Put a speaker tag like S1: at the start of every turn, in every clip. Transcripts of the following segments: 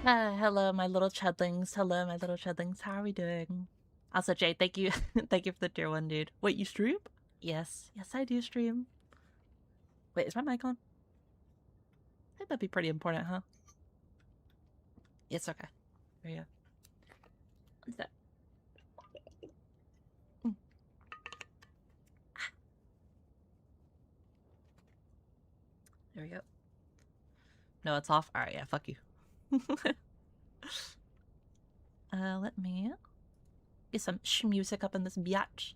S1: Hello, my little chudlings. Hello, my little chudlings. How are we doing? Also, Jay, thank you, thank you for the tier 1, dude. Wait, you stream? Yes, yes, I do stream. Wait, is my mic on? I think that'd be pretty important, huh? Yes, okay. There you go. What's that? There we go. No, it's off. All right, yeah, fuck you. Let me get some music up in this biatch.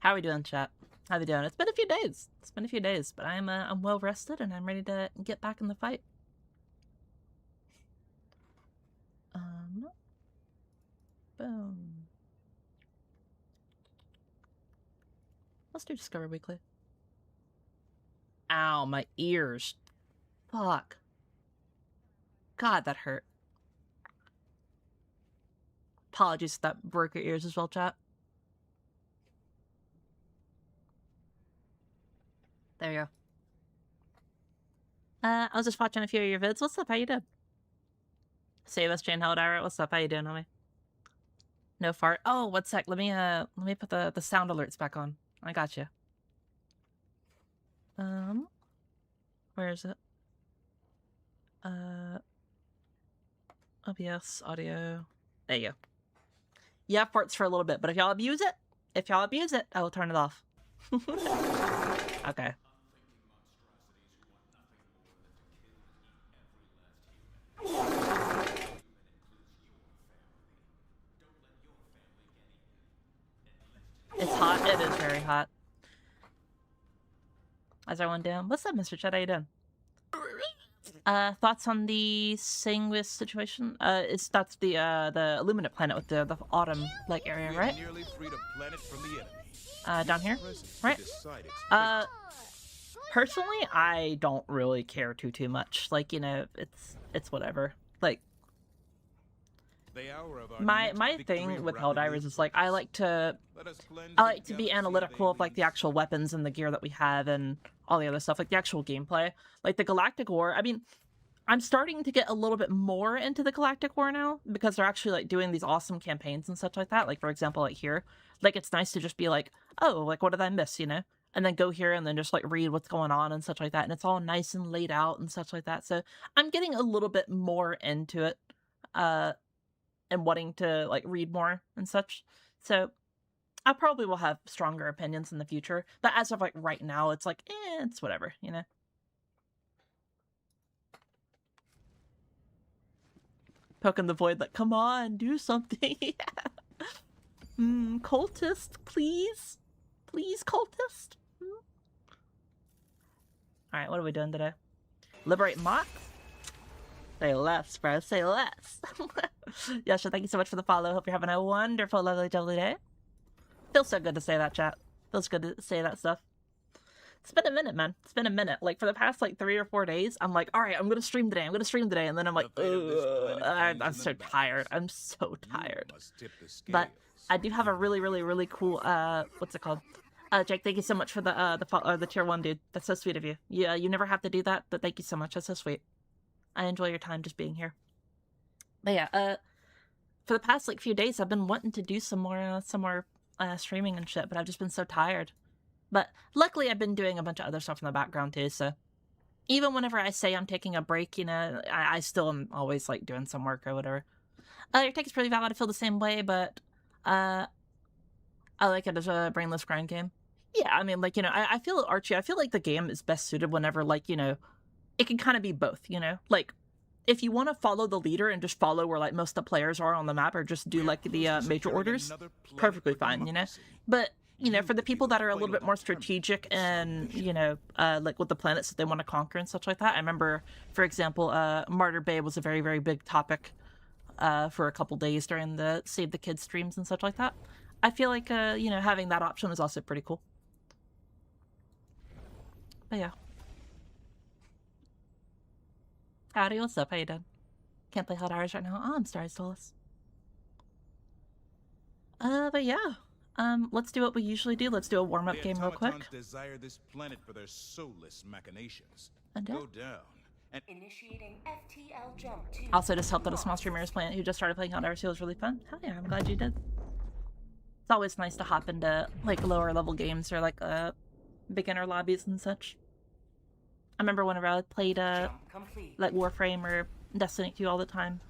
S1: How are we doing, chat? How we doing? It's been a few days. It's been a few days, but I'm well rested and I'm ready to get back in the fight. Boom. Let's do Discover Weekly. Ow, my ears. Fuck. God, that hurt. Apologies if that broke your ears as well, chat. There you go. I was just watching a few of your vids. What's up? How you doing? Save us, Jane Helldiver. What's up? How you doing, homie? No fart. Oh, one sec. Let me put the sound alerts back on. I got you. Where is it? OBS audio. There you go. Yeah, farts for a little bit, but if y'all abuse it, I will turn it off. Okay. It's hot. It is very hot. How's everyone doing? What's up, Mr. Chet? How you doing? Thoughts on the Sanguis situation? That's the Illuminate planet with the autumn like area, right? Down here, right? Personally, I don't really care too much. Like, you know, it's whatever. Like, my thing with Helldivers is like I like to be analytical of like the actual weapons and the gear that we have and all the other stuff, like the actual gameplay. Like the Galactic War, I mean, I'm starting to get a little bit more into the Galactic War now because they're actually like doing these awesome campaigns and such like that. Like, for example, like here, like it's nice to just be like, oh, like what did I miss, you know? And then go here and then just like read what's going on and such like that. And it's all nice and laid out and such like that. So I'm getting a little bit more into it. And wanting to like read more and such. So I probably will have stronger opinions in the future. But as of like right now, it's like, it's whatever, you know? Poking the void like, come on, do something. Cultist, please? Please, cultist? Alright, what are we doing today? Liberate Mock? Say less, bro. Say less. Yasha, thank you so much for the follow. Hope you're having a wonderful, lovely day. Feels so good to say that, chat. Feels good to say that stuff. It's been a minute, man. It's been a minute. Like, for the past, like, 3 or 4 days, I'm like, alright, I'm gonna stream today. And then I'm like, I'm so tired. I'm so tired. But I do have a really cool, what's it called? Jake, thank you so much for the tier 1, dude. That's so sweet of you. Yeah, you never have to do that, but thank you so much. That's so sweet. I enjoy your time just being here. But yeah, for the past like few days, I've been wanting to do some more streaming and shit, but I've just been so tired. But luckily, I've been doing a bunch of other stuff in the background too. So even whenever I say I'm taking a break, you know, I still am always like doing some work or whatever. Your take is pretty valid. I feel the same way, but I like it as a brainless grind game. Yeah, I mean, like, you know, I feel Archie. I feel like the game is best suited whenever, like, you know, it can kind of be both, you know? Like, if you want to follow the leader and just follow where, like, most of the players are on the map or just do, like, the major orders, perfectly fine, you know? But, you know, for the people that are a little bit more strategic and, you know, like, with the planets that they want to conquer and such like that, I remember, for example, Martyr Bay was a very big topic for a couple days during the Save the Kids streams and such like that. I feel like, you know, having that option is also pretty cool. But yeah. Howdy, what's up? How you doing? Can't play Helldivers right now. Oh, I'm sorry, Stolas. But yeah. Let's do what we usually do. Let's do a warm-up game real quick.
S2: Desire this planet for their soulless machinations.
S1: And
S2: go down, Initiating FTL jump 2.
S1: Also, just helped out a small streamer is playing who just started playing Helldivers. It was really fun. Hell yeah, I'm glad you did. It's always nice to hop into like lower level games or like beginner lobbies and such. I remember whenever I played like Warframe or Destiny 2 all the time,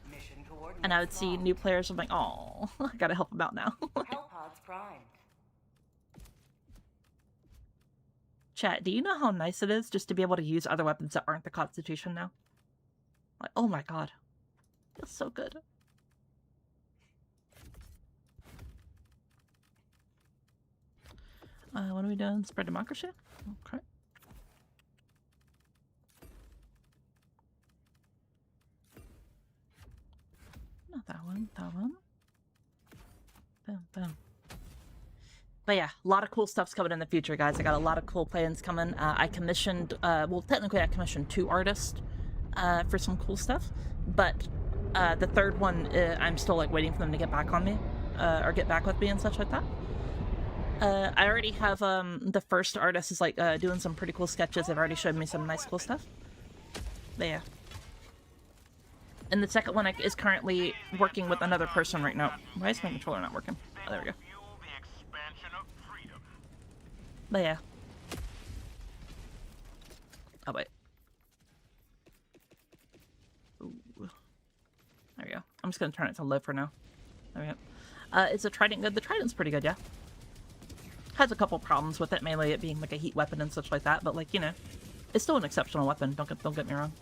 S1: and I would see new players. I'm like, oh, I gotta help them out now.
S2: Hellpods primed.
S1: Chat, do you know how nice it is just to be able to use other weapons that aren't the Constitution now? Like, oh my god. It's so good. What are we doing? Spread democracy? Okay. Not that one, that one. Boom, boom. But yeah, a lot of cool stuff's coming in the future, guys. I got a lot of cool plans coming. I commissioned, well, technically I commissioned 2 artists for some cool stuff, but the third one, I'm still like waiting for them to get back on me, or get back with me and such like that. I already have, the first artist is like doing some pretty cool sketches. They've already showed me some nice cool stuff. But yeah. And the second one is currently working with another person right now. Why is my controller not working? Oh, there we go. But yeah. Oh, wait. Ooh. There we go. I'm just gonna turn it to low for now. There we go. Is the trident good? The trident's pretty good, yeah. Has a couple problems with it, mainly it being like a heat weapon and such like that, but like, you know, it's still an exceptional weapon, don't get me wrong.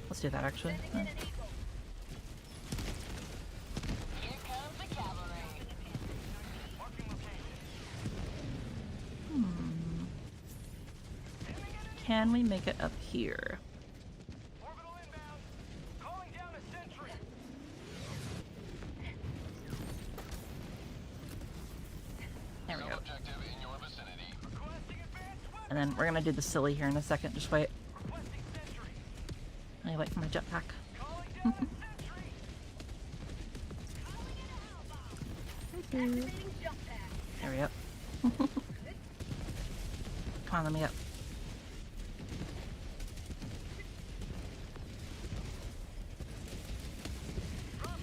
S1: Let's do that actually. Can we make it up here? There we go. And then we're gonna do the silly here in a second. Just wait. I wait for my jetpack. There we go. Come on, let me up.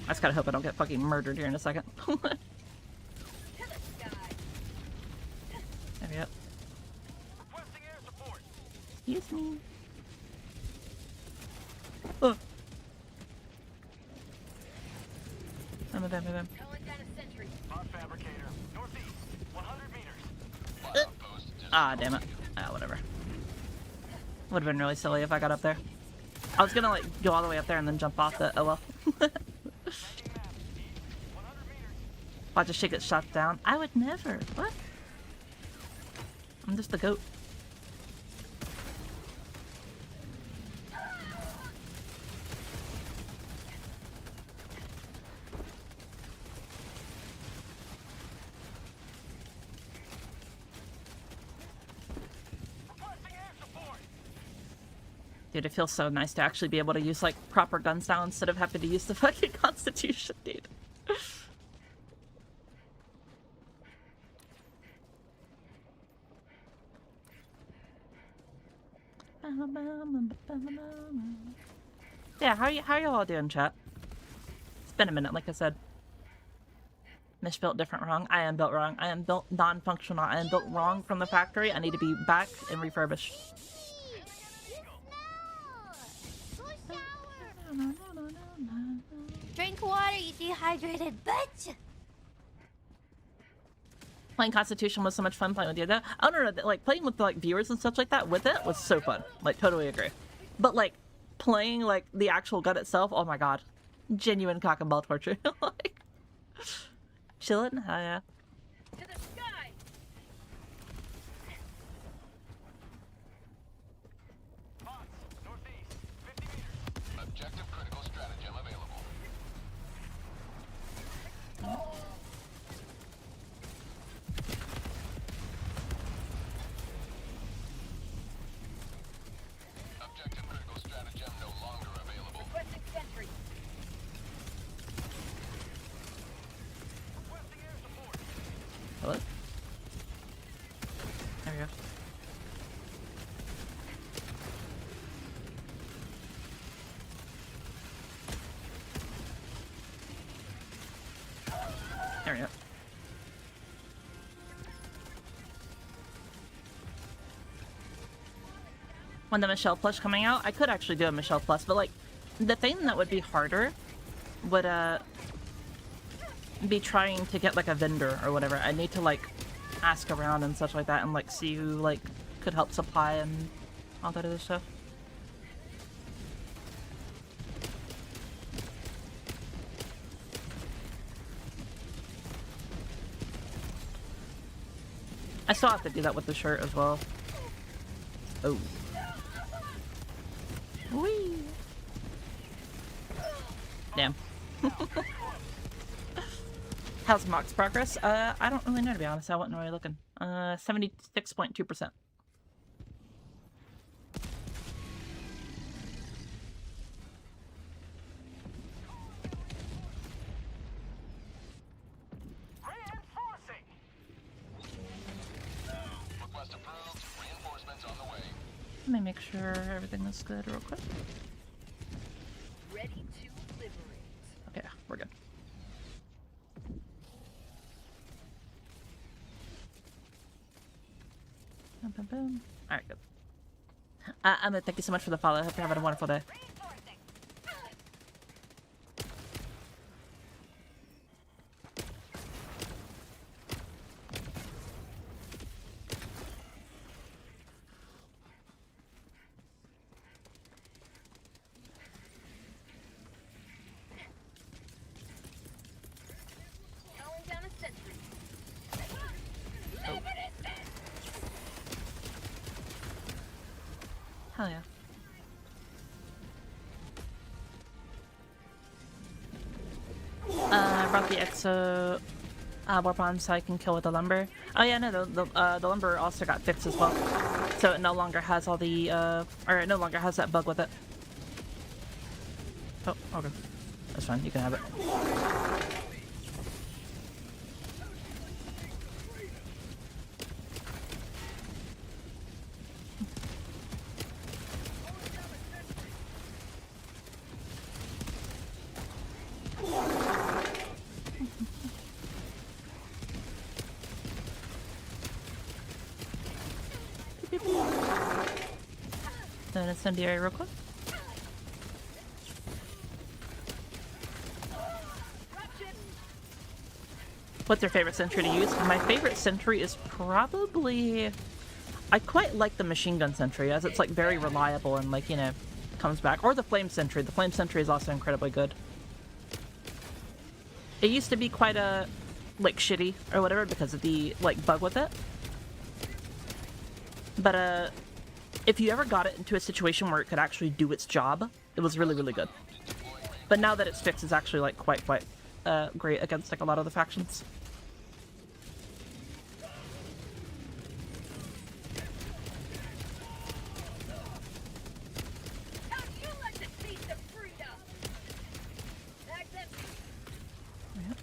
S1: I just gotta hope I don't get fucking murdered here in a second. There we go. Excuse me. Oh. Bam. Ah, damn it. Ah, whatever. Would have been really silly if I got up there. I was gonna like go all the way up there and then jump off the. Oh well. Watch a shit get shot down. I would never. What? I'm just the goat. Dude, it feels so nice to actually be able to use like proper gun style instead of having to use the fucking Constitution, dude. Yeah, how you all doing, chat? It's been a minute, like I said. Misbuilt, different, wrong. I am built wrong. I am built non-functional. I am built wrong from the factory. I need to be back and refurbished.
S3: Drink water, you dehydrated bitch!
S1: Playing Constitution was so much fun playing with you. I don't know, like playing with like viewers and stuff like that with it was so fun. Like totally agree. But like playing like the actual gun itself, oh my god. Genuine cock and ball torture. Like chilling? Hell yeah.
S3: To the sky!
S4: Objective critical stratagem available.
S1: go. There we go. When the Michelle plush coming out, I could actually do a Michelle plus, but like the thing that would be harder would be trying to get like a vendor or whatever. I need to like ask around and such like that and like see who like could help supply and all that other stuff. I still have to do that with the shirt as well. Oh. Whee! Damn. How's Mock's progress? I don't really know, to be honest. I wasn't really looking. 76.2%.
S4: Request approved. Reinforcements on the way.
S1: Let me make sure everything is good real quick.
S3: Ready to liberate.
S1: Okay, we're good. Boom, boom, boom. Alright, good. Emma, thank you so much for the follow. I hope you're having a wonderful day.
S3: Calling down a sentry.
S1: Hell yeah. I brought the exo warp on so I can kill with the lumber. Oh yeah, no, the lumber also got fixed as well. So it no longer has all the, or it no longer has that bug with it. Oh, okay. That's fine, you can have it. Then incendiary real quick. What's your favorite sentry to use? My favorite sentry is probably... I quite like the machine gun sentry, as it's like very reliable and like, you know, comes back. Or the flame sentry. The flame sentry is also incredibly good. It used to be quite a, like, shitty or whatever because of the, like, bug with it. But, if you ever got it into a situation where it could actually do its job, it was really, really good. But now that it's fixed, it's actually, like, quite great against, like, a lot of the factions.
S3: How'd you like to taste of freedom? Access.
S1: Yep.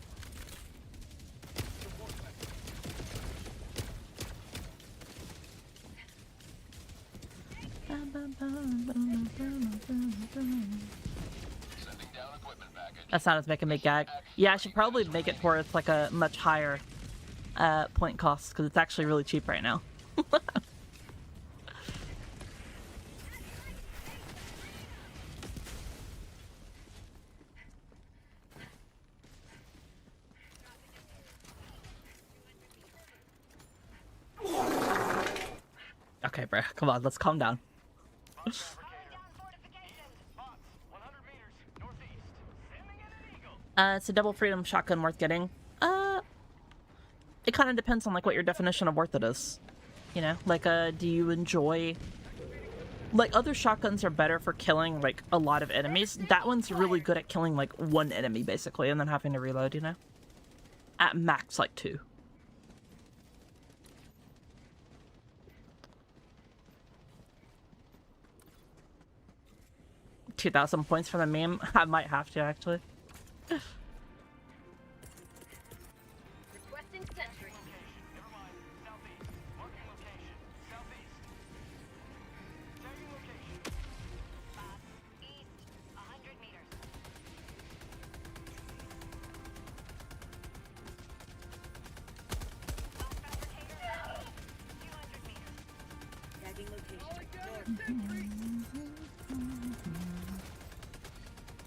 S4: Sending down equipment package.
S1: That sound is making me gag. Yeah, I should probably make it for it's like a much higher point cost because it's actually really cheap right now. Okay, bro, come on, let's calm down. It's a double freedom shotgun worth getting. It kind of depends on like what your definition of worth it is. You know, like do you enjoy like other shotguns are better for killing like a lot of enemies. That one's really good at killing like one enemy basically and then having to reload, you know? At max like 2. $2,000 points for the meme. I might have to actually.
S3: Requesting sentry.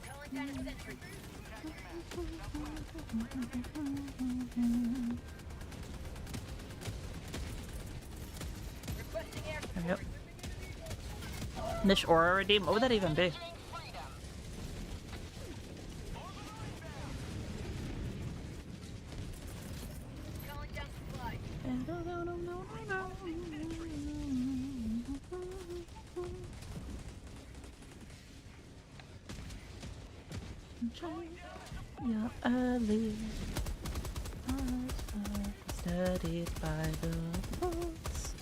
S3: Calling down a sentry. Requesting air support.
S1: Yep. Niche Aura Redeem? What would that even be?
S3: Calling down supplies.
S1: You're early. Studied by the books.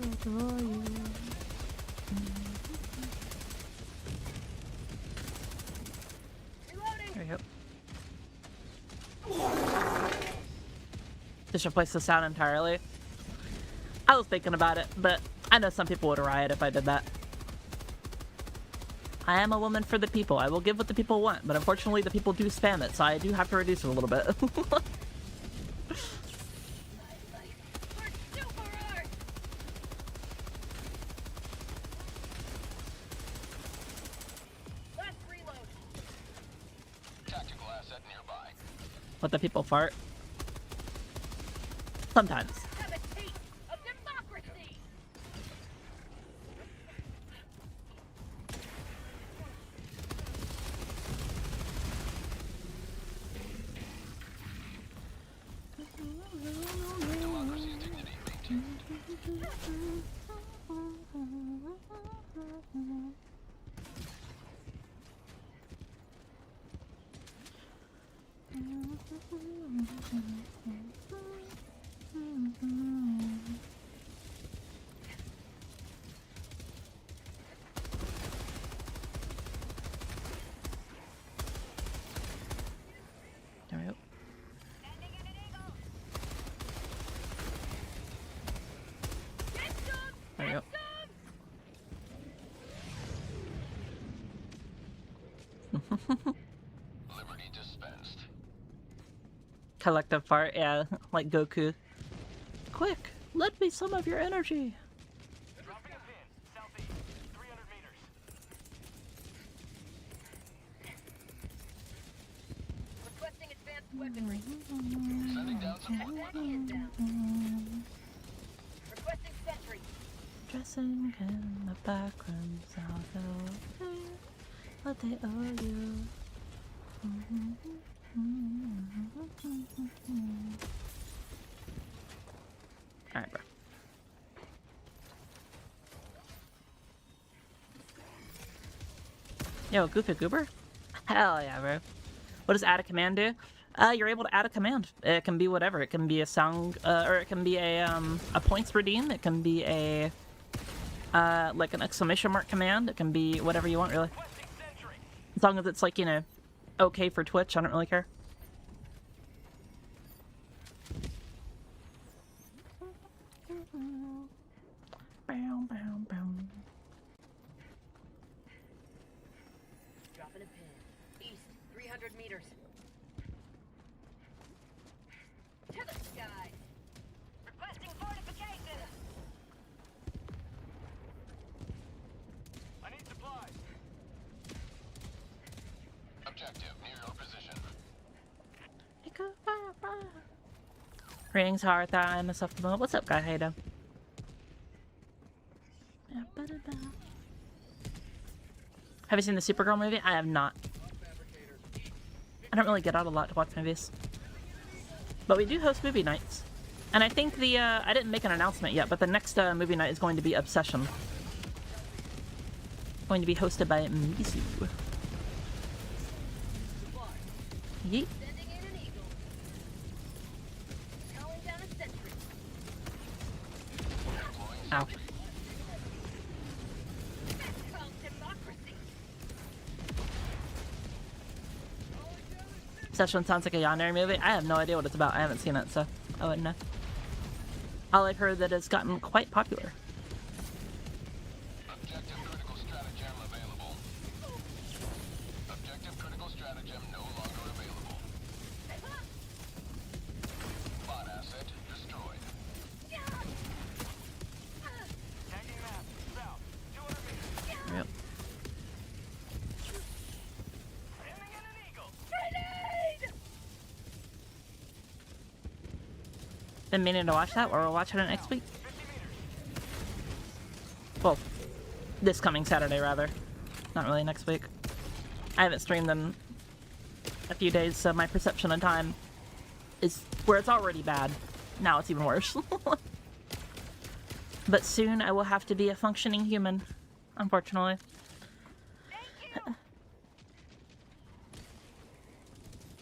S1: Adore you.
S3: Reloading.
S1: There we go. Just replace the sound entirely. I was thinking about it, but I know some people would riot if I did that. I am a woman for the people. I will give what the people want, but unfortunately the people do spam it, so I do have to reduce it a little bit.
S3: We're super hard. Last reload.
S4: Tactical asset nearby.
S1: Let the people fart. Sometimes.
S3: Have a taste of democracy.
S4: Democracy's dignity maintained.
S1: There we go.
S3: Get some.
S1: There we go.
S4: Liberty dispensed.
S1: Collective fart, yeah, like Goku. Quick, let me some of your energy.
S5: Dropping a pin, southeast, 300 meters.
S3: Requesting advanced weaponry.
S4: Sending down support weapon.
S3: Inbound. Requesting sentry.
S1: Dressing in the back rooms of LA, what they owe you. Alright, bro. Yo, Goofy Goober? Hell yeah, bro. What does add a command do? You're able to add a command. It can be whatever. It can be a sound, or it can be a points redeem. It can be a, like an exclamation mark command. It can be whatever you want, really.
S5: Requesting sentry.
S1: As long as it's like, you know, okay for Twitch, I don't really care.
S3: Dropping a pin. East, 300 meters. To the skies. Requesting fortification.
S5: I need supplies.
S4: Objective near your position.
S1: Rings hard time and stuff. What's up, guy? How you doing? Have you seen the Supergirl movie? I have not. I don't really get out a lot to watch movies. But we do host movie nights. And I think the, I didn't make an announcement yet, but the next movie night is going to be Obsession. Going to be hosted by Mizu. Yeet.
S3: Sending in an eagle. Calling down a sentry.
S1: Ow.
S3: That's called democracy.
S1: Obsession sounds like a Yandere movie. I have no idea what it's about. I haven't seen it, so I wouldn't know. All I've heard that it's gotten quite popular.
S4: Objective critical stratagem available. Objective critical stratagem no longer available. Bot asset destroyed.
S5: Tagging map, south, 200
S1: Been meaning to watch that, or we'll watch it next week. Well, this coming Saturday, rather. Not really next week. I haven't streamed them a few days, so my perception of time is where it's already bad. Now it's even worse. But soon I will have to be a functioning human, unfortunately.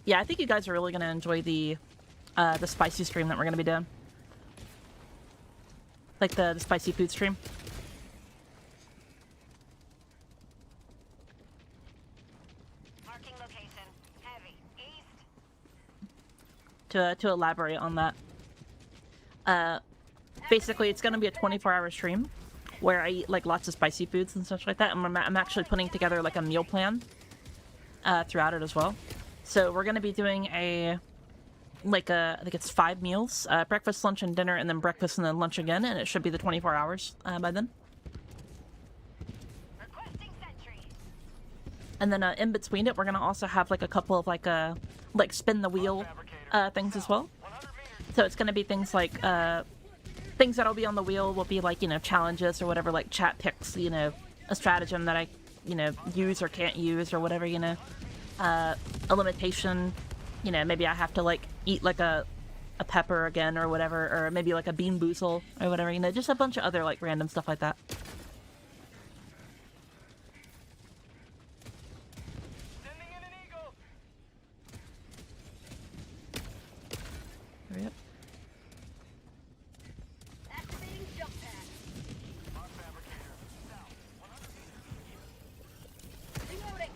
S1: Yeah, I think you guys are really going to enjoy the spicy stream that we're going to be doing. Like the spicy food stream.
S3: Marking location. Heavy. East.
S1: To elaborate on that. Basically, it's going to be a 24-hour stream where I eat like lots of spicy foods and stuff like that. And I'm actually putting together like a meal plan throughout it as well. So we're going to be doing I think it's 5 meals, breakfast, lunch, and dinner, and then breakfast and then lunch again, and it should be the 24 hours by then.
S3: Requesting sentry.
S1: And then in between it, we're going to also have like a couple of like spin the wheel things as well. So it's going to be things like things that'll be on the wheel will be like, you know, challenges or whatever, like chat picks, you know, a stratagem that I, you know, use or can't use or whatever, you know. A limitation, you know, maybe I have to like eat like a pepper again or whatever, or maybe like a bean boozle or whatever, you know, just a bunch of other like random stuff like that.
S5: Sending in an eagle.
S1: Hurry up.
S3: Activating jump pad.
S5: Mark fabricator. South. 100 meters.
S3: Reloading.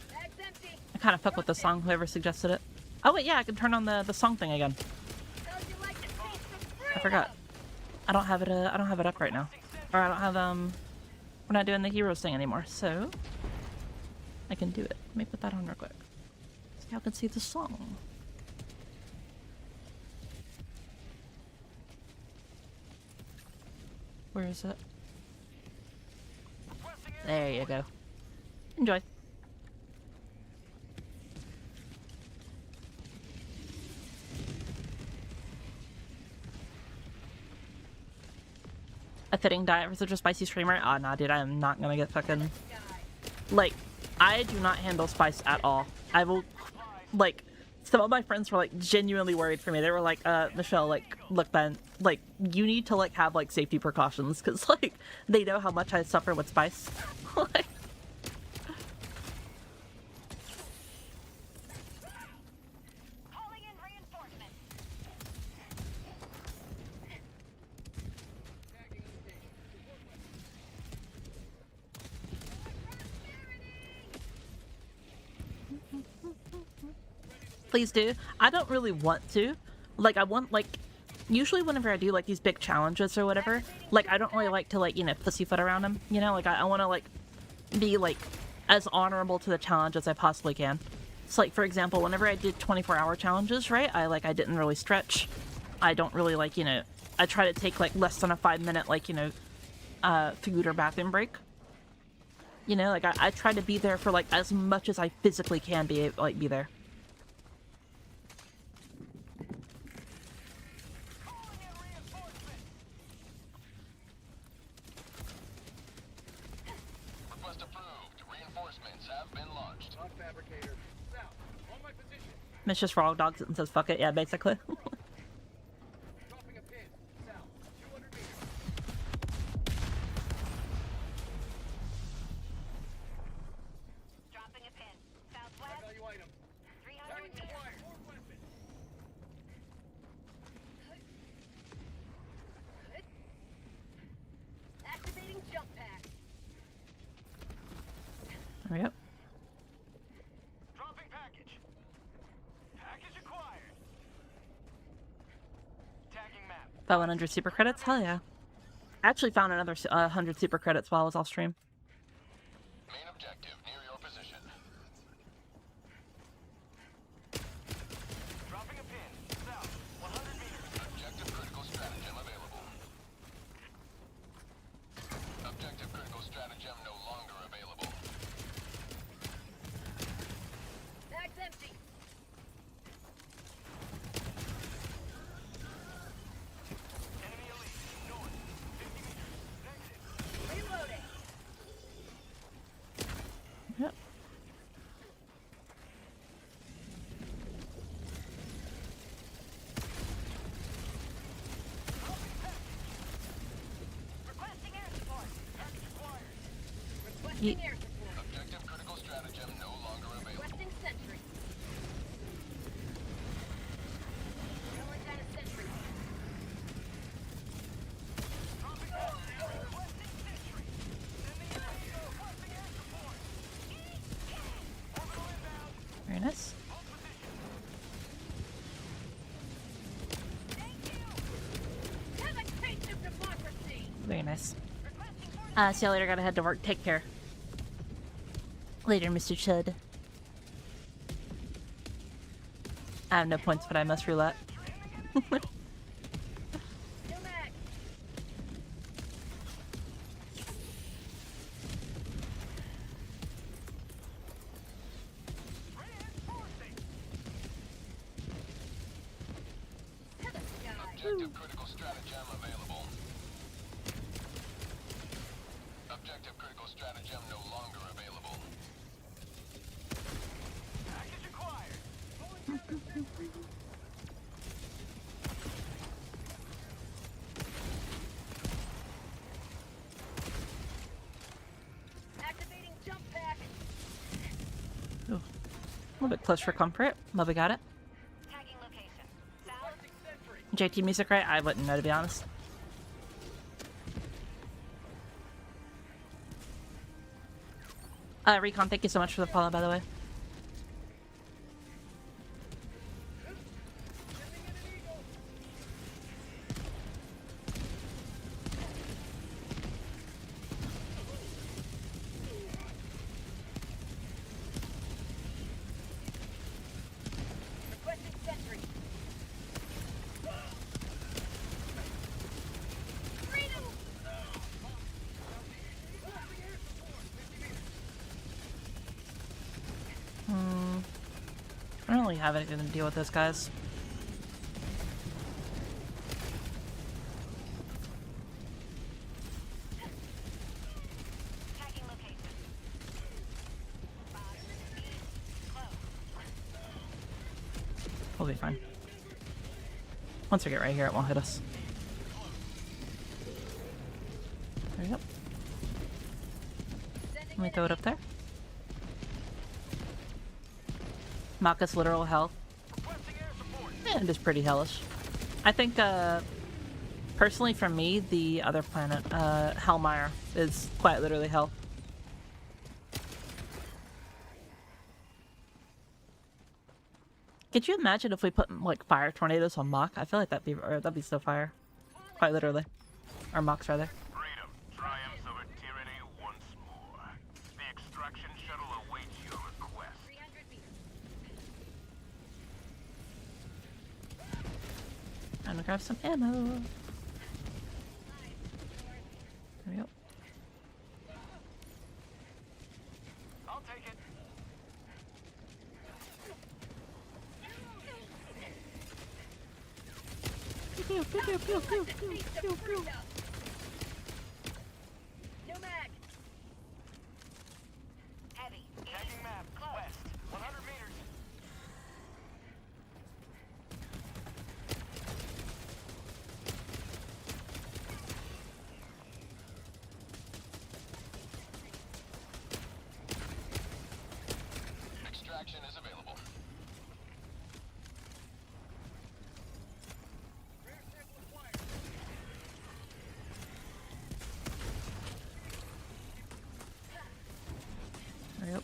S3: Bag's empty.
S1: I kind of fuck with the song, whoever suggested it. Oh wait, yeah, I can turn on the song thing again.
S3: How'd you like to taste some freedom?
S1: I forgot. I don't have it up right now. Or I don't have, we're not doing the heroes thing anymore, so I can do it. Let me put that on real quick. So y'all can see the song. Where is it? There you go. Enjoy. A fitting diet for such a spicy streamer? Oh, nah, dude, I am not gonna get fucking... Like, I do not handle spice at all. I will... Like, some of my friends were, like, genuinely worried for me. They were like, Michelle, like, look, Ben, like, you need to, like, have, like, safety precautions, because, like, they know how much I suffer with spice. Like...
S3: Calling in reinforcements.
S1: Please do. I don't really want to. Like, I want, like... Usually whenever I do, like, these big challenges or whatever, like, I don't really like to, like, you know, pussyfoot around them, you know? Like, I want to, like, be, like, as honorable to the challenge as I possibly can. So, like, for example, whenever I did 24-hour challenges, right, I didn't really stretch. I don't really, like, you know... I try to take, like, less than a 5-minute, like, you know, food or bathroom break. You know, like, I try to be there for, like, as much as I physically can be, like, be there.
S4: Request approved. Reinforcements have been launched.
S5: Mark fabricator. South. On my position.
S1: Mitch just frog dogs it and says, fuck it, yeah, basically.
S5: Dropping a pin. South. 200 meters.
S3: Dropping a pin. Southwest.
S5: Value item.
S3: 300
S5: Weapons
S3: meters.
S5: acquired. More weapons.
S3: Activating jump pad.
S1: Hurry up.
S5: Dropping package. Package acquired. Tagging map.
S1: About 100 super credits? Hell yeah. I actually found another 100 super credits while I was off stream.
S4: Main objective near your position.
S5: Dropping a pin. South. 100 meters.
S4: Objective critical stratagem available. Objective critical stratagem no longer
S3: Requesting air support.
S4: Objective critical stratagem no longer available.
S3: Requesting sentry. Calling down a sentry.
S1: Very nice.
S3: Have a taste of democracy.
S1: Very nice. See you later. Gotta head to work. Take care. Later, Mr. Chud. I have no points, but I must roulette.
S3: No mag. To the sky.
S4: Objective critical stratagem available. Objective critical stratagem no longer available.
S5: Package acquired.
S3: Activating jump pack.
S1: Ooh. A little bit close for comfort. Love, we got it.
S3: Tagging location.
S5: Requesting sentry.
S1: JT music, right? I wouldn't know, to be honest. Recon, thank you so much for the follow, by the way.
S3: Requesting sentry. Freedom.
S1: I don't really have anything to deal with those guys.
S3: Tagging location.
S1: We'll be fine. Once we get right here, it won't hit us. There we go. Let me throw it up there. Maka's literal health.
S5: Requesting air support.
S1: Yeah, it is pretty hellish. I think, personally for me, the other planet, Hellmire, is quite literally hell. Could you imagine if we put, like, fire tornadoes on Mach? I feel like that'd be so fire. Quite literally. Or Machs, rather.
S5: Freedom triumphs over tyranny once more. The extraction shuttle awaits your request.
S3: 300 meters.
S1: I'm gonna grab some ammo. There we go.
S5: I'll take it.
S3: No mag. Heavy.
S5: Tagging map. West. 100 meters.
S4: Extraction is available.
S1: There we go.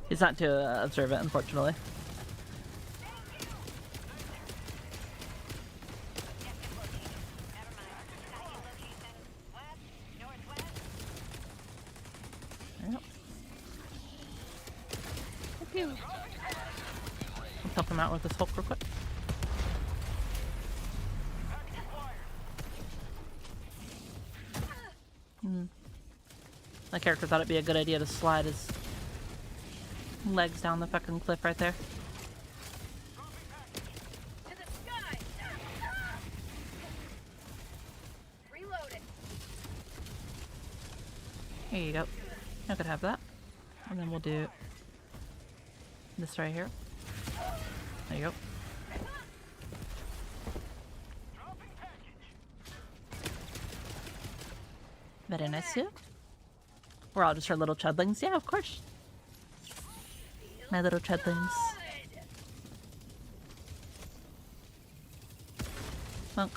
S1: He's not too observant, unfortunately. There we go. Let's help him out with this Hulk real quick. My character thought it'd be a good idea to slide his legs down the fucking cliff right there.
S3: To the sky. Reload it.
S1: Here you go. I could have that. And then we'll do this right here. There you go.
S5: Dropping package.
S1: Very nice, you. We're all just our little chudlings. Yeah, of course. My little chudlings. Monk.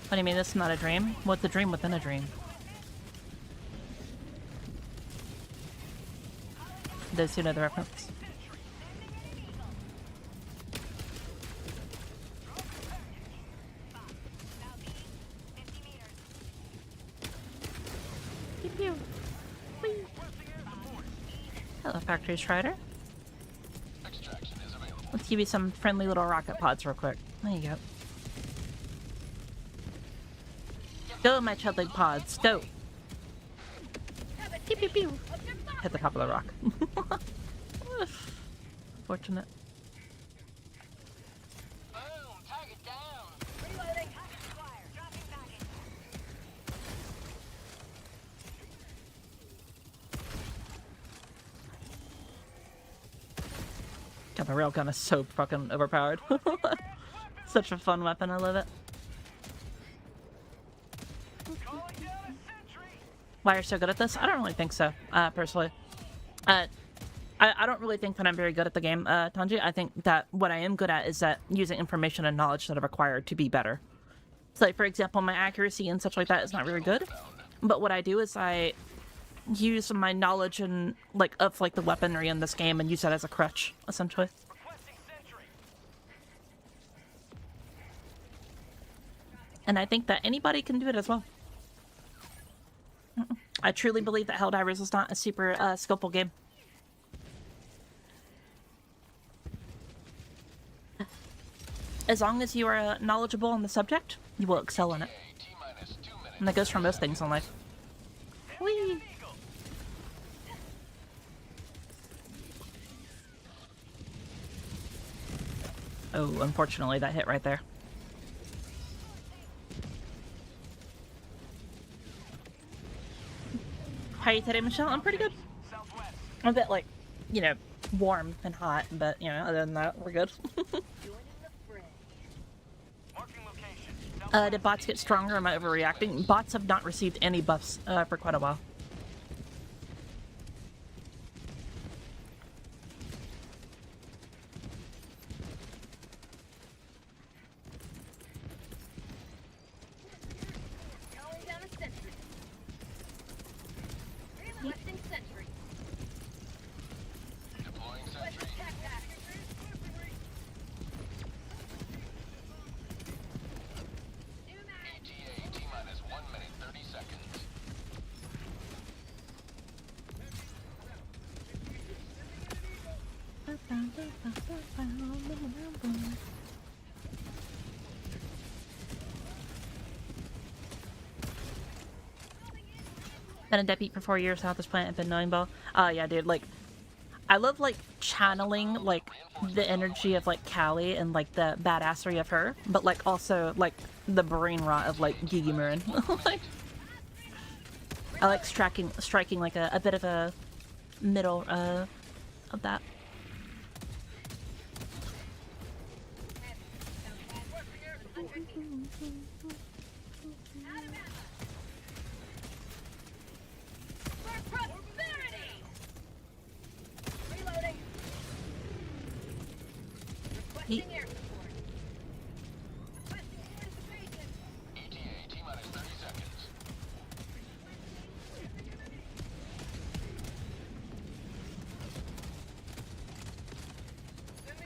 S1: What do you mean this is not a dream? What's a dream within a dream? Those who know the reference. Pew pew. Whee. Hello, Factory Strider.
S4: Extraction is available.
S1: Let's give you some friendly little rocket pods real quick. There you go. Go, my chudling pods. Go. Pew pew pew. Hit the top of the rock. Unfortunate.
S4: Boom! Target down!
S3: Reloading. Fire. Dropping package.
S1: God, the railgun is so fucking overpowered. Such a fun weapon, I love it. Why you're so good at this? I don't really think so, personally. I don't really think that I'm very good at the game, Tanji. I think that what I am good at is that using information and knowledge that I've acquired to be better. So, like, for example, my accuracy and such like that is not very good. But what I do is I use my knowledge and, like, of, like, the weaponry in this game and use that as a crutch, essentially. And I think that anybody can do it as well. I truly believe that Helldivers is not a super skillful game. As long as you are knowledgeable on the subject, you will excel in it.
S4: T-minus 2 minutes.
S1: And that goes for most things in life. Whee! Oh, unfortunately, that hit right there. How are you today, Michelle? I'm pretty good. I'm a bit, like, you know, warm and hot, but, you know, other than that, we're good. Did bots get stronger? Am I overreacting? Bots have not received any buffs for quite a while.
S3: Calling down a sentry. Requesting sentry.
S4: Deploying sentry.
S3: Attack that.
S4: ETA T-minus 1 minute 30 seconds.
S1: Been a deadbeat for 4 years. How this planet been knowing ball. Yeah, dude. Like, I love like channeling like the energy of like Callie and like the badassery of her, but like also like the brain rot of like Gigi Marin. Like, I like striking like a bit of a middle of that.
S3: For prosperity. Reloading. Requesting air support. Requesting anticipation.
S4: ETA T-minus 30 seconds.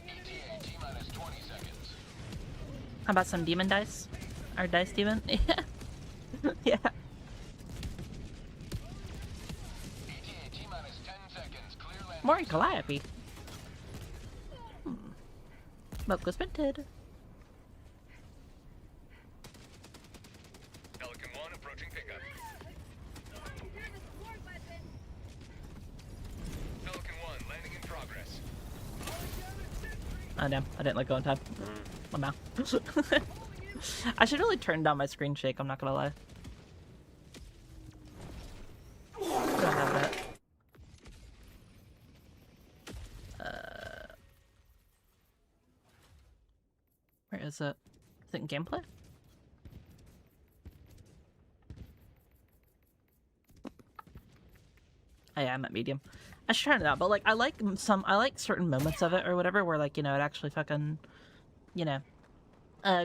S4: ETA T-minus 20 seconds.
S1: How about some demon dice? Our dice demon? Yeah. Yeah.
S4: ETA T-minus 10 seconds. Clear landing.
S1: More Calliope. Smoke was printed.
S5: Pelican 1 approaching pickup.
S3: Here's a support weapon.
S5: Pelican 1 landing in progress.
S1: Oh damn, I didn't let go in time. My mouth. I should really turn down my screen shake, I'm not gonna lie. I don't have that. Where is it? Is it in gameplay? Oh yeah, I'm at medium. I should try it out, but like I like certain moments of it or whatever where like, you know, it actually fucking, you know,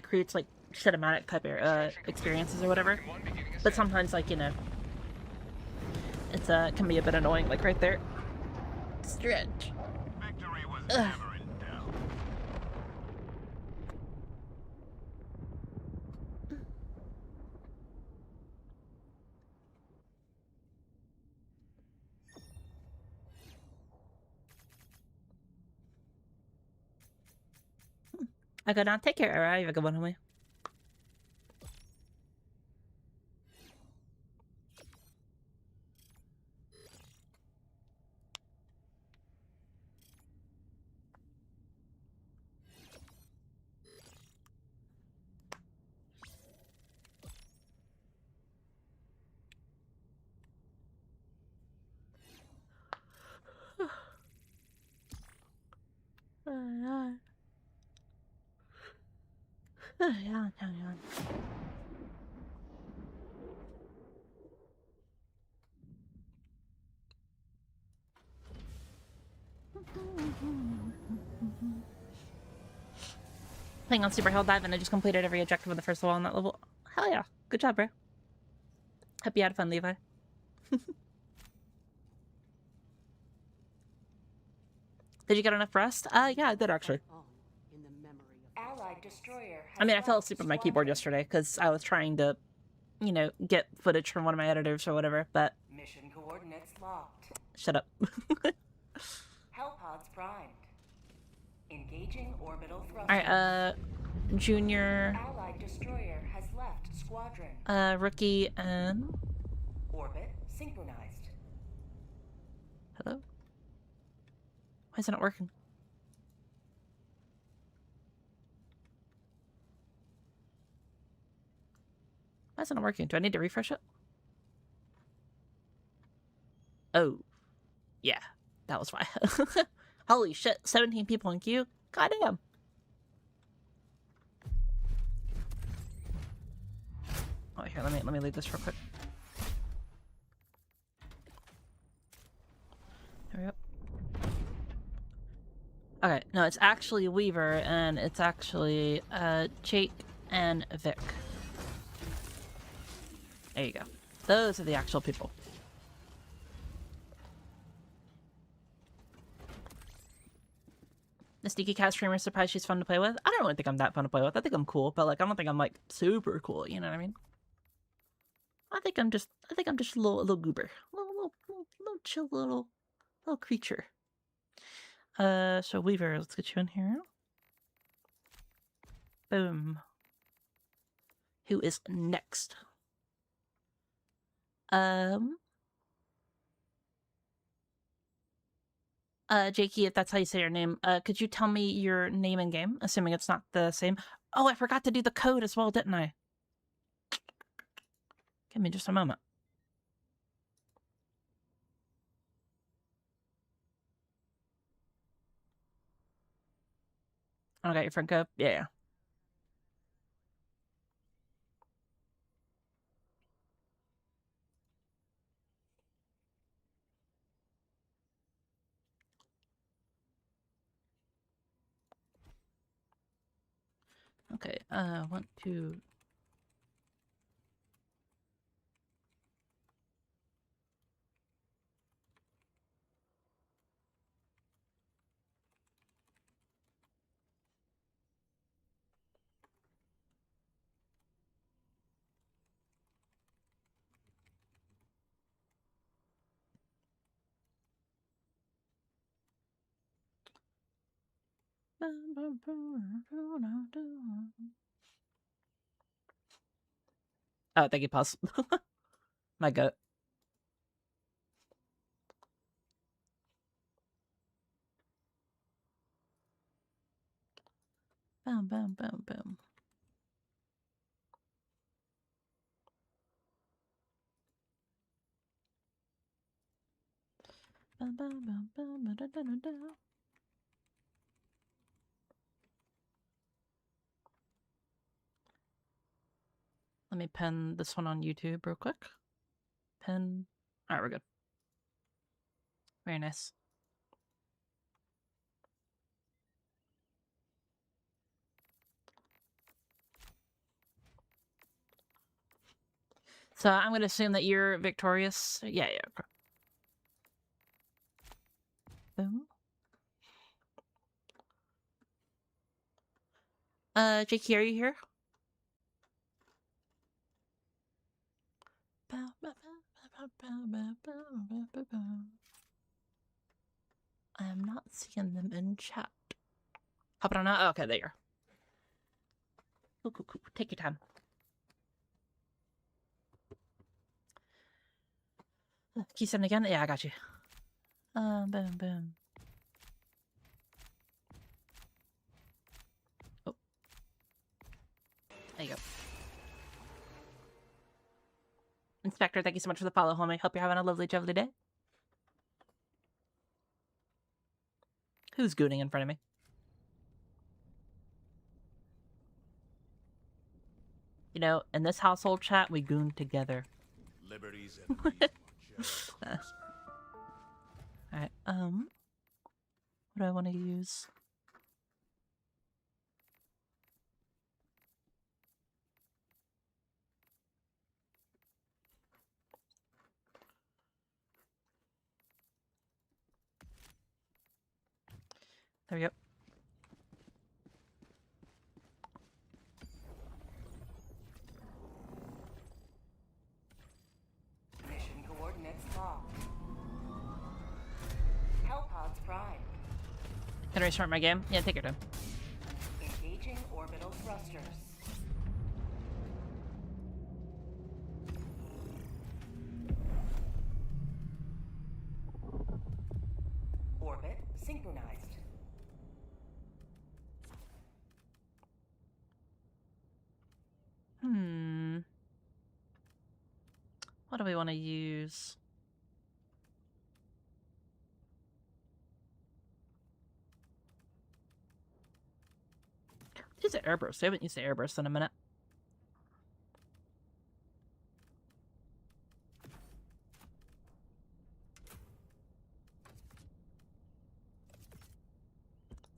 S1: creates like cinematic type of experiences or whatever. But sometimes like, you know, it's can be a bit annoying, like right there. Stretch.
S5: Victory was never in doubt.
S1: I go down. Take care, alright. You have a good one, homie. Yeah. Playing on Super Helldive, and I just completed every objective on the first level on that level. Hell yeah. Good job, bro. Hope you had fun, Levi. Did you get enough rest? Yeah, I did actually.
S2: Allied destroyer has
S1: I mean, I fell
S2: left
S1: asleep on my keyboard
S2: squadron.
S1: yesterday because I was trying to, you know, get footage from one of my editors or whatever, but
S2: Mission coordinates locked.
S1: shut up.
S2: Hellpods primed. Engaging orbital thrusters.
S1: Alright, Junior,
S2: Allied destroyer has left squadron.
S1: Rookie, and...
S2: Orbit synchronized.
S1: Hello? Why is it not working? Why is it not working? Do I need to refresh it? Oh. Yeah. That was why. Holy shit, 17 people in queue? Goddamn. Oh, here, let me leave this real quick. There we go. Okay, no, it's actually Weaver, and it's actually, Jake and Vic. There you go. Those are the actual people. The sneaky cat streamer surprised she's fun to play with. I don't really think I'm that fun to play with. I think I'm cool, but like I don't think I'm like super cool. You know what I mean? I think I'm just a little goober, little chill little creature. So Weaver, let's get you in here. Boom. Who is next? Jakey, if that's how you say your name, could you tell me your name and game? Assuming it's not the same. Oh, I forgot to do the code as well, didn't I? Give me just a moment. I got your friend code? Yeah. Okay, 1, 2... Oh, thank you, pause. My goat. Boom, boom, boom, boom. Boom, boom, boom, boom, da, da, da, da. Let me pin this one on YouTube real quick. Pin. Alright, we're good. Very nice. So I'm going to assume that you're victorious. Yeah. Okay. Boom. Jakey, are you here? I am not seeing them in chat. Hop it on out. Okay, there you are. Cool. Take your time. Key 7 again? Yeah, I got you. Boom. Oh. There you go. Inspector, thank you so much for the follow, homie. Hope you're having a lovely, lovely day. Who's gooning in front of me? You know, in this household chat, we goon together.
S5: Liberties and freedoms.
S1: Alright, what do I want to use? There we go.
S2: Mission coordinates locked. Hellpods prime.
S1: Can I restart my game? Yeah, take your time.
S2: Engaging orbital thrusters. Orbit synchronized.
S1: What do we want to use? Use the airburst. I haven't used the airburst in a minute.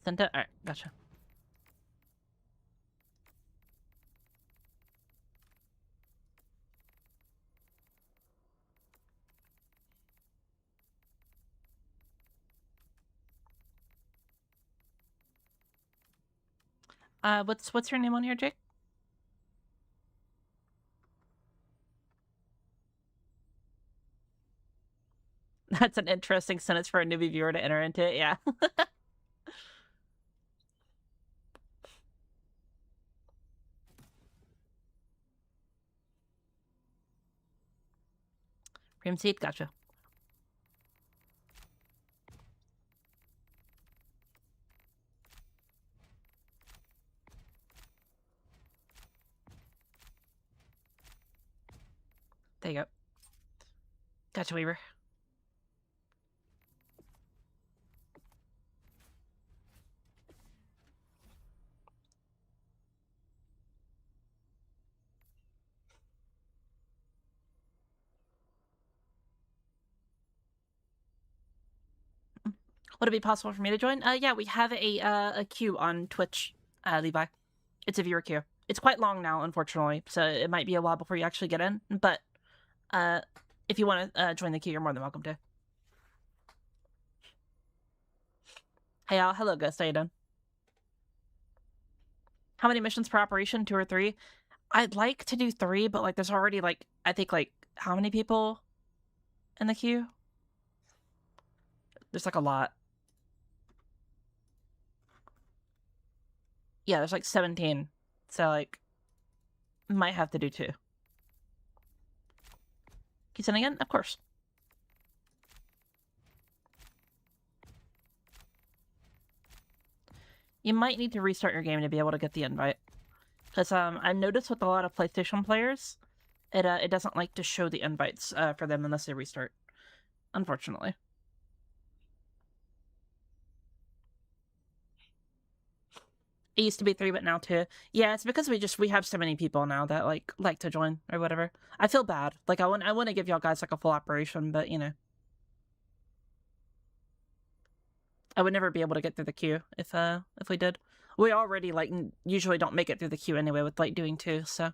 S1: Sent it? Alright, gotcha. What's your name on here, Jake? That's an interesting sentence for a newbie viewer to enter into it, yeah. Cream seed, gotcha. There you go. Gotcha, Weaver. Would it be possible for me to join? Yeah, we have a queue on Twitch, Levi. It's a viewer queue. It's quite long now, unfortunately, so it might be a while before you actually get in, but if you want to join the queue, you're more than welcome to. Hey, Al. Hello, Ghost. How you doing? How many missions per operation? 2 or 3? I'd like to do 3, but, like, there's already, like, I think, like, how many people in the queue? There's, like, a lot. Yeah, there's, like, 17. So, like, might have to do 2. Keep sending again? Of course. You might need to restart your game to be able to get the invite. Because I noticed with a lot of PlayStation players, it doesn't like to show the invites for them unless they restart. Unfortunately. It used to be 3, but now 2. Yeah, it's because we have so many people now that like to join or whatever. I feel bad. Like I want to give y'all guys like a full operation, but you know, I would never be able to get through the queue if we did. We already like usually don't make it through the queue anyway with like doing 2, so.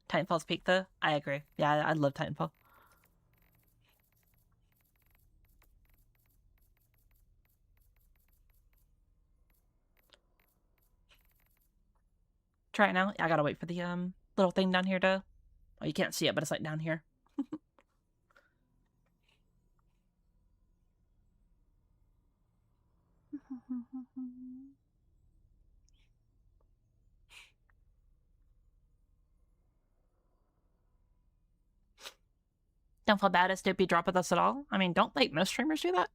S1: Titanfall's peak though? I agree. Yeah, I love Titanfall. Try it now. I gotta wait for the little thing down here to. Oh, you can't see it, but it's like down here. Don't feel bad as Dopey drop with us at all. I mean, don't like most streamers do that?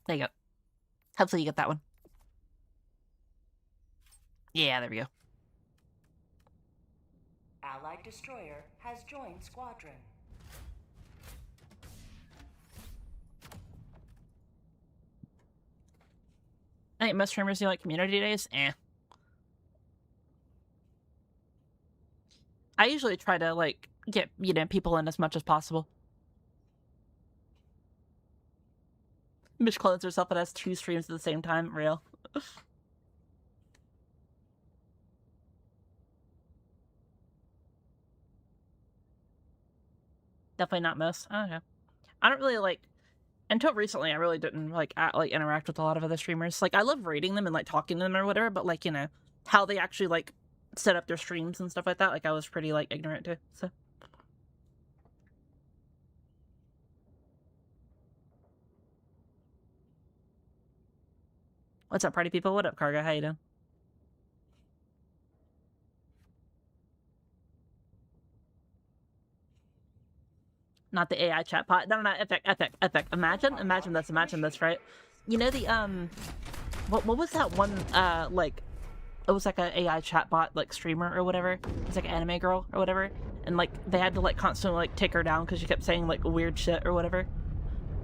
S1: There you go. Hopefully you get that one. Yeah, there we go.
S2: Allied destroyer has joined squadron.
S1: I think most streamers do like community days. I usually try to like get, you know, people in as much as possible. Mish clones herself and has 2 streams at the same time. Real. Definitely not most. Oh, okay. I don't really like. Until recently, I really didn't like interact with a lot of other streamers. Like I love reading them and like talking to them or whatever, but like, you know, how they actually like set up their streams and stuff like that. Like I was pretty like ignorant to. So. What's up, party people? What up, Cargo? How you doing? Not the AI chatbot. No, epic. Imagine this, right? You know the what was that one like? It was like a AI chatbot like streamer or whatever. It was like an anime girl or whatever, and like they had to like constantly like take her down because she kept saying like weird shit or whatever.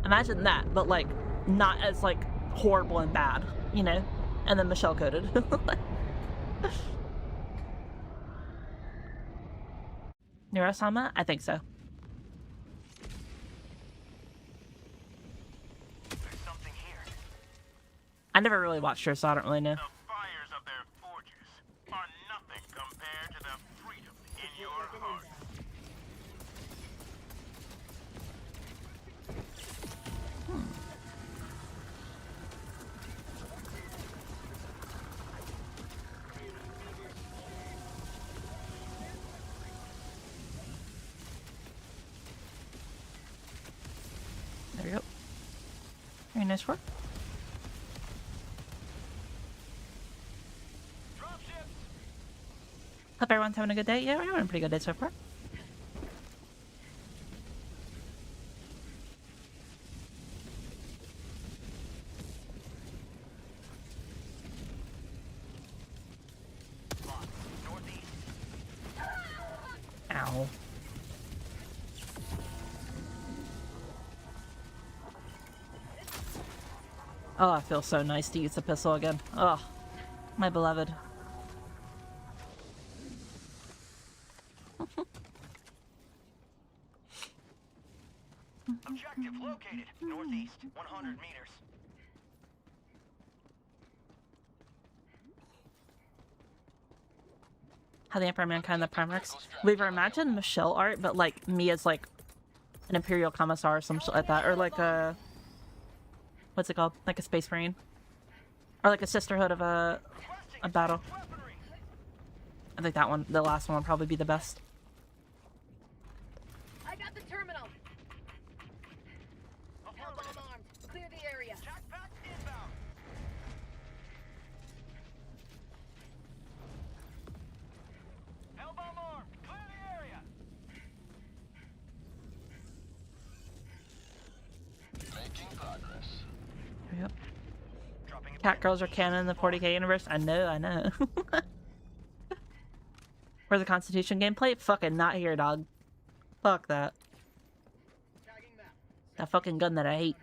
S1: Imagine that, but like not as like horrible and bad, you know? And then Michelle coded. Neurosama? I think so.
S5: There's something here.
S1: I never really watched her, so I don't really know.
S5: The fires of their forges are nothing compared to the freedom in your heart.
S1: There we go. Very nice work. Hope everyone's having a good day. Yeah, we're having a pretty good day so far. Ow. Oh, it feels so nice to use the pistol again. Oh, my beloved.
S5: Objective located, northeast, 100 meters.
S1: How the Emperor Mankind the Primarchs. We've imagined Michelle art, but like me as like an Imperial Commissar or some shit like that, or like a what's it called? Like a Space Marine, or like a Sisterhood of a battle. I think that one, the last one, would probably be the best.
S3: I got the terminal.
S1: Cat girls are canon in the 40k universe. I know, I know. Where's the Constitution gameplay? Fucking not here, dog. Fuck that. That fucking gun that I hate.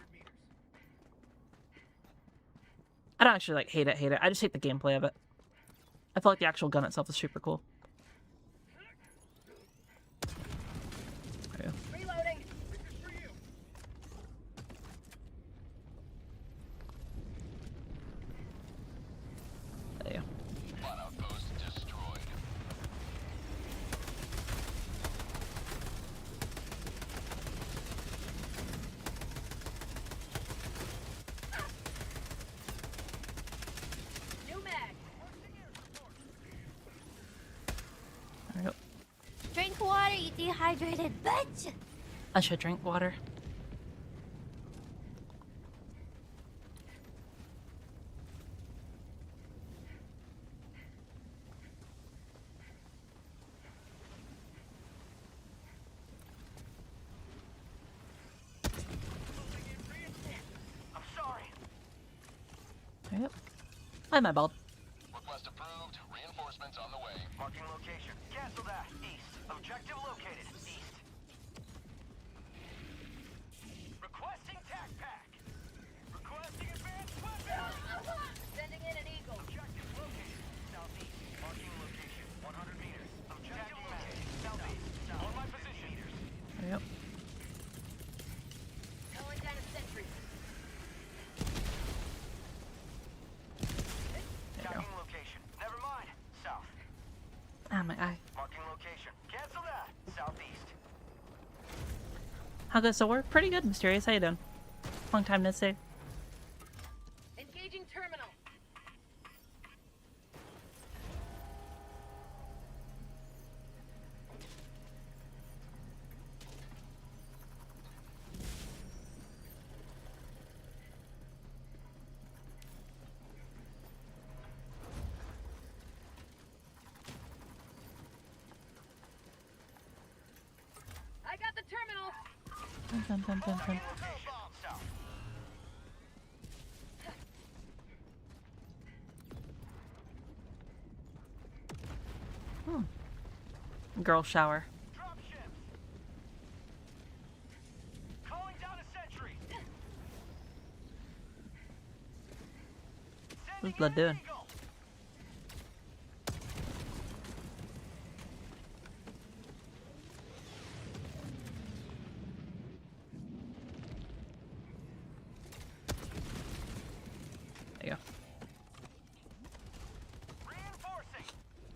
S1: I don't actually, like, hate it. I just hate the gameplay of it. I feel like the actual gun itself is super cool. There you go.
S3: Reloading.
S1: There you go.
S4: One outpost destroyed.
S3: New mag.
S1: There you go.
S6: Drink water, you dehydrated bitch!
S1: I should drink water.
S5: I'm sorry.
S1: There you go. Hi, my bald.
S4: Request approved. Reinforcements on the way.
S5: Marking location. Cancel that. East. Objective located. East. Requesting tac pack. Requesting advanced weapons.
S3: Sending in an eagle.
S5: Objective located. Southeast. Marking location. 100 meters. Objective located. Southeast. On my position.
S1: There you go.
S3: Calling down a sentry.
S1: There you go.
S5: Tracking location. Never mind. South.
S1: Ah, my eye.
S5: Marking location. Cancel that. Southeast.
S1: How goes the work? Pretty good, Mysterious. How you doing? Long time no see.
S3: Engaging terminal. I got the terminal.
S1: Dun, dun, dun, dun, dun.
S5: Location. South.
S1: Girl shower.
S5: Drop ship. Calling down a sentry.
S1: What's blood doing?
S5: Eagle.
S1: There you go.
S5: Reinforcing.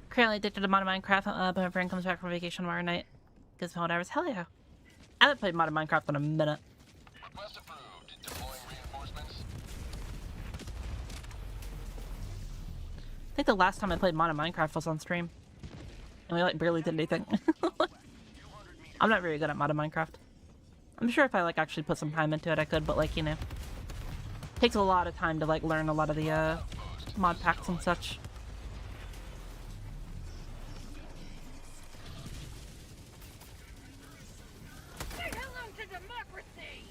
S1: Currently addicted to modern Minecraft, but my friend comes back from vacation tomorrow night. Gives me Helldivers. Hell yeah. I haven't played modern Minecraft in a minute.
S4: Request approved. Deploying reinforcements.
S1: I think the last time I played modern Minecraft was on stream. And we like barely did anything. I'm not very good at modern Minecraft. I'm sure if I like actually put some time into it I could, but like, you know. Takes a lot of time to like learn a lot of the mod packs and such.
S3: Say hello to democracy.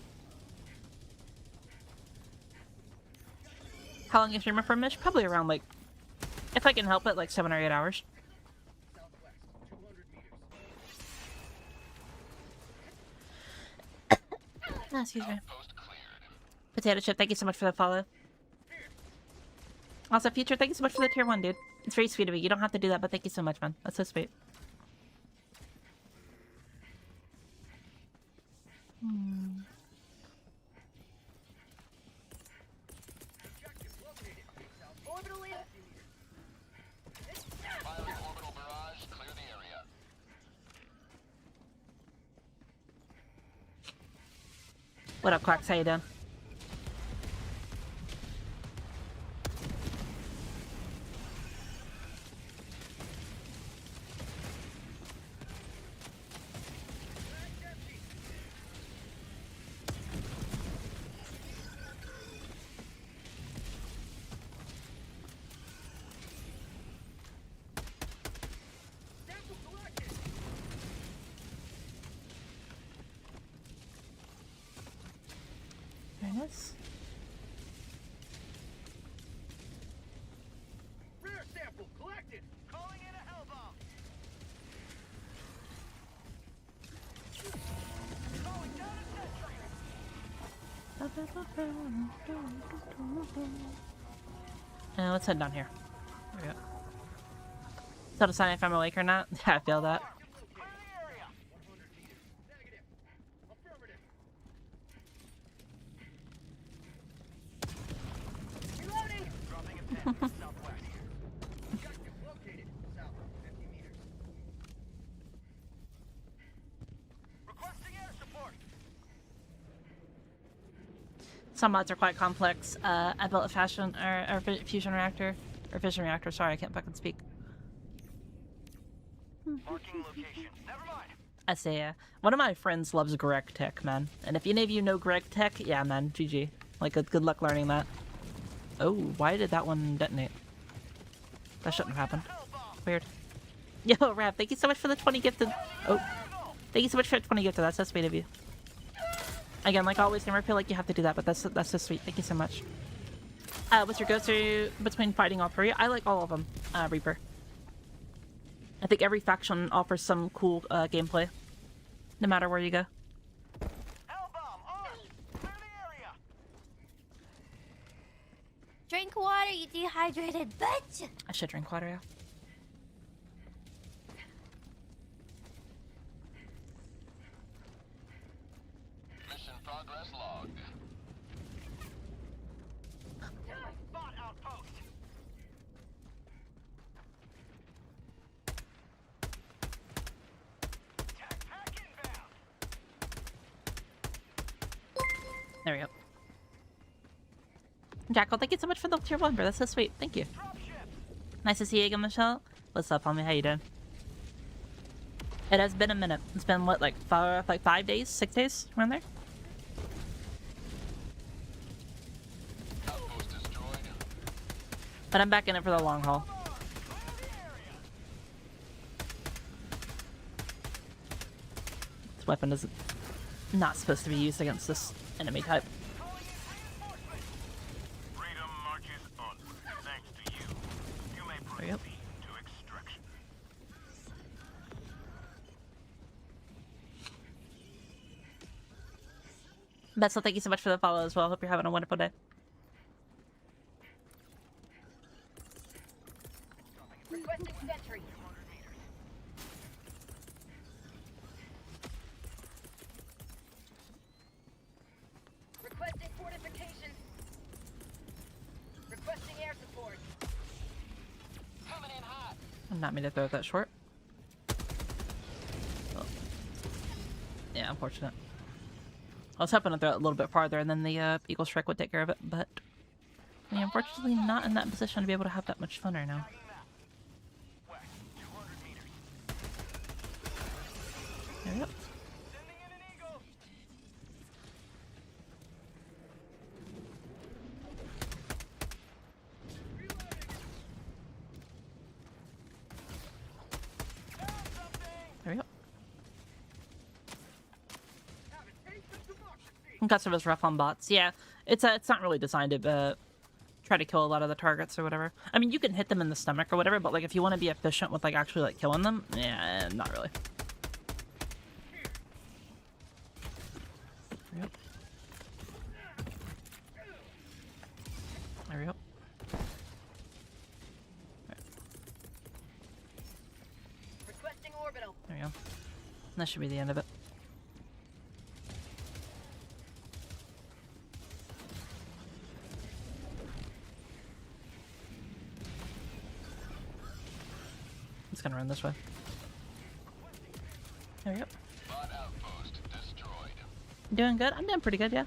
S1: How long you streamer for, Mish? Probably around like, if I can help it, like 7 or 8 hours. Ah, excuse me.
S4: Post cleared.
S1: Potato Chip, thank you so much for the follow. Also, Future, thank you so much for the tier 1, dude. It's very sweet of you. You don't have to do that, but thank you so much, man. That's so sweet.
S3: Orbital in.
S4: Firing orbital barrage. Clear the area.
S1: What up, Quacks? How you doing?
S3: Sample collected.
S1: Very nice. Let's head down here. There we go. Is that a sign if I'm awake or not? Yeah, I feel that.
S3: Reloading!
S5: Dropping a pad southwest.
S3: Objective located. South of 50 meters.
S5: Requesting air support.
S1: Some mods are quite complex. I built a fusion reactor, or fission reactor. Sorry, I can't fucking speak.
S5: Marking location. Never mind.
S1: I say, one of my friends loves Greg Tech, man. And if any of you know Greg Tech, yeah, man, GG. Like, good luck learning that. Oh, why did that one detonate? That shouldn't have happened. Weird. Yo, Rap, thank you so much for the 20 gifted. Oh, thank you so much for the 20 gifted. That's so sweet of you. Again, like always, never feel like you have to do that, but that's so sweet. Thank you so much. What's your go-to between fighting all three? I like all of them, Reaper. I think every faction offers some cool gameplay, no matter where you go.
S5: Hellbomb armed. Clear the area.
S6: Drink water, you dehydrated bitch!
S1: I should drink water, yeah.
S4: Mission progress logged.
S5: Bot outpost. Tac pack inbound.
S1: There we go. Jackal, thank you so much for the tier 1, bro. That's so sweet. Thank you.
S5: Drop ships.
S1: Nice to see you again, Michelle. What's up, homie? How you doing? It has been a minute. It's been, what, like 5 days? 6 days? Around there?
S4: Outpost destroyed.
S1: But I'm back in it for the long haul. This weapon is not supposed to be used against this enemy type.
S5: Freedom marches onward. Thanks to you. You may
S1: There you go.
S5: proceed to extraction.
S1: Betsel, thank you so much for the follow as well. Hope you're having a wonderful day.
S3: Requesting sentry. Requesting fortifications. Requesting air support.
S4: Coming in hot.
S1: I'm not mean to throw it that short. Oh. Yeah, unfortunate. I was hoping to throw it a little bit farther and then the Eagle Strike would take care of it, but I'm unfortunately not in that position to be able to have that much fun right now.
S5: West, 200 meters.
S1: There we go.
S5: Sending in an eagle. Found something.
S1: There we go.
S5: Have a taste of democracy.
S1: Concussive is rough on bots. Yeah, it's not really designed to try to kill a lot of the targets or whatever. I mean, you can hit them in the stomach or whatever, but like if you want to be efficient with like actually like killing them, yeah, not really. There we go. There we go.
S3: Requesting orbital.
S1: There we go. That should be the end of it. It's gonna run this way. There we go.
S4: Bot outpost destroyed.
S1: Doing good? I'm doing pretty good, yeah.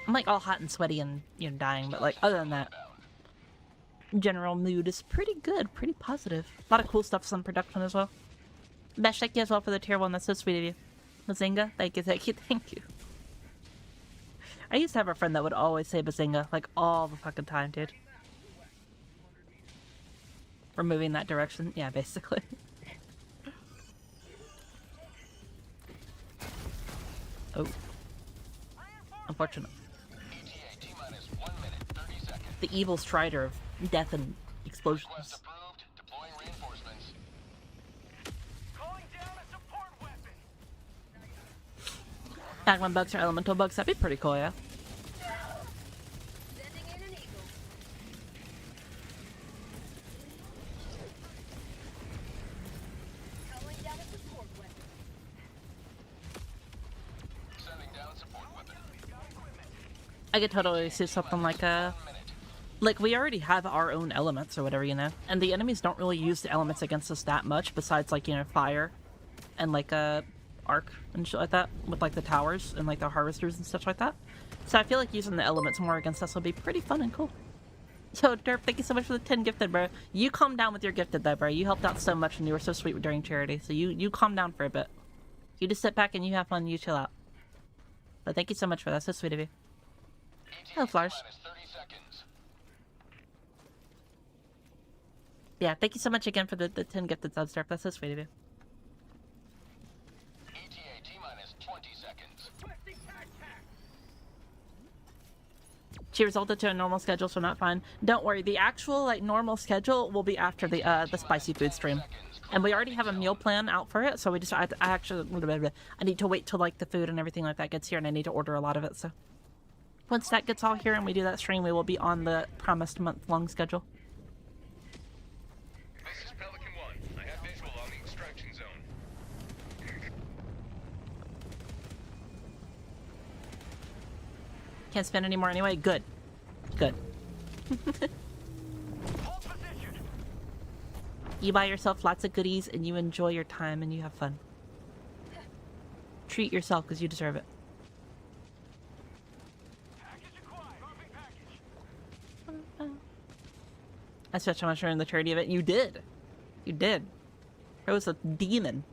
S1: I'm like all hot and sweaty and, you know, dying, but like other than that, general mood is pretty good, pretty positive. A lot of cool stuff's in production as well. Besh, thank you as well for the tier 1, that's so sweet of you. Bazinga, thank you, thank you, thank you. I used to have a friend that would always say Bazinga, like all the fucking time, dude. We're moving that direction, yeah, basically. Oh. Unfortunate.
S4: ETA T-minus 1 minute, 30 seconds.
S1: The evil strider of death and explosions.
S4: Request approved. Deploying reinforcements.
S5: Calling down a support weapon.
S1: Magma bugs or elemental bugs, that'd be pretty cool, yeah.
S3: Sending in an eagle. Calling down a support weapon.
S4: Sending down support weapon.
S1: I could totally see something like like we already have our own elements or whatever, you know? And the enemies don't really use the elements against us that much besides like, you know, fire and like arc and shit like that with like the towers and like the harvesters and stuff like that. So I feel like using the elements more against us will be pretty fun and cool. So Derp, thank you so much for the 10 gifted, bro. You calm down with your gifted though, bro. You helped out so much and you were so sweet during charity. So you calm down for a bit. You just sit back and you have fun, you chill out. But thank you so much for that. So sweet of you. Hello, Flowers.
S4: Minus 30 seconds.
S1: Yeah, thank you so much again for the 10 gifted subs, Derp. That's so sweet of you.
S4: ETA T-minus 20 seconds.
S1: She resulted to a normal schedule, so not fine. Don't worry, the actual like normal schedule will be after the spicy food stream, and we already have a meal plan out for it. So we just I actually I need to wait till like the food and everything like that gets here, and I need to order a lot of it. So once that gets all here and we do that stream, we will be on the promised month-long schedule.
S5: This is Pelican 1. I have visual on the extraction zone.
S1: Can't spend any more anyway. Good, good.
S5: Hold position.
S1: You buy yourself lots of goodies and you enjoy your time and you have fun. Treat yourself because you deserve it.
S5: Package acquired. Dropping package.
S1: I spent so much during the charity event. You did. You did. It was a demon.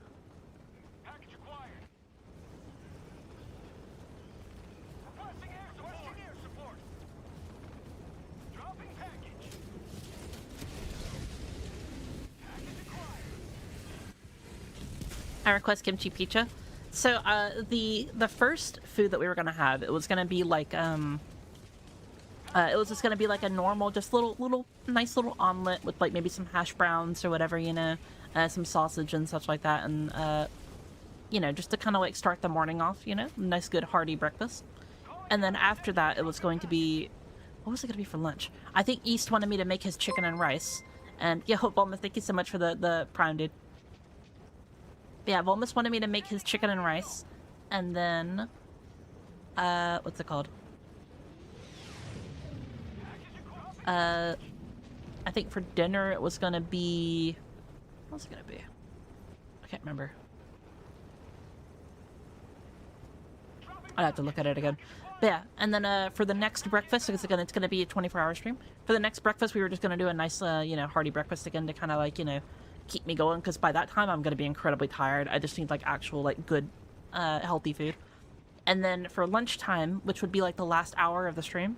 S5: Package acquired. Requesting air support. Dropping package. Package acquired.
S1: I request kimchi pizza. So the first food that we were gonna have, it was gonna be like it was just gonna be like a normal, just little nice little omelet with like maybe some hash browns or whatever, you know, some sausage and such like that, and you know, just to kind of like start the morning off, you know, nice good hearty breakfast. And then after that, it was going to be, what was it gonna be for lunch? I think East wanted me to make his chicken and rice, and yeah, Volmus, thank you so much for the prime, dude. Yeah, Volmus wanted me to make his chicken and rice, and then what's it called? I think for dinner it was gonna be, what was it gonna be? I can't remember. I'd have to look at it again. But yeah, and then for the next breakfast, because again it's gonna be a 24-hour stream. For the next breakfast, we were just gonna do a nice, you know, hearty breakfast again to kind of like, you know, keep me going. Because by that time I'm gonna be incredibly tired. I just need like actual like good, healthy food. And then for lunchtime, which would be like the last hour of the stream.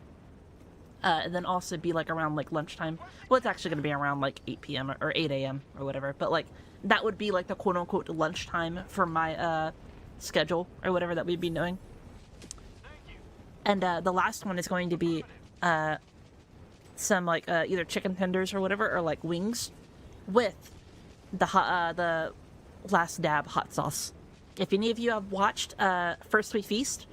S1: And then also be like around like lunchtime. Well, it's actually going to be around like 8 p.m. or 8 a.m. or whatever. But like that would be like the quote unquote lunchtime for my schedule or whatever that we'd be doing. And the last one is going to be some like either chicken tenders or whatever, or like wings with the last dab hot sauce. If any of you have watched First We Feast,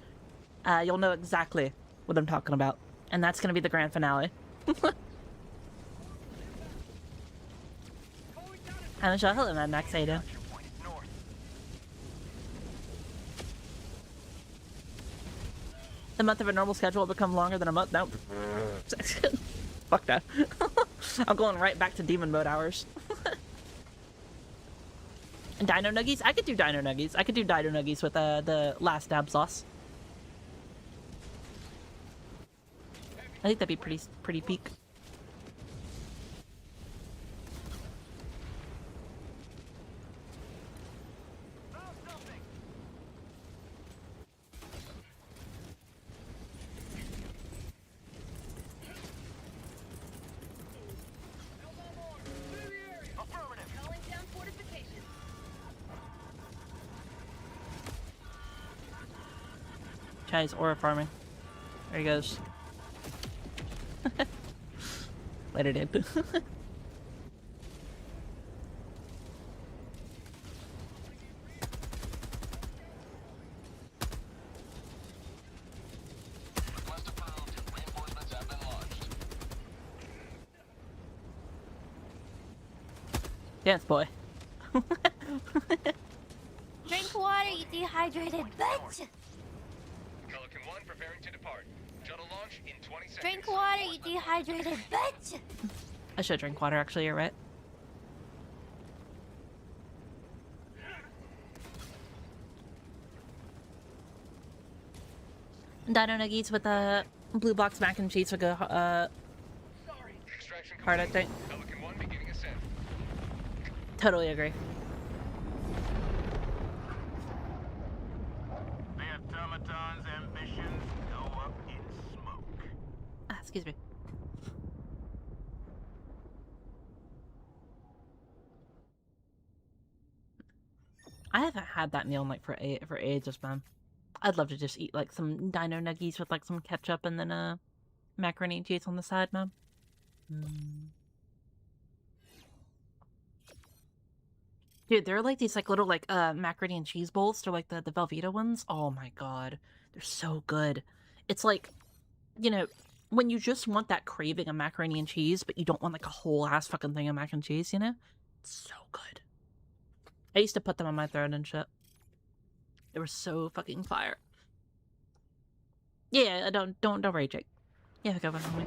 S1: you'll know exactly what I'm talking about. And that's going to be the grand finale. Hi, Michelle. Hello, Mad Max. How you doing? The month of a normal schedule will become longer than a month. Nope. Fuck that. I'm going right back to demon mode hours. And Dino Nuggies? I could do Dino Nuggies. I could do Dino Nuggies with the last dab sauce. I think that'd be pretty peak.
S3: Calling down fortifications.
S1: Chai's aura farming. There he goes. Later, dude. Dance boy.
S6: Drink water, you dehydrated bitch!
S4: Pelican 1 preparing to depart. Shuttle launch in 20 seconds.
S6: Drink water, you dehydrated bitch!
S1: I should drink water, actually, you're right. Dino nuggies with a blue box mac and cheese would go
S4: Extraction
S1: hard, I
S4: complete.
S1: think.
S4: Pelican 1 beginning ascent.
S1: Totally agree.
S5: The automaton's ambitions go up in smoke.
S1: Ah, excuse me. I haven't had that meal in like for ages, man. I'd love to just eat like some dino nuggies with like some ketchup and then macaroni and cheese on the side, man. Dude, there are like these like little like macaroni and cheese bowls. They're like the Velveeta ones. Oh my god. They're so good. It's like, you know, when you just want that craving of macaroni and cheese, but you don't want like a whole ass fucking thing of mac and cheese, you know? It's so good. I used to put them on my throat and shit. They were so fucking fire. Yeah, don't worry, Jake. Yeah, go on, homie.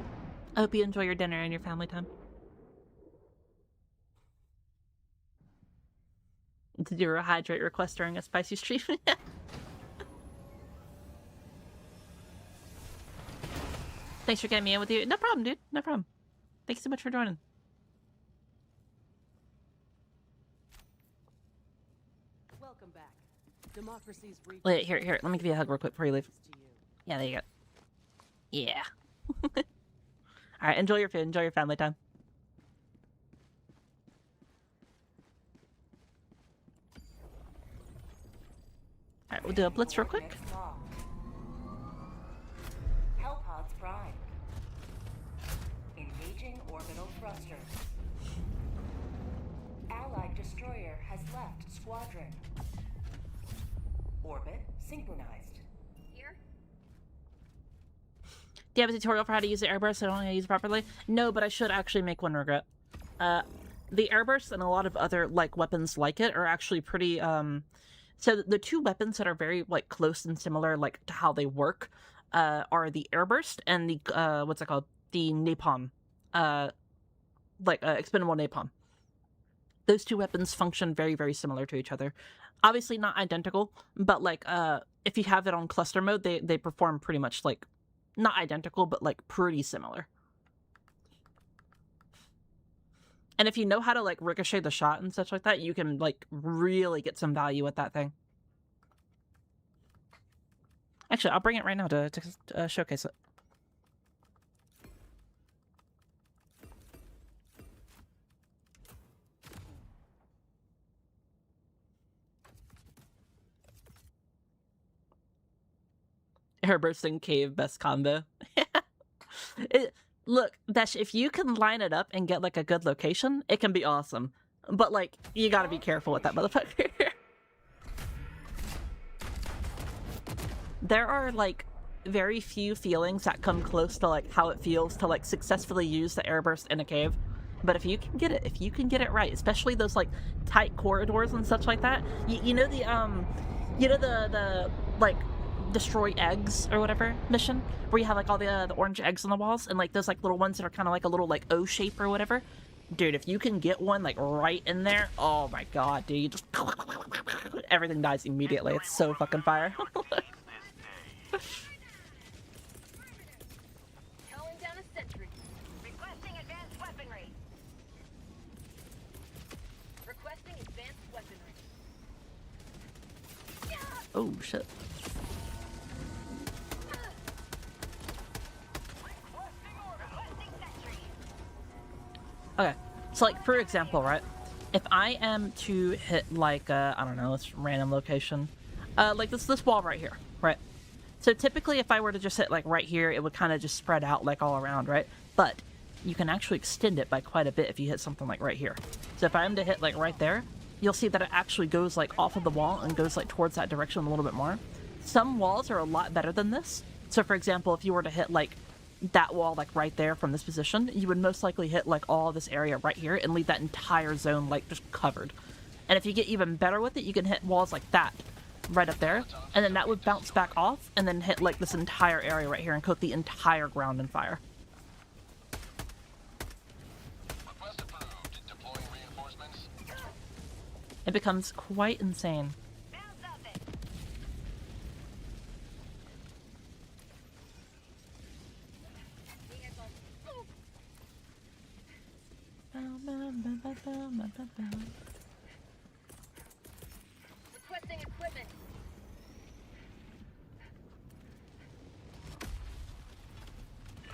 S1: I hope you enjoy your dinner and your family time. Did you rehydrate request during a spicy stream? Thanks for getting me in with you. No problem, dude. No problem. Thanks so much for joining.
S7: Welcome back. Democracy's reached
S1: Wait, here. Let me give you a hug real quick before you leave.
S7: to you.
S1: Yeah, there you go. Yeah. Alright, enjoy your food. Enjoy your family time. Alright, we'll do a blitz real quick.
S2: Coordinates locked. Hellpods primed. Engaging orbital thrusters. Allied destroyer has left squadron. Orbit synchronized.
S3: Here?
S1: Do you have a tutorial for how to use the airburst so I don't know how to use it properly? No, but I should actually make one, regret. The airburst and a lot of other like weapons like it are actually pretty so the two weapons that are very like close and similar like to how they work are the airburst and the what's it called? The napalm. Expendable napalm. Those two weapons function very, very similar to each other. Obviously not identical, but like if you have it on cluster mode, they perform pretty much like not identical, but like pretty similar. And if you know how to like ricochet the shot and such like that, you can like really get some value with that thing. Actually, I'll bring it right now to showcase it. Airbursting cave best combo. Look, Dash, if you can line it up and get like a good location, it can be awesome. But like, you gotta be careful with that motherfucker. There are like very few feelings that come close to like how it feels to like successfully use the airburst in a cave. But if you can get it right, especially those like tight corridors and such like that, you know the like destroy eggs or whatever mission where you have like all the orange eggs on the walls and like those like little ones that are kind of like a little like O shape or whatever. Dude, if you can get one like right in there, oh my god, dude, you just everything dies immediately. It's so fucking fire.
S3: Calling down a sentry.
S2: Requesting advanced weaponry.
S3: Requesting advanced weaponry.
S1: Oh shit. Okay, so like for example, right? If I am to hit like I don't know, this random location, like this wall right here, right? So typically, if I were to just hit like right here, it would kind of just spread out like all around, right? But you can actually extend it by quite a bit if you hit something like right here. So if I am to hit like right there, you'll see that it actually goes like off of the wall and goes like towards that direction a little bit more. Some walls are a lot better than this. So for example, if you were to hit like that wall like right there from this position, you would most likely hit like all this area right here and leave that entire zone like just covered. And if you get even better with it, you can hit walls like that right up there, and then that would bounce back off and then hit like this entire area right here and coat the entire ground in fire.
S4: Request approved. Deploying reinforcements.
S1: It becomes quite insane.
S3: Requesting equipment.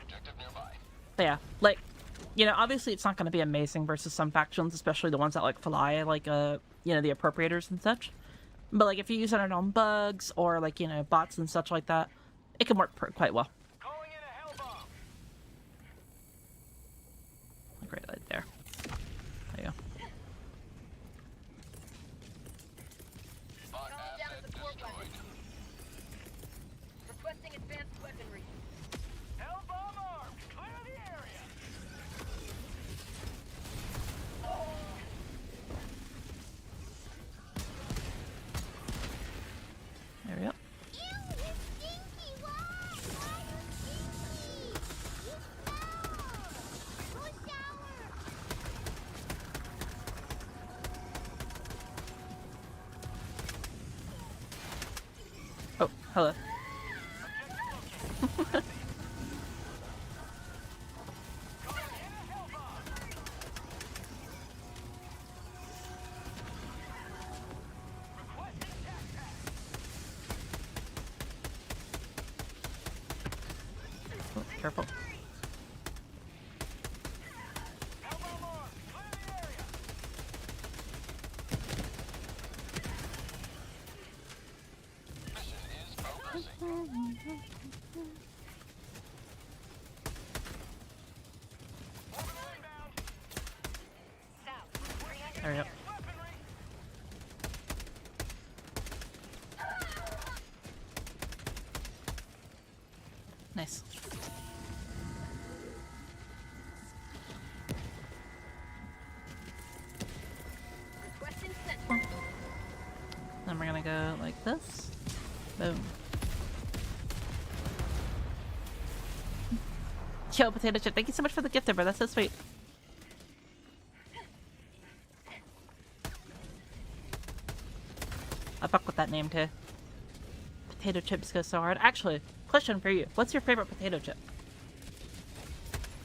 S4: Objective nearby.
S1: But yeah, like, you know, obviously it's not going to be amazing versus some factions, especially the ones that like fly, like, you know, the appropriators and such. But like, if you use it on bugs or like, you know, bots and such like that, it can work quite well.
S5: Calling in a hell bomb.
S1: Great right there. There you go.
S4: Bot
S3: Calling down
S4: asset
S3: a support
S4: destroyed.
S3: weapon. Requesting advanced weaponry.
S5: Hell bomb armed. Clear the area.
S1: There we go. Oh, hello. Oh, careful.
S5: Hell bomb armed. Clear the area.
S4: Mission is progressing.
S5: Moving inbound.
S1: There we go.
S5: Weaponry.
S1: Nice.
S3: Requesting sentry.
S1: Then we're gonna go like this. Boom. Yo, Potato Chip, thank you so much for the gift, bro. That's so sweet. I fuck with that name too. Potato chips go so hard. Actually, question for you. What's your favorite potato chip?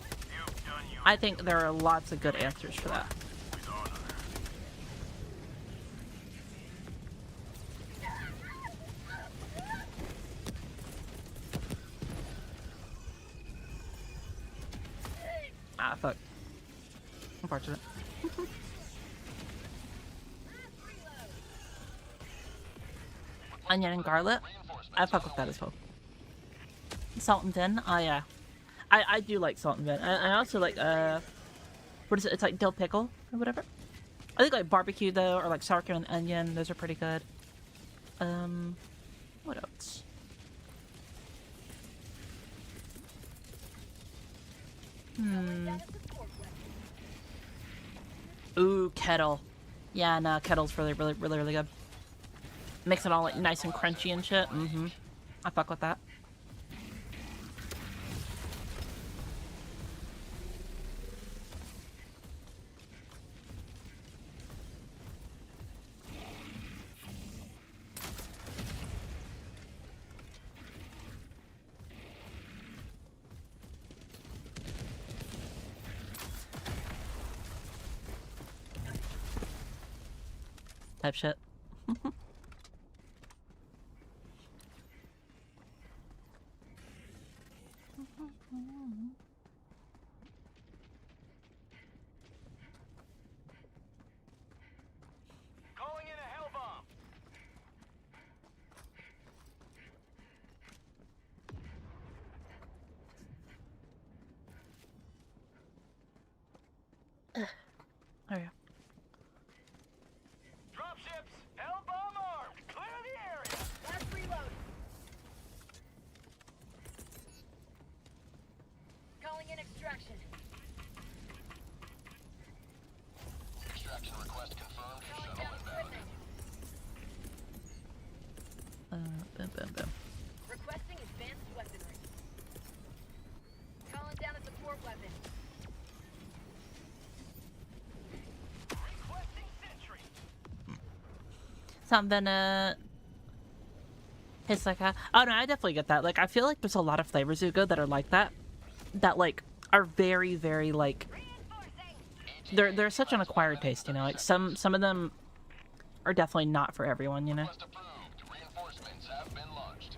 S5: You've done your
S1: I think there are lots of good answers for that.
S5: with honor.
S1: Ah, fuck. Unfortunate. Onion and garlic. I fuck with that as well. Salt and vin. Oh yeah. I do like salt and vin. I also like what is it? It's like dill pickle or whatever. I think like barbecue though, or like sour cream and onion. Those are pretty good. What else? Ooh, kettle. Yeah, no, kettle's really good. Makes it all like nice and crunchy and shit. Mm-hmm. I fuck with that. Type shit.
S5: Calling in a hell bomb.
S1: There we go.
S5: Dropships. Hell bomb armed. Clear the area.
S3: Last reload. extraction.
S5: Extraction request confirmed.
S3: Calling
S5: Shuttle
S3: down
S5: inbound.
S3: equipment.
S1: Boom, boom, boom.
S3: Requesting advanced weaponry. Calling down a support weapon.
S5: Requesting sentry.
S1: Something, it's like, oh no, I definitely get that. Like, I feel like there's a lot of flavors you go that are like that. That, like, are very, very, like, they're such an acquired taste, you know? Like, some of them are definitely not for everyone, you know?
S5: Request approved. Reinforcements have been launched.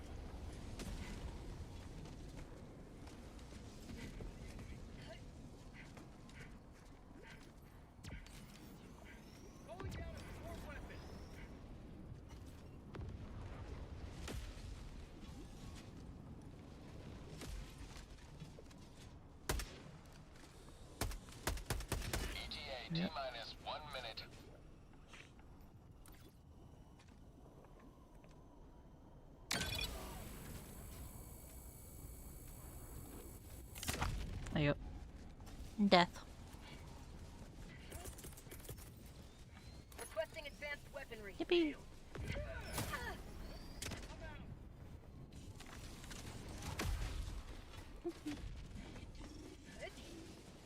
S5: ETA T-minus 1 minute.
S1: There you go. Death.
S3: Requesting advanced weaponry.
S1: Yippee.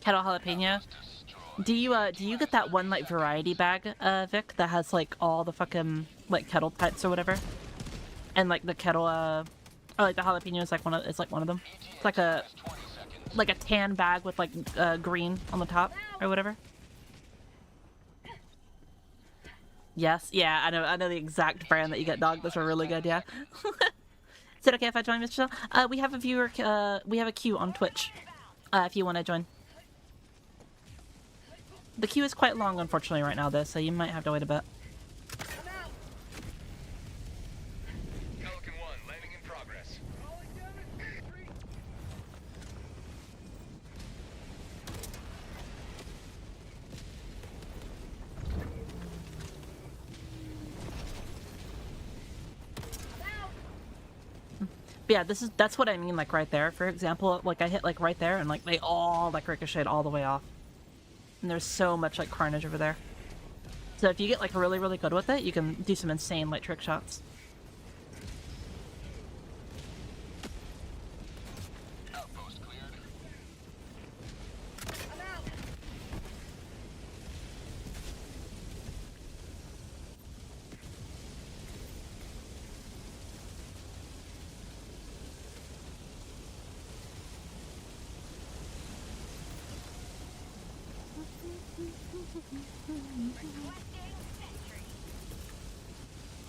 S1: Kettle jalapeno. Do you get that one like variety bag, Vic, that has like all the fucking like kettle types or whatever? And like the kettle or like the jalapeno is like one of them. It's like a
S5: 20 seconds.
S1: like a tan bag with like green on the top or whatever. Yes, yeah, I know the exact brand that you get, dog. Those are really good, yeah. Is it okay if I join, Mr. Shell? We have a viewer, we have a queue on Twitch, if you want to join. The queue is quite long, unfortunately, right now, though, so you might have to wait a bit.
S4: Pelican 1, landing in progress.
S1: But yeah, that's what I mean, like, right there. For example, like, I hit, like, right there, and, like, they all, like, ricocheted all the way off. And there's so much, like, carnage over there. So if you get, like, really, really good with it, you can do some insane, like, trick shots.
S5: Outpost cleared.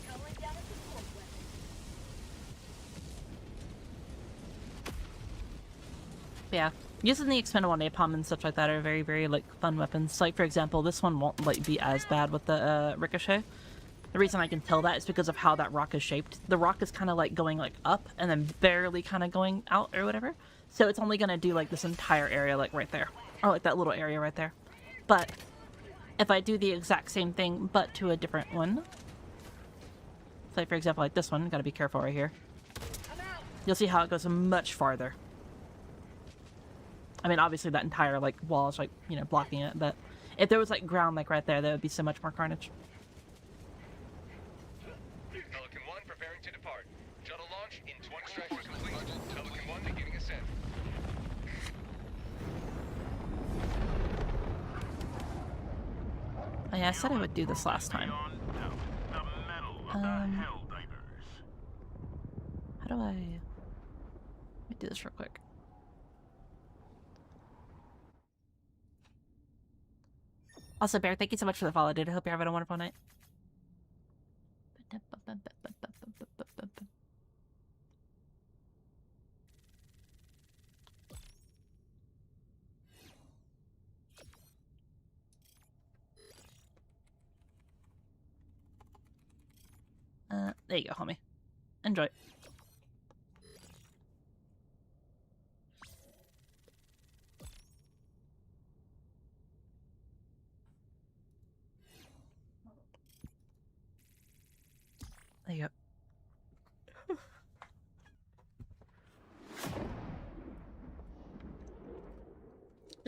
S3: Calling down a support weapon.
S1: Yeah, using the expendable napalm and stuff like that are very, very, like, fun weapons. Like, for example, this one won't, like, be as bad with the, ricochet. The reason I can tell that is because of how that rock is shaped. The rock is kind of, like, going, like, up and then barely kind of going out or whatever. So it's only gonna do, like, this entire area, like, right there. Or, like, that little area right there. But if I do the exact same thing, but to a different one, like, for example, like this one, gotta be careful right here. You'll see how it goes much farther. I mean, obviously that entire, like, wall is, like, you know, blocking it, but if there was, like, ground, like, right there, there would be so much more carnage.
S4: Pelican 1 preparing to depart. Shuttle launch in 20 extraction complete. Pelican 1 beginning ascent.
S1: Oh yeah, I said I would do this last time.
S5: The medal of the Helldivers.
S1: How do I... Let me do this real quick. Also, Bear, thank you so much for the follow, dude. I hope you're having a wonderful night. There you go, homie. Enjoy. There you go.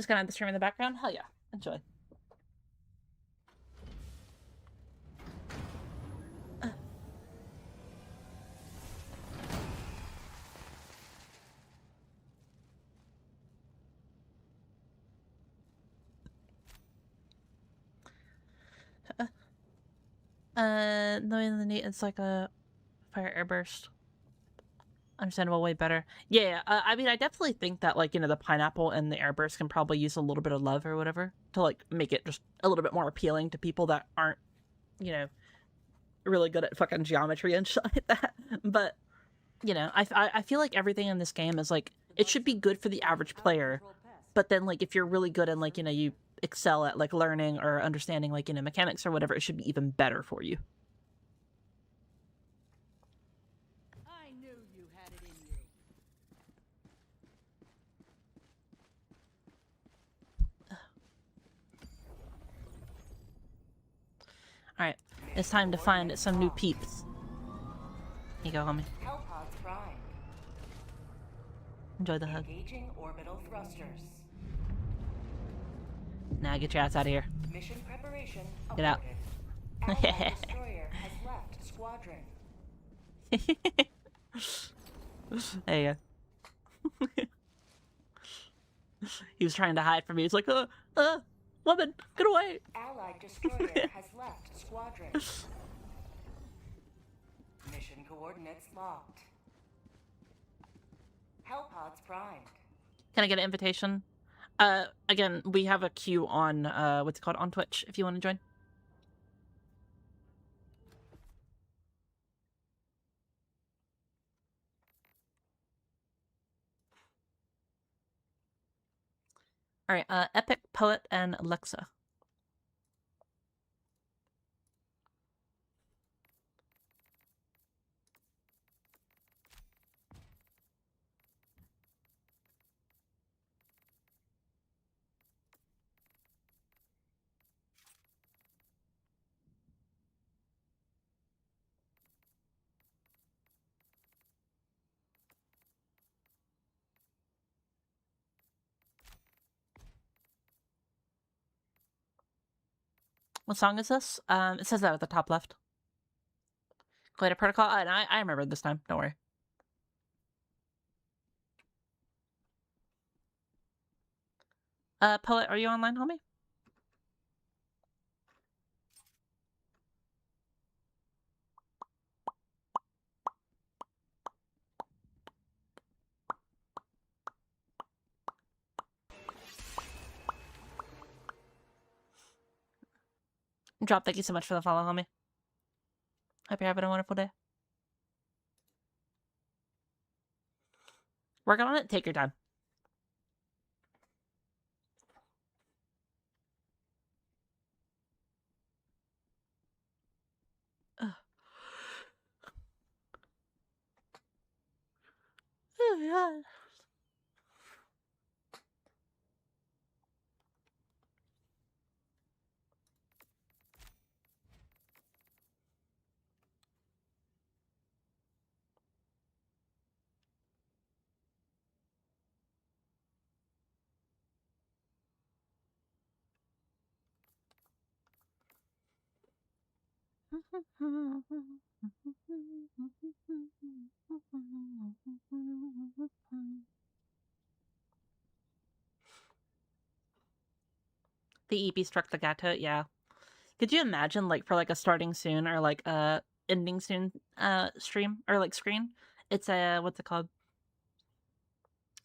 S1: Just gonna have the stream in the background? Hell yeah. Enjoy. Knowing the need, it's like a fire airburst. Understandable, way better. Yeah, I mean, I definitely think that, like, you know, the pineapple and the airburst can probably use a little bit of love or whatever to, like, make it just a little bit more appealing to people that aren't, you know, really good at fucking geometry and shit like that. But, you know, I feel like everything in this game is, like, it should be good for the average player, but then, like, if you're really good and, like, you know, you excel at, like, learning or understanding, like, you know, mechanics or whatever, it should be even better for you.
S7: I knew you had it in you.
S1: Alright, it's time to find some new peeps. Here you go, homie.
S2: Hellpods primed.
S1: Enjoy the hug.
S2: Engaging orbital thrusters.
S1: Now get your ass out of here.
S2: Mission preparation
S1: Get out.
S2: aborted. Allied destroyer has left squadron.
S1: There you go. He was trying to hide from me. He's like, woman, get away.
S2: Allied destroyer has left squadron. Mission coordinates locked. Hellpods primed.
S1: Can I get an invitation? Again, we have a queue on, what's it called, on Twitch, if you want to join. Alright, Epic, Poet, and Alexa. What song is this? It says that at the top left. Glider Protocol? I remember this time. Don't worry. Poet, are you online, homie? Drop, thank you so much for the follow, homie. Hope you're having a wonderful day. Working on it? Take your time. Ugh. Oh, God. The EP struck the gato, yeah. Could you imagine, like, for, like, a starting soon or, like, a ending soon, stream or, like, screen? It's a, what's it called?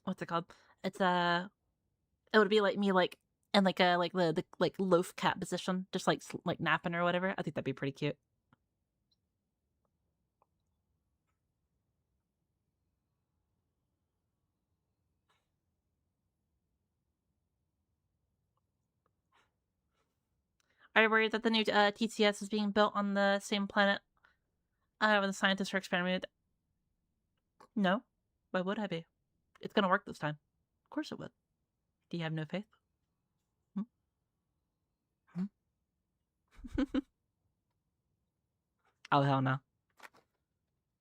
S1: What's it called? It's a, it would be, like, me, like, in, like, a, like, the like, loaf cat position, just, like, like, napping or whatever. I think that'd be pretty cute. Are you worried that the new TCS is being built on the same planet where the scientists are experimenting? No. Why would I be? It's gonna work this time. Of course it would. Do you have no faith? Oh, hell no.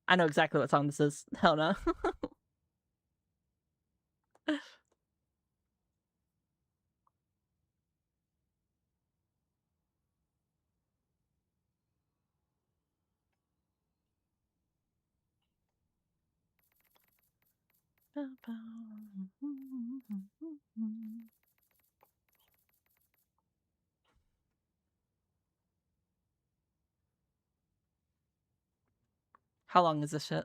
S1: I know exactly what song this is. Hell no. How long is this shit?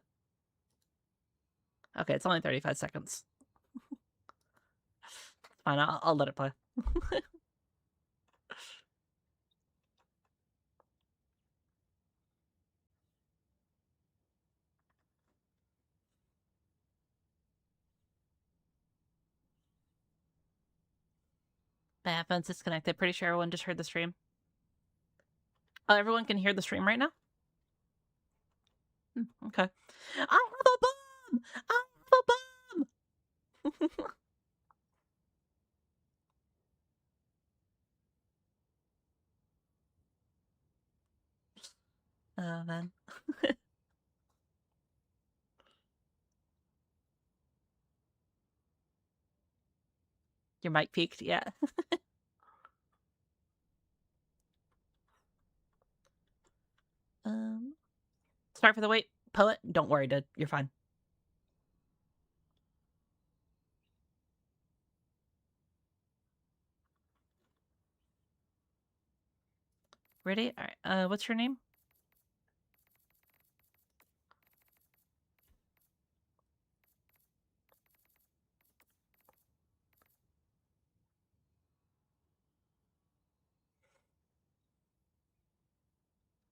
S1: Okay, it's only 35 seconds. Fine, I'll let it play. Bad phone's disconnected. Pretty sure everyone just heard the stream. Oh, everyone can hear the stream right now? Okay. I have a bomb! I have a bomb! Oh, man. Your mic peaked? Yeah. Sorry for the wait. Poet, don't worry, dude. You're fine. Ready? All right. What's your name?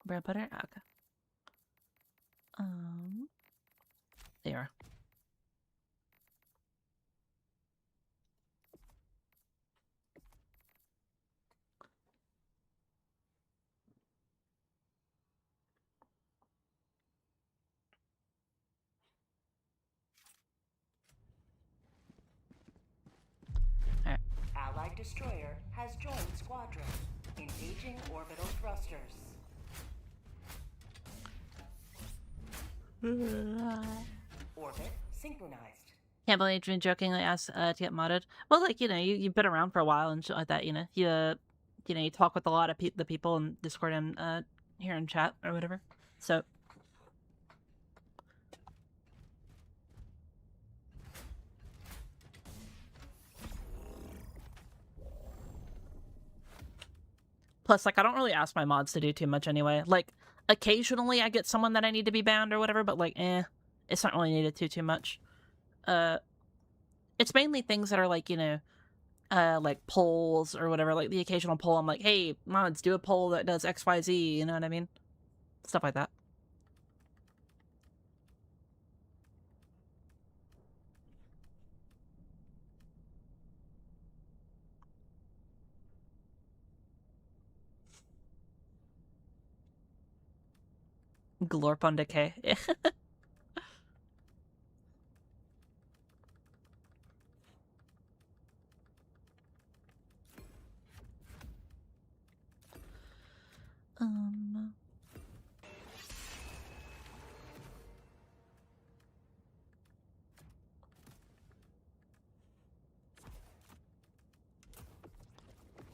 S1: Bread butter? Ah, okay. There you are. Alright.
S2: Allied destroyer has joined squadron. Engaging orbital thrusters. Orbit synchronized.
S1: Can't believe you jokingly asked to get modded. Well, like, you've been around for a while and shit like that, you talk with a lot of the people in Discord and here in chat or whatever. So plus, like, I don't really ask my mods to do too much anyway. Like, occasionally I get someone that I need to be banned or whatever, but like, it's not really needed too much. It's mainly things that are like, like polls or whatever, like the occasional poll. I'm like, hey, mods, do a poll that does XYZ, you know what I mean? Stuff like that. Glorp on decay.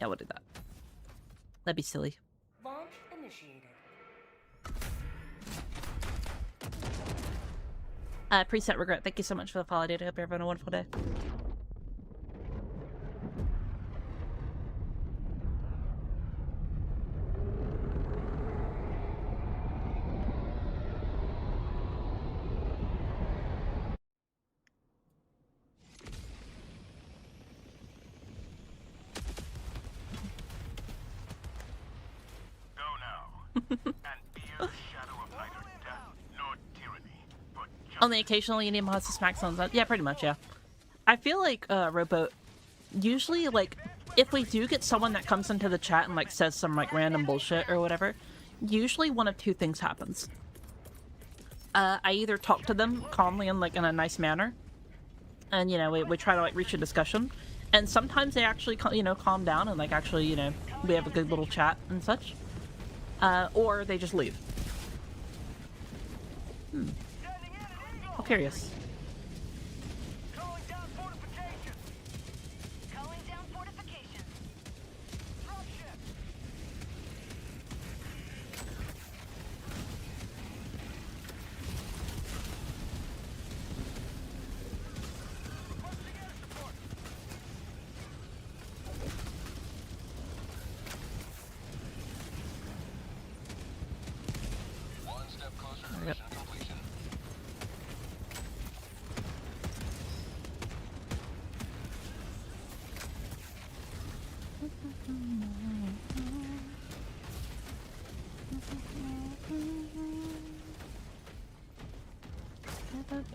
S1: Yeah, we'll do that. That'd be silly.
S2: Launch initiated.
S1: Preset regret. Thank you so much for the follow, dude. I hope you're having a wonderful day. Only occasionally you need mods to smack someone's up. Yeah, pretty much, yeah. I feel like, Robo, usually, like, if we do get someone that comes into the chat and, like, says some, like, random bullshit or whatever, usually one of two things happens. I either talk to them calmly and, like, in a nice manner, and, we try to, like, reach a discussion, and sometimes they actually, calm down and, like, actually, we have a good little chat and such. Or they just leave. I'm curious.
S3: Calling down fortifications. Calling down fortifications. Dropship.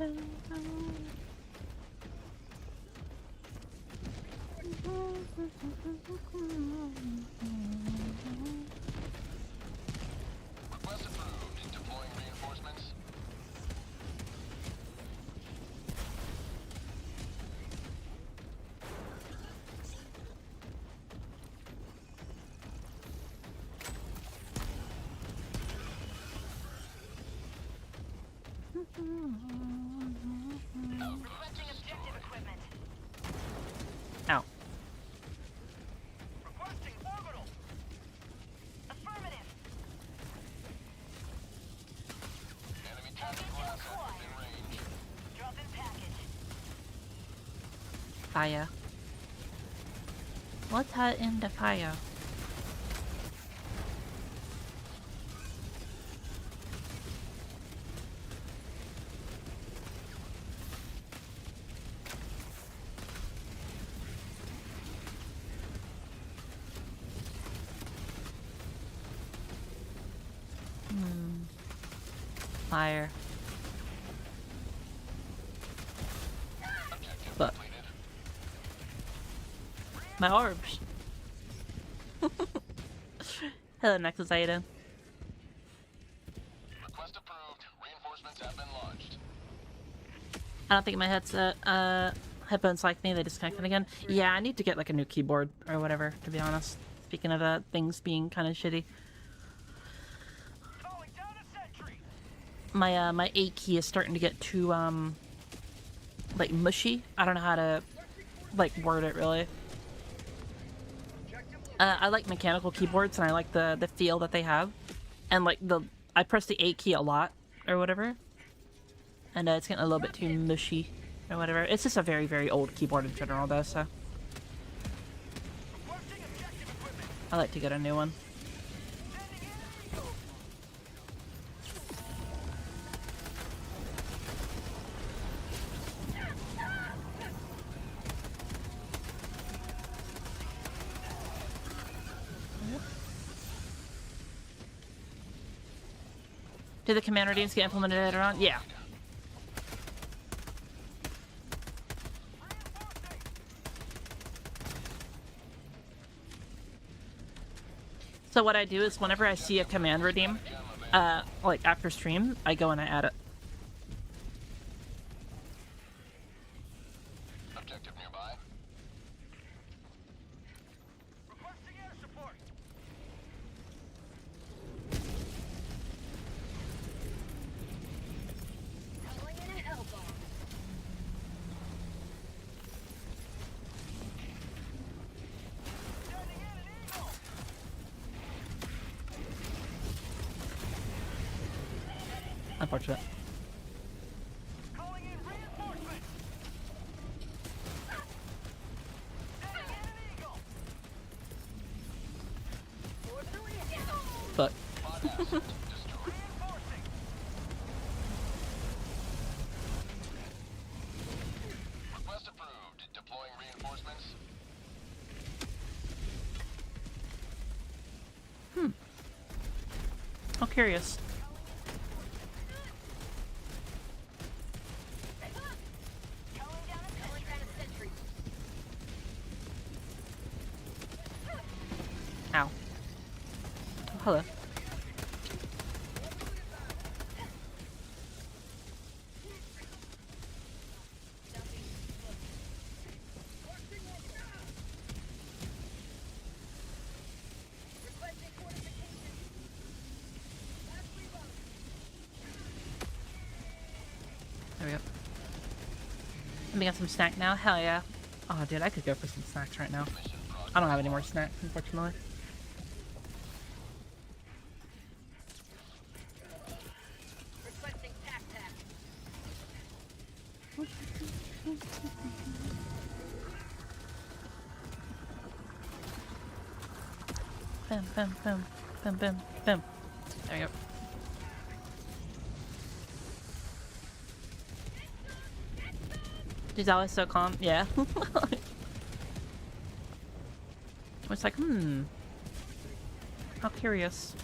S5: Request approved. Deploying reinforcements.
S2: Requesting objective equipment.
S1: Ow.
S2: Requesting orbital. Affirmative.
S5: Enemy tactical asset within range.
S2: Drop in package.
S1: Fire. What's that in the fire? Fire.
S5: Objective
S1: But
S5: completed.
S1: my orbs. Hello, Nexus. How you doing?
S5: Request approved. Reinforcements have been launched.
S1: I don't think my headphones like me. They disconnected again. Yeah, I need to get like a new keyboard or whatever. To be honest. Speaking of things being kind of shitty,
S5: Calling down a sentry.
S1: my A key is starting to get too like mushy. I don't know how to like word it really. I like mechanical keyboards and I like the feel that they have, and like I press the A key a lot or whatever, and it's getting a little bit too mushy or whatever. It's just a very, very old keyboard in general though, so
S5: Requesting objective equipment.
S1: I like to get a new one. Do the command redeems get implemented later on? Yeah. So what I do is whenever I see a command redeem, like after stream, I go and I add it.
S5: Objective nearby.
S2: Requesting air support.
S3: Calling in a hell bomb.
S2: Sending in an eagle.
S1: Unfortunate.
S2: Calling in reinforcements. Sending in an eagle.
S1: But
S5: Pod asset destroyed.
S2: Reinforcing.
S5: Request approved. Deploying reinforcements.
S1: I'm curious.
S2: Calling down a
S3: Calling down a sentry.
S1: Ow. Oh, hello.
S3: Requesting fortification. Last reload.
S1: There we go. Let me get some snack now. Hell yeah. Oh, dude, I could go for some snacks right now. I don't have any more snacks, unfortunately.
S3: Requesting tac tac.
S1: Bam, bam, bam, bam, bam, bam. There we go. She's always so calm. Yeah. It's like, how curious.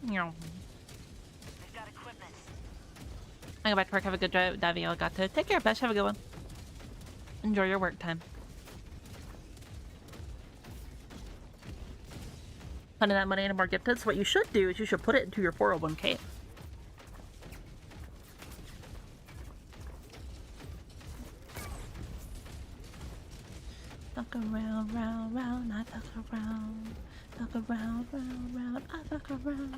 S1: Yeah.
S2: We've got equipment.
S1: I go back to work. Have a good drive. Diving. I got to take care, Besh. Have a good one. Enjoy your work time. Putting that money into more gifted. So what you should do is you should put it into your 401k. Fuck around, round, round, I fuck around. Fuck around, round, round, I fuck around.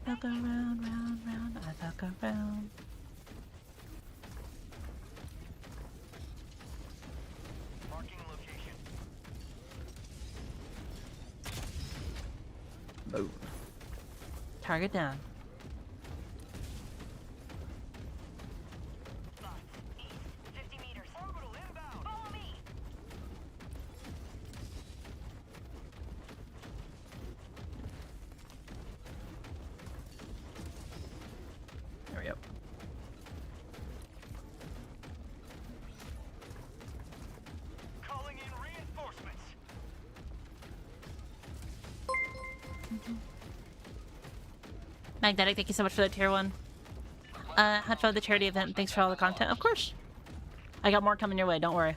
S1: Fuck around, round, round, I fuck around.
S5: Marking location.
S1: Boom. Target down.
S2: East, 50 meters. Orbital inbound. Follow me.
S1: There we go.
S5: Calling in reinforcements.
S1: Magnetic, thank you so much for the tier 1. Had fun with the charity event. Thanks for all the content. Of course. I got more coming your way. Don't worry.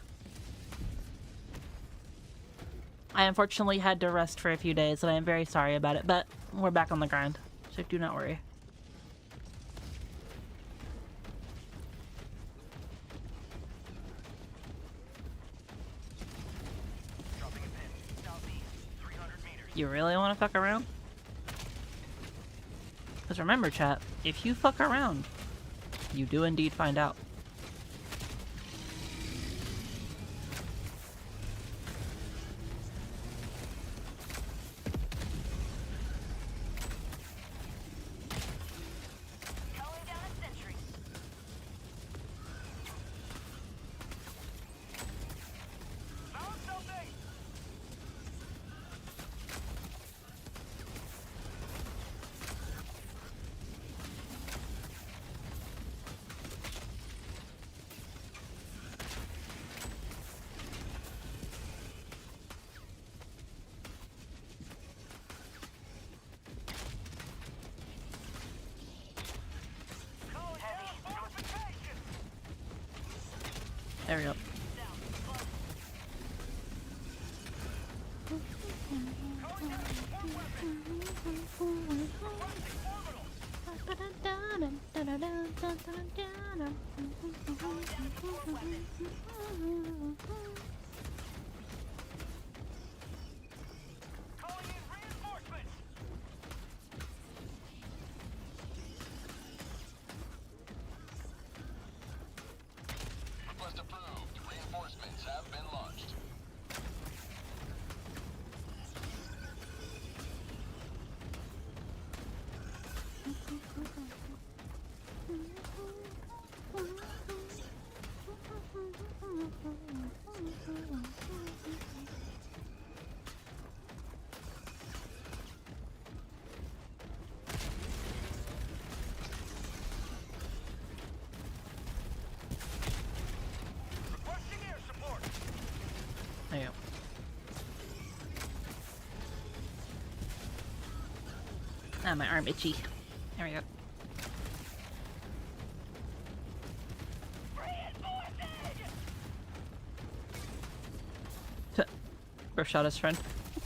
S1: I unfortunately had to rest for a few days, and I am very sorry about it, but we're back on the grind, so do not worry.
S5: Dropping a pin. Southeast, 300 meters.
S1: You really want to fuck around? Because remember, chat, if you fuck around, you do indeed find out.
S2: Calling down a sentry.
S5: Found something.
S1: There we go.
S5: Calling in reinforcements.
S4: Request approved. Reinforcements have been launched.
S5: Requesting air support.
S1: There you go. Ah, my arm itchy. There we go. Bro shot his friend.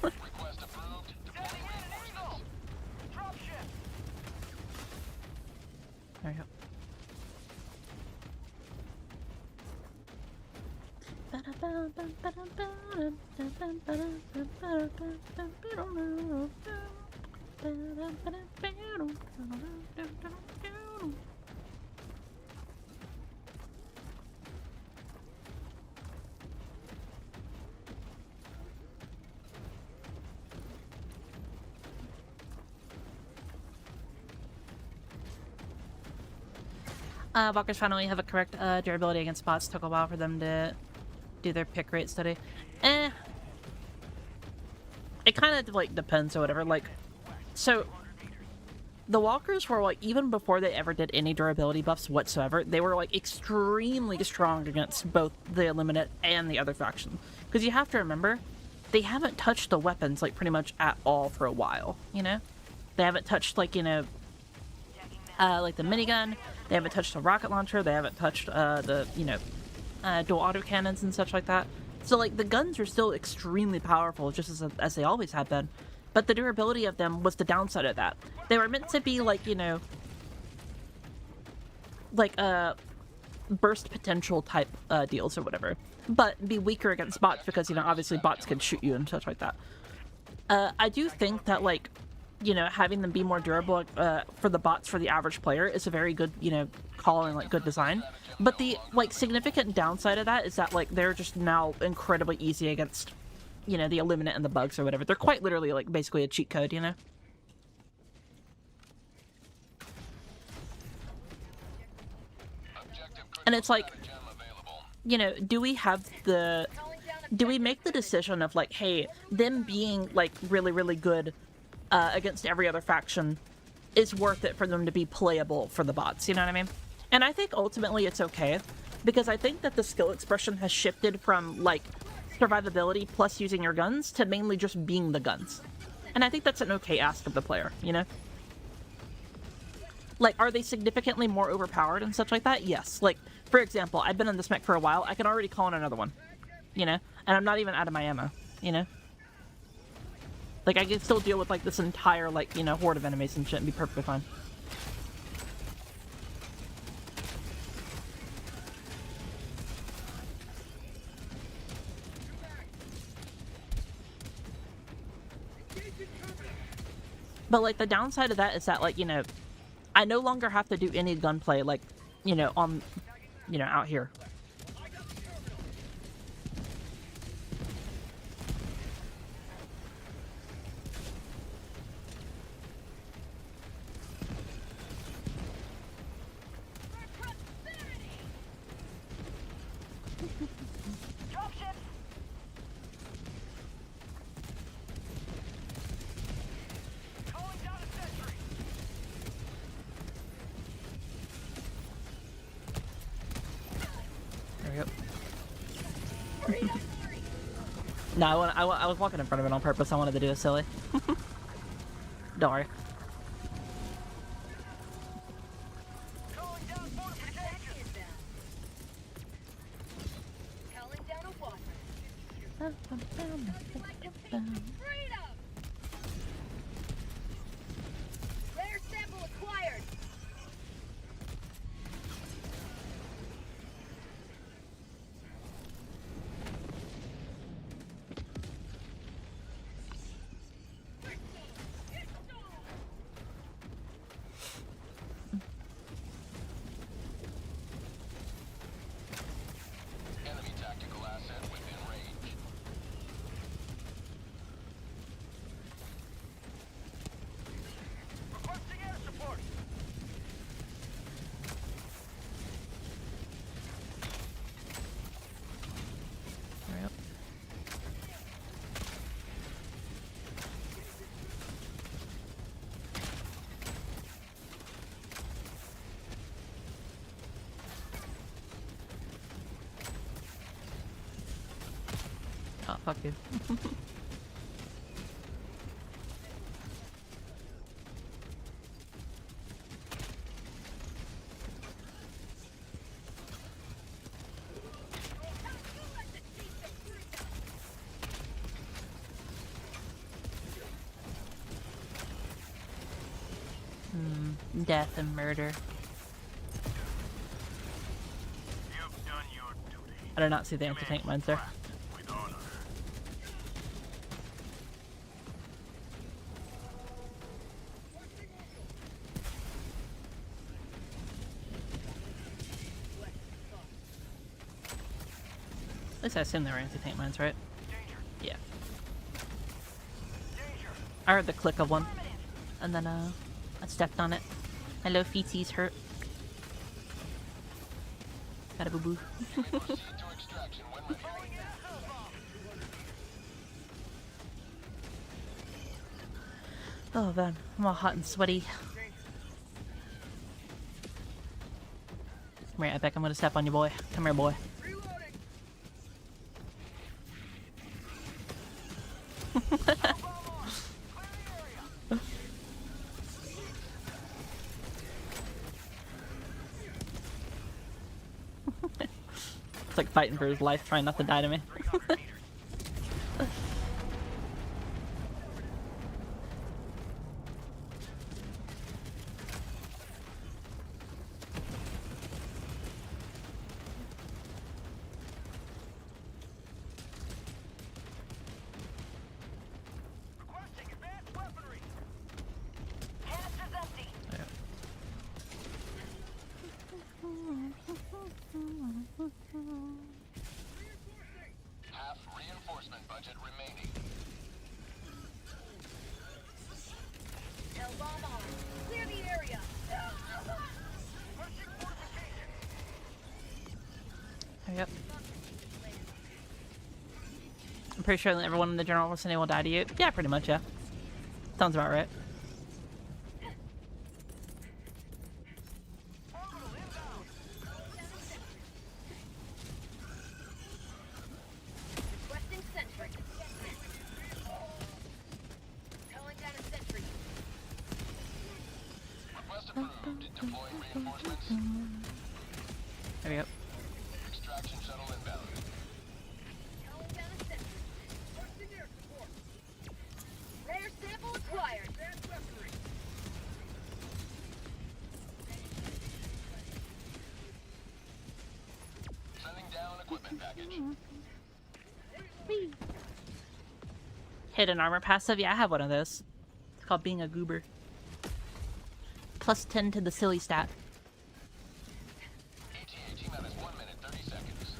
S4: Request approved.
S5: Sending in an eagle. Drop ship.
S1: There we go. Walkers finally have a correct durability against bots. Took a while for them to do their pick rate study. It kind of like depends or whatever. Like, so the walkers were like, even before they ever did any durability buffs whatsoever, they were like extremely strong against both the Illuminate and the other faction. Because you have to remember, they haven't touched the weapons like pretty much at all for a while, you know? They haven't touched, like, you know, like the minigun. They haven't touched the rocket launcher. They haven't touched the, you know, dual autocannons and such like that. So, like, the guns are still extremely powerful, just as they always have been. But the durability of them was the downside of that. They were meant to be, like, you know, like, burst potential type deals or whatever. But be weaker against bots because, you know, obviously bots can shoot you and such like that. I do think that, like, you know, having them be more durable for the bots for the average player is a very good, you know, call and, like, good design. But the, like, significant downside of that is that, like, they're just now incredibly easy against, you know, the Illuminate and the bugs or whatever. They're quite literally, like, basically a cheat code, you know? And it's like, you know, do we make the decision of, like, hey, them being, like, really, really good against every other faction is worth it for them to be playable for the bots, you know what I mean? And I think ultimately it's okay, because I think that the skill expression has shifted from, like, survivability plus using your guns to mainly just being the guns. And I think that's an okay ask of the player, you know? Like, are they significantly more overpowered and such like that? Yes. Like, for example, I've been in this mech for a while, I can already call in another one, you know? And I'm not even out of my ammo, you know? Like, I can still deal with, like, this entire, like, you know, horde of enemies and shit and be perfectly fine. But, like, the downside of that is that, like, you know, I no longer have to do any gunplay, like, you know, on, you know, out here. No, I was walking in front of it on purpose. I wanted to do a silly. Don't worry.
S3: Calling down a water. Rare sample acquired.
S4: Enemy tactical asset within range.
S5: Requesting air support.
S1: Yep. Oh, fuck you. Death and murder.
S5: You've done your duty.
S1: I did not see the anti-tank mines there.
S5: With honor.
S1: At least I assume they were anti-tank mines, right? Yeah. I heard the click of one. And then, I stepped on it. Hello, feeties hurt. Got a boo-boo. Oh, man. I'm all hot and sweaty. Come here, Epic. I'm gonna step on you, boy. Come here, boy. It's like fighting for his life, trying not to die to me.
S5: 300 meters. Requesting advanced weaponry.
S2: Cast is empty.
S4: Half reinforcement budget remaining.
S3: Hell bomb on. Clear the area.
S5: Pushing fortifications.
S1: Yep. I'm pretty sure that everyone in the general vicinity will die to you. Yeah, pretty much, yeah. Sounds about right.
S5: Orbital inbound.
S3: Requesting sentry. Calling down a sentry.
S4: Request approved. Deploying reinforcements.
S1: There we go.
S4: Extraction shuttle inbound.
S3: Calling down a sentry. Requesting air support. Rare sample acquired.
S5: Advanced weaponry.
S4: Sending down equipment package.
S1: Hidden armor passive? Yeah, I have one of those. It's called being a goober. Plus 10 to the silly stat.
S4: ETA T-minus 1 minute, 30 seconds.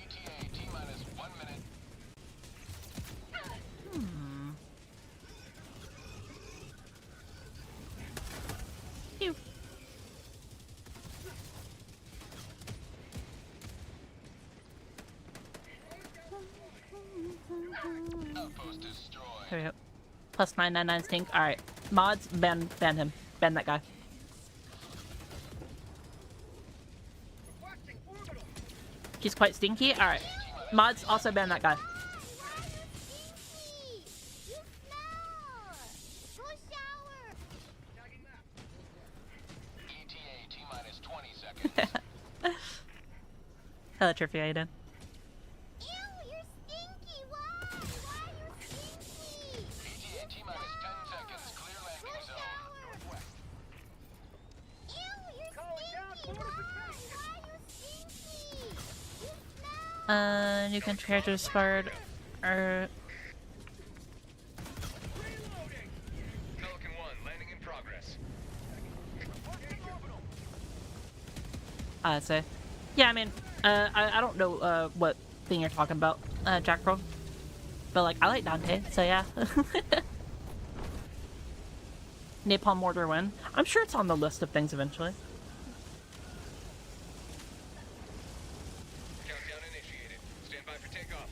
S4: ETA T-minus 1 minute.
S1: Phew.
S4: Outpost destroyed.
S1: There we go. Plus 999 stink. Alright. Mods, ban him. Ban that guy.
S5: Requesting orbital.
S1: He's quite stinky. Alright. Mods, also ban that guy.
S5: Tagging map.
S4: ETA T-minus 20 seconds.
S1: Hello, Trippy. How you doing?
S4: ETA T-minus 10 seconds. Clear landing zone.
S5: Northwest. Calling down fortifications.
S1: New country character spurred.
S4: Pelican 1 landing in progress.
S5: Requesting orbital.
S1: I'd say. Yeah, I mean, I don't know, what thing you're talking about, Jack Pearl. But, like, I like Dante, so yeah. Napalm Mortar win. I'm sure it's on the list of things eventually.
S4: Countdown initiated. Stand by for takeoff.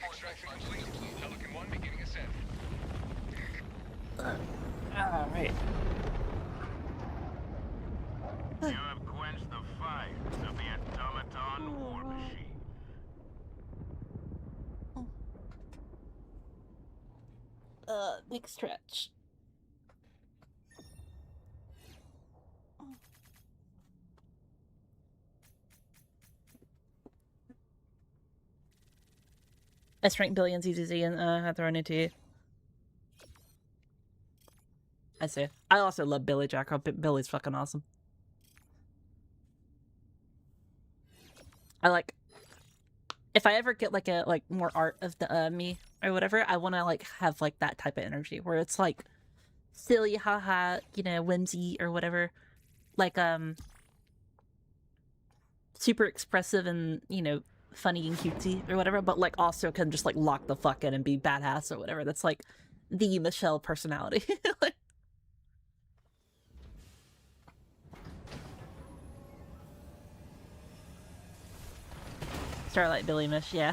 S4: Extraction complete. Pelican 1 beginning ascent.
S1: Alright.
S5: You have quenched the fire of the automaton war machine.
S1: Big stretch. S rank billions easy and I'm throwing it to you. I see. I also love Billy Jack. Billy's fucking awesome. I like if I ever get like a more art of the me or whatever, I want to like have like that type of energy where it's like silly, haha, you know, whimsy or whatever, like super expressive and, you know, funny and cutesy or whatever, but like also can just like lock the fuck in and be badass or whatever. That's like the Michelle personality. Like, Starlight Billy Mish, yeah.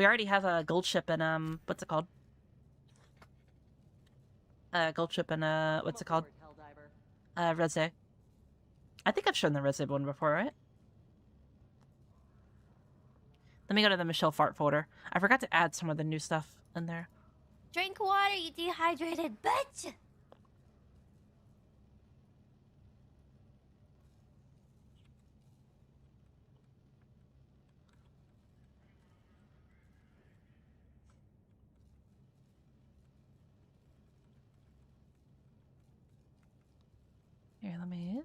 S1: We already have a gold ship and what's it called? Gold ship and what's it called?
S7: Helldiver.
S1: Reze. I think I've shown the Reze one before, right? Let me go to the Michelle Fart folder. I forgot to add some of the new stuff in there.
S6: Drink water, you dehydrated bitch!
S1: Here, let me...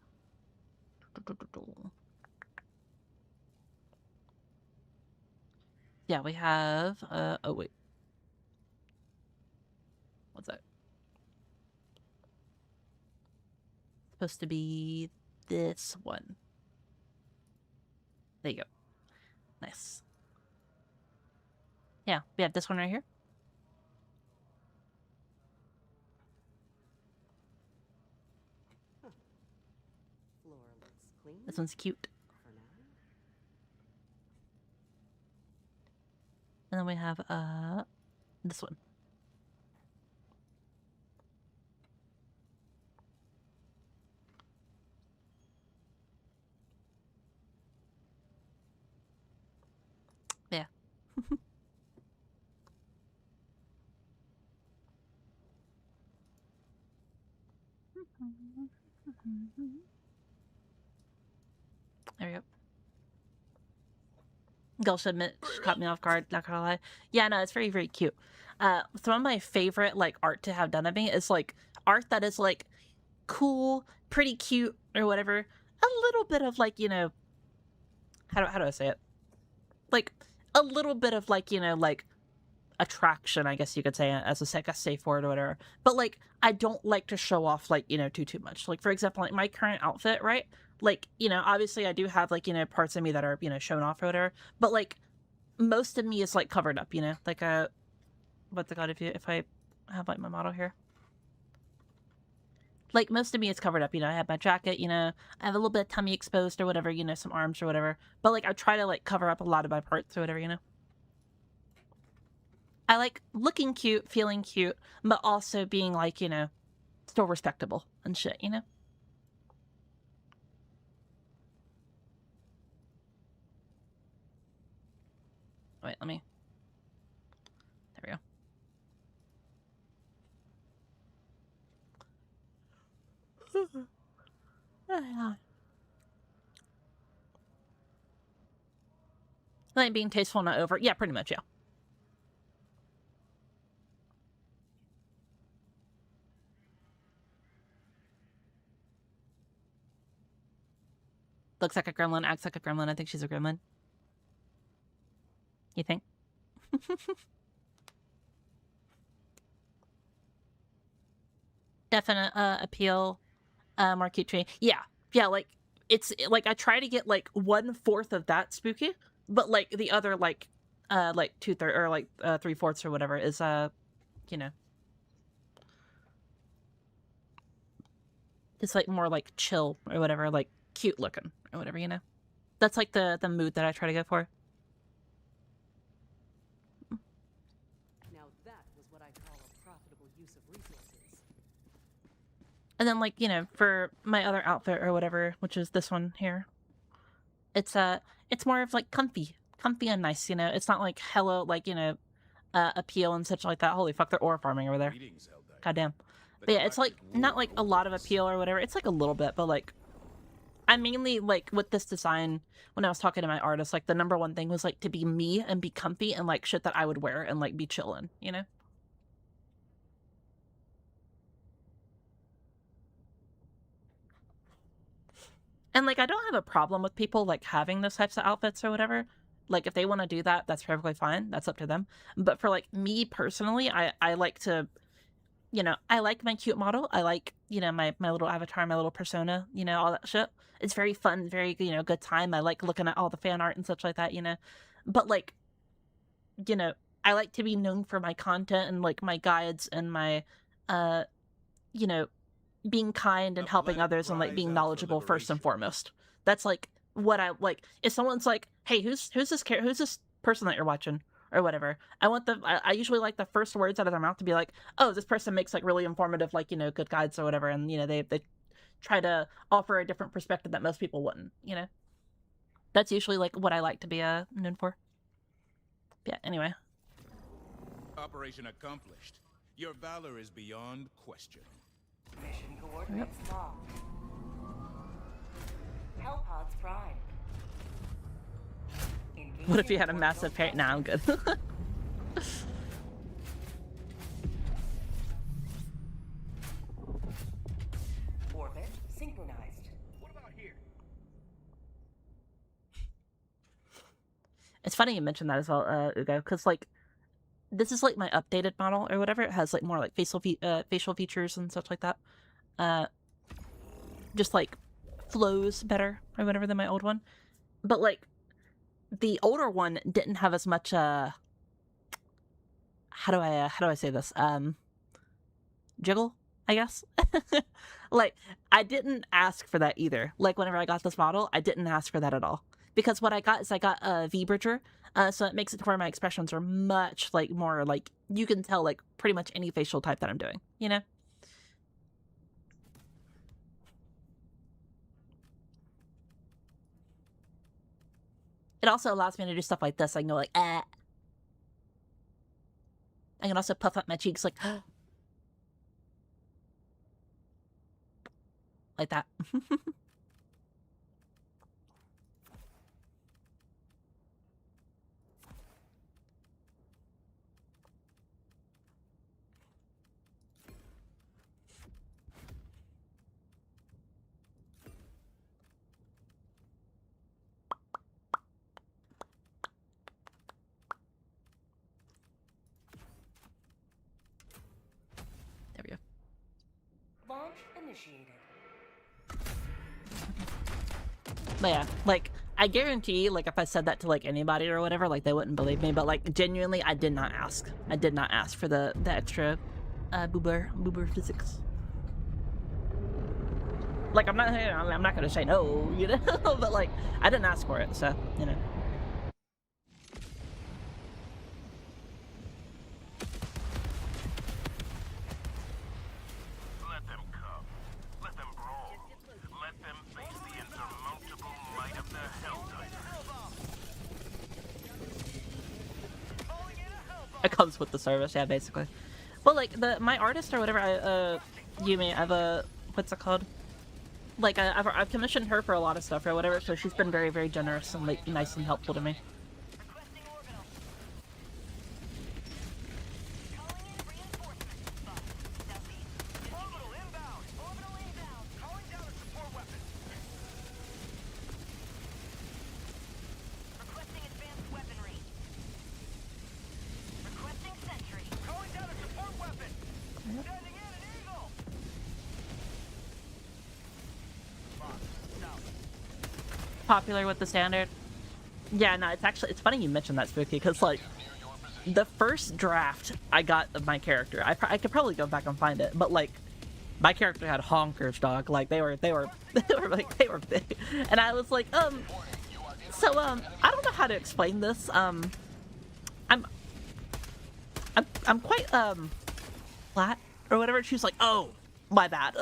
S1: Yeah, we have, oh wait. What's that? Supposed to be this one. There you go. Nice. Yeah, we have this one right here.
S7: Floor looks clean
S1: This one's cute.
S7: for now.
S1: And then we have, this one. Yeah. There we go. Girl should admit, she caught me off guard, not gonna lie. Yeah, no, it's very, very cute. Some of my favorite, like, art to have done of me is, like, art that is, like, cool, pretty cute, or whatever. A little bit of, like, you know... How do I say it? Like, a little bit of, like, you know, like, attraction, I guess you could say, as a safe word or whatever. But, like, I don't like to show off, like, you know, too much. Like, for example, like, my current outfit, right? Like, you know, obviously I do have, like, you know, parts of me that are, you know, shown off or whatever. But, like, most of me is, like, covered up, you know? Like, what's it called if I have, like, my model here? Like, most of me is covered up, you know? I have my jacket, you know? I have a little bit of tummy exposed or whatever, you know? Some arms or whatever. But, like, I try to, like, cover up a lot of my parts or whatever, you know? I like looking cute, feeling cute, but also being, like, you know, still respectable and shit, you know? Wait, let me... There we go. Like being tasteful, not over. Yeah, pretty much, yeah. Looks like a gremlin, acts like a gremlin. I think she's a gremlin. You think? Definite appeal. More cute tree. Yeah. Yeah, like, it's, like, I try to get, like, 1/4 of that spooky, but, like, the other, like 2/3, or, like, 3/4 or whatever is, you know. It's, like, more, like, chill or whatever, like, cute looking or whatever, you know. That's, like, the mood that I try to go for.
S7: Now that was what I call a profitable use of resources.
S1: And then, like, you know, for my other outfit or whatever, which is this one here, it's more of, like, comfy and nice, you know. It's not, like, hella, like, you know, appeal and such like that. Holy fuck, they're ore farming over there. Goddamn. But yeah, it's, like, not, like, a lot of appeal or whatever. It's, like, a little bit, but, like, I mainly, like, with this design, when I was talking to my artist, like, the number one thing was, like, to be me and be comfy and, like, shit that I would wear and, like, be chillin', you know? And, like, I don't have a problem with people, like, having those types of outfits or whatever. Like, if they want to do that, that's perfectly fine. That's up to them. But for, like, me personally, I like to, you know, I like my cute model. I like, you know, my little avatar, my little persona, you know, all that shit. It's very fun, very, you know, good time. I like looking at all the fan art and such like that, you know. But, like, you know, I like to be known for my content and, like, my guides and my, you know, being kind and helping others and, like, being knowledgeable first and foremost. That's, like, what I like. If someone's like, hey, who's this person that you're watching, or whatever. I usually like the first words out of their mouth to be like, oh, this person makes like really informative, like, you know, good guides or whatever, and, you know, they try to offer a different perspective that most people wouldn't, you know. That's usually like what I like to be known for. Yeah, anyway.
S8: Operation accomplished. Your valor is beyond question.
S2: Mission coordinates locked. Hellpods prime.
S1: What if you had a massive parrot? Nah, I'm good.
S2: Orbit synchronized.
S5: What about here?
S1: It's funny you mentioned that as well, Ugo, because like this is like my updated model or whatever. It has like more like facial features and such like that. Just like flows better or whatever than my old one. But like the older one didn't have as much how do I say this? Jiggle, I guess. Like I didn't ask for that either. Like whenever I got this model, I didn't ask for that at all. Because what I got is I got a V-bridger, so it makes it to where my expressions are much like more like you can tell like pretty much any facial type that I'm doing, you know? It also allows me to do stuff like this. I can go like, ah. I can also puff up my cheeks like, like that. There we go.
S2: Launch initiated.
S1: But yeah, like, I guarantee, like, if I said that to, like, anybody or whatever, like, they wouldn't believe me. But, like, genuinely, I did not ask. I did not ask for the extra boober physics. Like, I'm not gonna say no, you know? But, like, I didn't ask for it, so, you know.
S5: Let them come. Let them brawl. Let them face the insurmountable might of the Helldiver.
S1: It comes with the service, yeah, basically. Well, like, my artist or whatever, Yumi, I've, what's it called? Like, I've commissioned her for a lot of stuff or whatever, so she's been very, very generous and, like, nice and helpful to me.
S3: Requesting orbital. Calling in reinforcements. Southeast.
S5: Orbital inbound.
S3: Orbital inbound.
S5: Calling down a support weapon.
S3: Requesting advanced weaponry. Requesting sentry.
S5: Calling down a support weapon. Sending in an eagle.
S1: Popular with the standard. Yeah, no, it's funny you mentioned that, Spooky, because, like, the first draft I got of my character, I could probably go back and find it, but, like, my character had honkers, dog. Like, they were big. And I was like, I don't know how to explain this. I'm quite, flat, or whatever. She was like, oh, my bad.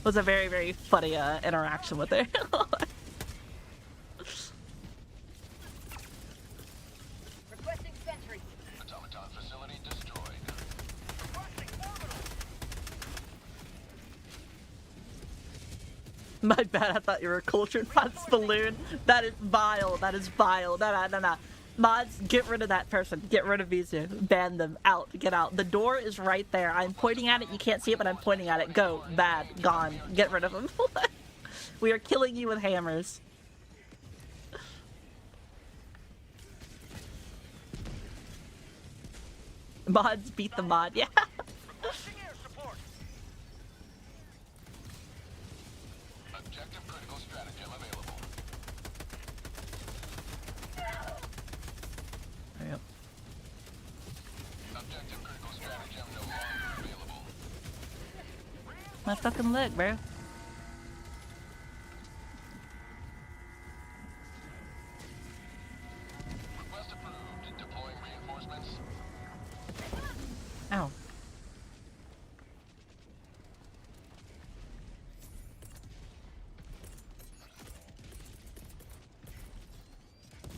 S1: Was a very, very funny interaction with her.
S3: Requesting sentry.
S5: Automaton facility destroyed. Requesting orbital.
S1: My bad, I thought you were a cultured mods balloon. That is vile. That is vile. No. Mods, get rid of that person. Get rid of Vizu. Ban them. Out. Get out. The door is right there. I'm pointing at it. You can't see it, but I'm pointing at it. Go. Bad. Gone. Get rid of them. We are killing you with hammers. Mods beat the mod. Yeah.
S5: Requesting air support. Objective critical stratagem available.
S1: There you go.
S5: Objective critical stratagem no longer available.
S1: My fucking leg, bro. Ow.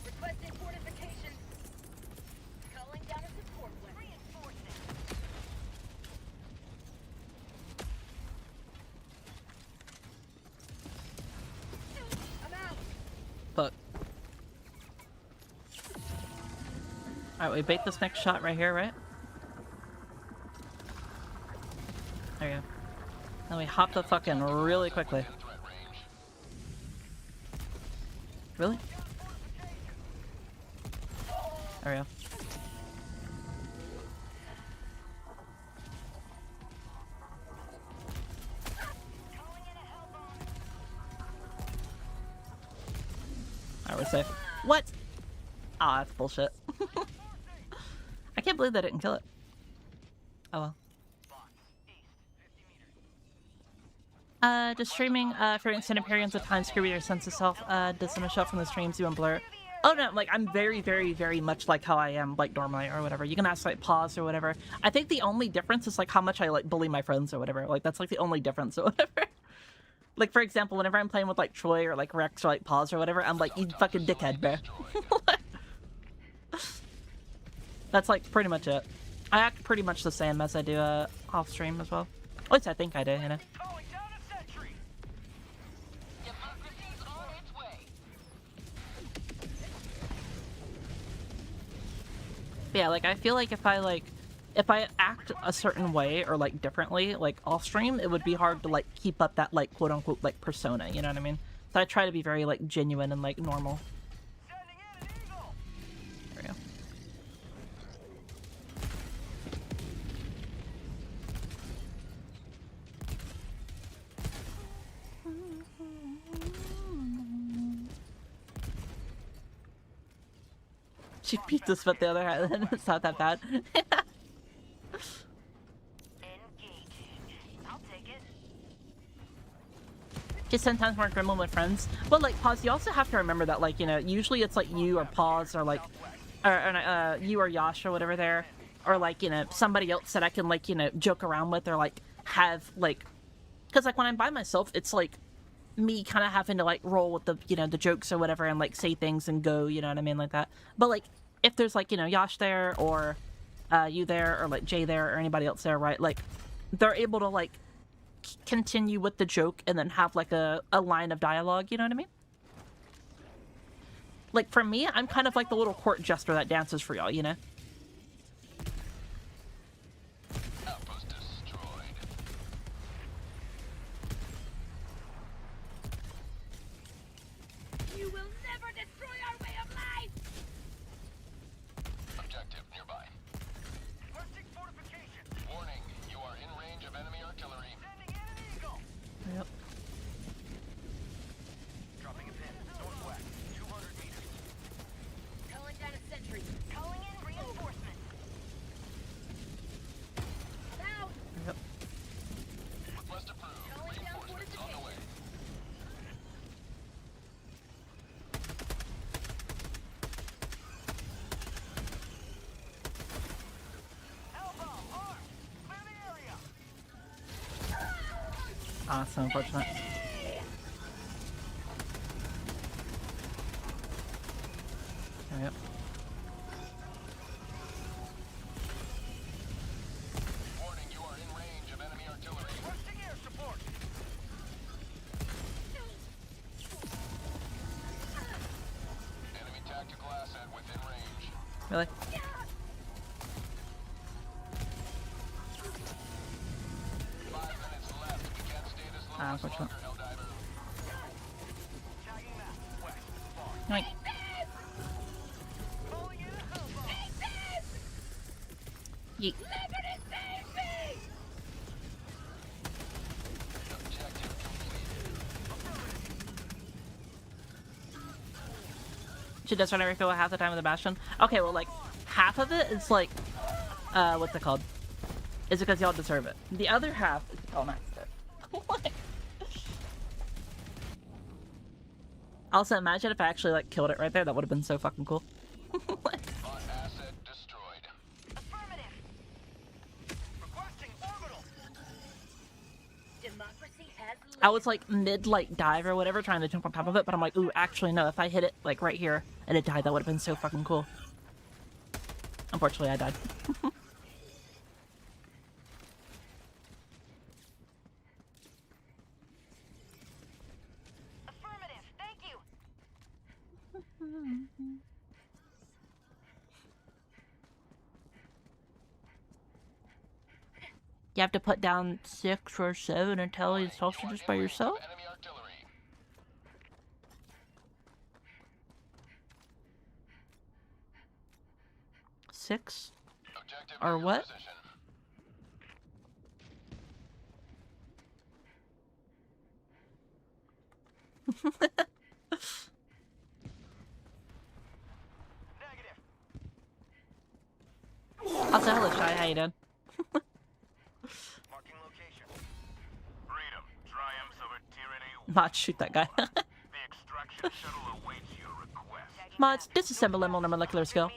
S3: Requesting fortification. Calling down a support weapon. Reinforcing. I'm out.
S1: Fuck. Alright, we bait this next shot right here, right? There you go. Then we hop the fucking really quickly. Really? There we go. Alright, we're safe. What? Ah, that's bullshit. I can't believe they didn't kill it. Oh well. Just streaming for extended periods of time screw your sense of self. Doesn't show up from the streams you and blur. Oh no, like I'm very, very, very much like how I am, like normally or whatever. You can ask like pause or whatever. I think the only difference is like how much I like bully my friends or whatever. Like that's like the only difference or whatever. Like for example, whenever I'm playing with like Troy or like Rex or like pause or whatever, I'm like, you fucking dickhead, bro. That's like pretty much it. I act pretty much the same as I do off stream as well. At least I think I do, you know. But yeah, like I feel like if I act a certain way or like differently, like off stream, it would be hard to like keep up that like quote unquote like persona, you know what I mean? So I try to be very like genuine and like normal. There we go. She beat this with the other hand. It's not that bad. Just sometimes more gremlin with friends. But like pause, you also have to remember that like, you know, usually it's like you or pause or like you or Yash or whatever there, or like, you know, somebody else that I can like, you know, joke around with or like have like, because like when I'm by myself, it's like me kind of having to like roll with the, you know, the jokes or whatever and like say things and go, you know what I mean, like that. But like if there's like, you know, Yash there or you there or like Jay there or anybody else there, right, like they're able to like continue with the joke and then have like a line of dialogue, you know what I mean? Like for me, I'm kind of like the little court jester that dances for y'all, you know?
S3: You will never destroy our way of life!
S5: Objective nearby. Requesting fortification. Warning, you are in range of enemy artillery. Sending in an eagle.
S1: Yep.
S5: Dropping a pin. Northwest. 200 meters.
S3: Calling down a sentry.
S2: Calling in reinforcements.
S3: Out!
S1: Yep.
S5: Request approved.
S3: Calling down
S5: Reinforcements on the way.
S1: Ah, so unfortunate. Yep.
S5: Warning, you are in range of enemy artillery. Requesting air support. Enemy tactical asset within range.
S1: Really?
S5: 5 minutes left. We can't stay this low
S1: Ah,
S5: much
S1: unfortunate.
S5: longer, Helldiver. Tagging map. West. Far.
S1: Yoink.
S5: Calling in a Hellbow.
S1: Yeet.
S5: Objective completed.
S1: She does whenever I feel half the time with the Bastion. Okay, well, like, half of it is like, what's it called? Is it because y'all deserve it? The other half is y'all maxed it. What? Also, imagine if I actually, like, killed it right there. That would have been so fucking cool.
S5: Bot asset destroyed.
S1: I was like mid like dive or whatever, trying to jump on top of it, but I'm like, ooh, actually no, if I hit it like right here and it died, that would have been so fucking cool. Unfortunately, I died.
S3: Affirmative. Thank you.
S1: You have to put down 6 or 7 Italian sausages by yourself?
S4: Enemy artillery.
S1: 6?
S4: Objective
S1: Or
S4: in your
S1: what?
S4: position.
S1: Also, hello, Shy. How you doing?
S5: Marking location. Freedom, triumphs over tyranny.
S1: Mods, shoot that guy.
S5: The extraction shuttle awaits your request.
S1: Mods, disassemble him on a molecular scale.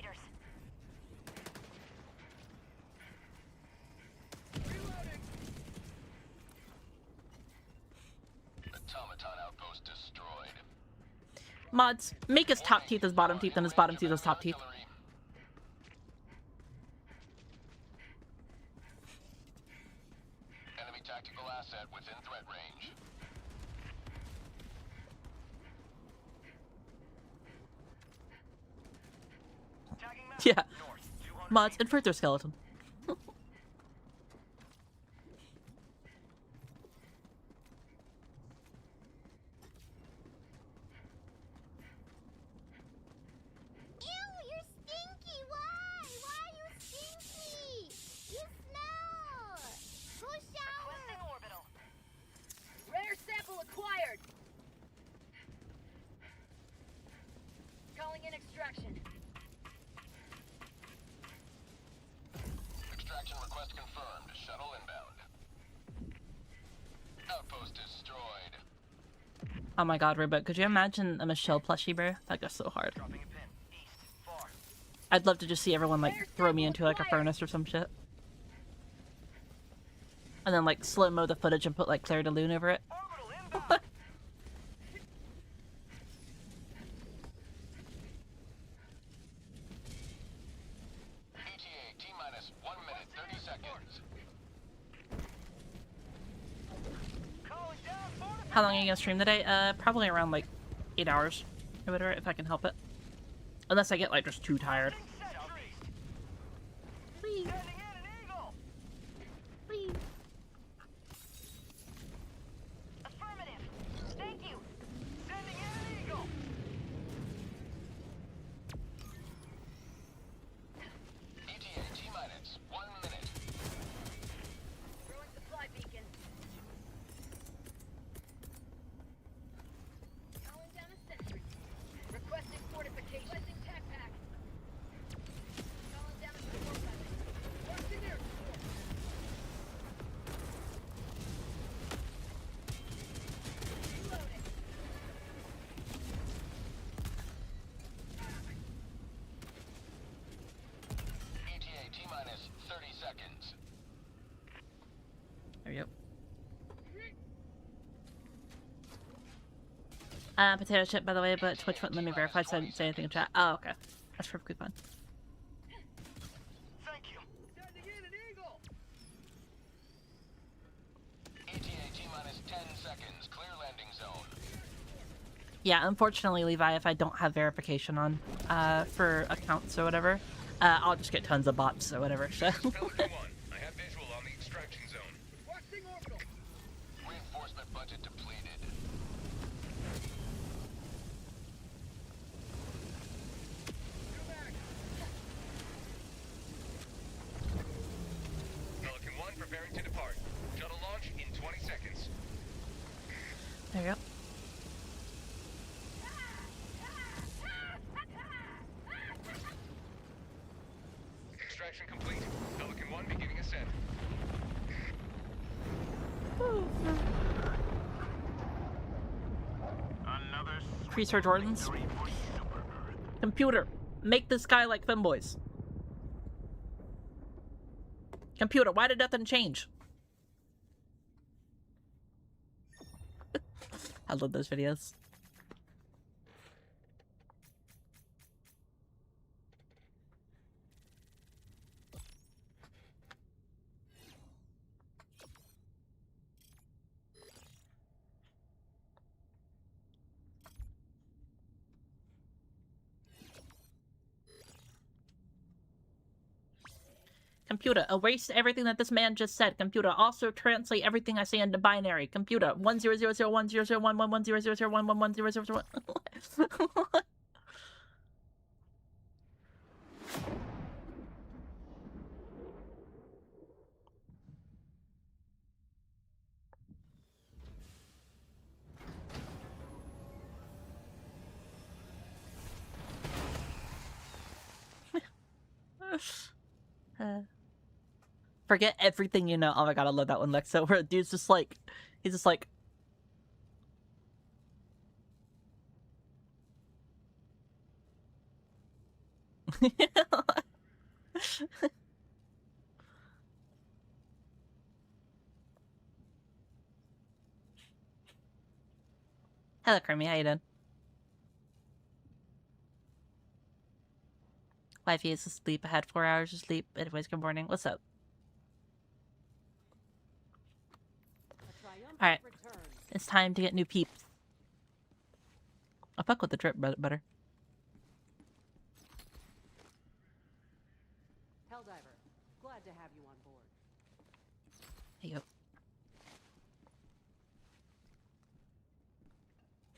S4: Automaton outpost destroyed.
S1: Mods, make his top teeth his bottom teeth and his bottom teeth his top teeth.
S4: Artillery. Enemy tactical asset within threat range.
S1: Yeah. Mods, invert their skeleton.
S6: Ew, you're stinky. Why? Why are you stinky? You smell. Go shower.
S3: Requesting orbital. Rare sample acquired. Calling in extraction.
S4: Extraction request confirmed. Shuttle inbound. Outpost destroyed.
S1: Oh my god, Ribbit, could you imagine a Michelle plushie, bro? That goes so hard.
S5: Dropping a pin. East. Far.
S1: I'd love to just see everyone like throw me into like a furnace or some shit. And then like slow-mo the footage and put like Claire de Lune over it.
S5: Orbital inbound.
S4: ETA T-minus 1 minute 30 seconds.
S5: Calling down fortified.
S1: How long are you gonna stream today? Probably around like 8 hours or whatever, if I can help it. Unless I get like just too tired.
S5: Sentries.
S1: Whee!
S5: Sending in an eagle.
S1: Whee!
S3: Affirmative. Thank you.
S5: Sending in an eagle.
S4: ETA T-minus 1 minute.
S3: Throwing supply beacon. Calling down a sentry. Requesting fortification. Requesting tech pack. Calling down a support weapon. Working near support. Reloading.
S4: ETA T-minus 30 seconds.
S1: There we go. Potato chip, by the way, but Twitch wouldn't let me verify, so I didn't say anything in chat. Oh, okay. That's perfectly fine.
S5: Thank you. Sending in an eagle.
S4: ETA T-minus 10 seconds. Clear landing zone.
S1: Yeah, unfortunately, Levi, if I don't have verification on, for accounts or whatever, I'll just get tons of bots or whatever, so.
S4: Pelican 1, I have visual on the extraction zone.
S5: Requesting orbital.
S4: Reinforcement budget depleted. Pelican 1 preparing to depart. Shuttle launch in 20 seconds.
S1: There you go.
S4: Extraction complete. Pelican 1 beginning ascent.
S5: Another
S1: Creaser Jordans.
S5: victory for Super Earth.
S1: Computer, make this guy like femboys. Computer, why did nothing change? I love those videos. Computer, erase everything that this man just said. Computer, also translate everything I say into binary. Computer, 100010011001100110011. Forget everything you know. Oh my god, I love that one, Lexo. Where dude's just like, he's just like, hello, Kermie. How you doing? Wifey is asleep. I had 4 hours of sleep. Anyways, good morning. What's up? Alright. It's time to get new peeps. I fuck with the drip butter.
S7: Helldiver, glad to have you on board.
S1: There you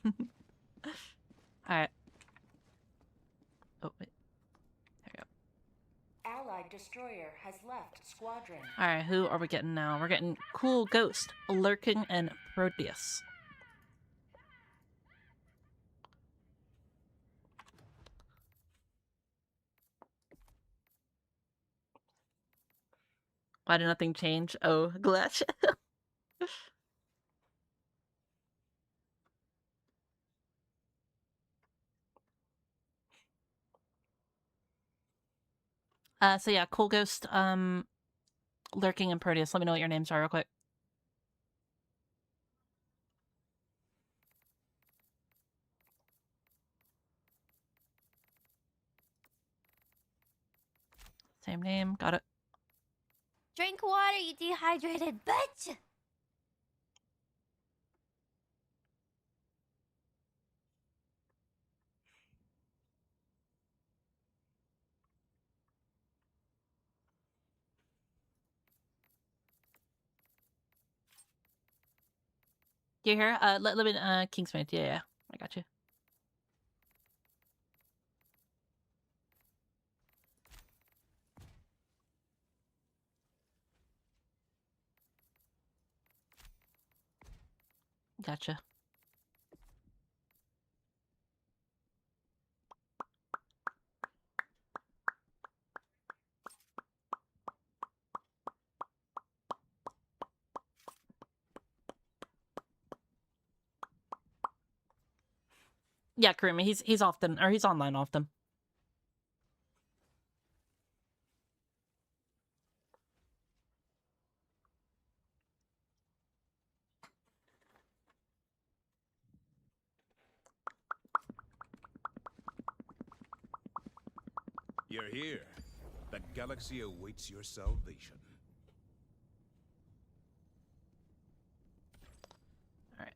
S1: go. Alright. Oh, wait. There you go.
S2: Allied destroyer has left squadron.
S1: Alright, who are we getting now? We're getting Cool Ghost, Lurking, and Proteus. Why did nothing change? Oh, glitch. So yeah, Cool Ghost, Lurking, and Proteus. Let me know what your names are real quick. Same name, got it.
S6: Drink water, you dehydrated bitch!
S1: You here? Let me, Kingsmith. Yeah, yeah, I got you. Gotcha. Yeah, Karima, he's often, or he's online often.
S8: You're here. The galaxy awaits your salvation.
S1: Alright,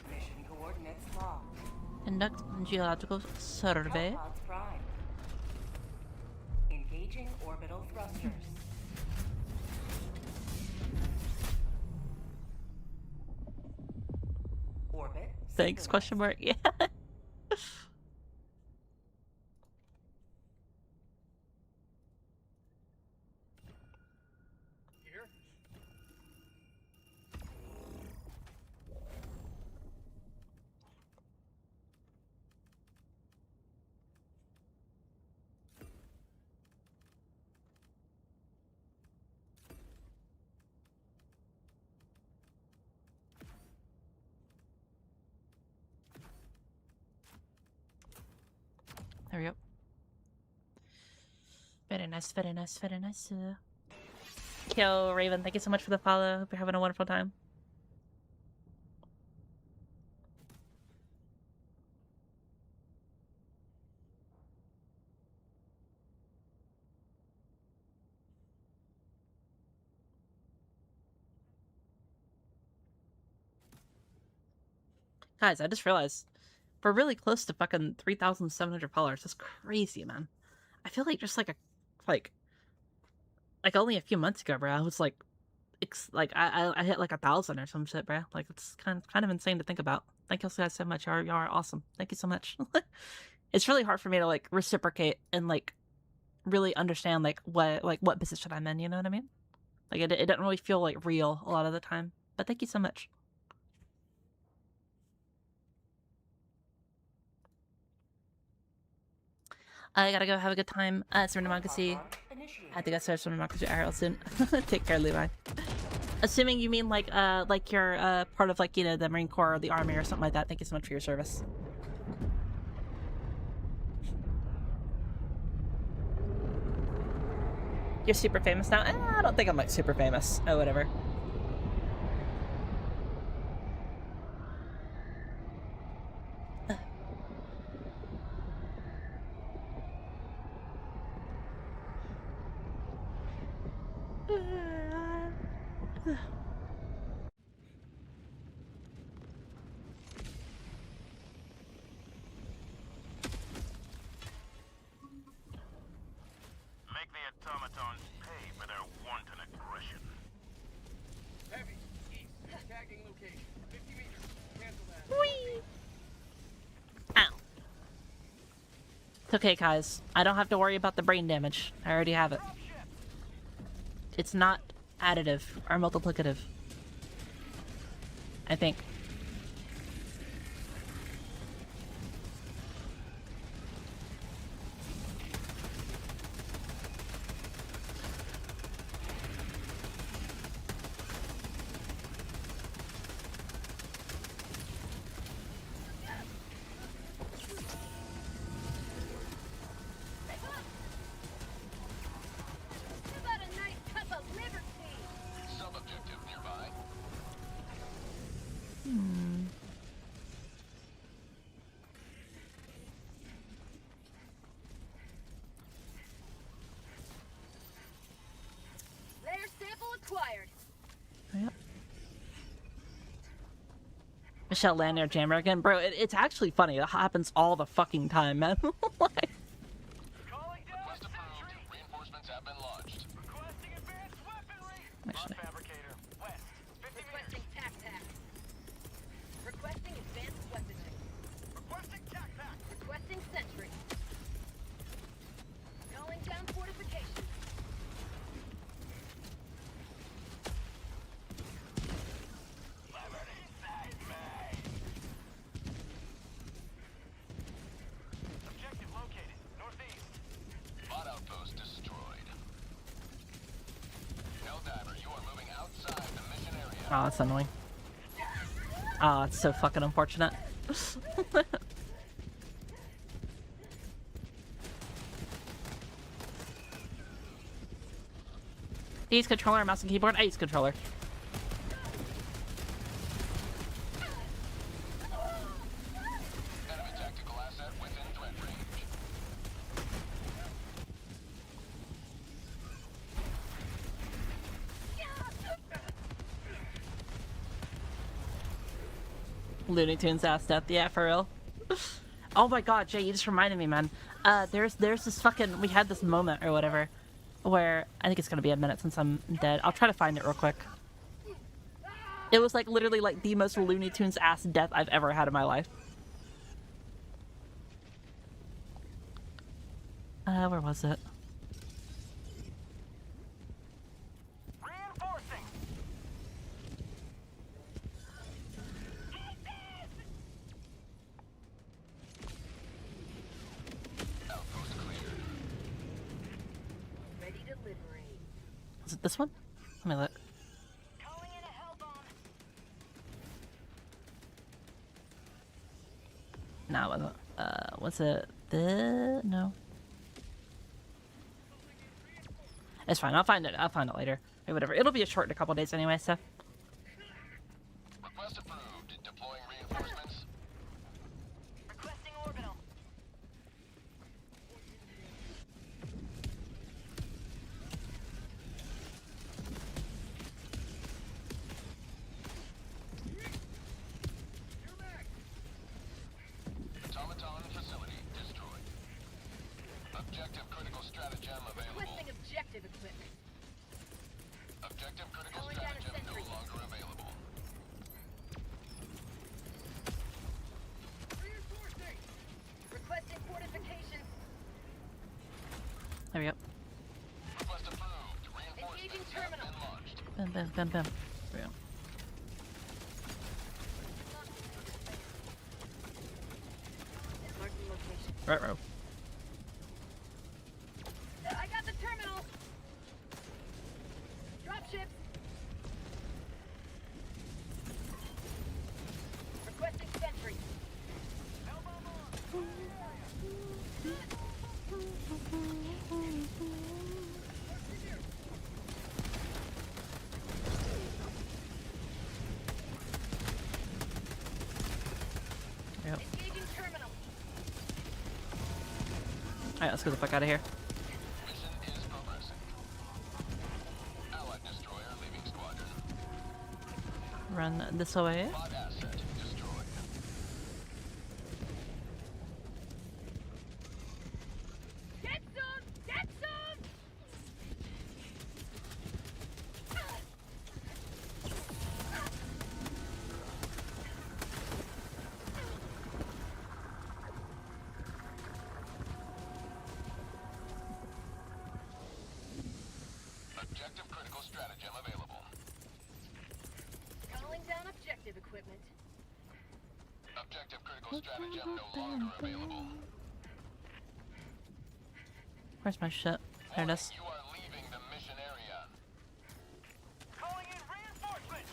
S2: Mission coordinates locked.
S1: conduct geological survey.
S2: Pods prime. Engaging orbital thrusters. Orbit.
S1: Thanks, question mark, yeah.
S5: Here?
S1: There we go. Very nice, very nice, very nice. Yo, Raven, thank you so much for the follow. Hope you're having a wonderful time. Guys, I just realized we're really close to fucking 3,700 followers. That's crazy, man. I feel like just like only a few months ago, bro, I was like, I hit like 1,000 or some shit, bro. Like it's kind of insane to think about. Thank you guys so much. Y'all are awesome. Thank you so much. It's really hard for me to like reciprocate and like really understand like what position I'm in. You know what I mean? Like it doesn't really feel like real a lot of the time. But thank you so much. I gotta go have a good time. Democracy. I think I started some Democracy IRL soon. Take care, Levi. Assuming you mean like you're part of like, you know, the Marine Corps or the Army or something like that. Thank you so much for your service. You're super famous now? I don't think I'm like super famous. Oh, whatever.
S5: Make the automatons pay for their wanton aggression.
S9: Heavy, east, tagging location, 50 meters. Cancel that.
S1: Whee! Ow. It's okay, guys. I don't have to worry about the brain damage. I already have it. It's not additive or multiplicative. I think.
S3: How about a nice cup of liberty?
S4: Sub-objective nearby.
S3: Layer sample acquired.
S1: Yep. Michelle Lanier jammer again. Bro, it's actually funny. It happens all the fucking time, man. Like,
S5: Calling down
S4: Request approved. Reinforcements have been launched.
S5: requesting advanced weaponry.
S1: actually.
S5: Fabricator, west, 50 meters.
S3: Requesting tac-tac. Requesting advanced weaponry.
S5: Requesting tac pack.
S3: Requesting sentry. Calling down fortifications.
S5: Liberty save me. Objective located, northeast.
S4: Bot outpost destroyed. Helldiver, you are moving outside the mission area.
S1: Oh, that's annoying. Oh, it's so fucking unfortunate. Do you use controller, mouse and keyboard? I use controller.
S4: Enemy tactical asset within threat range.
S1: Looney Tunes ass death, yeah, for real. Oh my god, Jay, you just reminded me, man. There's this fucking, we had this moment or whatever, where, I think it's gonna be a minute since I'm dead. I'll try to find it real quick. It was like literally like the most Looney Tunes ass death I've ever had in my life. Where was it?
S5: Reinforcing.
S4: Outpost cleared.
S3: Ready to liberate.
S1: Was it this one? Let me look.
S3: Calling in a hell bomb.
S1: No, it wasn't. Was it the? No. It's fine. I'll find it. I'll find it later. Or whatever. It'll be a short in a couple days anyway. So.
S4: Request approved. Deploying reinforcements.
S3: Requesting orbital. terminal.
S1: Bam, bam, bam, bam. There we go.
S3: Marking location.
S1: Right, row.
S3: I got the terminal. Dropship. Requesting sentry.
S1: Yep.
S3: Engaging terminal.
S1: Alright, let's get the fuck out of here.
S4: Mission is progressing. Allied destroyer leaving squadron.
S1: Run this way.
S4: Pod asset destroyed.
S3: Get some! Get some!
S4: Objective critical stratagem available.
S3: Calling down objective equipment.
S4: Objective critical stratagem no longer available.
S1: Where's my shit? There it is.
S4: You are leaving the mission area.
S5: Calling in reinforcements!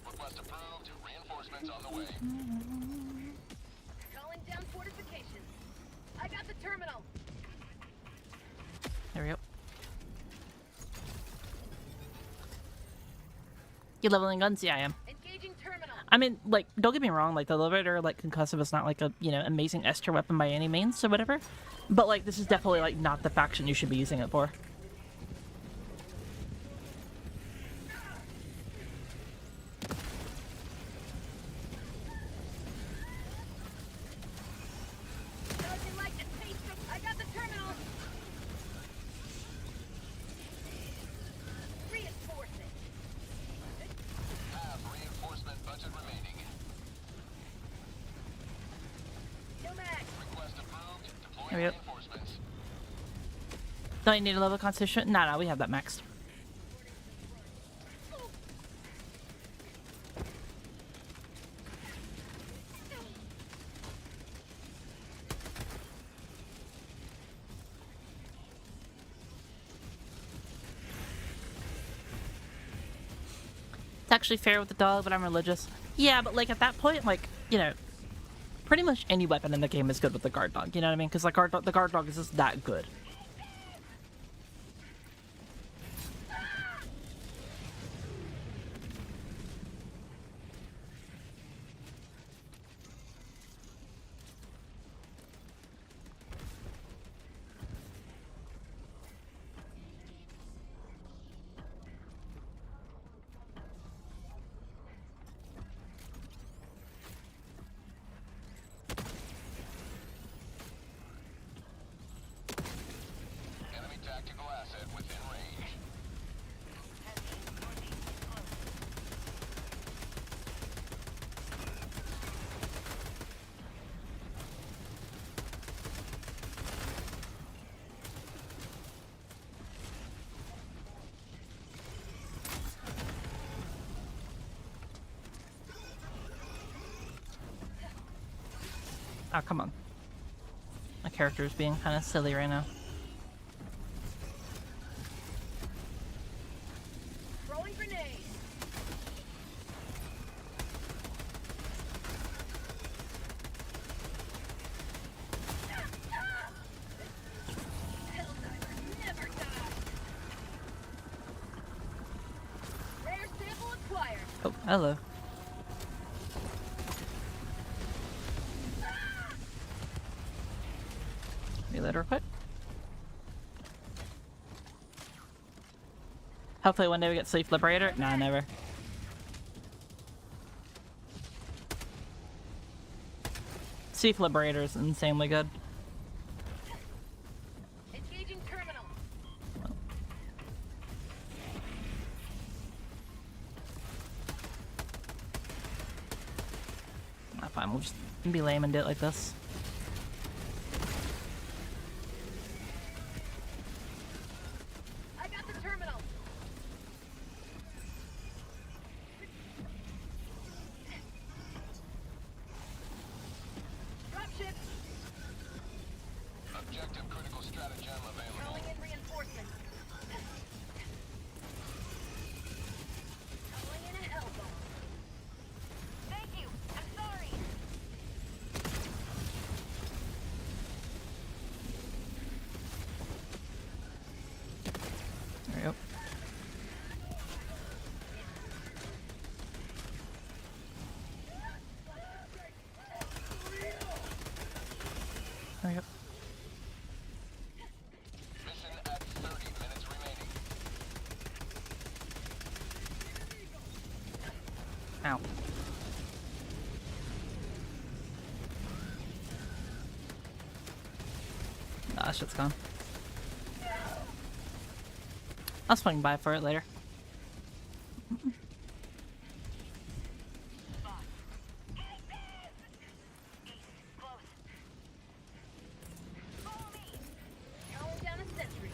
S4: Request approved. Reinforcements on the way.
S3: Calling down fortifications. I got the terminal.
S1: There we go. You leveling guns? Yeah, I am.
S3: Engaging terminal.
S1: I mean, like, don't get me wrong, like, the Liberator, like, Concussive is not, like, a, you know, amazing S tier weapon by any means, or whatever. But, like, this is definitely, like, not the faction you should be using it for.
S3: Nothing like the taste of... I got the terminal. Reinforce it.
S4: Have reinforcement budget remaining.
S3: Kill mag.
S4: Request approved. Deploy
S1: There we go.
S4: reinforcements.
S1: Don't you need a level of Constitution? No, we have that maxed. It's actually fair with the dog, but I'm religious. Yeah, but like at that point, like, you know, pretty much any weapon in the game is good with the guard dog. You know what I mean? Because like the guard dog is just that good.
S4: Enemy tactical asset within range.
S1: Oh, come on. My character is being kind of silly right now.
S3: Throwing grenade. Helldiver never dies. Rare sample acquired.
S1: Oh, hello. Reload real quick. Hopefully one day we get Sleep Liberator. Nah, never. Sleep Liberator is insanely good.
S3: Engaging terminal.
S1: Nah, fine, we'll just be lame and do it like this.
S5: Stratagem available.
S3: Calling in reinforcements. Calling in a Helldiver. Thank you. I'm sorry.
S1: There we go. There we go.
S5: Mission at 30 minutes remaining.
S1: Ow. Ah, shit's gone. I'll swing by for it later.
S3: Follow me. Calling down a sentry.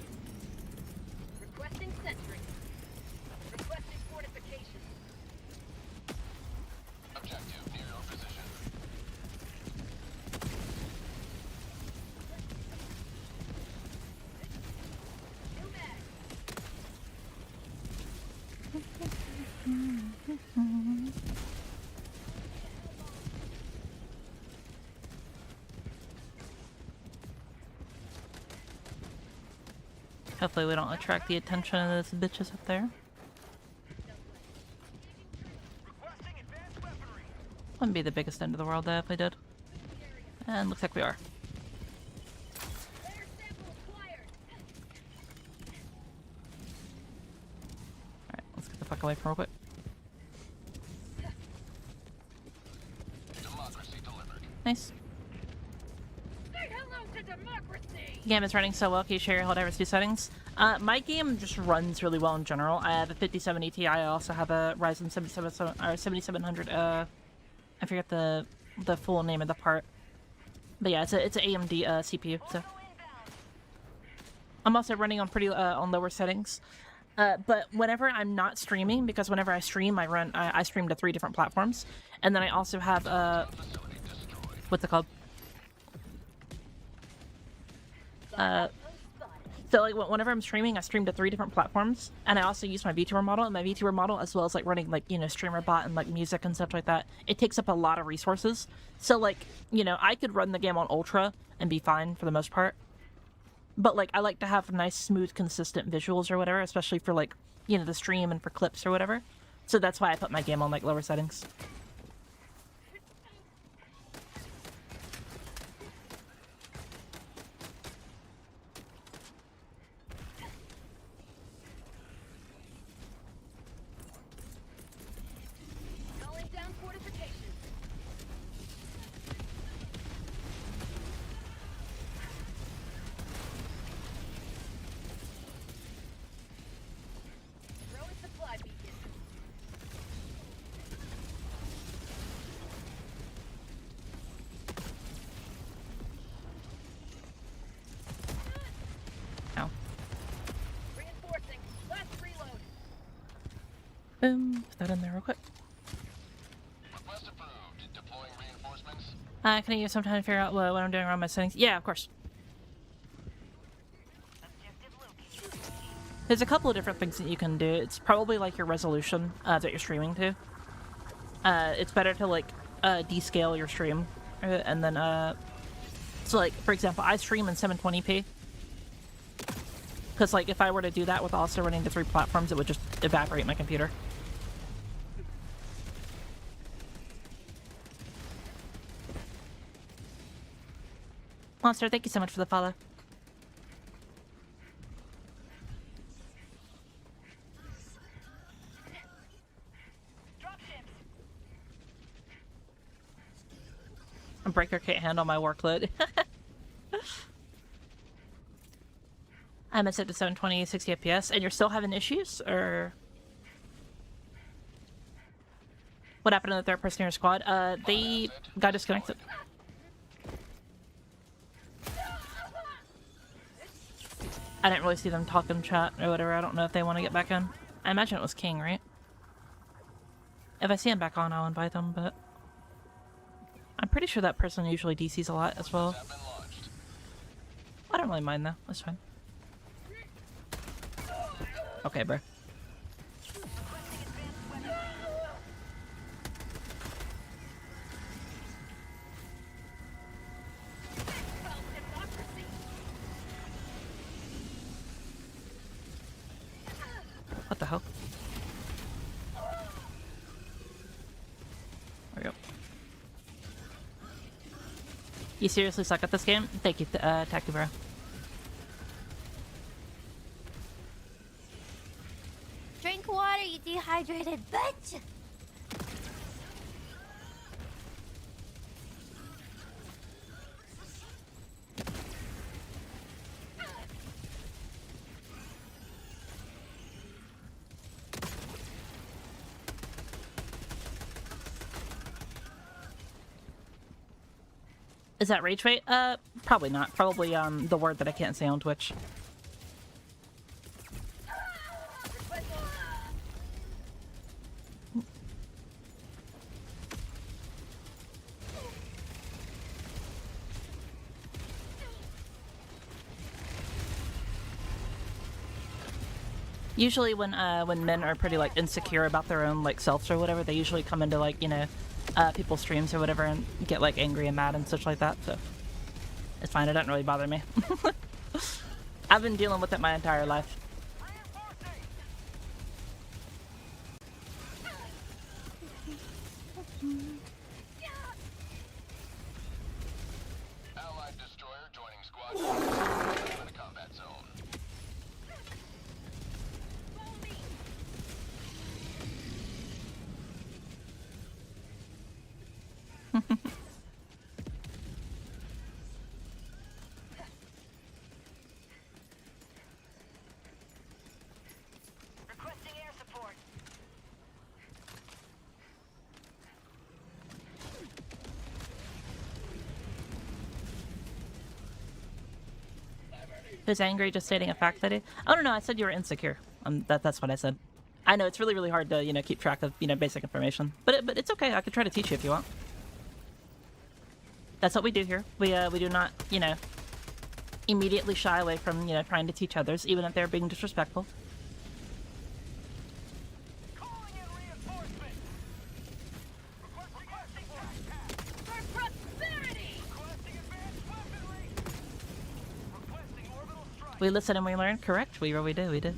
S3: Requesting sentry. Requesting fortification.
S5: Objective near your position.
S3: New mag.
S1: Hopefully we don't attract the attention of those bitches up there.
S5: Requesting advanced weaponry.
S1: Wouldn't be the biggest end of the world though if we did. And looks like we are.
S3: Rare sample acquired.
S1: Alright, let's get the fuck away from real quick.
S5: Democracy delivered.
S1: Nice.
S3: Say hello to democracy.
S1: Game is running so well. Can you share your Helldivers 2 settings? My game just runs really well in general. I have a 5070 Ti. I also have a Ryzen 7700. I forget the full name of the part. But yeah, it's an AMD CPU. So I'm also running on pretty on lower settings. But whenever I'm not streaming, because whenever I stream, I stream to 3 different platforms, and then I also have what's it called? So like whenever I'm streaming, I stream to 3 different platforms, and I also use my VTuber model. And my VTuber model, as well as like running like streamer bot and like music and stuff like that, it takes up a lot of resources. So like I could run the game on ultra and be fine for the most part, but like I like to have nice, smooth, consistent visuals or whatever, especially for like the stream and for clips or whatever. So that's why I put my game on like lower settings.
S3: Calling down fortification. Throwing supply beacon.
S1: Ow.
S3: Reinforcing. Last reload.
S1: Boom. Put that in there real quick.
S5: Request approved. Deploying reinforcements.
S1: Can I use some time to figure out what I'm doing around my settings? Yeah, of course. There's a couple of different things that you can do. It's probably like your resolution that you're streaming to. It's better to like descale your stream, and then so like for example, I stream in 720p. Because like if I were to do that with also running to 3 platforms, it would just evaporate my computer. Monster, thank you so much for the follow.
S3: Dropships.
S1: A breaker can't handle my workload. I'm at set to 720, 60 FPS, and you're still having issues, or what happened to the third person in your squad? They got disconnected. I didn't really see them talk in chat or whatever. I don't know if they want to get back in. I imagine it was King, right? If I see him back on, I'll invite them, but I'm pretty sure that person usually DCs a lot as well.
S5: Have been launched.
S1: don't really mind though. That's fine. Okay, bro. What the hell? There we go. You seriously suck at this game? Thank you, Taku bro.
S6: Drink water, you dehydrated bitch!
S1: Is that rage bait? Probably not. Probably the word that I can't say on Twitch. Usually when men are pretty like insecure about their own like selves or whatever, they usually come into like, you know, people's streams or whatever and get like angry and mad and such like that, so it's fine. It doesn't really bother me. I've been dealing with it my entire life.
S4: Allied destroyer joining squad. In the combat zone.
S3: Requesting air support.
S1: Who's angry? Just stating a fact that oh no, I said you were insecure. That's what I said. I know it's really, really hard to, you know, keep track of, you know, basic information, but it's okay. I could try to teach you if you want. That's what we do here. We do not, you know, immediately shy away from, you know, trying to teach others, even if they're being disrespectful.
S3: Calling in reinforcements. Requesting for prosperity.
S5: Requesting advanced weaponry.
S3: Requesting orbital strike.
S1: We listen and we learn. Correct. We did.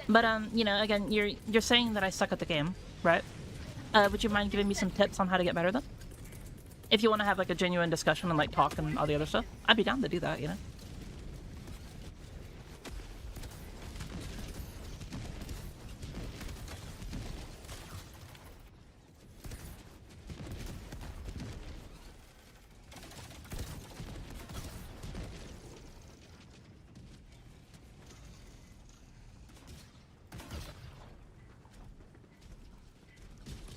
S1: But you know, again, you're saying that I suck at the game, right? Would you mind giving me some tips on how to get better then? If you want to have like a genuine discussion and like talk and all the other stuff, I'd be down to do that, you know?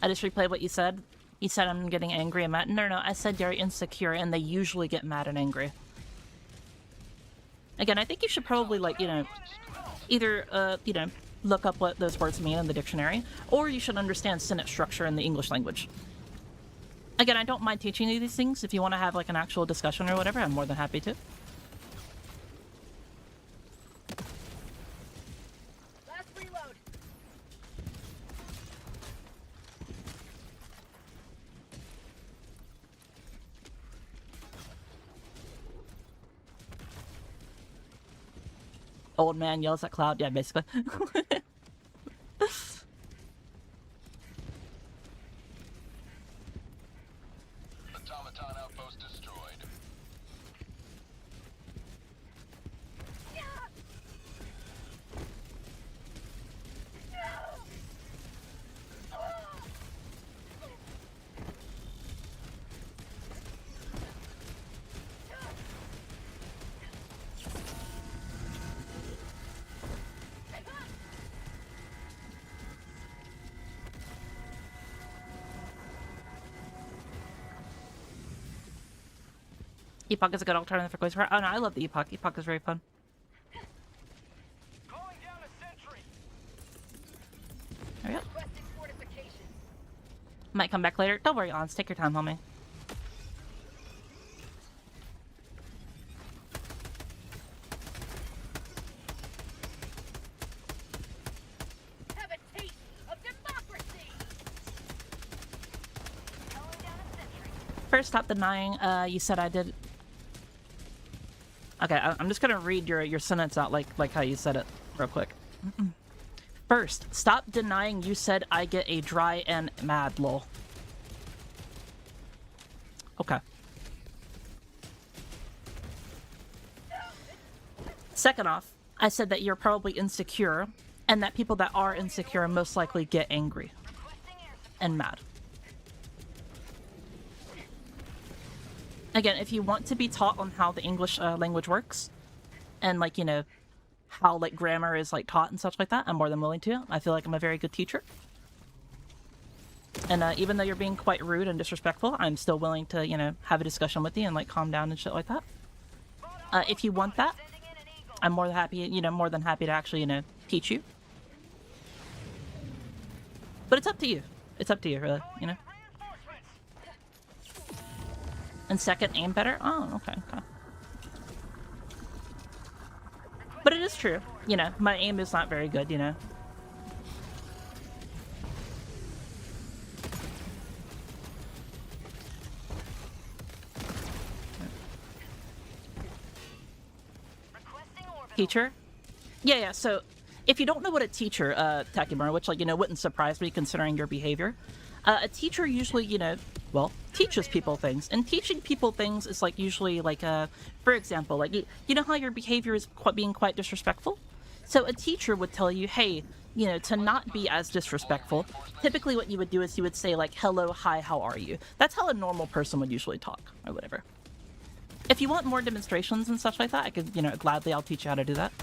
S1: I just replayed what you said. You said I'm getting angry and mad. No, I said you're insecure and they usually get mad and angry. Again, I think you should probably, like, you know, either, you know, look up what those words mean in the dictionary, or you should understand sentence structure in the English language. Again, I don't mind teaching you these things. If you want to have, like, an actual discussion or whatever, I'm more than happy to.
S3: Last reload.
S1: Old man yells at cloud. Yeah, basically.
S4: Automaton outpost destroyed.
S1: Epoch is a good alternative for Quiz. Oh no, I love the Epoch. Epoch is very fun.
S3: Calling down a sentry.
S1: There we go.
S3: Requesting fortification.
S1: Might come back later. Don't worry, Ons. Take your time, homie.
S3: Have a taste of democracy.
S1: First, stop denying. You said I did. Okay, I'm just gonna read your sentence out like how you said it, real quick. First, stop denying you said I get a dry and mad lol. Okay. Second off, I said that you're probably insecure, and that people that are insecure most likely get angry and mad. Again, if you want to be taught on how the English language works, and like, you know, how like grammar is like taught and such like that, I'm more than willing to. I feel like I'm a very good teacher. And even though you're being quite rude and disrespectful, I'm still willing to, you know, have a discussion with you and like calm down and shit like that. If you want that, I'm more than happy, you know, more than happy to actually, you know, teach you. But it's up to you. It's up to you, really, you know. And second, aim better? Oh, okay, okay. But it is true, you know, my aim is not very good, you know. Teacher? Yeah, so if you don't know what a teacher, Takimura, which, like, you know, wouldn't surprise me considering your behavior, a teacher usually, you know, well, teaches people things. And teaching people things is, like, usually, like, for example, like, you know how your behavior is being quite disrespectful? So a teacher would tell you, hey, you know, to not be as disrespectful, typically what you would do is you would say, like, hello, hi, how are you? That's how a normal person would usually talk, or whatever. If you want more demonstrations and stuff like that, I could, you know, gladly I'll teach you how to do that.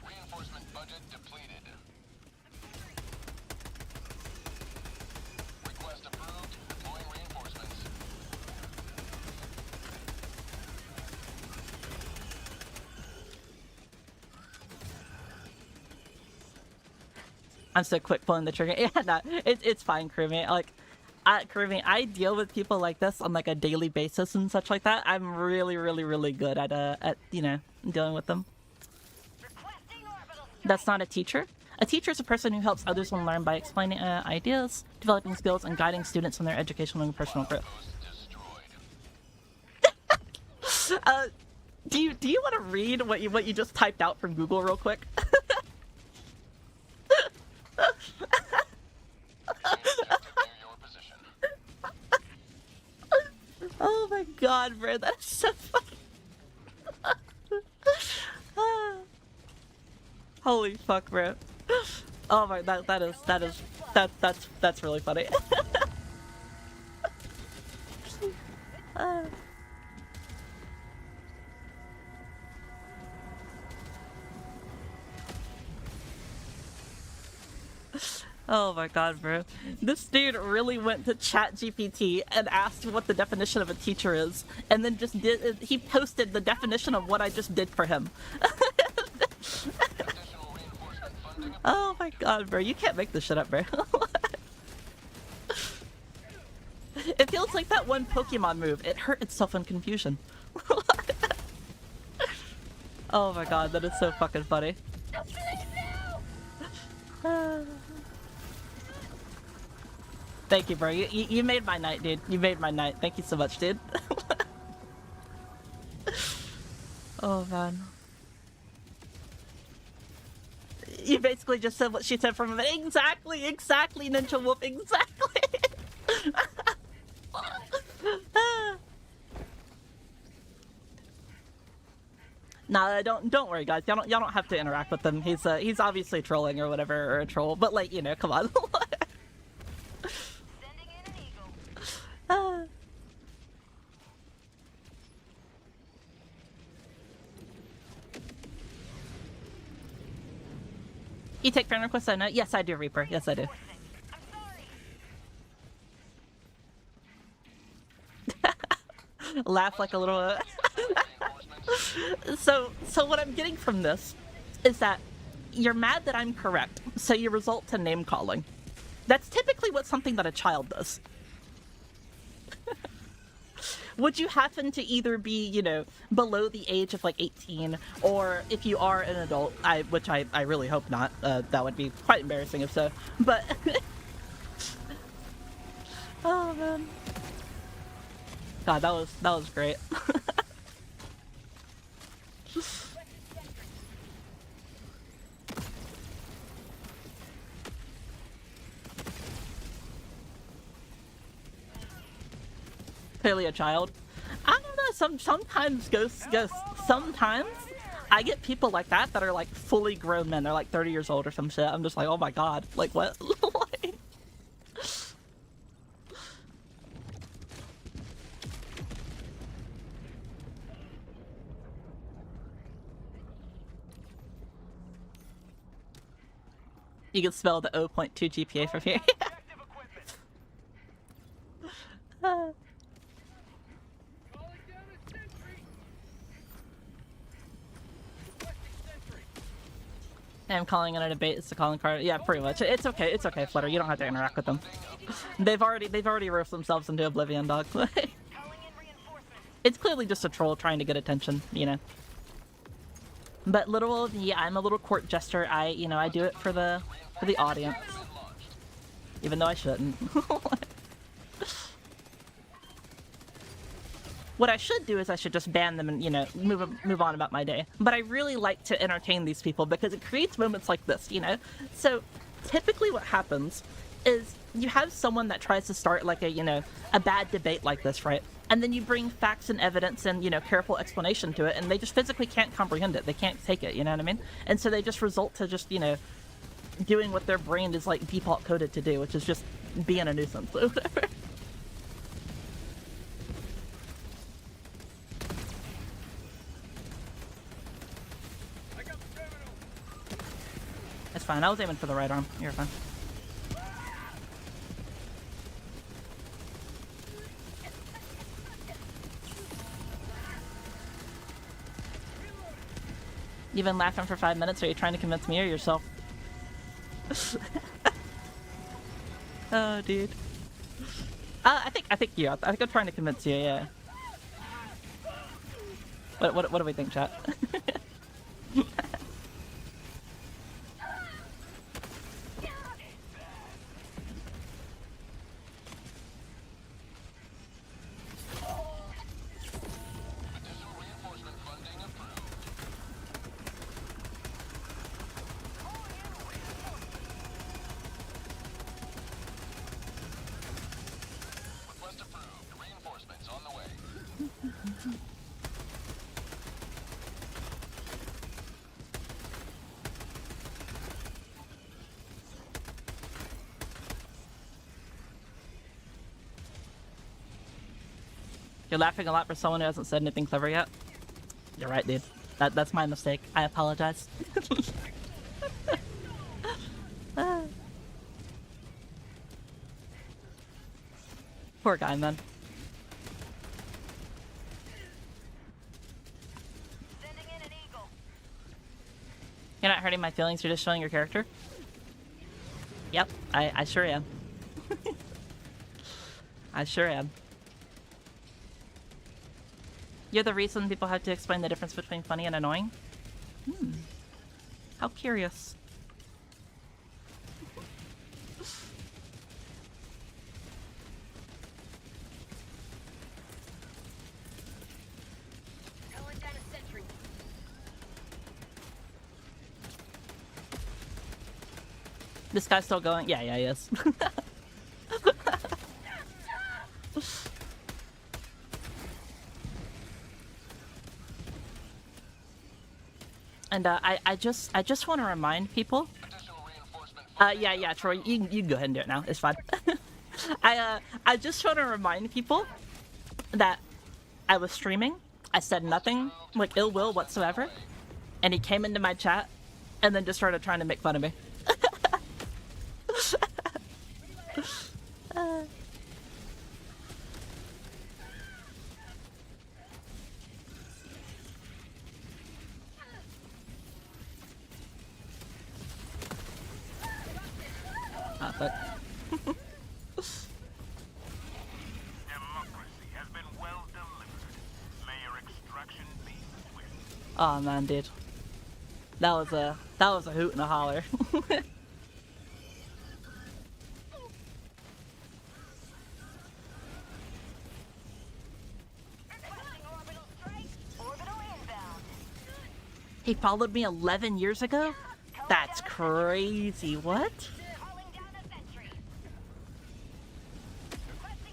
S4: Reinforcement budget depleted. Request approved. Deploying reinforcements.
S1: I'm so quick pulling the trigger. Yeah, no, it's fine, Kurumi. Like, Kurumi, I deal with people like this on like a daily basis and such like that. I'm really, really, really good at you know, dealing with them. That's not a teacher. A teacher is a person who helps others learn by explaining ideas, developing skills, and guiding students in their educational and personal growth. Do you want to read what you just typed out from Google real quick? Oh my god, bro, that's so funny. Holy fuck, bro. Oh my, that's really funny. Oh my god, bro. This dude really went to ChatGPT and asked what the definition of a teacher is, and then just he posted the definition of what I just did for him. Oh my god, bro. You can't make this shit up, bro. It feels like that one Pokemon move. It hurt itself in confusion. Oh my god, that is so fucking funny. Thank you, bro. You made my night, dude. You made my night. Thank you so much, dude. Oh, man. You basically just said what she said from it. Exactly, Ninja Wolf, exactly. Nah, don't worry, guys. Y'all don't have to interact with him. He's obviously trolling or whatever, or a troll. But like, you know, come on. You take friend requests, I know. Yes, I do, Reaper. Yes, I do. Laugh like a little... So what I'm getting from this is that you're mad that I'm correct, so you resort to name calling. That's typically what something that a child does. Would you happen to either be, you know, below the age of like 18, or if you are an adult, which I really hope not, that would be quite embarrassing if so, but oh man. God, that was great. Clearly a child. I don't know, sometimes ghosts, sometimes I get people like that are like fully grown men. They're like 30 years old or some shit. I'm just like, oh my god, like what? Like... You can spell the 0.2 GPA from here.
S9: Calling down a sentry. Requesting sentry.
S1: I'm calling in a debate. It's a calling card. Yeah, pretty much. It's okay. It's okay, Flutter. You don't have to interact with them. They've already roofed themselves into oblivion, dog. It's clearly just a troll trying to get attention, you know. But little, yeah, I'm a little court jester. I do it for the audience, even though I shouldn't. What I should do is I should just ban them and, you know, move on about my day. But I really like to entertain these people because it creates moments like this, you know? So typically what happens is you have someone that tries to start like a, you know, a bad debate like this, right? And then you bring facts and evidence and, you know, careful explanation to it, and they just physically can't comprehend it. They can't take it, you know what I mean? And so they just result to just, you know, doing what their brain is like default coded to do, which is just being a nuisance or whatever. It's fine. I was aiming for the right arm. You're fine. You've been laughing for 5 minutes. Are you trying to convince me or yourself? Oh, dude. I think you. I think I'm trying to convince you. Yeah. What do we think, chat? You're laughing a lot for someone who hasn't said anything clever yet. You're right, dude. That's my mistake. I apologize. Poor guy, man.
S3: Sending in an eagle.
S1: You're not hurting my feelings, you're just showing your character? Yep, I sure am. I sure am. You're the reason people have to explain the difference between funny and annoying? How curious.
S3: Calling down a sentry.
S1: This guy's still going? Yeah, he is. And I just want to remind people. Yeah, Troy, you can go ahead and do it now. It's fine. I just want to remind people that I was streaming. I said nothing like ill will whatsoever, and he came into my chat, and then just started trying to make fun of me. not, but
S5: Democracy has been well delivered. May your extraction be swift.
S1: oh man, dude, that was a hoot and a holler. He followed me 11 years ago? That's crazy. What?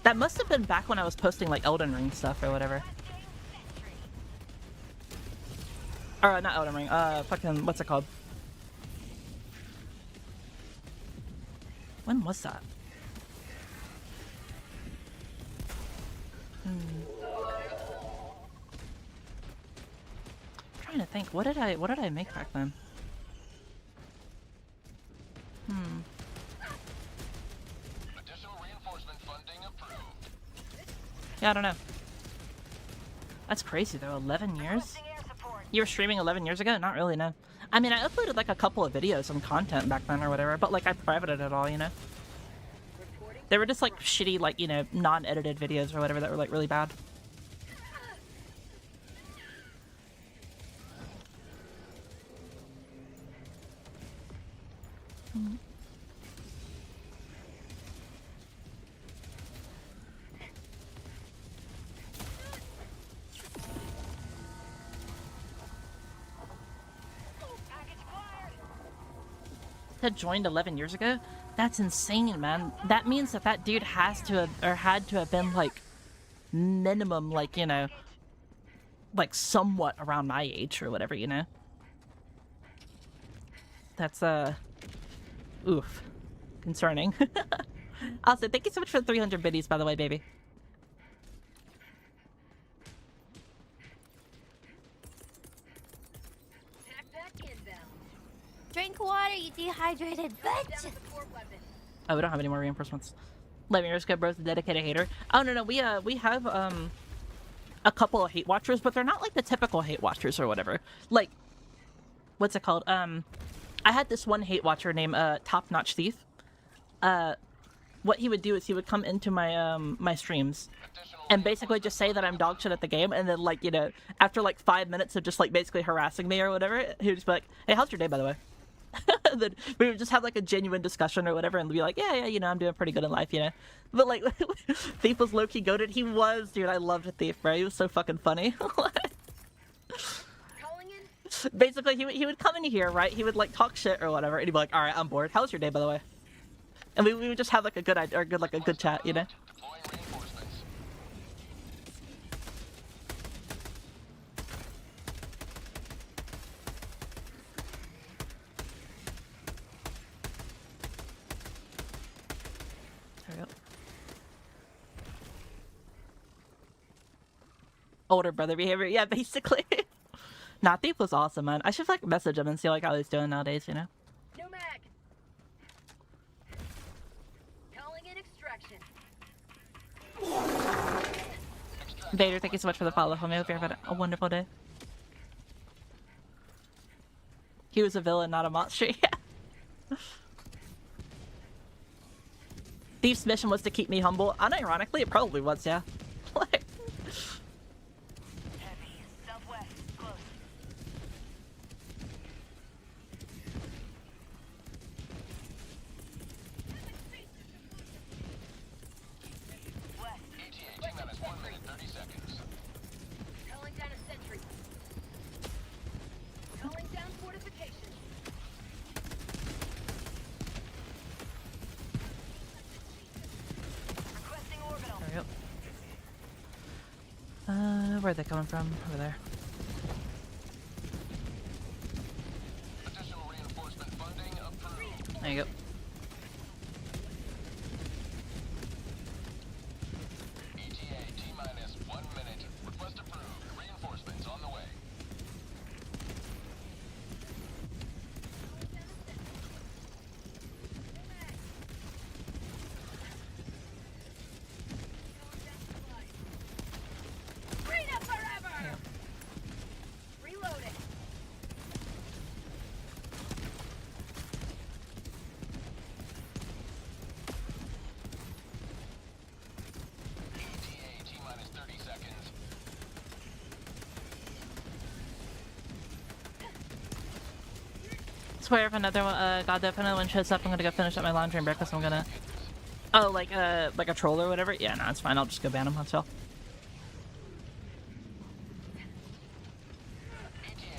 S1: That must have been back when I was posting like Elden Ring stuff or whatever. Or not Elden Ring, fucking, what's it called? When was that? I'm trying to think, what did I make back then?
S4: Additional reinforcement funding approved.
S1: Yeah, I don't know. That's crazy though, 11 years? You were streaming 11 years ago? Not really, no. I mean, I uploaded like a couple of videos and content back then or whatever, but like I privated it all, you know? They were just like shitty, like, you know, non-edited videos or whatever that were like really bad. That joined 11 years ago? That's insane, man. That means that that dude has to have, or had to have been like minimum, like, you know, like somewhat around my age or whatever, you know? That's, oof. Concerning. Also, thank you so much for the 300 biddies, by the way, baby.
S6: Drink water, you dehydrated bitch!
S1: Oh, we don't have any more reinforcements. Let me just go, bro's a dedicated hater. Oh, no, we have, a couple of hate watchers, but they're not like the typical hate watchers or whatever. Like, what's it called? I had this one hate watcher named, Top Notch Thief. What he would do is he would come into my, my streams and basically just say that I'm dog shit at the game, and then, like, you know, after like 5 minutes of just like basically harassing me or whatever, he would just be like, hey, how's your day, by the way? Then we would just have like a genuine discussion or whatever and be like, yeah, you know, I'm doing pretty good in life, you know? But like, Thief was low-key goated. He was, dude, I loved Thief, bro. He was so fucking funny. Basically, he would come in here, right? He would like talk shit or whatever, and he'd be like, alright, I'm bored. How's your day, by the way? And we would just have like a good idea, or like a good chat, you know?
S4: Deploying reinforcements.
S1: There we go. Older brother behavior, yeah, basically. Nah, Thief was awesome, man. I should like message him and see like how he's doing nowadays, you know?
S3: No mag. Calling in extraction.
S1: Vader, thank you so much for the follow, homie. I hope you're having a wonderful day. He was a villain, not a monster. Yeah. Thief's mission was to keep me humble. Unironically, it probably was, yeah. Like,
S2: Heavy. Southwest. Close. West.
S4: ETA T-minus 1 minute 30 seconds.
S3: Calling down a sentry. Calling down fortifications.
S2: Requesting orbital.
S1: there we go. Where are they coming from? Over there.
S4: Additional reinforcement funding approved.
S1: There you go.
S4: ETA T-minus 1 minute. Request approved. Reinforcements on the way.
S3: Freedom forever! Reloading.
S1: swear if another one, God, if another one shows up, I'm gonna go finish up my laundry and breakfast. I'm gonna. Oh, like a troll or whatever. Yeah, no, it's fine. I'll just go ban him. That's all.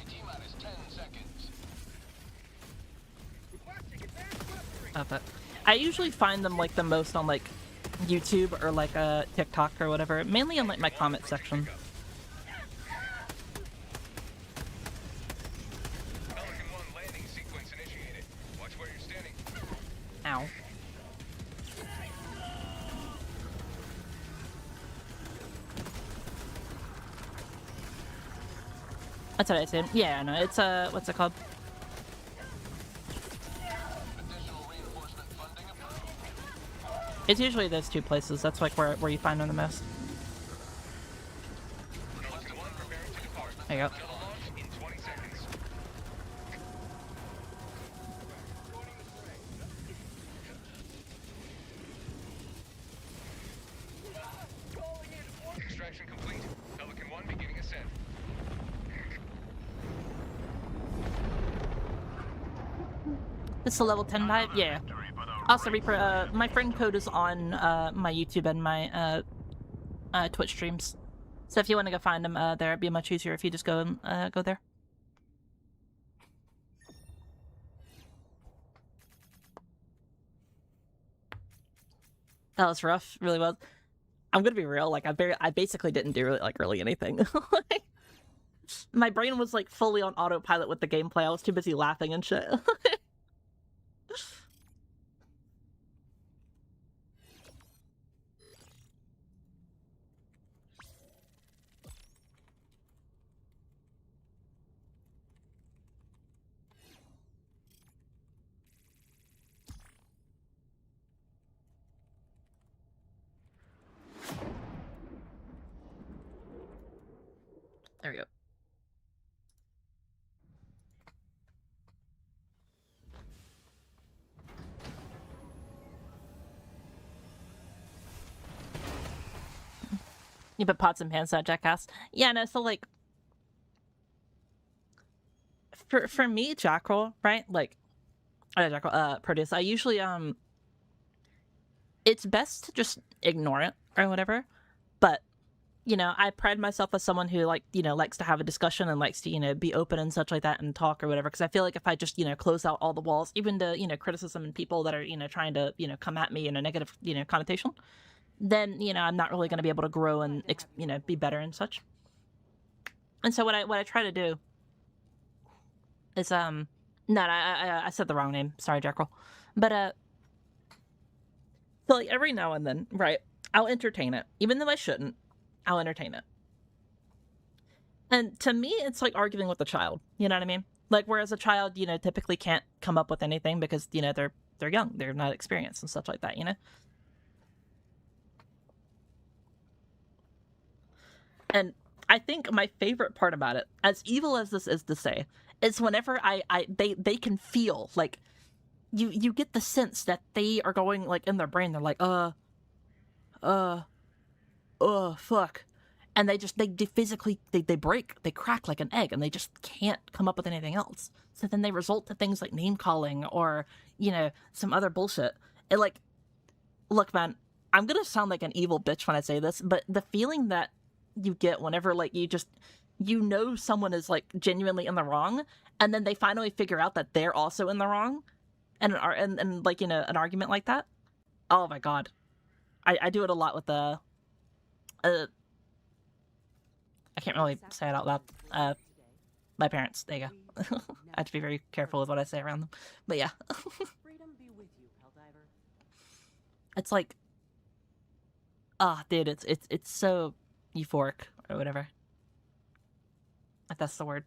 S4: T-minus 10 seconds.
S1: But I usually find them like the most on like YouTube or like TikTok or whatever. Mainly on like my comment section.
S4: Pelican 1 landing sequence initiated. Watch where you're standing.
S1: Ow. That's what I said. Yeah, no, it's what's it called?
S4: Additional reinforcement funding approved.
S1: It's usually those two places. That's like where you find them the most.
S4: Pelican 1 preparing to depart.
S1: There you go.
S4: Shuttle launch in 20 seconds. Extraction complete. Pelican 1 beginning ascent.
S1: This is a level 10 dive? Yeah. Also, Reaper, my friend code is on my YouTube and my Twitch streams. So if you want to go find him there, it'd be much easier if you just go and go there. That was rough, really was. I'm gonna be real, like I basically didn't do really anything. Like, my brain was like fully on autopilot with the gameplay. I was too busy laughing and shit. There we go. You put pots and pans out, jackass. Yeah, no, so like for me, Jackal, right? Like Jackal, Proteus, I usually it's best to just ignore it or whatever. But you know, I pride myself as someone who, like, you know, likes to have a discussion and likes to, you know, be open and such like that and talk or whatever. Because I feel like if I just, you know, close out all the walls, even to, you know, criticism and people that are, you know, trying to, you know, come at me in a negative, you know, connotation, then, you know, I'm not really going to be able to grow and, you know, be better and such. And so what I try to do is, no, I said the wrong name. Sorry, Jackal. But, so, like, every now and then, right, I'll entertain it. Even though I shouldn't. I'll entertain it. And to me, it's like arguing with a child. You know what I mean? Like, whereas a child, you know, typically can't come up with anything because, you know, they're young. They're not experienced and stuff like that, you know? And I think my favorite part about it, as evil as this is to say, is whenever they can feel, like, you get the sense that they are going, like, in their brain, they're like, fuck. And they physically, they break, they crack like an egg, and they just can't come up with anything else. So then they result to things like name calling or, you know, some other bullshit. And like, look, man, I'm gonna sound like an evil bitch when I say this, but the feeling that you get whenever, like, you know someone is, like, genuinely in the wrong, and then they finally figure out that they're also in the wrong, and like, you know, an argument like that. Oh my god. I do it a lot with the I can't really say it out loud. My parents. There you go. I have to be very careful with what I say around them. But yeah.
S7: Freedom be with you, Helldiver.
S1: It's like, dude, it's so euphoric or whatever. If that's the word.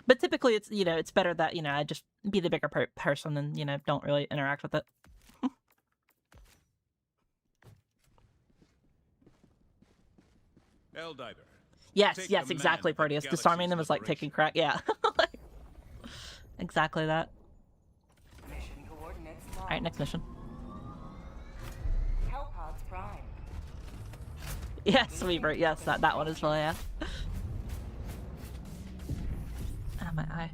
S1: But typically, it's, you know, it's better that, you know, I just be the bigger person and, you know, don't really interact with it.
S8: Helldiver.
S1: Yes,
S8: Take
S1: yes,
S8: command
S1: exactly,
S8: of the
S1: Proteus. Disarming them is like taking crack. Yeah. Exactly that.
S2: Mission coordinates locked.
S1: Alright, next mission.
S2: Hellpods Prime.
S1: Yes, Weaver. Yes, that one as well, yeah. my eye.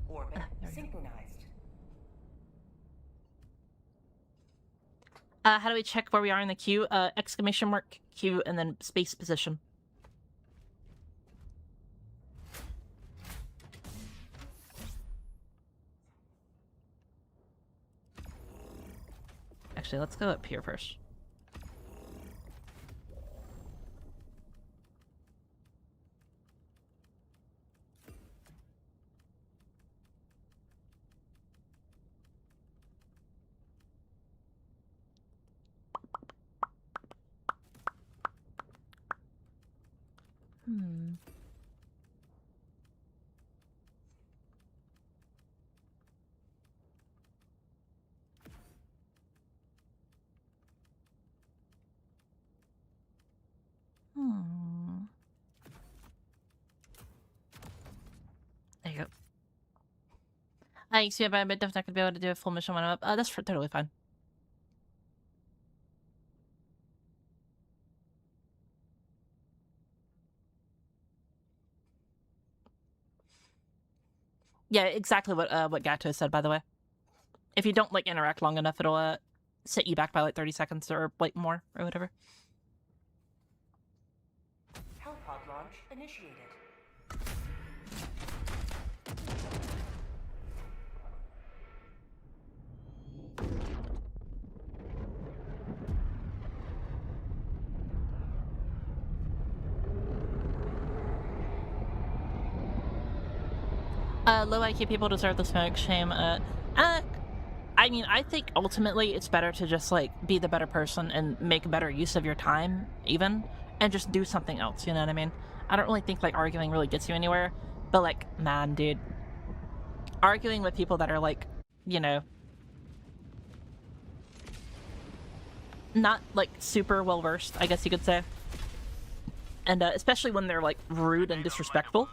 S2: Orbit
S1: there we go.
S2: synchronized.
S1: How do we check where we are in the queue? Exclamation mark queue and then space position. Actually, let's go up here first. Hmm. There you go. Thanks, yeah, but I'm definitely not gonna be able to do a full mission when I'm up. That's totally fine. Yeah, exactly what Gato said, by the way. If you don't like interact long enough, it'll set you back by like 30 seconds or like more or whatever.
S2: Hellpod launch initiated.
S1: Low IQ people deserve the smoke. Shame. I mean, I think ultimately it's better to just like be the better person and make better use of your time, even, and just do something else. You know what I mean? I don't really think like arguing really gets you anywhere. But like, man, dude, arguing with people that are like, you know, not like super well versed, I guess you could say, and especially when they're like rude and disrespectful.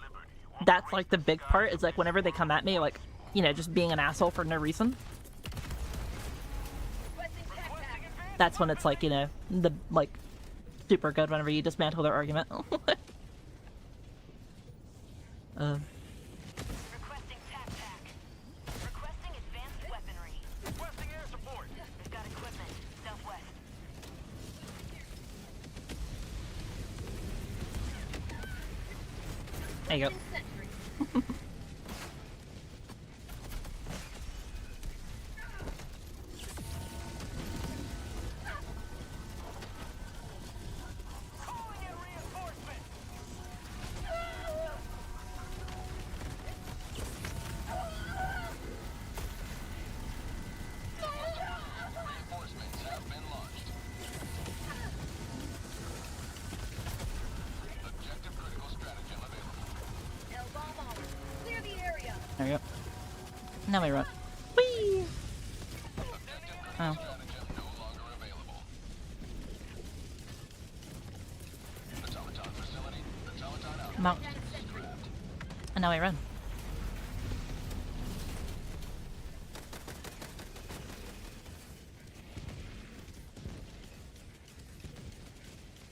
S1: That's like the big part, is like whenever they come at me like, you know, just being an asshole for no reason. That's when it's like, you know, the like super good whenever you dismantle their argument.
S3: Requesting tac-tac. Requesting advanced weaponry.
S5: Requesting air support.
S3: We've got equipment. Southwest.
S1: There you go.
S5: Calling in reinforcements.
S4: Reinforcements have been launched. Objective critical stratagem available.
S3: Hell bomb on. Clear the area.
S1: There you go. Now we run. Whee! Oh.
S4: Stratagem no longer available. Automaton facility. Automaton out.
S1: Mount. And now we run.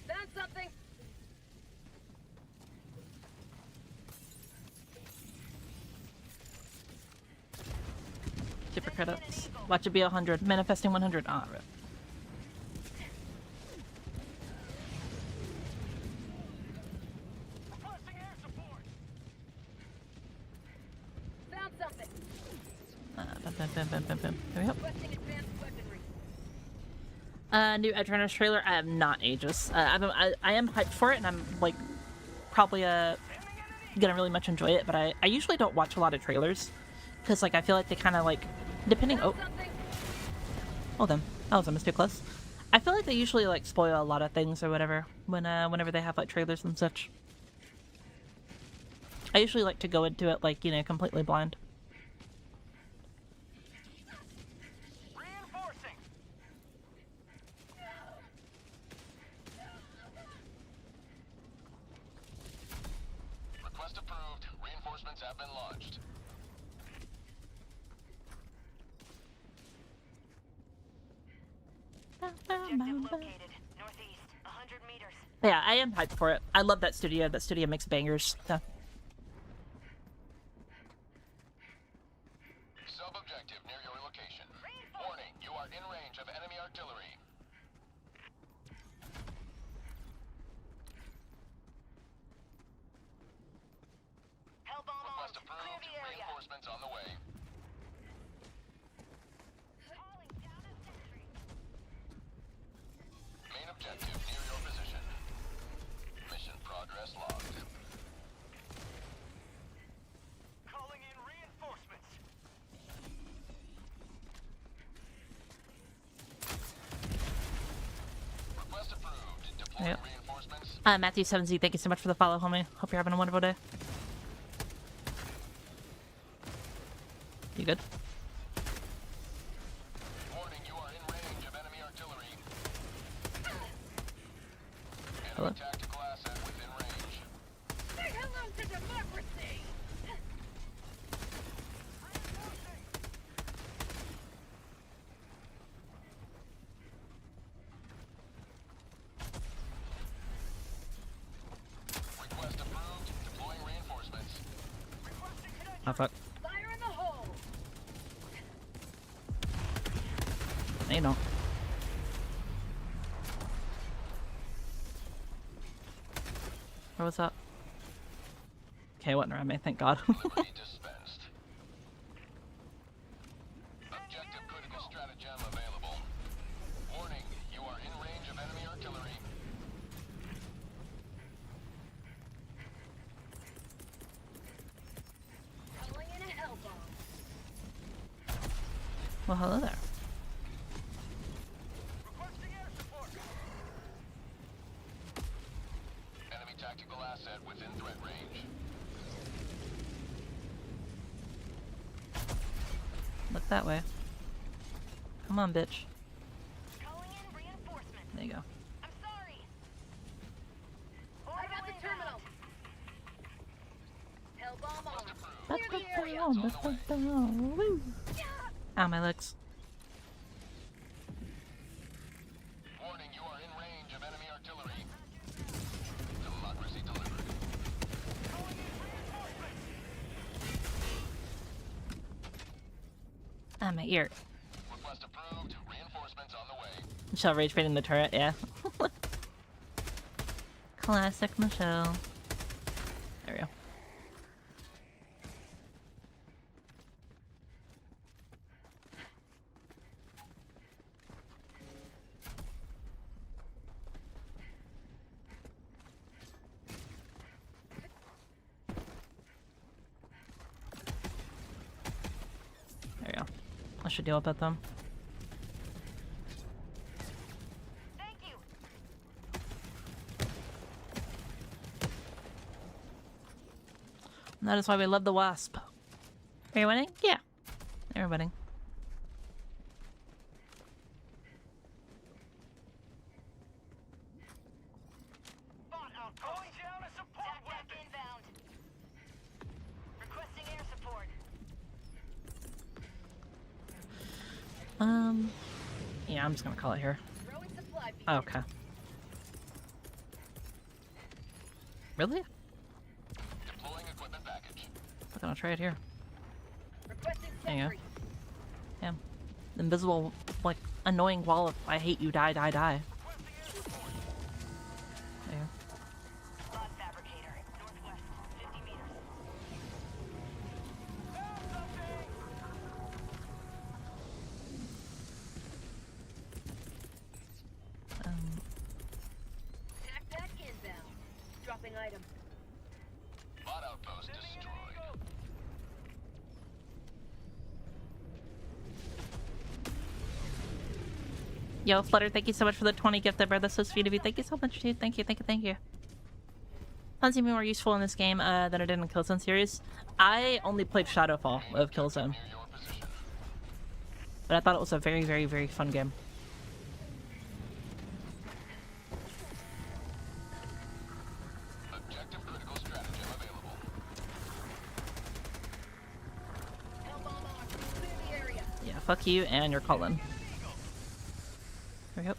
S3: Found something.
S1: Super credits. Watch it be 100. Manifesting 100. Ah, right.
S5: Requesting air support.
S3: Found something.
S1: Bam. There we go.
S3: Requesting advanced weaponry.
S1: New Edge Runners trailer. I have not Aegis. I am hyped for it, and I'm like probably gonna really much enjoy it. But I usually don't watch a lot of trailers because like I feel like they kind of like depending. Oh,
S3: Something.
S1: hold on. That was almost too close. I feel like they usually like spoil a lot of things or whatever when whenever they have like trailers and such. I usually like to go into it like, you know, completely blind.
S5: Reinforcing.
S4: Request approved. Reinforcements have been launched.
S3: Objective located. Northeast. 100 meters.
S1: Yeah, I am hyped for it. I love that studio. That studio makes bangers. So. Yep. Matthew 7Z, thank you so much for the follow, homie. Hope you're having a wonderful day. You good?
S5: Warning, you are in range of enemy artillery.
S1: Hello?
S5: Tactical asset within range.
S3: Say hello to democracy!
S5: Request approved. Deploying reinforcements.
S1: Oh fuck.
S3: Fire in the hole!
S1: No, you don't. Where was that? Okay, it wasn't around me, thank God.
S5: Liberty dispensed. Objective critical stratagem available. Warning, you are in range of enemy artillery.
S3: Calling in a hell bomb.
S1: Well, hello there.
S5: Requesting air support. Enemy tactical asset within threat range.
S1: Look that way. Come on, bitch.
S3: Calling in reinforcements.
S1: There you go.
S3: I'm sorry. I got the terminal. Hell bomb on.
S1: That's
S3: Clear the area.
S1: Woo. Ow, my legs.
S5: Warning, you are in range of enemy artillery. Democracy delivered.
S1: Ah, my ear.
S5: Request approved. Reinforcements on the way.
S1: Michelle rage baiting the turret, yeah. Classic Michelle. There we go. There we go. I should deal with that, them.
S3: Thank you.
S1: And that is why we love the wasp. Are you winning? Yeah. They're winning.
S5: Calling down a support
S3: Back inbound. Requesting air support.
S1: Yeah, I'm just gonna call it here.
S3: Throwing supply beacon.
S1: Oh, okay. Really?
S5: Deploying equipment package.
S1: I'm gonna try it here.
S3: Requesting
S1: There you go.
S3: sentry.
S1: Yeah. Invisible, like, annoying wall of I hate you, die, die, die. There.
S3: Spot fabricator. Northwest. 50 meters. Attack back inbound. Dropping item.
S5: Bot outpost destroyed.
S1: Yo, Flutter, thank you so much for the 20 gift, bro. That's so sweet of you. Thank you so much, dude. Thank you, thank you, thank you. Sounds even more useful in this game than it did in Killzone series. I only played Shadowfall of Killzone,
S5: Near your position.
S1: but I thought it was a very, very, very fun game.
S5: Objective critical stratagem available.
S3: Hell bomb on. Clear the area.
S1: Yeah, fuck you and your Colin. There we go.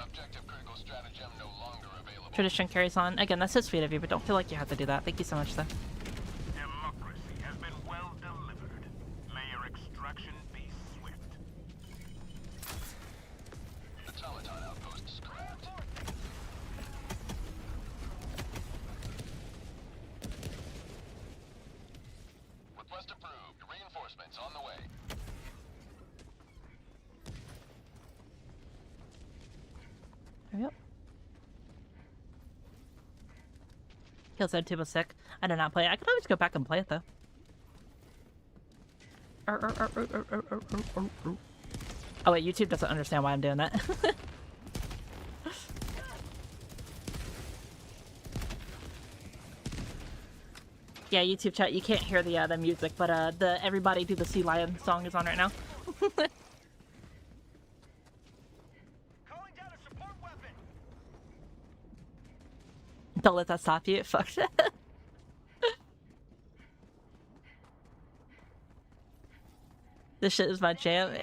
S5: Objective critical stratagem no longer available.
S1: Tradition carries on. Again, that's so sweet of you, but don't feel like you have to do that. Thank you so much, though.
S5: Democracy has been well delivered. May your extraction be swift. The Teleton outpost scrapped. Request approved. Reinforcements on the way.
S1: There we go. Killzone 2 was sick. I did not play it. I could always go back and play it, though. Oh wait, YouTube doesn't understand why I'm doing that. Yeah, YouTube chat, you can't hear the music, but the Everybody Do the Sea Lion song is on right now.
S5: Calling down a support weapon.
S1: Don't let that stop you. Fuck that. This shit is my jam.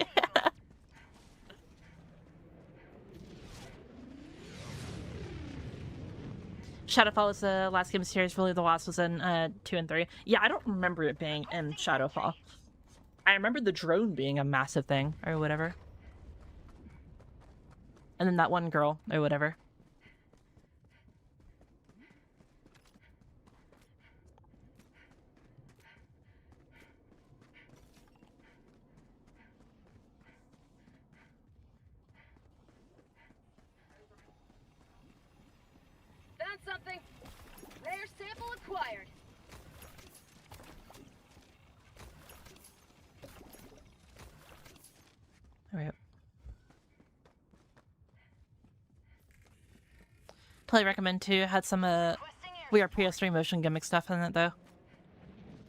S1: Shadowfall was the last game of the series. Really, the last was in 2 and 3. Yeah, I don't remember it being in Shadowfall. I remember the drone being a massive thing or whatever. And then that one girl or whatever.
S3: Found something. Rare sample acquired.
S1: There we go. Totally recommend too. Had some weird PS3 motion gimmick stuff in it though.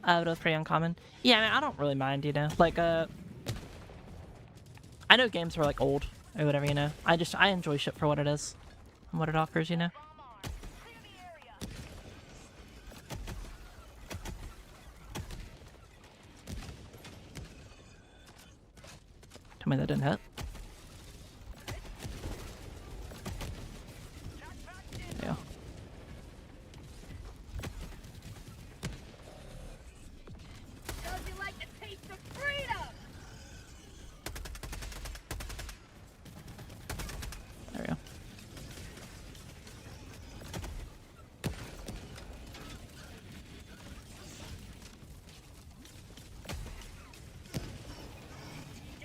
S1: It was pretty uncommon. Yeah, I mean, I don't really mind, you know. Like I know games were like old or whatever, you know. I enjoy shit for what it is and what it offers, you know. Tell me that didn't hit. Yeah.
S3: Does you like the taste of freedom?
S1: There we go.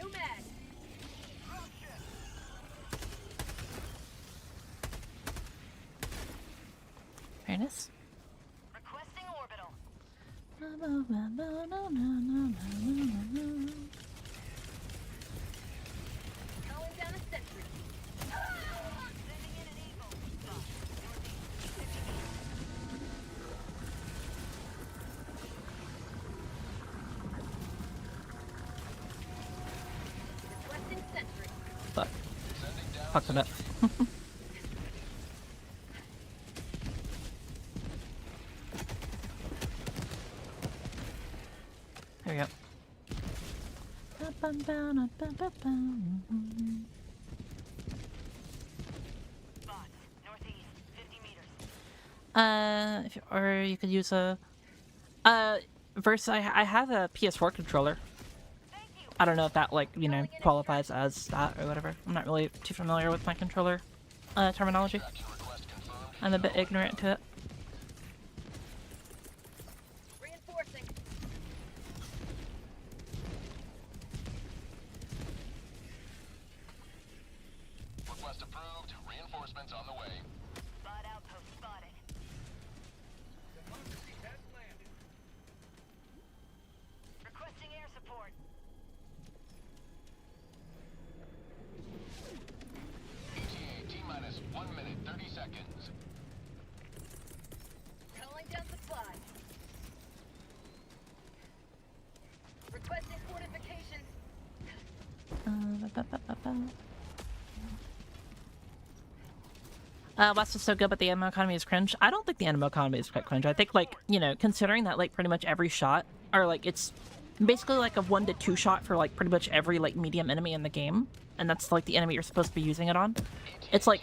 S3: New mag.
S1: Very nice.
S3: Requesting orbital. Calling down a sentry. Sending in an eagle. Requesting sentry.
S1: Fuck. Fucked it up. There we go.
S3: Spots. Northeast. 50 meters.
S1: Or you could use a versus I have a PS4 controller. I don't know if that, like, you know, qualifies as that or whatever. I'm not really too familiar with my controller terminology. I'm a bit ignorant to it.
S3: Reinforcing.
S4: Request approved. Reinforcements on the way.
S3: Spot outpost spotted.
S9: Democracy has landed.
S3: Requesting air support.
S4: ETA T-minus 1 minute 30 seconds.
S3: Calling down supply. Requesting fortifications.
S1: West is so good, but the ammo economy is cringe. I don't think the ammo economy is quite cringe. I think, like, you know, considering that, like, pretty much every shot, or, like, it's basically, like, a 1 to 2 shot for, like, pretty much every, like, medium enemy in the game, and that's, like, the enemy you're supposed to be using it on. It's, like,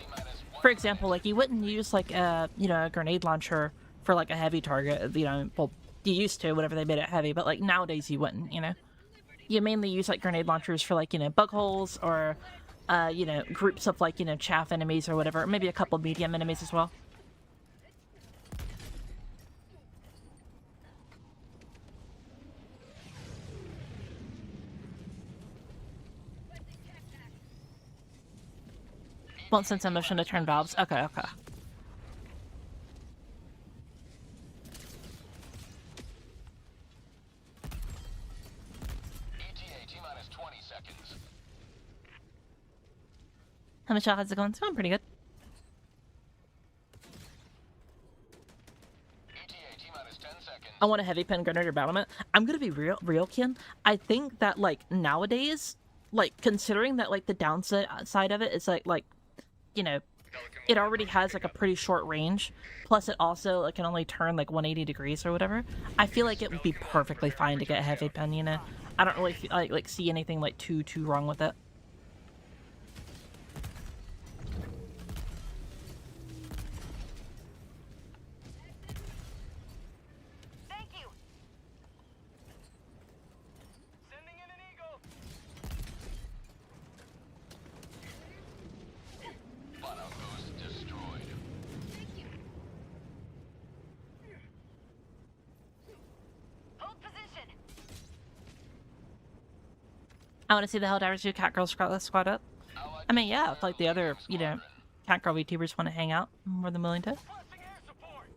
S1: for example, like, you wouldn't use, like, you know, a grenade launcher for, like, a heavy target, you know, well, you used to, whenever they made it heavy, but, like, nowadays you wouldn't, you know? You mainly use, like, grenade launchers for, like, you know, bug holes, or you know, groups of, like, you know, chaff enemies or whatever. Maybe a couple medium enemies as well. Won't sense a motion to turn valves. Okay, okay.
S4: ETA T-minus 20 seconds.
S1: How much how's it going? It's going pretty good.
S4: ETA T-minus 10 seconds.
S1: I want a heavy pen grenadier battlement. I'm gonna be real, Ken. I think that like nowadays, like considering that like the downside of it is like you know, it already has like a pretty short range. Plus, it also like, can only turn like 180 degrees or whatever. I feel like it would be perfectly fine to get a heavy pen. You know, I don't really feel, like see anything like too wrong with it.
S3: Thank you.
S9: Sending in an eagle.
S5: Fun outpost destroyed.
S3: Thank you. Hold position.
S1: I want to see the Helldivers do Catgirl squad up. I mean, yeah, if like the other, you know, Catgirl VTubers want to hang out, I'm more than willing to.
S9: Requesting air support.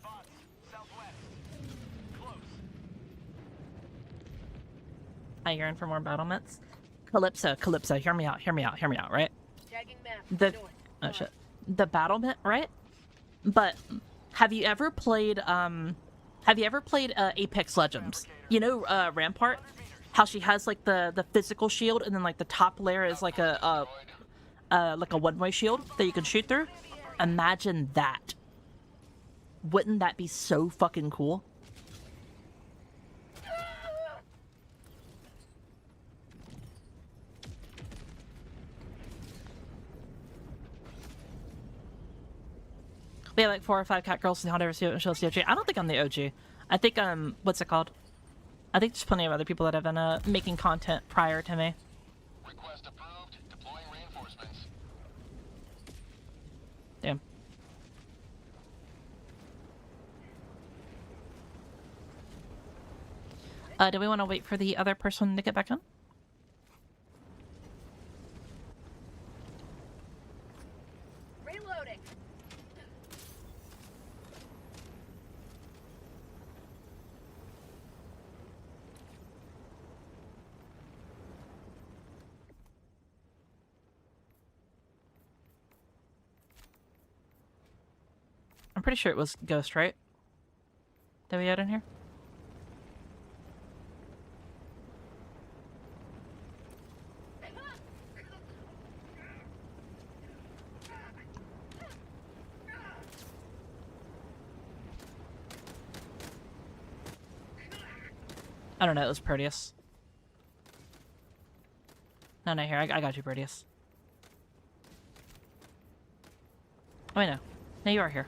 S9: Bots, southwest. Close.
S1: I yearn for more battlements. Calypso, hear me out, right?
S3: Tagging map.
S1: The
S3: North.
S1: oh shit, the battlement, right? But have you ever played Apex Legends? You know, Rampart, how she has like the physical shield, and then like the top layer is like a one-way shield that you can shoot through. Imagine that. Wouldn't that be so fucking cool? We have like 4 or 5 cat girls in Helldiver shows the OG. I don't think I'm the OG. I think what's it called? I think there's plenty of other people that have been making content prior to me.
S5: Request approved. Deploying reinforcements.
S1: Damn. Do we want to wait for the other person to get back on?
S3: Reloading.
S1: I'm pretty sure it was Ghost, right? That we had in here? I don't know, it was Proteus. No, here, I got you, Proteus. Oh, I know. No, you are here.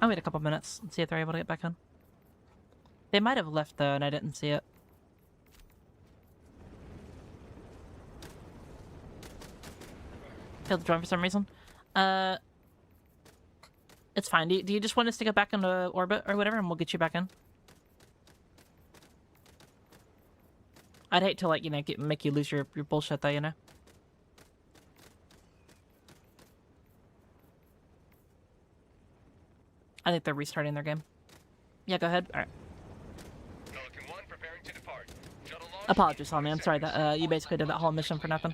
S1: I'll wait a couple minutes and see if they're able to get back on. They might have left though, and I didn't see it. Failed to join for some reason. It's fine. Do you just want us to get back into orbit or whatever, and we'll get you back in? I'd hate to, like, you know, make you lose your bullshit though, you know? I think they're restarting their game. Yeah, go ahead. Alright.
S4: Pelican 1 preparing to depart. Shuttle launch
S1: Apologies, homie. I'm sorry that you basically did that whole mission for nothing.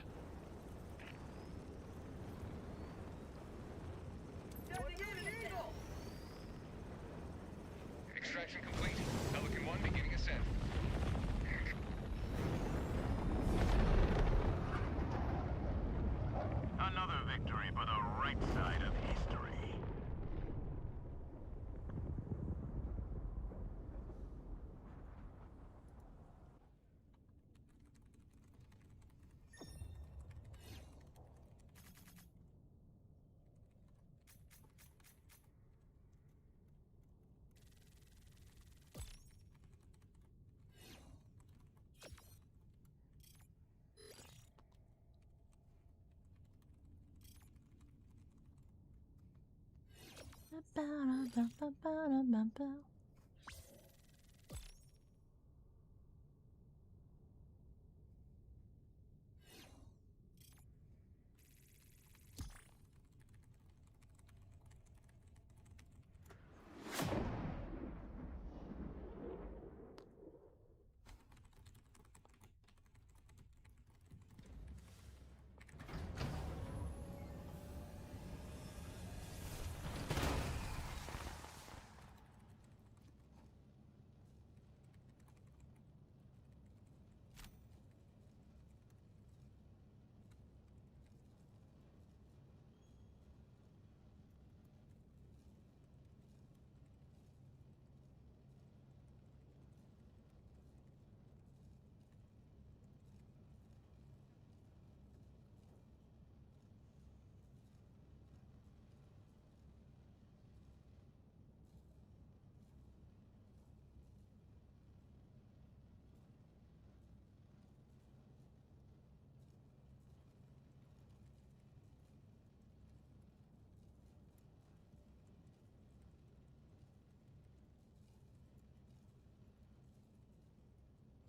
S9: Sending in an eagle.
S4: Extraction complete. Pelican 1 beginning ascent.
S5: Another victory for the right side of history.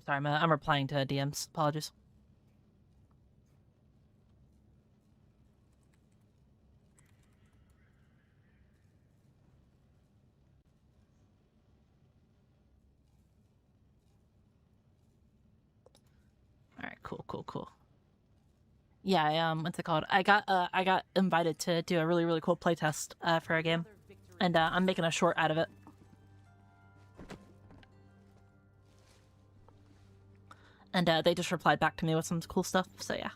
S1: Sorry, I'm replying to DMs. Apologies. All right, cool. Yeah, what's it called? I got invited to do a really cool playtest for a game, and I'm making a short out of it. And they just replied back to me with some cool stuff. So yeah.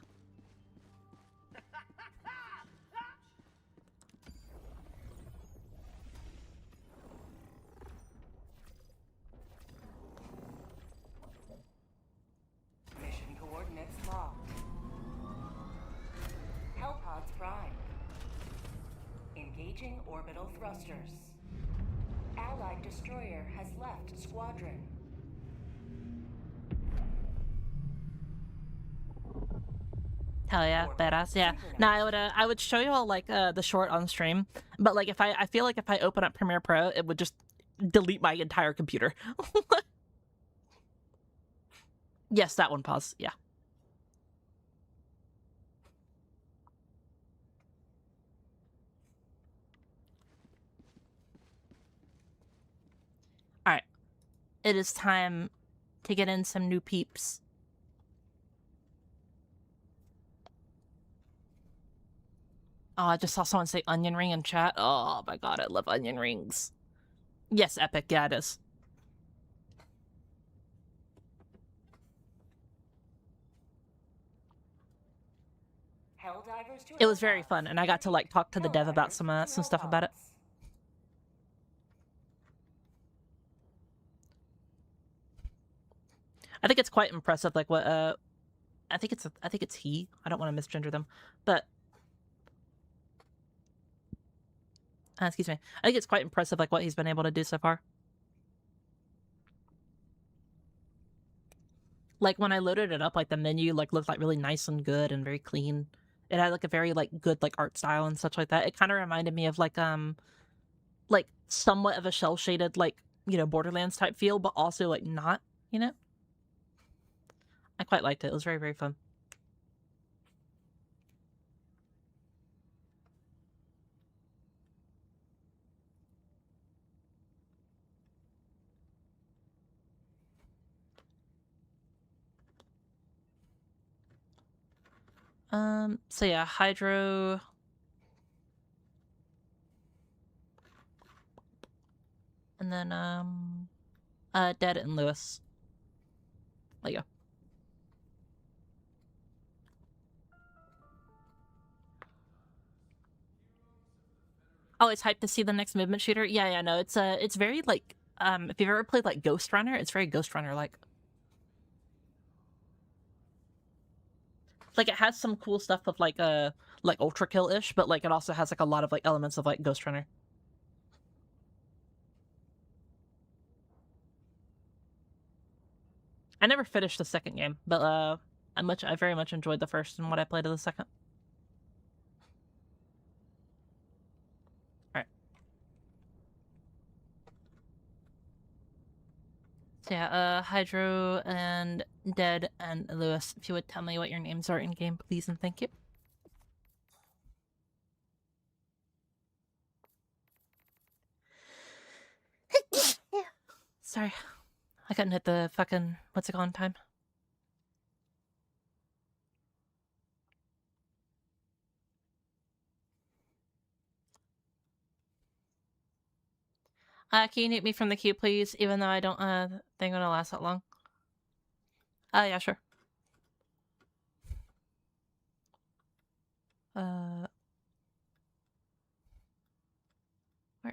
S2: Mission coordinates locked. Hellpods prime. Engaging orbital thrusters. Allied destroyer has left squadron.
S1: Hell yeah, badass. Yeah. No, I would show you all like the short on stream, but like if I feel like if I open up Premiere Pro, it would just delete my entire computer. Yes, that one. Pause. Yeah. All right. It is time to get in some new peeps. Oh, I just saw someone say onion ring in chat. Oh my god, I love onion rings. Yes, epic. Yeah, it is.
S2: Helldivers to
S1: It was very
S2: Hellpods.
S1: fun, and I got to like talk to the dev about some stuff about it. I think it's quite impressive, like what I think it's he. I don't want to misgender them, but excuse me. I think it's quite impressive, like what he's been able to do so far. Like when I loaded it up, like the menu like looked like really nice and good and very clean. It had like a very like good like art style and such like that. It kind of reminded me of like somewhat of a shell shaded like, you know, Borderlands type feel, but also like not, you know. I quite liked it. It was very fun. So yeah, Hydro. And then, Dead and Lewis. There you go. Oh, it's hyped to see the next movement shooter? Yeah, no, it's very, like, if you've ever played, like, Ghost Runner, it's very Ghost Runner-like. Like, it has some cool stuff of, like, Ultra Kill-ish, but, like, it also has, like, a lot of, like, elements of, like, Ghost Runner. I never finished the second game, but, I very much enjoyed the first and what I played of the second. Alright. So yeah, Hydro and Dead and Lewis, if you would tell me what your names are in game, please and thank you. Sorry. I couldn't hit the fucking what's it called time. Can you hit me from the queue, please? Even though I don't think it'll last that long. Yeah, sure. Where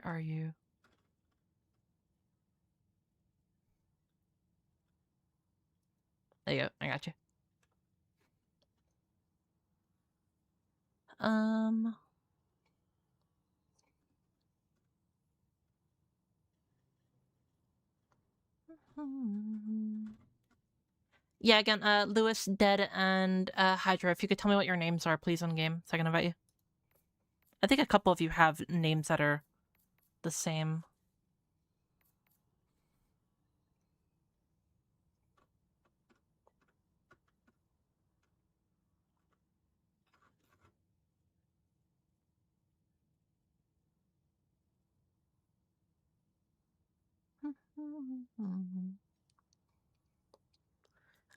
S1: are you? There you go. I got you. Yeah, again, Lewis, Dead, and Hydra, if you could tell me what your names are, please, on game, so I can invite you. I think a couple of you have names that are the same.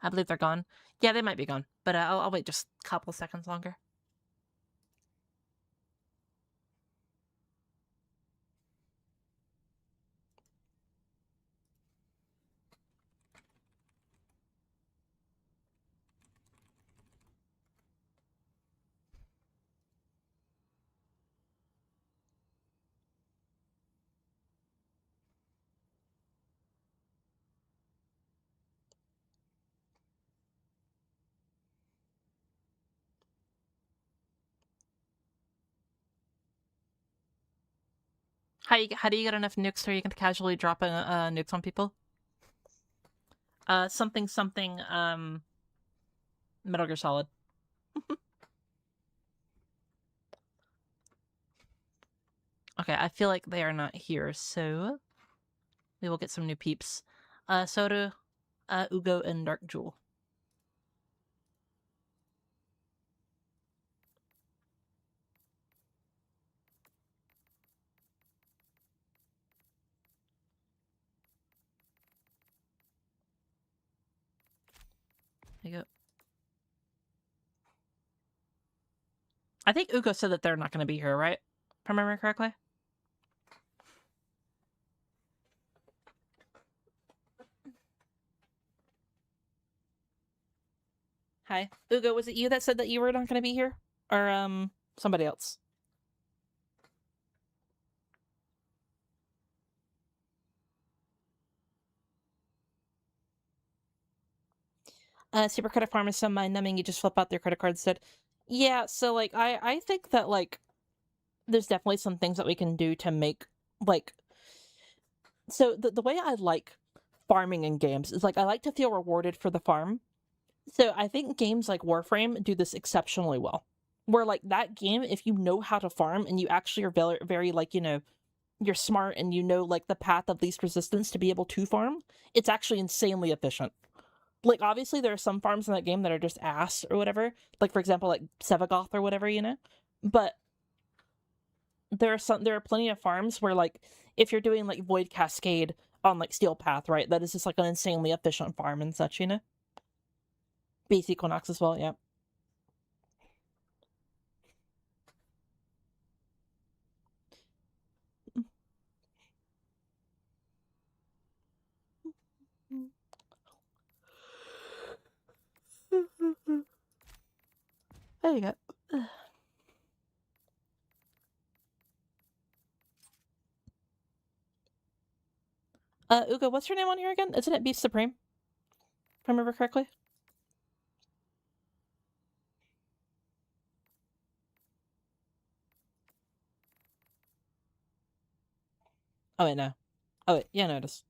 S1: I believe they're gone. Yeah, they might be gone, but I'll wait just a couple seconds longer. How do you get enough nukes so you can casually drop nukes on people? Something Metal Gear Solid. Okay, I feel like they are not here, so we will get some new peeps. Soda, Ugo, and Dark Jewel. There you go. I think Ugo said that they're not going to be here, right? If I remember correctly? Hi. Ugo, was it you that said that you were not going to be here? Or, somebody else? Super credit farm is some mind numbing, you just flip out their credit card instead. Yeah, so, like, I think that, like, there's definitely some things that we can do to make, like... So, the way I like farming in games is, like, I like to feel rewarded for the farm. So, I think games like Warframe do this exceptionally well. Where, like, that game, if you know how to farm and you actually are very, very, like, you know, you're smart and you know, like, the path of least resistance to be able to farm, it's actually insanely efficient. Like, obviously, there are some farms in that game that are just ass or whatever. Like, for example, like, Sevagoth or whatever, you know? But there are plenty of farms where, like, if you're doing, like, Void Cascade on, like, Steel Path, right? That is just, like, an insanely efficient farm and such, you know? Base Equinox as well, yeah. There you go. Ugo, what's your name on here again? Isn't it Beef Supreme? If I remember correctly? Oh, wait, no. Oh, wait, yeah, no, it is.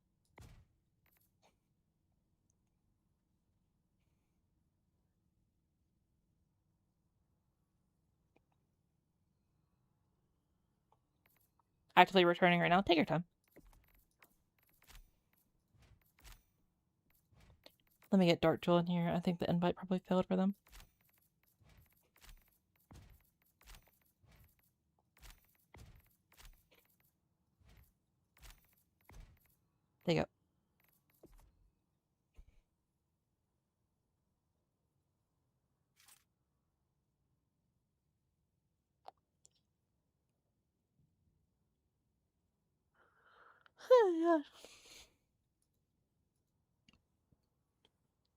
S1: Actively returning right now. Take your time. Let me get Dark Jewel in here. I think the invite probably failed for them. There you go.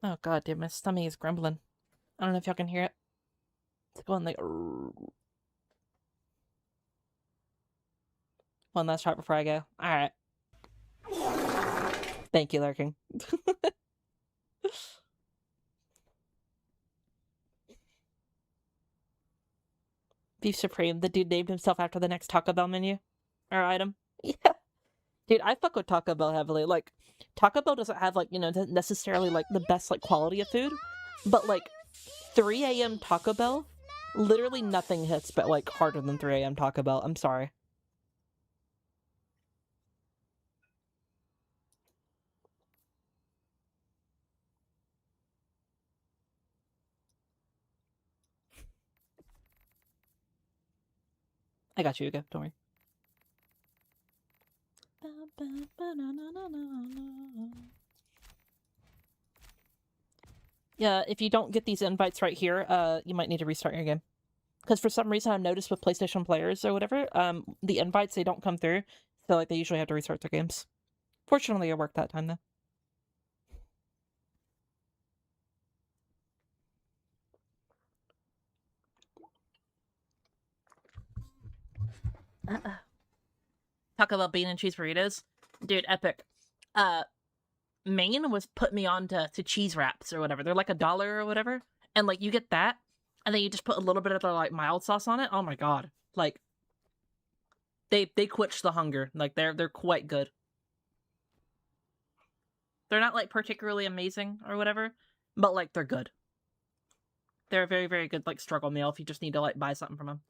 S1: Oh god, dude, my stomach is grumbling. I don't know if y'all can hear it. It's going like... One last shot before I go. Alright. Thank you, Lurking. Beef Supreme. The dude named himself after the next Taco Bell menu. Or item. Yeah. Dude, I fuck with Taco Bell heavily. Like, Taco Bell doesn't have, like, you know, necessarily, like, the best, like, quality of food. But, like, 3 a.m. Taco Bell, literally nothing hits but, like, harder than 3 a.m. Taco Bell. I'm sorry. I got you, Ugo. Don't worry. Yeah, if you don't get these invites right here, you might need to restart your game. Because for some reason I've noticed with PlayStation players or whatever, the invites, they don't come through. So, like, they usually have to restart their games. Fortunately, it worked that time, though. Talk about bean and cheese burritos. Dude, epic. Maine was put me on to cheese wraps or whatever. They're like $1 or whatever. And, like, you get that, and then you just put a little bit of the, like, mild sauce on it. Oh my god. Like, they quench the hunger. Like, they're quite good. They're not, like, particularly amazing or whatever, but, like, they're good. They're a very, very good, like, struggle meal if you just need to, like, buy something from them.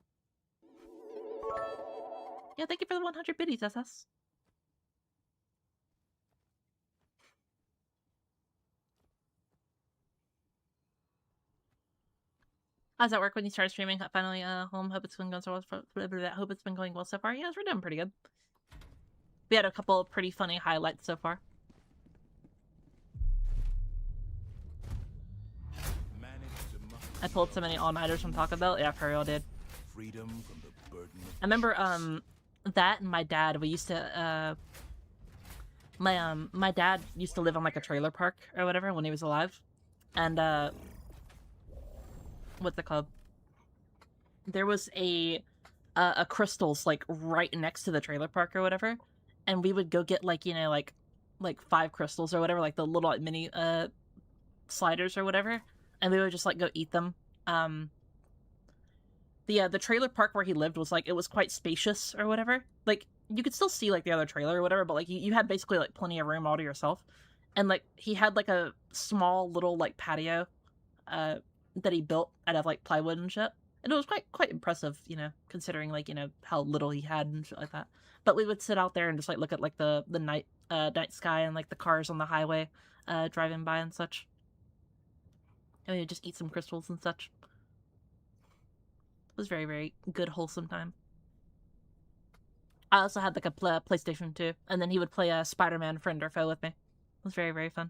S1: Yeah, thank you for the 100 biddies, SS. How does that work when you start streaming? Finally, home. Hope it's been going so well. Hope it's been going well so far. Yeah, we're doing pretty good. We had a couple of pretty funny highlights so far. I pulled so many all-nighters from Taco Bell. Yeah, for real, dude.
S8: Freedom from the burden of
S1: I remember, that and my dad, we used to, my dad used to live on, like, a trailer park or whatever when he was alive. And, what's it called? There was a Crystals, like, right next to the trailer park or whatever. And we would go get, like, you know, like 5 Crystals or whatever, like the little, like, mini, sliders or whatever. And we would just, like, go eat them. The trailer park where he lived was, like, it was quite spacious or whatever. Like, you could still see, like, the other trailer or whatever, but, like, you had basically, like, plenty of room all to yourself. And, like, he had, like, a small little, like, patio, that he built out of, like, plywood and shit. And it was quite impressive, you know, considering, like, you know, how little he had and shit like that. But we would sit out there and just, like, look at, like, the night sky and, like, the cars on the highway, driving by and such. And we would just eat some crystals and such. It was very, very good, wholesome time. I also had, like, a PlayStation 2, and then he would play a Spider-Man friend or foe with me. It was very, very fun.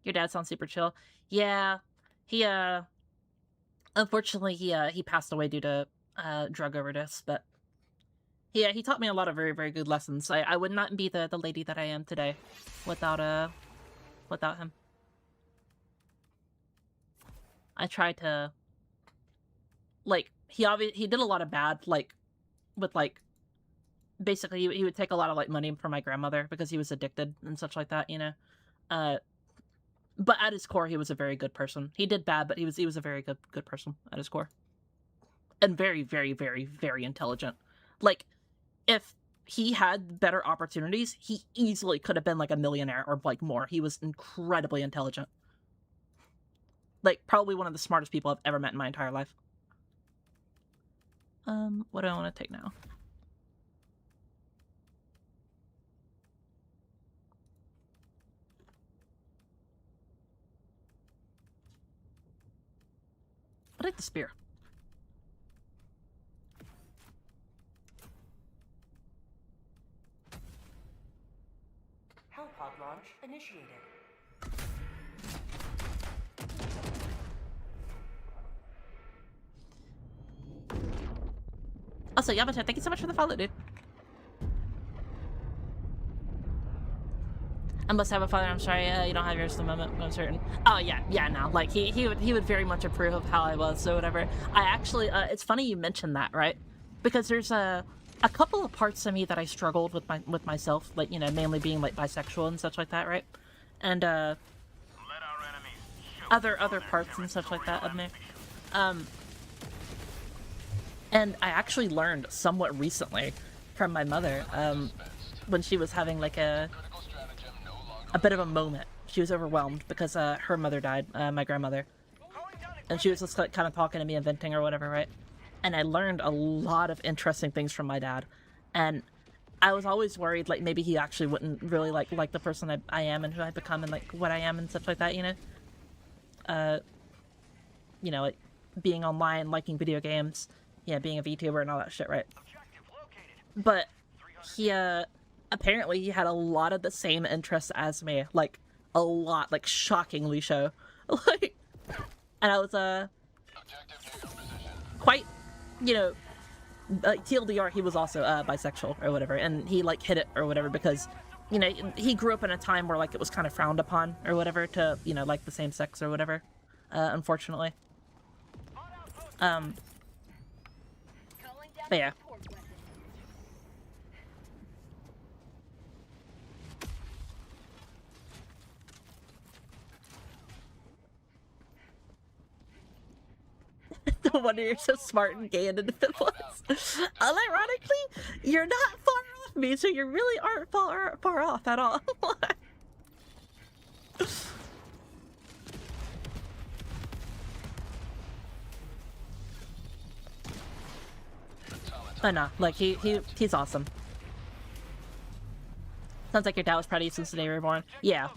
S1: Your dad sounds super chill. Yeah, he, unfortunately, he passed away due to, drug overdose, but yeah, he taught me a lot of very, very good lessons. I would not be the lady that I am today without him. I tried to, like, he did a lot of bad, like, with, like, basically, he would take a lot of, like, money from my grandmother because he was addicted and such like that, you know? But at his core, he was a very good person. He did bad, but he was a very good person at his core. And very, very, very, very intelligent. Like, if he had better opportunities, he easily could have been, like, a millionaire or, like, more. He was incredibly intelligent. Like, probably one of the smartest people I've ever met in my entire life. What do I want to take now? I'll take the spear.
S2: Hellpod launch initiated.
S1: Also, Yamato, thank you so much for the follow, dude. I must have a father. I'm sorry, you don't have yours at the moment. I'm certain. Oh yeah, no. Like he would very much approve of how I was, so whatever. I actually, it's funny you mentioned that, right? Because there's a couple of parts of me that I struggled with myself, like, you know, mainly being, like, bisexual and such like that, right? And other parts and such like that of me. And I actually learned somewhat recently from my mother, when she was having, like, a bit of a moment. She was overwhelmed because her mother died, my grandmother. And she was just, like, kind of talking to me and venting or whatever, right? And I learned a lot of interesting things from my dad. And I was always worried, like, maybe he actually wouldn't really like the person I am and who I've become and, like, what I am and stuff like that, you know? you know, like being online, liking video games, yeah, being a VTuber and all that shit, right? But he apparently he had a lot of the same interests as me, like a lot, like shockingly so. Like, and I was quite, you know, like TLDR, he was also bisexual or whatever, and he like hid it or whatever because, you know, he grew up in a time where like it was kind of frowned upon or whatever to, you know, like the same sex or whatever, unfortunately.
S3: Calling down
S1: But yeah.
S3: support weapon.
S1: No wonder you're so smart and gay and independent. Unironically, you're not far off me, so you really aren't far off at all. But nah, like he's awesome. Sounds like your dad was proud of you since the day you were born. Yeah.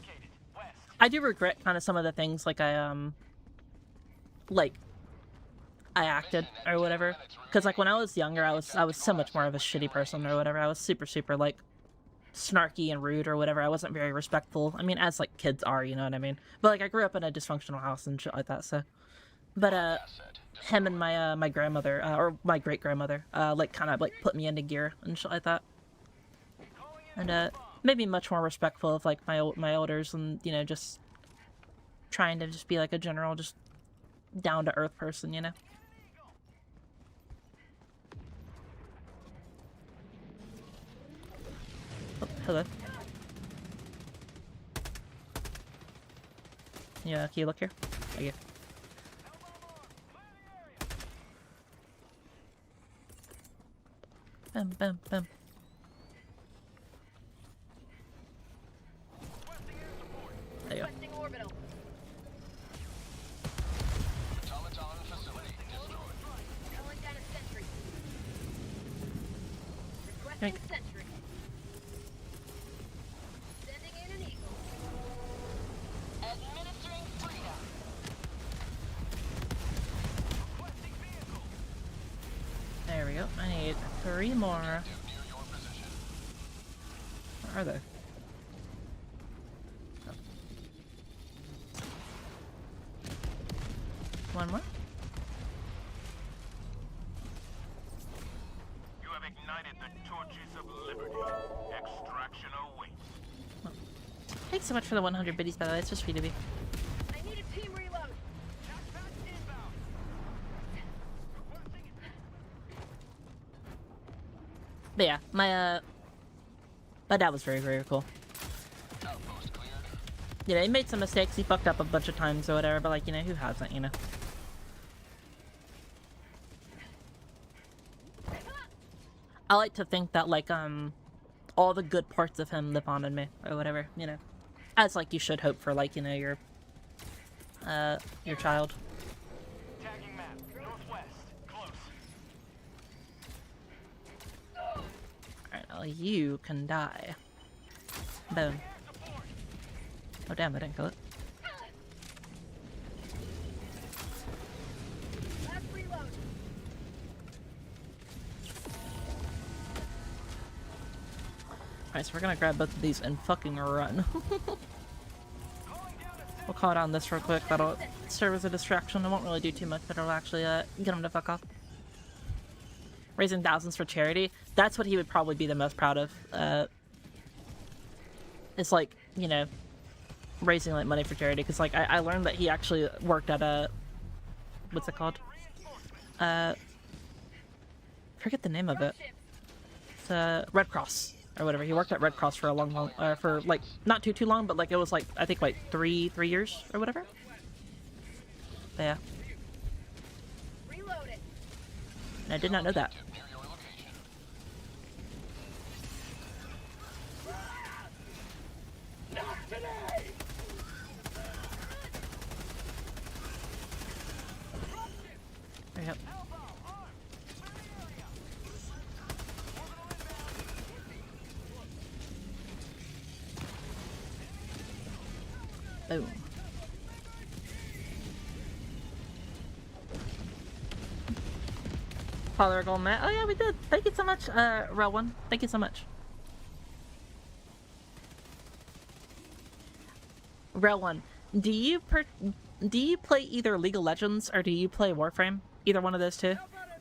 S1: I do regret kind of some of the things like I acted or whatever, because like when I was younger I was so much more of a shitty person or whatever. I was super like snarky and rude or whatever. I wasn't very respectful. I mean, as like kids are, you know what I mean? But like I grew up in a dysfunctional house and shit like that, so. But him and my my grandmother or my great grandmother like kind of like put me into gear and shit like that, and made me much more respectful of like my elders, and you know, just trying to just be like a general just down to earth person, you know. Oh, hello. Yeah, can you look here? Thank you. Bam, bam, bam. There you go.
S3: Requesting orbital. Calling down a sentry. Requesting
S1: Thank-
S3: sentry. Sending in an eagle. Administering freedom.
S1: There we go. I need 3 more. Where are they? Oh. 1 more?
S5: You have ignited the torches of liberty. Extraction awaits.
S1: Thanks so much for the 100 biddies, by the way. It's just sweet of you.
S3: I need a team reload.
S1: But yeah, my dad was very cool. You know, he made some mistakes, he fucked up a bunch of times or whatever, but like, you know, who hasn't, you know? I like to think that like, all the good parts of him live on in me, or whatever, you know? As like you should hope for like, you know, your child.
S5: Tagging map. Northwest. Close.
S1: Alright, well, you can die. Boom. Oh damn, I didn't kill it.
S3: Last reload.
S1: Alright, so we're gonna grab both of these and fucking run. We'll call it on this real quick. That'll serve as a distraction. It won't really do too much, but it'll actually get him to fuck off. Raising thousands for charity. That's what he would probably be the most proud of. It's like, you know, raising like money for charity. Because like I learned that he actually worked at a, what's it called? Forget the name of it. It's Red Cross or whatever. He worked at Red Cross for a long for like not too long, but like it was like I think like three years or whatever. But yeah.
S3: Reload it.
S1: And I did not know that. There you go. Boom. Father Gold Matt. Oh yeah, we did. Thank you so much, Real One. Thank you so much. Real One, do you play either League of Legends or do you play Warframe? Either one of those two?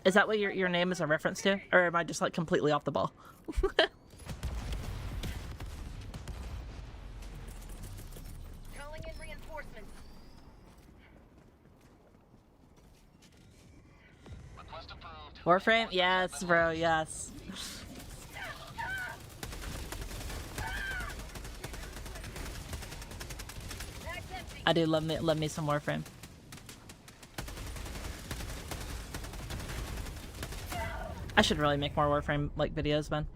S1: Is that what your name is a reference to? Or am I just like completely off the ball?
S3: Calling in reinforcements.
S5: Request approved.
S1: Warframe? Yes, bro, yes.
S3: Mag's empty.
S1: I do love me some Warframe. I should really make more Warframe like videos, man.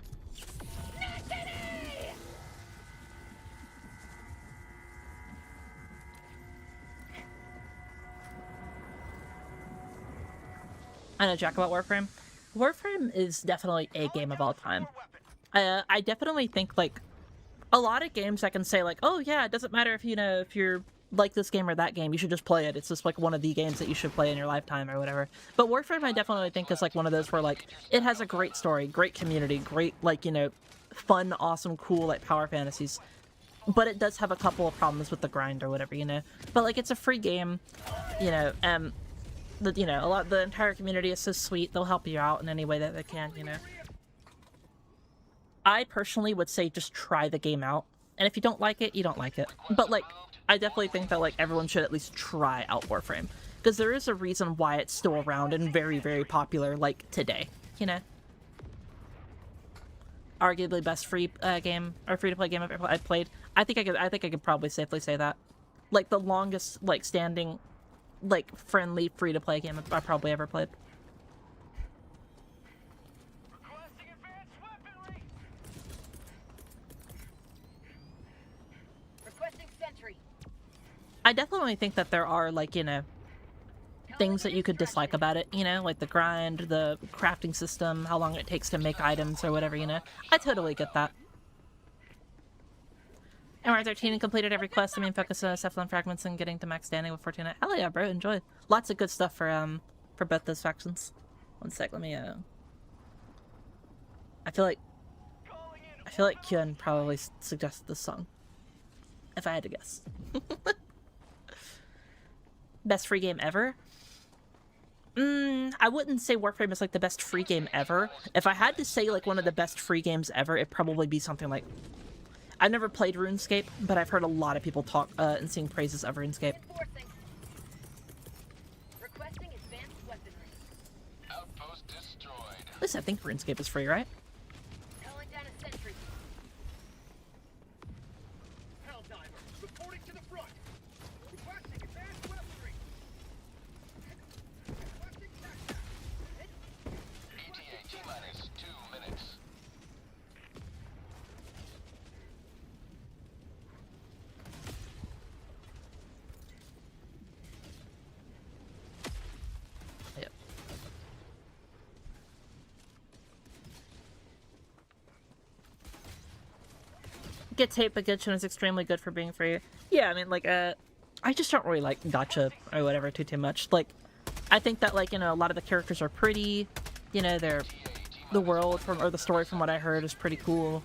S1: I know Jack about Warframe. Warframe is definitely a game of all time. I definitely think like a lot of games I can say like, oh yeah, it doesn't matter if if you're like this game or that game, you should just play it. It's just like one of the games that you should play in your lifetime or whatever. But Warframe I definitely think is like one of those where like it has a great story, great community, great like, fun, awesome, cool like power fantasies. But it does have a couple of problems with the grind or whatever, But like it's a free game, the entire community is so sweet. They'll help you out in any way that they can, I personally would say just try the game out. And if you don't like it, you don't like it. But like I definitely think that like everyone should at least try out Warframe, because there is a reason why it's still around and very, very popular like today, Arguably best free game or free to play game I've played. I think I could probably safely say that. Like the longest like standing like friendly free to play game I probably ever played.
S5: Requesting advanced weaponry.
S3: Requesting sentry.
S1: I definitely think that there are like, things that you could dislike about it, like the grind, the crafting system, how long it takes to make items or whatever, I totally get that. And we're at 13 and completed every quest. The main focus on Cephalon fragments and getting to max standing with 14. Hell yeah, bro, enjoy. Lots of good stuff for both those factions. One sec, let me I feel like Kyun probably suggested this song. If I had to guess. Best free game ever? I wouldn't say Warframe is like the best free game ever. If I had to say like one of the best free games ever, it'd probably be something like... I've never played RuneScape, but I've heard a lot of people talk and sing praises of RuneScape.
S3: Reinforcing. Requesting advanced weaponry.
S5: Outpost destroyed.
S1: At least I think RuneScape is free, right?
S3: Calling down a sentry.
S9: Helldiver, reporting to the front. Requesting advanced weaponry. Requesting tactics.
S5: ETA T-minus 2 minutes.
S1: Yep. Get tape, but Genshin is extremely good for being free. Yeah, I mean, like, I just don't really like gacha or whatever too much. Like, I think that, like, a lot of the characters are pretty, they're, the world or the story from what I heard is pretty cool.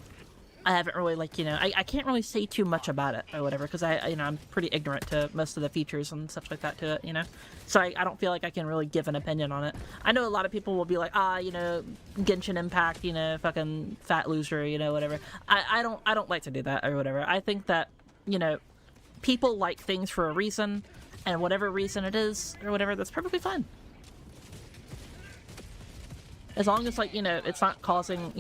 S1: I haven't really, like, I can't really say too much about it or whatever, because I'm pretty ignorant to most of the features and stuff like that to it, So I don't feel like I can really give an opinion on it. I know a lot of people will be like, Genshin Impact, fucking fat loser, whatever. I don't like to do that or whatever. I think that, people like things for a reason, and whatever reason it is or whatever, that's perfectly fine. As long as, like, it's not causing,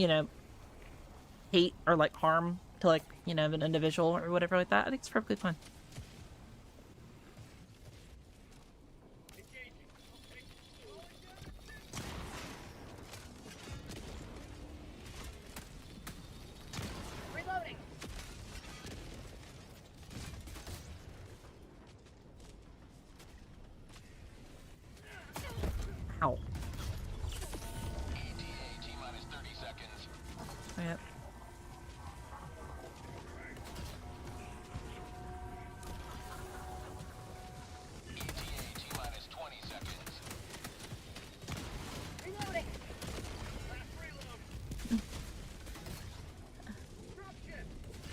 S1: hate or like harm to like an individual or whatever like that, I think it's perfectly fine.
S3: Reloading.
S1: Ow.
S5: ETA T-minus 30 seconds.
S1: Yep.
S5: ETA T-minus 20 seconds.
S3: Reloading.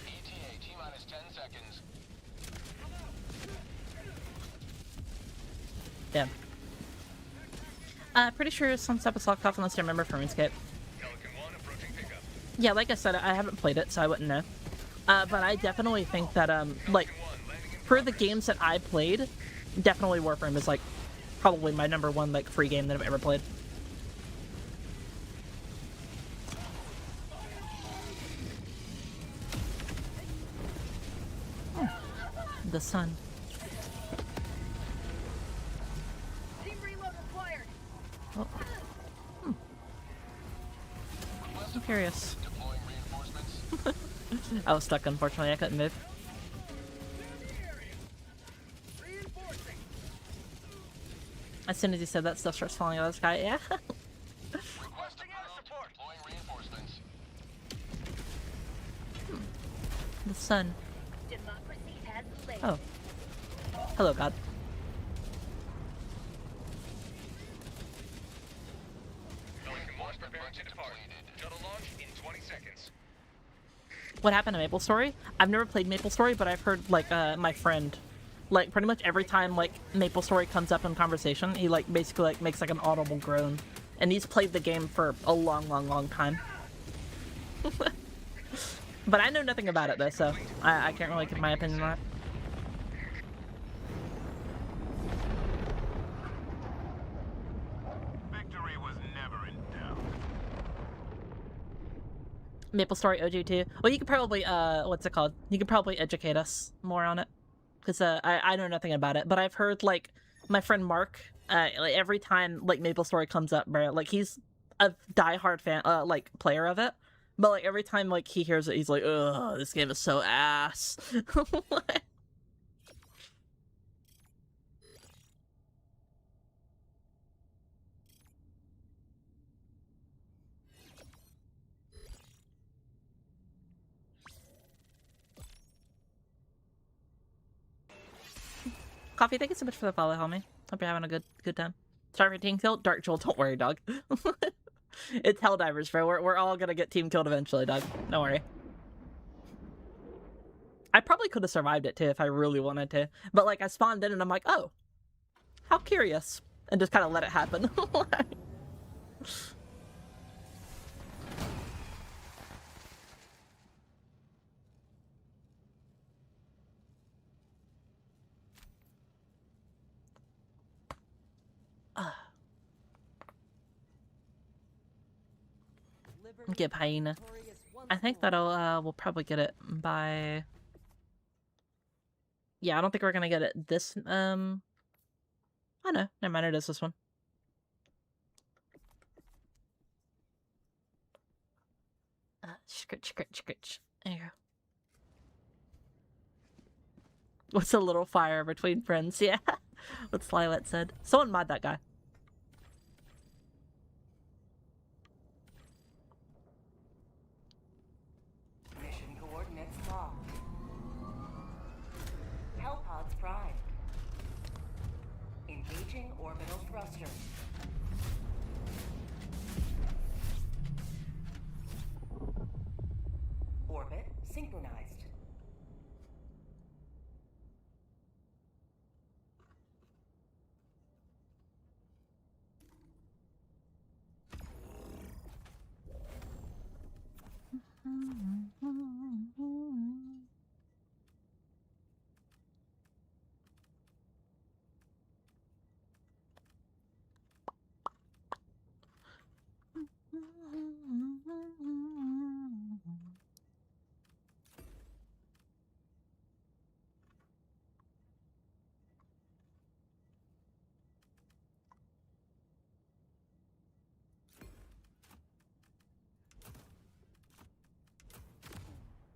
S4: ETA, T-minus 10 seconds.
S1: Damn. Pretty sure Sunstep is locked off unless you remember from RuneScape.
S4: Pelican 1 approaching pickup.
S1: Yeah, like I said, I haven't played it, so I wouldn't know. But I definitely think that, like, for the games that I played, definitely Warframe is, like, probably my #1, like, free game that I've ever played. The sun.
S3: Team reload required.
S1: Oh. I'm curious.
S4: Deploying reinforcements.
S1: I was stuck, unfortunately. I couldn't move.
S9: Reinforcing.
S1: As soon as you said that, stuff starts falling out of the sky. Yeah.
S4: Request approved. Deploying reinforcements.
S1: The sun.
S3: Democracy has laid.
S1: Oh. Hello, God.
S4: Pelican 1 preparing to depart. Shuttle launch in 20 seconds.
S1: What happened to MapleStory? I've never played MapleStory, but I've heard, like, my friend, like, pretty much every time, like, MapleStory comes up in conversation, he, like, basically, like, makes, like, an audible groan. And he's played the game for a long, long, long time. But I know nothing about it, though, so I can't really give my opinion on it.
S5: Victory was never in doubt.
S1: MapleStory OG2. Well, you could probably, what's it called? You could probably educate us more on it. Because, I know nothing about it. But I've heard, like, my friend Mark, like, every time, like, MapleStory comes up, bro, like, he's a diehard fan, like, player of it. But, like, every time, like, he hears it, he's like, ugh, this game is so ass. Coffee, thank you so much for the follow, homie. Hope you're having a good time. Start for team kill? Dark Jewel, don't worry, dog. It's Helldivers, bro. We're all gonna get team killed eventually, dog. Don't worry. I probably could have survived it, too, if I really wanted to. But, like, I spawned in and I'm like, oh, how curious. And just kind of let it happen. Give Hyena. I think that'll, we'll probably get it by... Yeah, I don't think we're gonna get it this, oh no, never mind, it is this one. Scritch, scritch, scritch. There you go. What's a little fire between friends? Yeah, what Slywet said. Someone mod that guy.
S2: Mission coordinates locked. Hellpods prime. Engaging orbital thrusters. Orbit synchronized.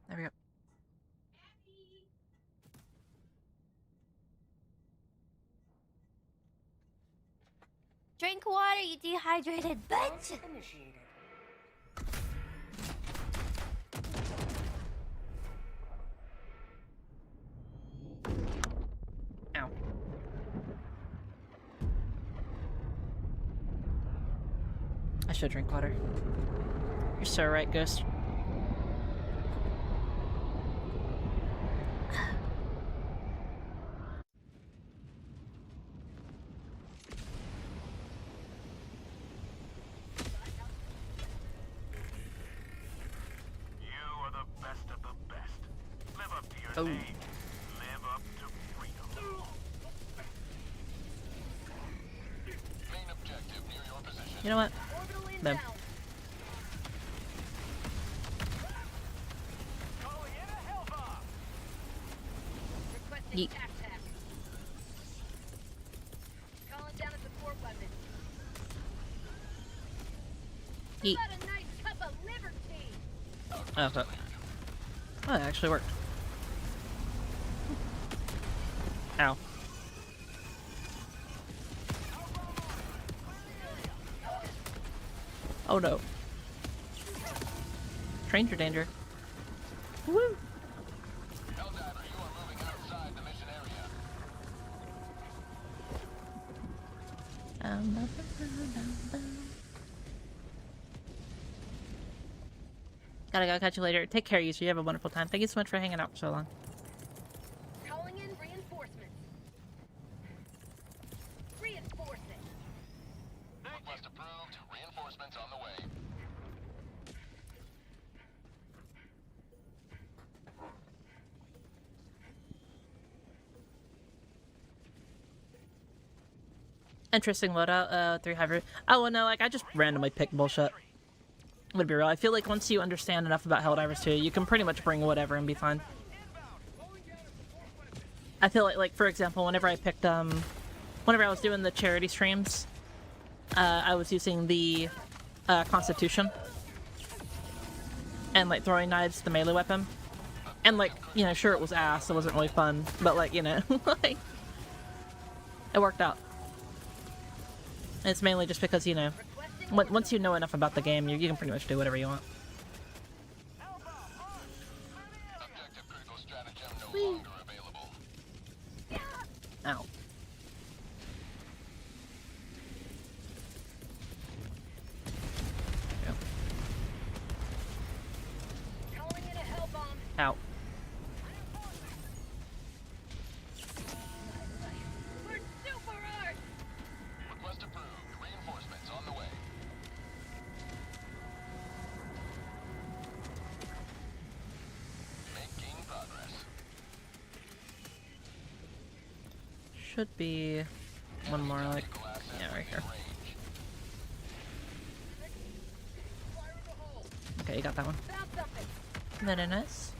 S1: There we go.
S6: Drink water, you dehydrated bitch!
S2: Launch initiated.
S1: Ow. I should drink water. You're so right, Ghost.
S5: You are the best of the best. Live up to your
S1: Oh.
S5: name. Live up to freedom.
S4: Main objective near your position.
S1: You know what?
S3: Orbital
S1: No.
S3: inbound.
S5: Calling in a Helldiver.
S3: Requesting
S1: Yeet.
S3: tac tac. Calling down a support weapon.
S1: Yeet.
S3: How about a nice cup of liberty?
S1: Oh, okay. Oh, it actually worked. Ow. Oh no. Stranger danger. Woo!
S4: Helldiver, you are moving outside the mission area.
S1: Gotta go. Catch you later. Take care, you. You have a wonderful time. Thank you so much for hanging out for so long.
S3: Calling in reinforcements. Reinforcing.
S4: Request approved. Reinforcements on the way.
S1: Interesting loadout. 3 Hiver. Oh, well, no, like, I just randomly picked bullshit. Would be real. I feel like once you understand enough about Helldivers 2, you can pretty much bring whatever and be fine. I feel like, for example, whenever I picked, whenever I was doing the charity streams, I was using the, Constitution. And, like, throwing knives, the melee weapon. And, like, you know, sure, it was ass, it wasn't really fun, but, like, you know, like, it worked out. It's mainly just because, you know, once you know enough about the game, you can pretty much do whatever you want.
S4: Objective critical stratagem no longer available.
S1: Ow.
S3: Calling in a hell bomb.
S1: Ow.
S3: We're super art.
S4: Request approved. Reinforcements on the way. Making progress.
S1: Should be one more, like, yeah, right here. Okay, you got that one.
S3: Found something.
S1: Very nice.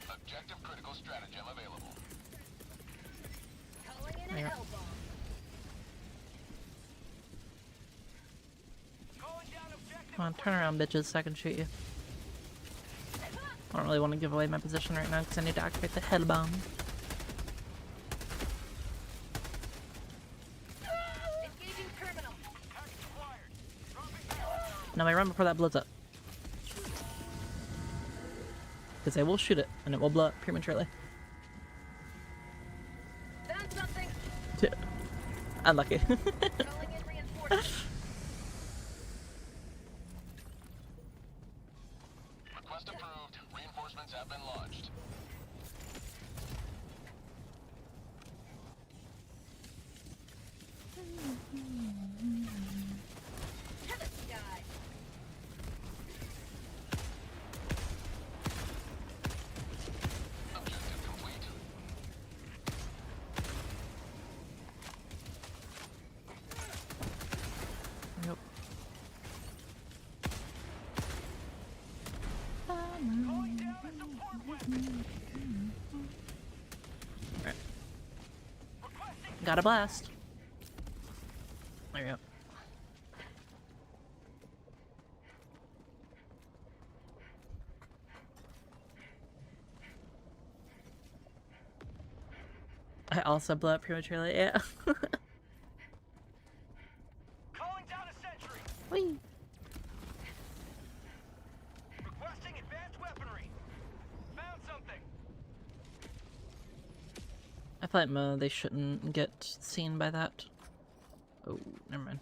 S4: Objective critical stratagem available.
S3: Calling in a
S1: Yeah.
S3: hell bomb.
S1: Come on, turn around, bitches, so I can shoot you. I don't really want to give away my position right now because I need to activate the head bomb.
S3: Engaging terminal.
S1: Now I run before that blows up. Because I will shoot it, and it will blow up prematurely.
S3: Found something.
S1: Unlucky.
S3: Calling in reinforcements.
S4: Request approved. Reinforcements have been launched.
S3: To the sky.
S4: Objective complete.
S1: Yep. Alright. Got a blast. There you go. I also blew up prematurely, yeah.
S5: Calling down a sentry.
S1: Whee!
S5: Requesting advanced weaponry. Found something.
S1: I thought they shouldn't get seen by that. Oh, never mind.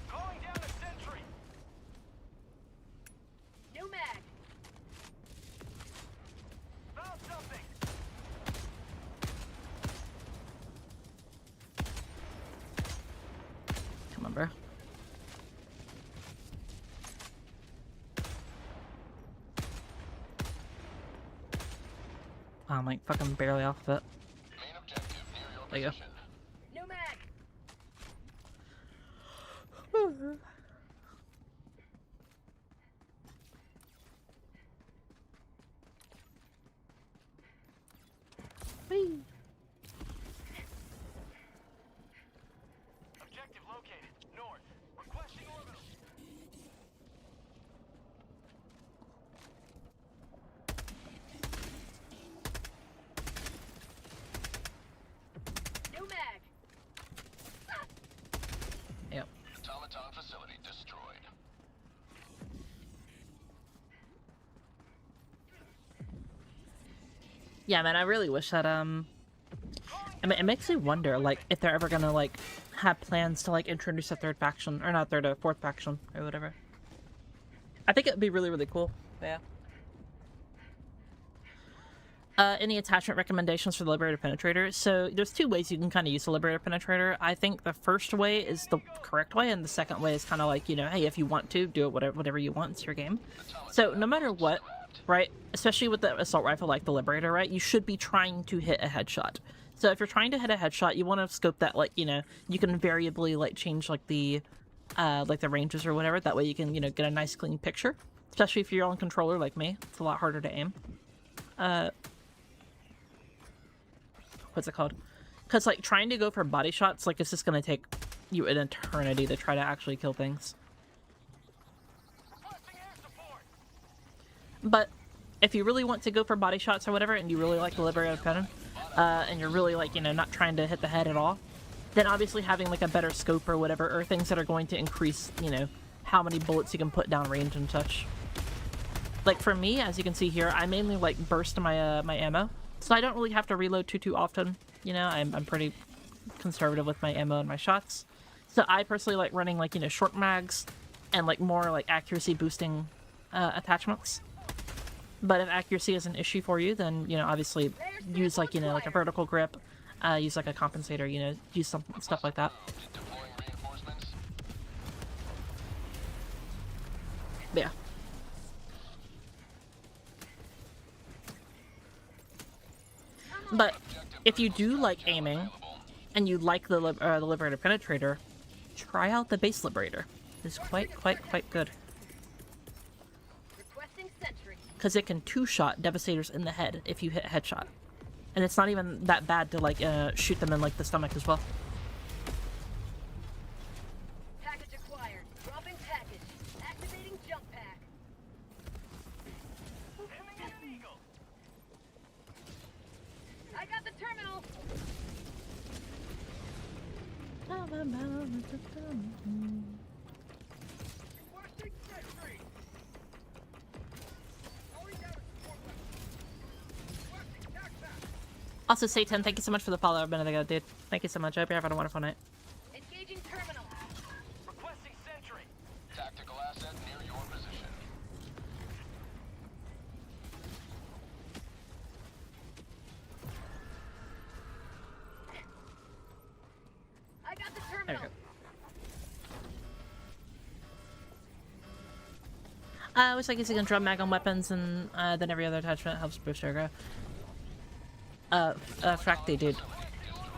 S5: Calling down a sentry.
S3: New mag.
S5: Found something.
S1: Come on, bro. Oh, I'm like fucking barely off of it.
S4: Main objective near your
S1: There you go.
S4: position.
S3: New mag.
S1: Whee!
S5: Objective located. North. Requesting orbital.
S3: New mag.
S1: Yep.
S4: Automaton facility destroyed.
S1: Yeah, man, I really wish that, I mean, it makes me wonder, like, if they're ever gonna, like, have plans to, like, introduce a third faction, or not third, a fourth faction, or whatever. I think it'd be really, really cool. But yeah. Any attachment recommendations for the Liberator Penetrator? So, there's two ways you can kind of use the Liberator Penetrator. I think the first way is the correct way, and the second way is kind of like, you know, hey, if you want to, do it whatever you want, it's your game. So, no matter what, right, especially with the assault rifle like the Liberator, right, you should be trying to hit a headshot. So, if you're trying to hit a headshot, you want to scope that, like, you know, you can variably, like, change, like, the ranges or whatever. That way you can, you know, get a nice clean picture. Especially if you're on controller like me. It's a lot harder to aim. What's it called? Because, like, trying to go for body shots, like, it's just going to take you an eternity to try to actually kill things.
S5: Requesting air support.
S1: But if you really want to go for body shots or whatever, and you really like the Liberator Pen, and you're really, like, you know, not trying to hit the head at all, then obviously having, like, a better scope or whatever, or things that are going to increase, you know, how many bullets you can put down range and such. Like, for me, as you can see here, I mainly, like, burst my, my ammo. So I don't really have to reload too often, you know, I'm pretty conservative with my ammo and my shots. So I personally like running, like, you know, short mags and, like, more, like, accuracy boosting attachments. But if accuracy is an issue for you, then, you know, obviously use, like, you know, like a vertical grip, use, like, a compensator, you know, use some stuff like that.
S4: Deploying reinforcements.
S1: But yeah. But if you do like aiming, and you like the Liberator Penetrator, try out the base Liberator. It's quite good.
S3: Requesting sentry.
S1: Because it can two-shot Devastators in the head if you hit a headshot. And it's not even that bad to, like, shoot them in, like, the stomach as well.
S3: Package acquired. Dropping package. Activating jump pack.
S5: Aiming at an eagle.
S3: I got the terminal.
S9: Requesting sentry. Calling down a support weapon. Requesting tac pack.
S1: Also, Satan, thank you so much for the follow. I've been a dude. Thank you so much. I hope you're having a wonderful night.
S3: Engaging terminal.
S5: Requesting sentry.
S4: Tactical asset near your position.
S3: I got the
S1: There
S3: terminal.
S1: you go. Looks like using a drum mag on weapons, and then every other attachment helps boost aggro. Fracty, dude.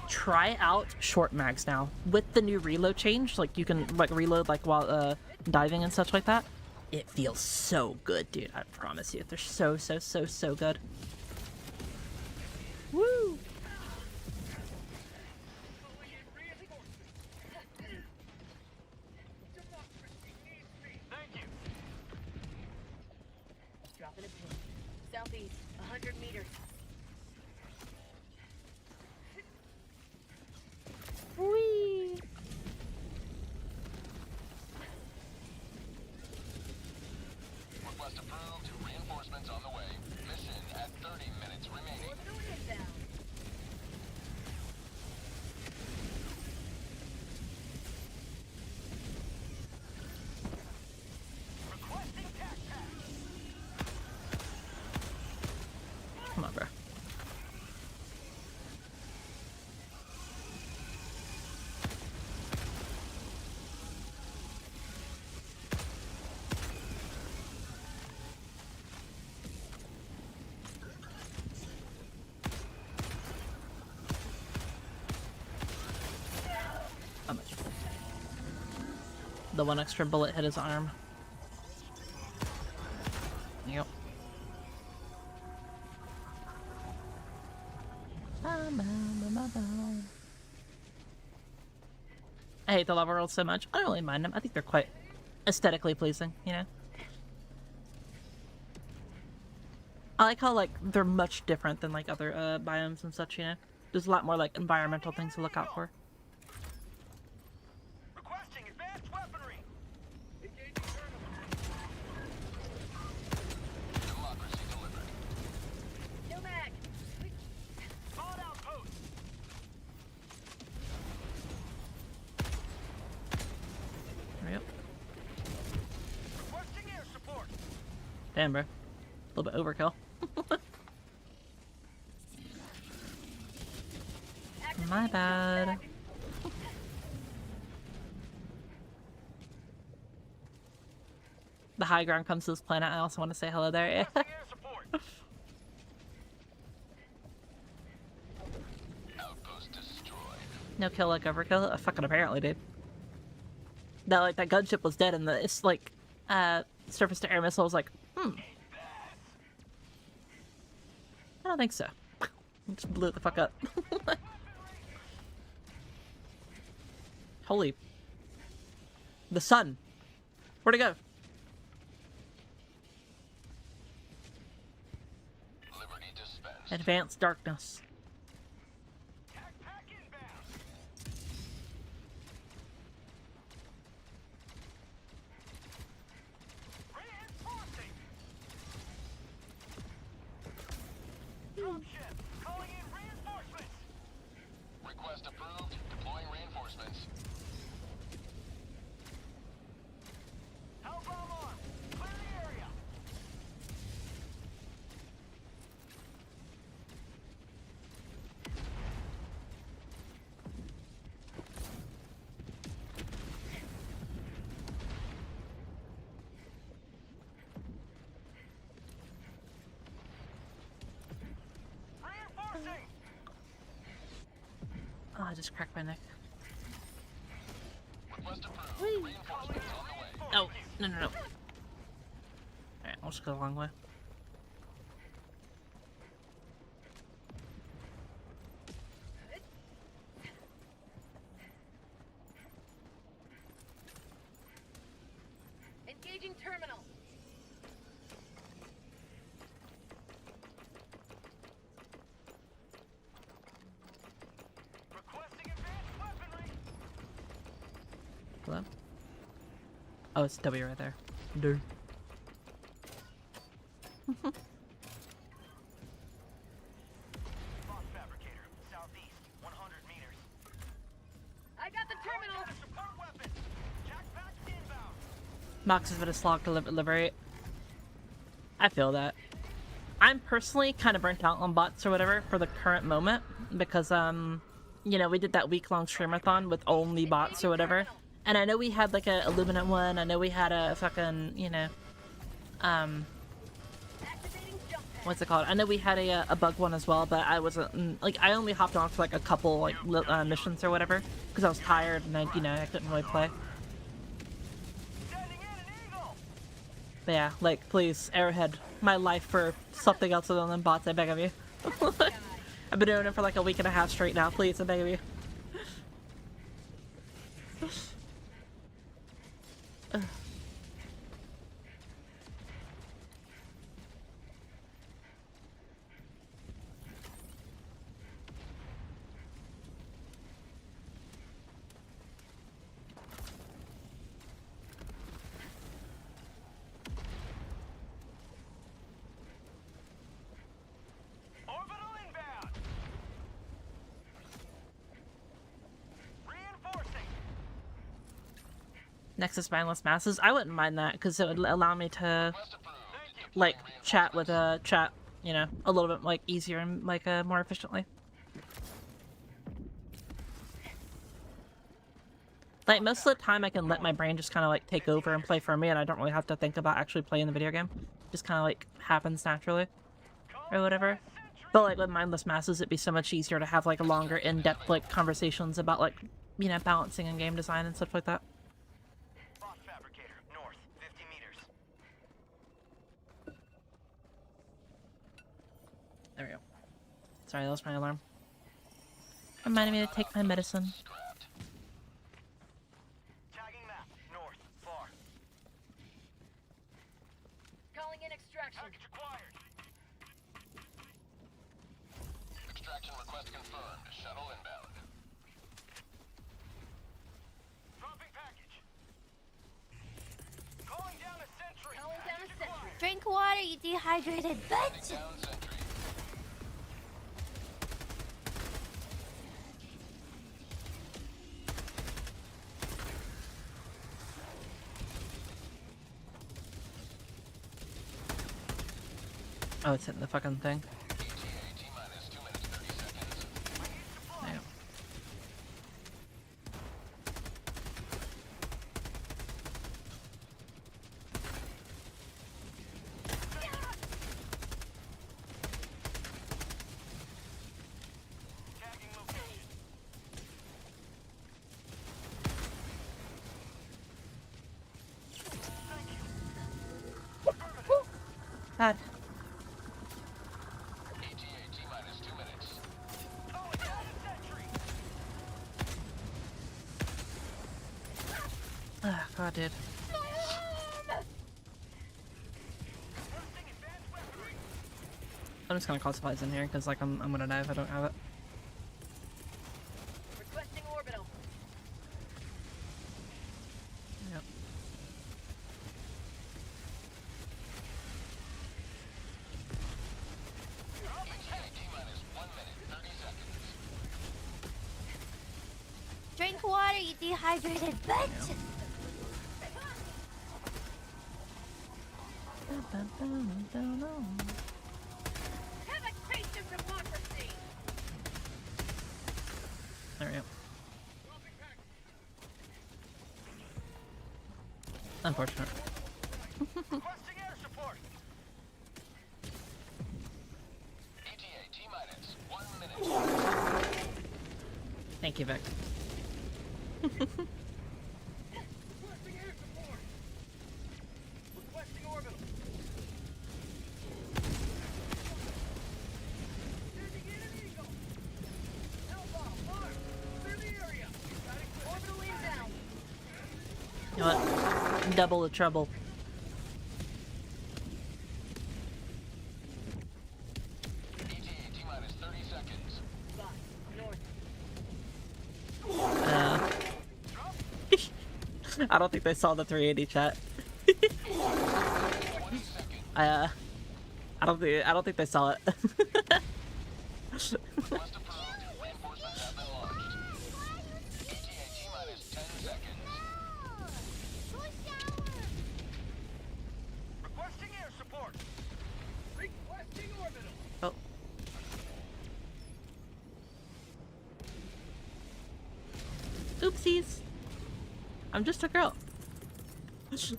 S1: Try out short mags now. With the new reload change, like, you can, like, reload, like, while, diving and such like that. It feels so good, dude. I promise you. They're so good. Woo!
S5: Thank you.
S3: Dropping a pin. Southeast, 100 meters.
S1: Whee! The one extra bullet hit his arm. Yep. I hate the lava world so much. I don't really mind them. I think they're quite aesthetically pleasing, you know? I like how, like, they're much different than, like, other biomes and such, you know? There's a lot more, like, environmental things to look out for.
S5: Requesting advanced weaponry.
S9: Engaging terminal.
S5: Democracy delivered.
S3: No mag.
S5: Spawn outpost.
S1: Yep.
S5: Requesting air support.
S1: Damn, bro. A little bit overkill. My bad. The high ground comes to this planet. I also want to say hello there. Yeah.
S5: Requesting air support. Outpost destroyed.
S1: No kill like overkill. Fucking apparently, dude. That like that gunship was dead, and the it's like surface to air missile was like, I don't think so. Just blew it the fuck up. Holy. The sun. Where'd it go?
S5: Liberty dispensed.
S1: Advanced darkness.
S5: Backpack inbound. Reinforcing. Dropship. Calling in reinforcements. Request approved. Deploying reinforcements. Hellbomb armed. Clear the area. Reinforcing.
S1: Oh, I just cracked my neck.
S5: Request approved. Reinforcements on the way.
S1: Oh, no. Alright, I'll just go the long way.
S3: Engaging terminal.
S5: Requesting advanced weaponry.
S1: Hello? Oh, it's W right there. Dude.
S5: Box fabricator. Southeast. 100 meters.
S3: I got the terminal.
S5: Support weapon. Jackpack inbound.
S1: Mox has been a slog to liberate. I feel that. I'm personally kind of burnt out on bots or whatever for the current moment because, you know, we did that week-long streamathon with only bots or whatever. And I know we had like a Illuminate one. I know we had a fucking, you know,
S3: Activating jump pad.
S1: what's it called? I know we had a bug one as well, but I wasn't like I only hopped on for like a couple like missions or whatever because I was tired and I couldn't really play.
S5: Sending in an eagle.
S1: But yeah, like please, Arrowhead, my life for something else other than bots. I beg of you. I've been doing it for like a week and a half straight now. Please, I beg of you.
S5: Orbital inbound. Reinforcing.
S1: Nexus Mindless Masses. I wouldn't mind that because it would allow me to
S5: Request approved. Thank you.
S1: like chat with chat, you know, a little bit like easier and like more efficiently. Like most of the time I can let my brain just kind of like take over and play for me and I don't really have to think about actually playing the video game. Just kind of like happens naturally or whatever. But like with Mindless Masses it'd be so much easier to have like longer in-depth like conversations about like, you know, balancing and game design and stuff like that.
S5: Boss
S1: There we go. Sorry, that was my alarm. Reminded me to take my medicine.
S5: Tagging map. North. Far.
S3: Calling in extraction.
S5: Package acquired.
S4: Extraction request confirmed. Shuttle inbound.
S5: Dropping package. Calling down a sentry.
S3: Calling down a sentry.
S6: Drink water, you dehydrated bitch!
S4: Down sentry.
S1: Oh, it's hitting the fucking thing.
S4: ETA T-minus 2 minutes 30 seconds.
S1: Damn.
S5: Tagging location.
S1: God.
S4: ETA T-minus 2 minutes.
S5: Calling down a sentry.
S1: Ah, God, dude.
S5: Bursting advanced weaponry.
S1: I'm just gonna call supplies in here because, like, I'm gonna die if I don't have it.
S3: Requesting orbital.
S1: Yep.
S4: ETA T-minus 1 minute 30 seconds.
S6: Drink water, you dehydrated bitch!
S3: Have a taste of democracy.
S1: There we go. Unfortunate.
S5: Requesting air support.
S4: ETA T-minus 1 minute.
S1: Thank you, Vic.
S9: Requesting air support. Requesting orbital. Sending in an eagle. Hellbomb, armed. Clear the area. Got it.
S3: Orbital inbound.
S1: You know what? Double the trouble.
S4: ETA T-minus 30 seconds.
S3: 5 north.
S1: I don't think they saw the 380 chat.
S4: 20 seconds.
S1: I don't think they saw it.
S4: Request approved. Reinforcements have been launched. ETA T-minus 10 seconds.
S5: Requesting air support.
S9: Requesting orbital.
S1: Oh. Oopsies. I'm just a girl.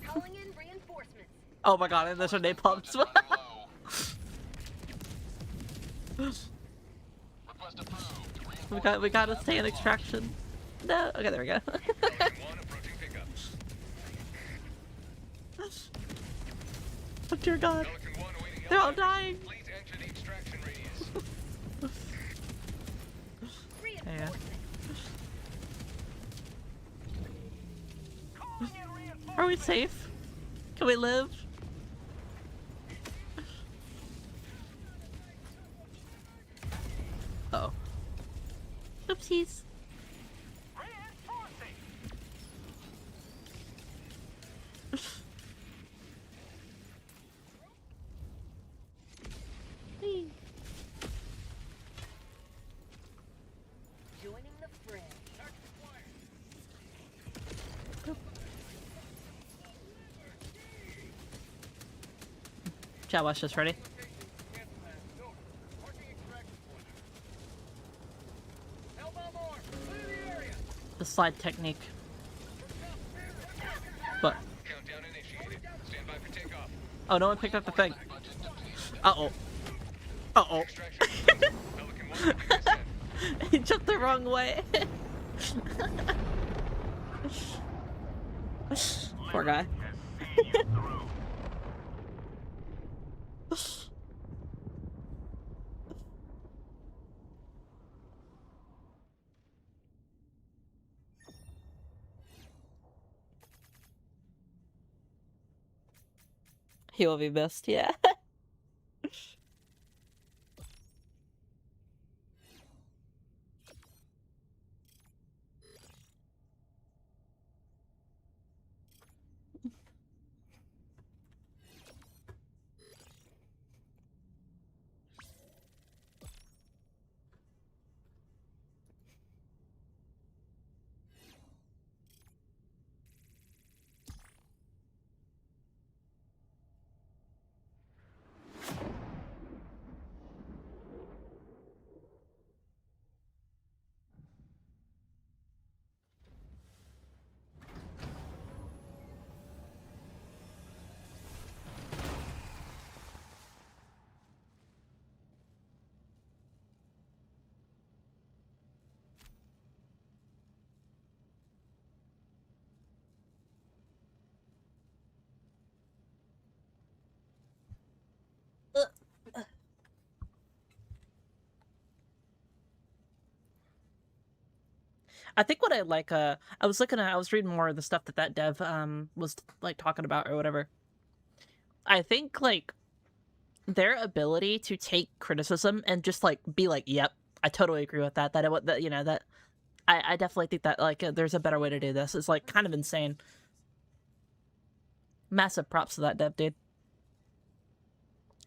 S3: Calling in reinforcements.
S1: Oh my god, and there's a napalm as well.
S4: Request approved.
S1: We gotta stay in extraction. No, okay, there we go.
S4: Pelican 1 approaching pickup.
S1: Oh dear god,
S4: Pelican 1 awaiting
S1: they're all
S4: Helldivers.
S1: dying.
S4: Please enter the extraction radius.
S3: Reinforcements.
S5: Calling in reinforcements.
S1: Are we safe? Can we live? Uh oh. Oopsies.
S5: Reinforcing.
S1: Whee.
S3: Joining the fray.
S1: Chat, watch this. Ready?
S9: Cancel that. North. Marking extraction point. Hellbomb armed. Clear the area.
S1: The slide technique. But
S4: Countdown initiated. Stand by for takeoff.
S1: oh, no one picked up the thing. Uh oh. Uh oh.
S4: Extraction complete. Pelican 1 ready to descend.
S1: He jumped the wrong way. Poor guy.
S5: Has seen you through.
S1: He will be missed, yeah. I think what I like, I was reading more of the stuff that dev, was, like, talking about or whatever. I think, like, their ability to take criticism and just, like, be like, yep, I totally agree with that, you know, that, I definitely think that, like, there's a better way to do this. It's, like, kind of insane. Massive props to that dev, dude.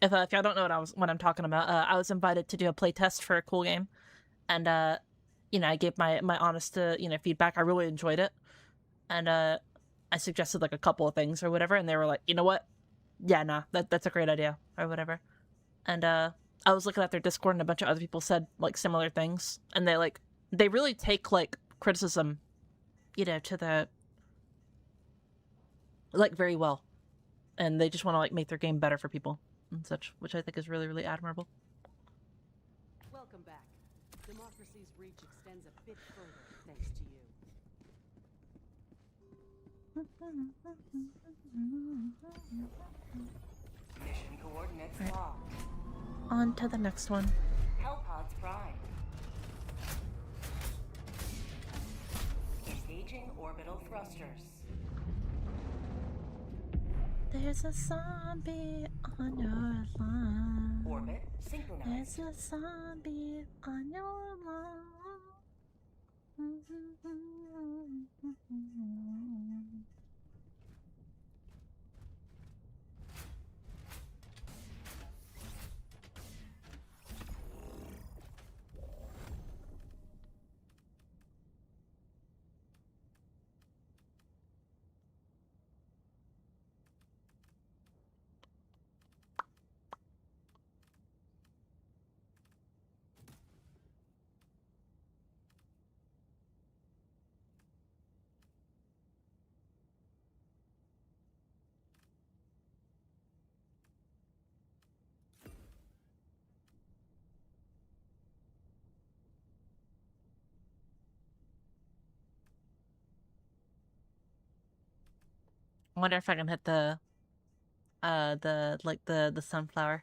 S1: If y'all don't know what I'm talking about, I was invited to do a playtest for a cool game, and, you know, I gave my honest, you know, feedback. I really enjoyed it, and I suggested like a couple of things or whatever, and they were like, you know what? Yeah, nah, that's a great idea or whatever. And I was looking at their Discord, and a bunch of other people said like similar things, and they really take like criticism, you know, to the like very well, and they just want to like make their game better for people and such, which I think is really, really admirable.
S7: Welcome back. Democracy's reach extends a bit further thanks to you.
S2: Mission coordinates
S1: Right.
S2: locked.
S1: On to the next one.
S2: Hellpods prime. Engaging orbital thrusters.
S1: There's a zombie on your lawn.
S2: Orbit synchronized.
S1: There's a zombie on your lawn. I wonder if I can hit the sunflower.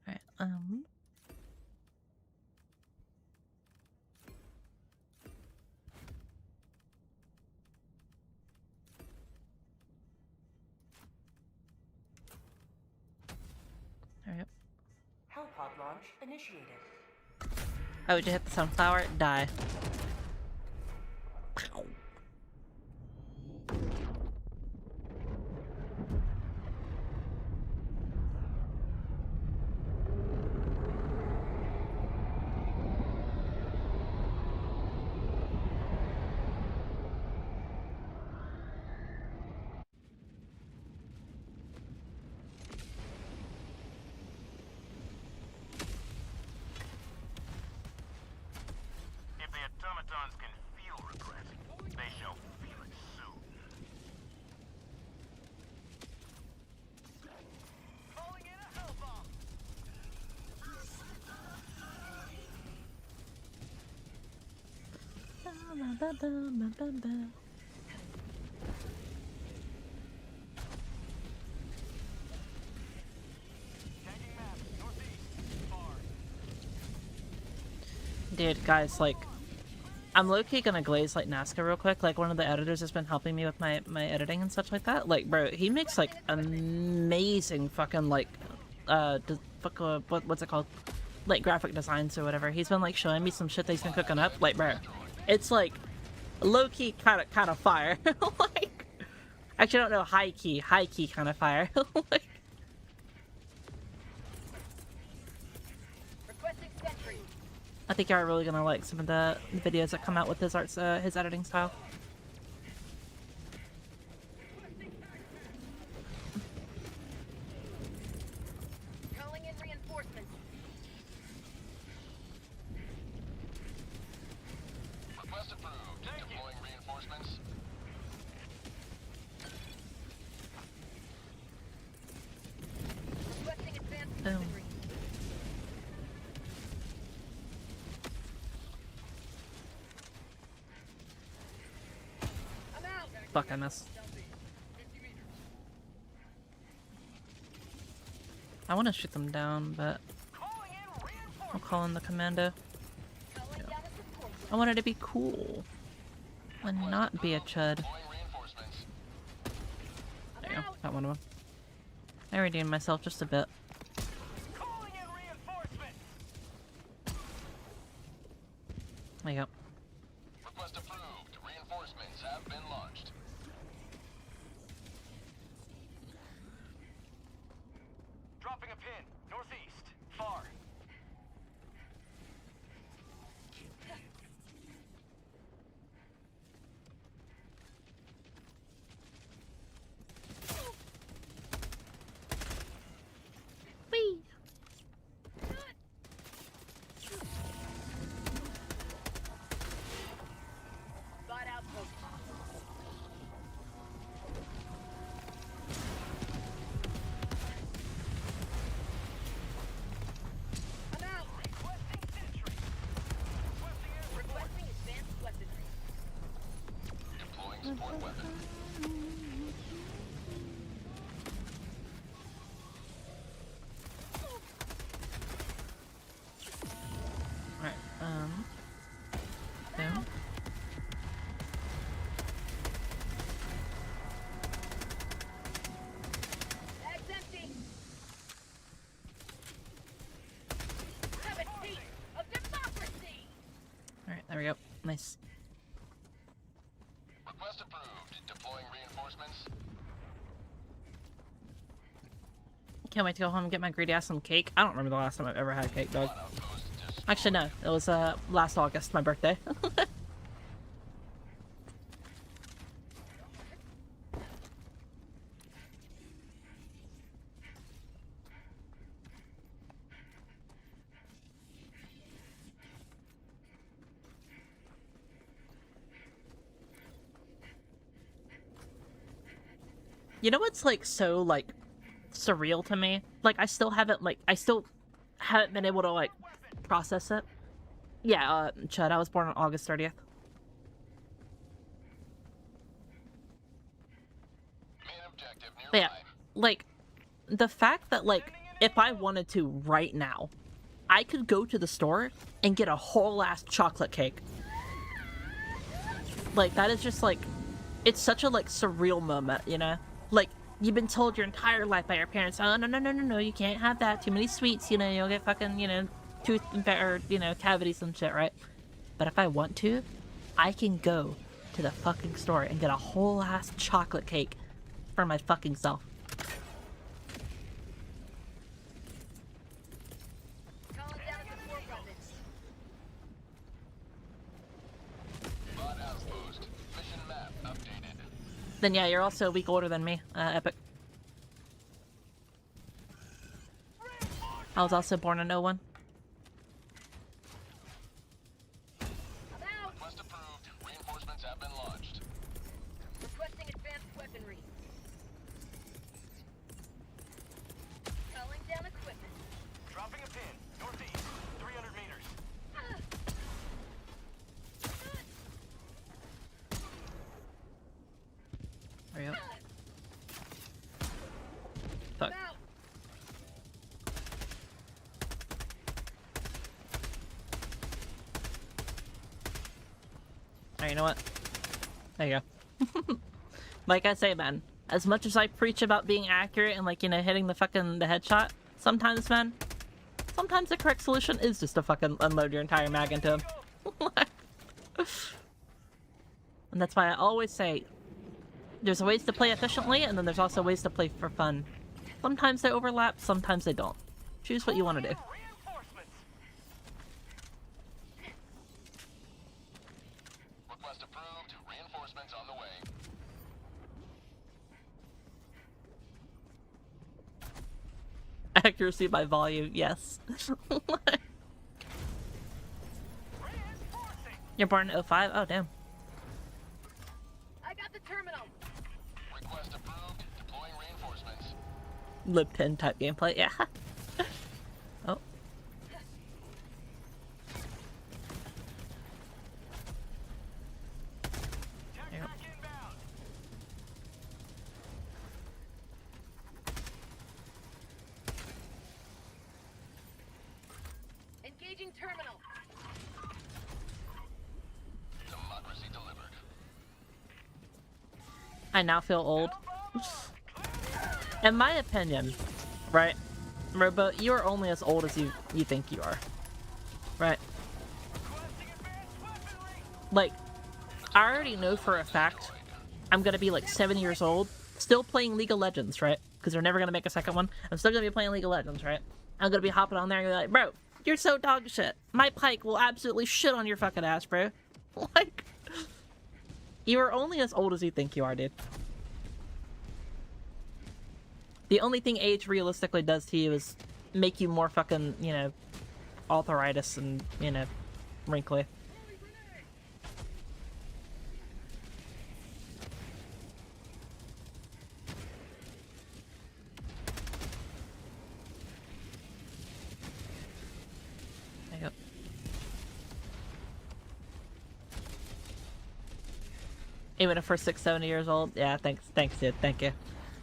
S1: Alright, Alright.
S2: Hellpod launch initiated.
S1: Oh, would you hit the sunflower? Die.
S5: If the automatons can feel regret, they shall feel it soon.
S9: Calling in a hell bomb.
S1: Dude, guys, like, I'm low-key gonna glaze like Nazca real quick. Like, one of the editors has been helping me with my editing and such like that. Like, bro, he makes like amazing fucking like what's it called? Like graphic designs or whatever. He's been like showing me some shit that he's been cooking up. Like, bro, it's like low-key kind of fire. Like, actually, I don't know, high-key kind of fire. Like,
S3: Requesting sentry.
S1: I think you're really gonna like some of the videos that come out with his his editing style.
S3: Calling in reinforcements.
S4: Request approved. Deploying reinforcements.
S3: Requesting advanced
S1: Boom.
S3: weaponry. I'm out.
S1: Fuck, I missed. I want to shoot them down, but I'll call in the commando.
S3: Calling down a support.
S1: I wanted to be cool and not be a chud.
S4: Deploying reinforcements.
S1: There you go, got one of them. I redeemed myself just a bit.
S5: Calling in reinforcements.
S1: There you go.
S4: Request approved. Reinforcements have been launched.
S5: Dropping a pin. Northeast. Far.
S1: Whee!
S3: Spot outpost. I'm out.
S5: Requesting sentry.
S3: Requesting advanced weaponry.
S4: Deploying support weapon.
S1: Alright, down.
S3: Bag's empty. Have a seat of democracy.
S1: Alright, there we go. Nice.
S4: Request approved. Deploying reinforcements.
S1: Can't wait to go home and get my greedy ass some cake. I don't remember the last time I've ever had cake, dog.
S4: Outpost destroyed.
S1: Actually, no. It was last August, my birthday. You know what's like so like surreal to me? Like I still haven't been able to like process it. Yeah, Chud, I was born on August 30th.
S4: Main objective
S1: But
S4: nearby.
S1: yeah, like the fact that like if I wanted to right now, I could go to the store and get a whole ass chocolate cake. Like that is just like, it's such a like surreal moment, you know? Like you've been told your entire life by your parents, oh no, you can't have that. Too many sweets, you know, you'll get fucking, you know, tooth or you know, cavities and shit, right? But if I want to, I can go to the fucking store and get a whole ass chocolate cake for my fucking self.
S3: Calling down a support weapon.
S4: Bot outpost. Mission map updated.
S1: Then yeah, you're also a week older than me, Epic. I was also born in 01.
S3: I'm out.
S4: Request approved. Reinforcements have been launched.
S3: Requesting advanced weaponry. Calling down equipment.
S5: Dropping a pin. Northeast. 300 meters.
S1: There we go. Fuck.
S3: I'm out.
S1: you know what? There you go. Like I say, man, as much as I preach about being accurate and, like, you know, hitting the headshot, sometimes, man, sometimes the correct solution is just to fucking unload your entire mag into him. And that's why I always say, there's ways to play efficiently, and then there's also ways to play for fun. Sometimes they overlap, sometimes they don't. Choose what you want to do.
S5: Request approved. Reinforcements on the way.
S1: Accuracy by volume, yes. You're born in 05? Oh, damn.
S3: I got the terminal.
S5: Request approved. Deploying reinforcements.
S1: Lib 10 type gameplay, yeah. Oh. There you go.
S3: Engaging terminal.
S5: Democracy delivered.
S1: I now feel old. In my opinion, right, Robo, you are only as old as you think you are. Right? Like, I already know for a fact I'm gonna be like 7 years old, still playing League of Legends, right? Because they're never gonna make a second one. I'm still gonna be playing League of Legends, right? I'm gonna be hopping on there and be like, bro, you're so dog shit. My Pyke will absolutely shit on your fucking ass, bro. Like, you are only as old as you think you are, dude. The only thing age realistically does to you is make you more fucking, you know, arthritis and, you know, wrinkly. There you go. Even if we're 6, 7 years old, yeah, thanks, dude, thank you.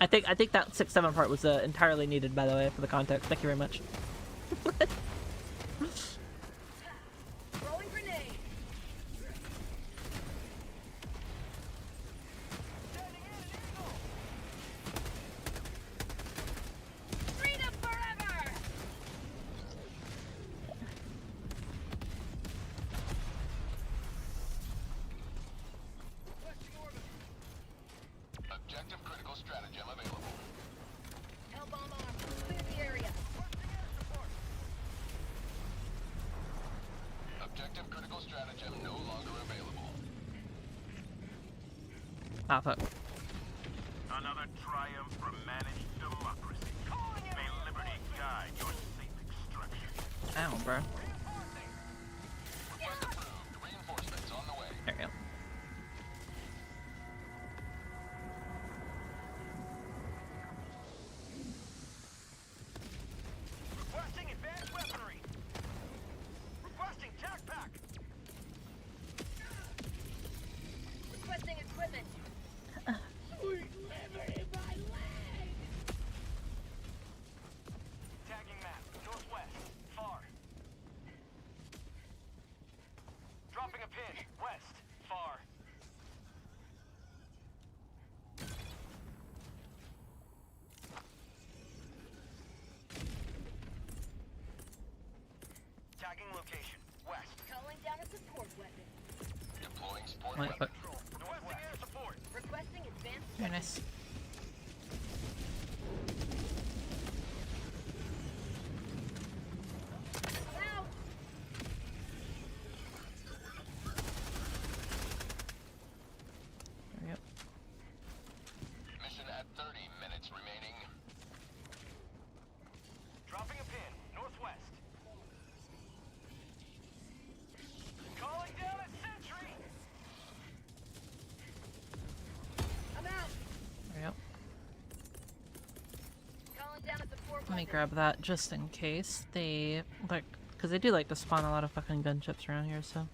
S1: I think that 6, 7 part was entirely needed, by the way, for the context. Thank you very much.
S3: Throwing grenade. Freedom forever.
S5: Objective critical stratagem available.
S3: Hellbomb arm. Clear the area.
S5: Objective critical stratagem no longer available.
S1: Ah, fuck.
S5: Another triumph for managed democracy. May liberty guide your safe extraction.
S1: Ow, bro.
S5: Request approved. Reinforcements on the way.
S1: There you go.
S5: Requesting advanced weaponry. Requesting tac pack.
S3: Requesting equipment.
S5: Tagging map. Northwest. Far. Dropping a pin. West. Far. Tagging location. West.
S3: Calling down a support weapon.
S5: Deploying support
S1: Wait,
S5: weapon.
S1: fuck.
S5: Requesting air support.
S3: Requesting advanced
S1: Very nice.
S3: out.
S1: There you go.
S5: Mission at 30 minutes remaining. Dropping a pin. Northwest. Calling down a sentry.
S3: I'm out.
S1: There you go.
S3: Calling down a support
S1: Let me
S3: weapon.
S1: grab that just in case they, like, because they do like to spawn a lot of fucking gunships around here, so.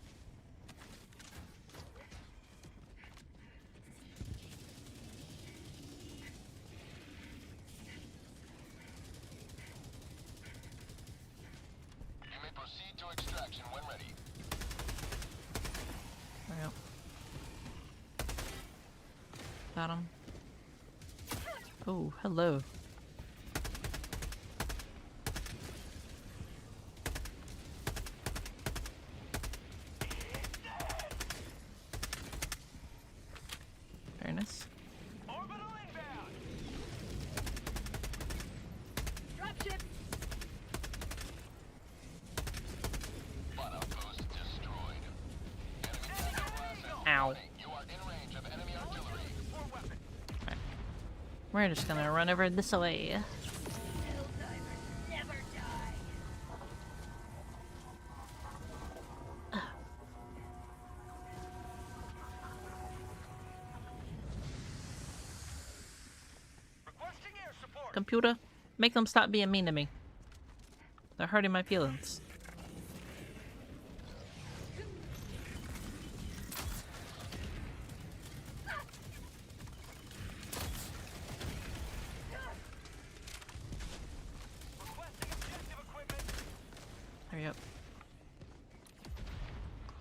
S5: You may proceed to extraction when ready.
S1: There you go. got him. Oh, hello. Very nice.
S3: Dropship.
S5: One outpost destroyed.
S1: Ow.
S5: You are in range of enemy artillery.
S1: We're just gonna run over this way.
S3: Helldivers never die.
S5: Requesting air support.
S1: Computer, make them stop being mean to me. They're hurting my feelings.
S5: Requesting objective equipment.
S1: Hurry up.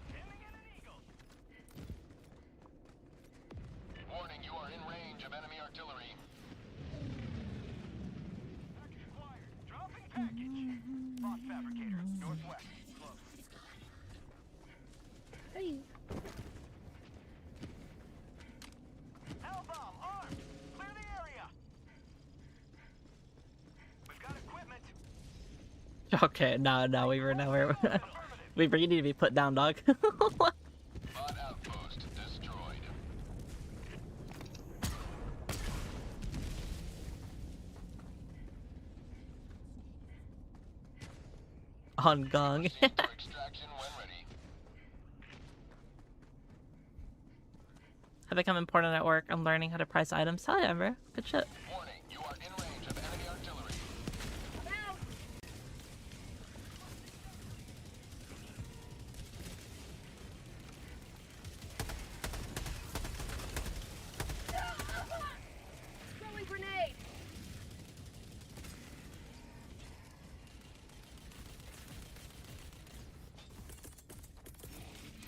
S5: Aiming at an eagle. Warning, you are in range of enemy artillery. Package acquired. Dropping package. Boss fabricator, northwest. Close.
S6: Hey.
S5: Hellbomb, armed. Clear the area. We've got equipment.
S1: Okay, no, Weaver, Weaver, you need to be put down, dog.
S5: Bot outpost destroyed.
S1: On gong.
S5: For extraction when ready.
S1: I become important at work. I'm learning how to price items. Hell yeah, bro. Good shit.
S5: Warning, you are in range of enemy artillery.
S3: I'm out. Throwing grenade.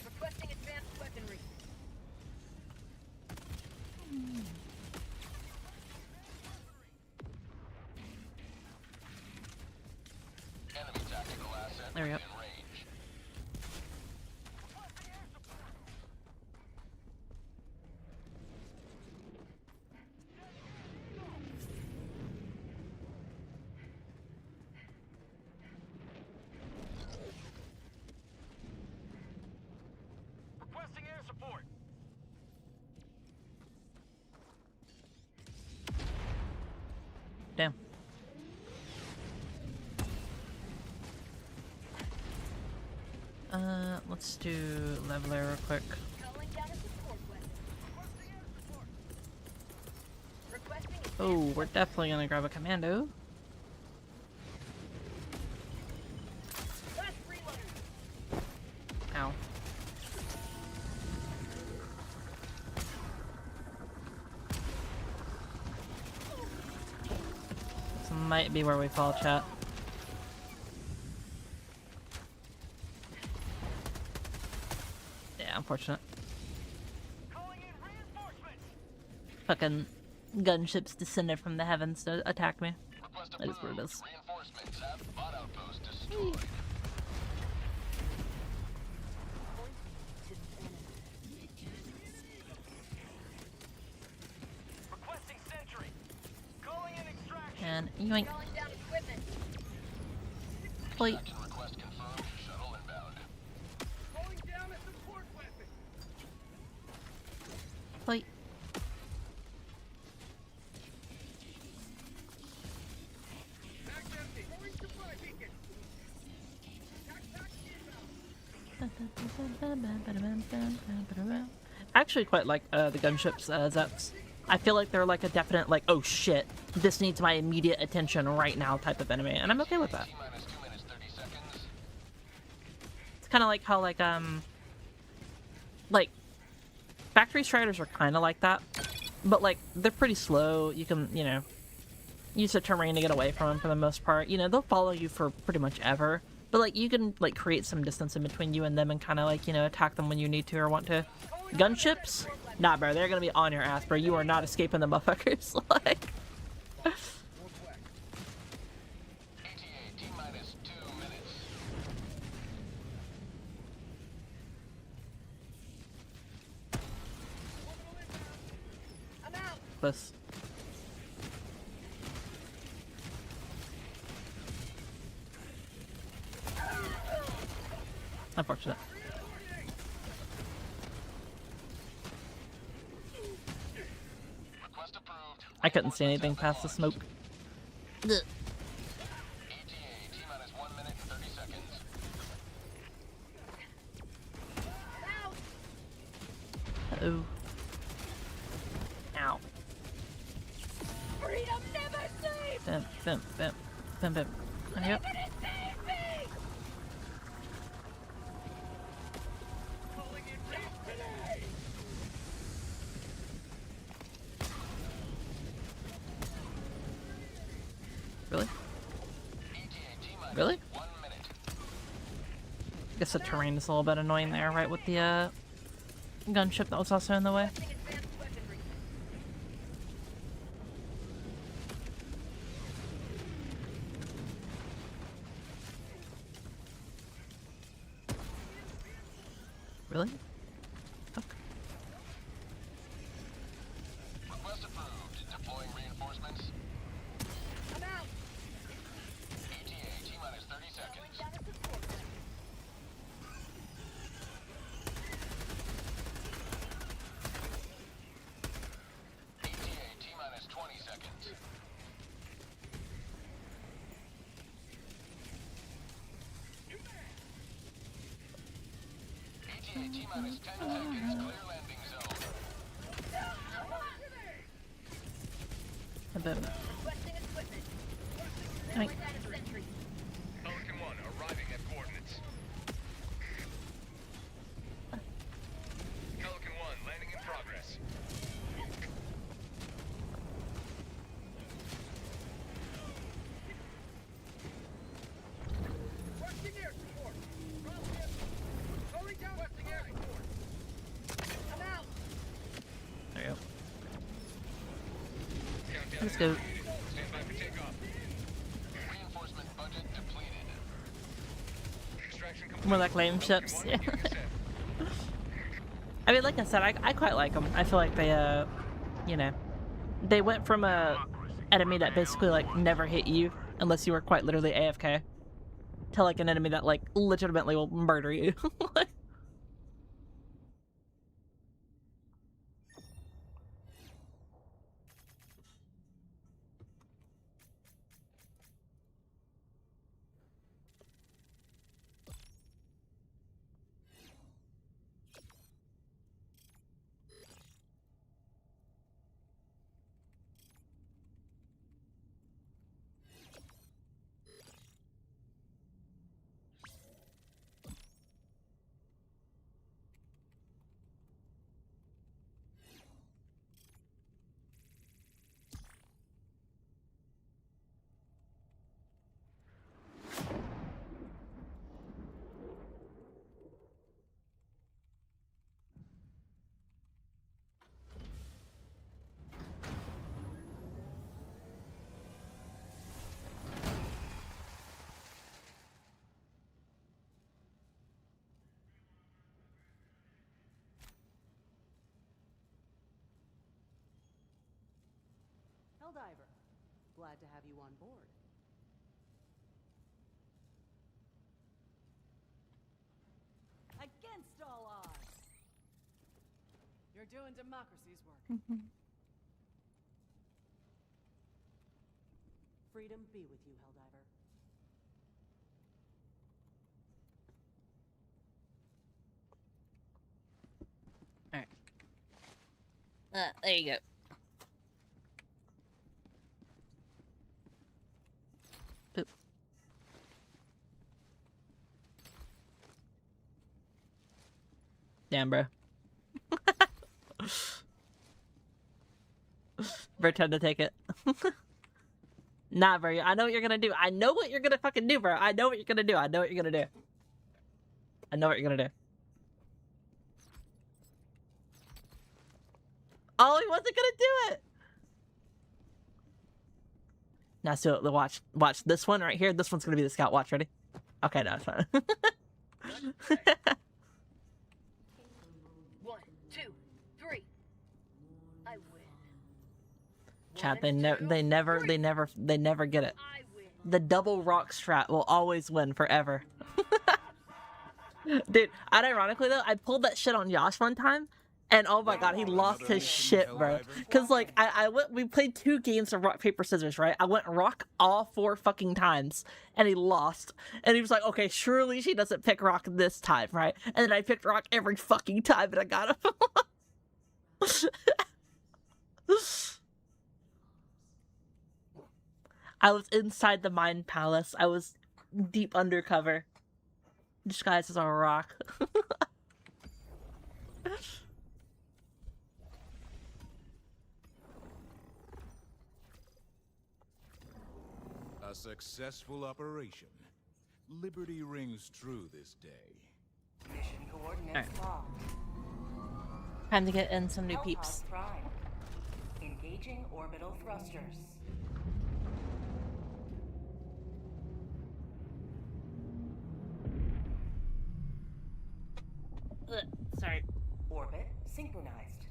S3: Requesting advanced weaponry.
S5: Enemy tactical asset
S1: There we go.
S5: within range. Requesting air support.
S1: Damn. Let's do leveler real quick.
S3: Calling down a support weapon. Requesting advanced
S1: Oh, we're definitely gonna grab a commando.
S3: last reload.
S1: Ow. This might be where we fall, chat. Yeah, unfortunate.
S5: Calling in reinforcements.
S1: Fucking gunships descended from the heavens to attack me.
S5: Request
S1: That is what it
S5: approved.
S1: is.
S5: Reinforcements have bot outpost destroyed. Requesting sentry. Calling in extraction.
S1: And yoink.
S3: Calling down equipment.
S1: Plate.
S5: Action request confirmed. Shuttle inbound.
S9: Calling down a support weapon.
S1: Plate.
S9: Mag's empty. Throwing supply beacon. Tac tac inbound.
S1: I actually quite like the gunships Zets. I feel like they're like a definite like, oh shit, this needs my immediate attention right now type of enemy, and I'm okay with that.
S5: T-minus 2 minutes 30 seconds.
S1: It's kind of like how like factory striders are kind of like that, but like they're pretty slow. You can use the terrain to get away from them for the most part. You know, they'll follow you for pretty much ever, But like you can like create some distance in between you and them and kind of like, you know, attack them when you need to or want to. Gunships? Nah, bro, they're gonna be on your ass, bro. You are not escaping the motherfuckers. Like,
S5: ETA T-minus 2 minutes.
S3: I'm out.
S1: this. Unfortunate.
S5: Request approved.
S1: I couldn't see anything past the smoke. Ugh.
S5: ETA T-minus 1 minute and 30 seconds.
S1: Uh-oh. Ow.
S3: Freedom never sleeps.
S1: Bim, bim, bim, bim, bim. Yep. Really? Really?
S5: 1 minute.
S1: I guess the terrain is a little bit annoying there, right? With the gunship that was also in the way.
S3: Advanced weaponry.
S1: Really? Okay.
S5: Request approved. Deploying reinforcements.
S3: I'm out.
S5: ETA T-minus 30 seconds.
S3: Down a support.
S5: ETA T-minus 20 seconds. ETA T-minus 10 seconds. Clear landing zone.
S1: And then,
S3: Requesting equipment.
S1: I mean,
S3: Down a sentry.
S4: Pelican 1 arriving at coordinates. Pelican 1 landing in progress.
S9: Requesting air support. Calling down requesting air support.
S3: I'm out.
S1: there you go.
S4: Countdown
S1: Let's go.
S4: Stand by for takeoff.
S5: Reinforcement budget depleted.
S4: Extraction complete.
S1: More like lame
S4: Pelican
S1: ships.
S4: 1
S1: Yeah.
S4: beginning ascent.
S1: I mean, like I said, I quite like them. I feel like they, you know, they went from a enemy that basically like never hit you unless you were quite literally AFK to like an enemy that like legitimately will murder you. Like,
S7: Helldiver, glad to have you on board. Against all odds. You're doing democracy's work. Freedom be with you, Helldiver.
S1: there you go. Boop. Damn, bro. Pretend to take it. Nah, bro. I know what you're gonna do. I know what you're gonna fucking do, bro. I know what you're gonna do. I know what you're gonna do. I know what you're gonna do. Oh, he wasn't gonna do it. Now, so watch this one right here. This one's gonna be the scout. Watch, ready? Okay, no, it's fine.
S3: 1, 2, 3. I win.
S1: Chat, they never get it.
S3: I win.
S1: The double rock strat will always win forever. Dude, unironically though, I pulled that shit on Yash one time, and oh my god, he lost his shit, bro. Cause like we played 2 games of rock paper scissors, right? I went rock all 4 fucking times, and he lost. And he was like, okay, surely she doesn't pick rock this time, right? And then I picked rock every fucking time, and I got him. I was inside the Mind Palace. I was deep undercover. Disguised as a rock.
S8: A successful operation. Liberty rings true this day.
S2: Mission coordinates locked.
S1: Time to get in some new
S2: Hellpod
S1: peeps.
S2: Prime. Engaging orbital thrusters.
S1: Sorry.
S2: Orbit synchronized.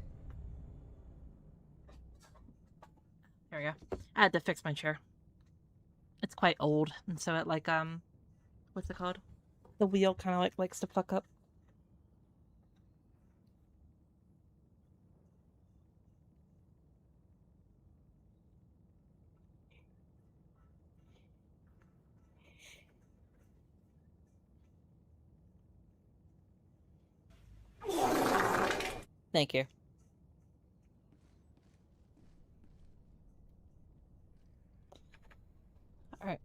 S1: There we go. I had to fix my chair. It's quite old, and so it like what's it called? The wheel kind of like likes to pluck up. Thank you. Alright,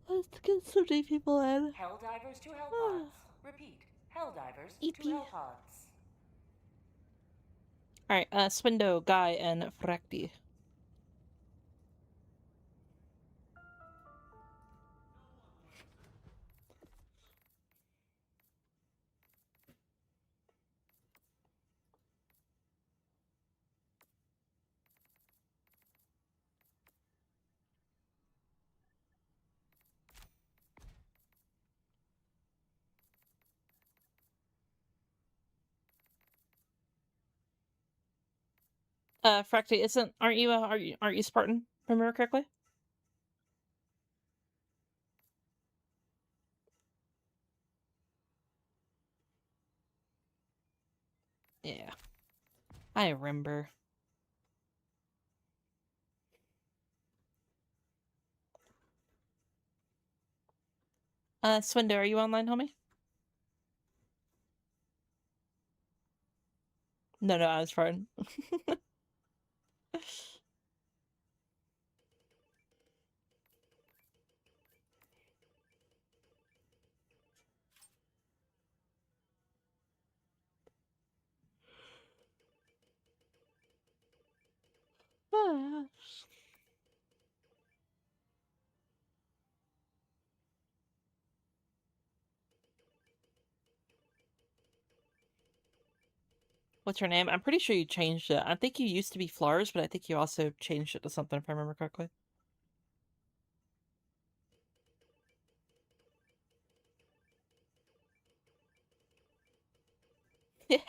S1: let's get some new people in.
S2: Helldivers to Hellpods. Repeat. Helldivers
S1: EP.
S2: to Hellpods.
S1: Alright, Swindo, Guy, and Frakti. Frakti, aren't you Spartan, if I remember correctly? Yeah. I remember. Swindo, are you online, homie? No, I was Spartan. What's your name? I'm pretty sure you changed it. I think you used to be Flars, but I think you also changed it to something, if I remember correctly. Yeah.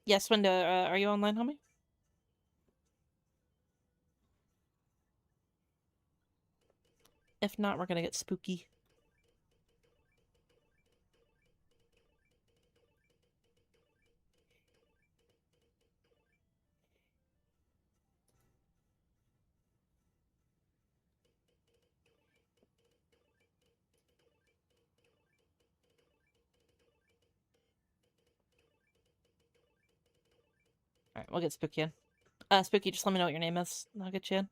S1: Yes, Window, are you online, homie? If not, we're gonna get spooky. Alright, we'll get spooky in. Spooky, just let me know what your name is, and I'll get you in.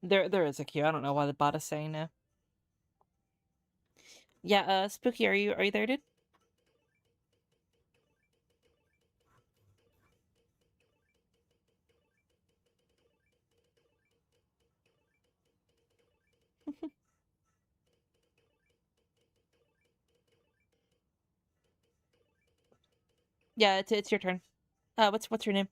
S1: There is a queue. I don't know why the bot is saying no. Yeah, Spooky, are you there, dude? Yeah, it's your turn. What's your name?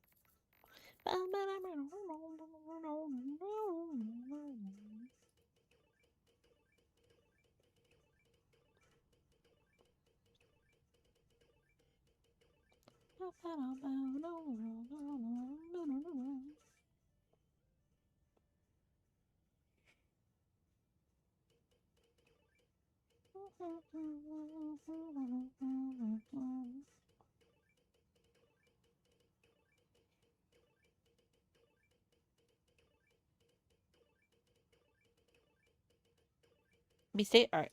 S1: B-State? Alright.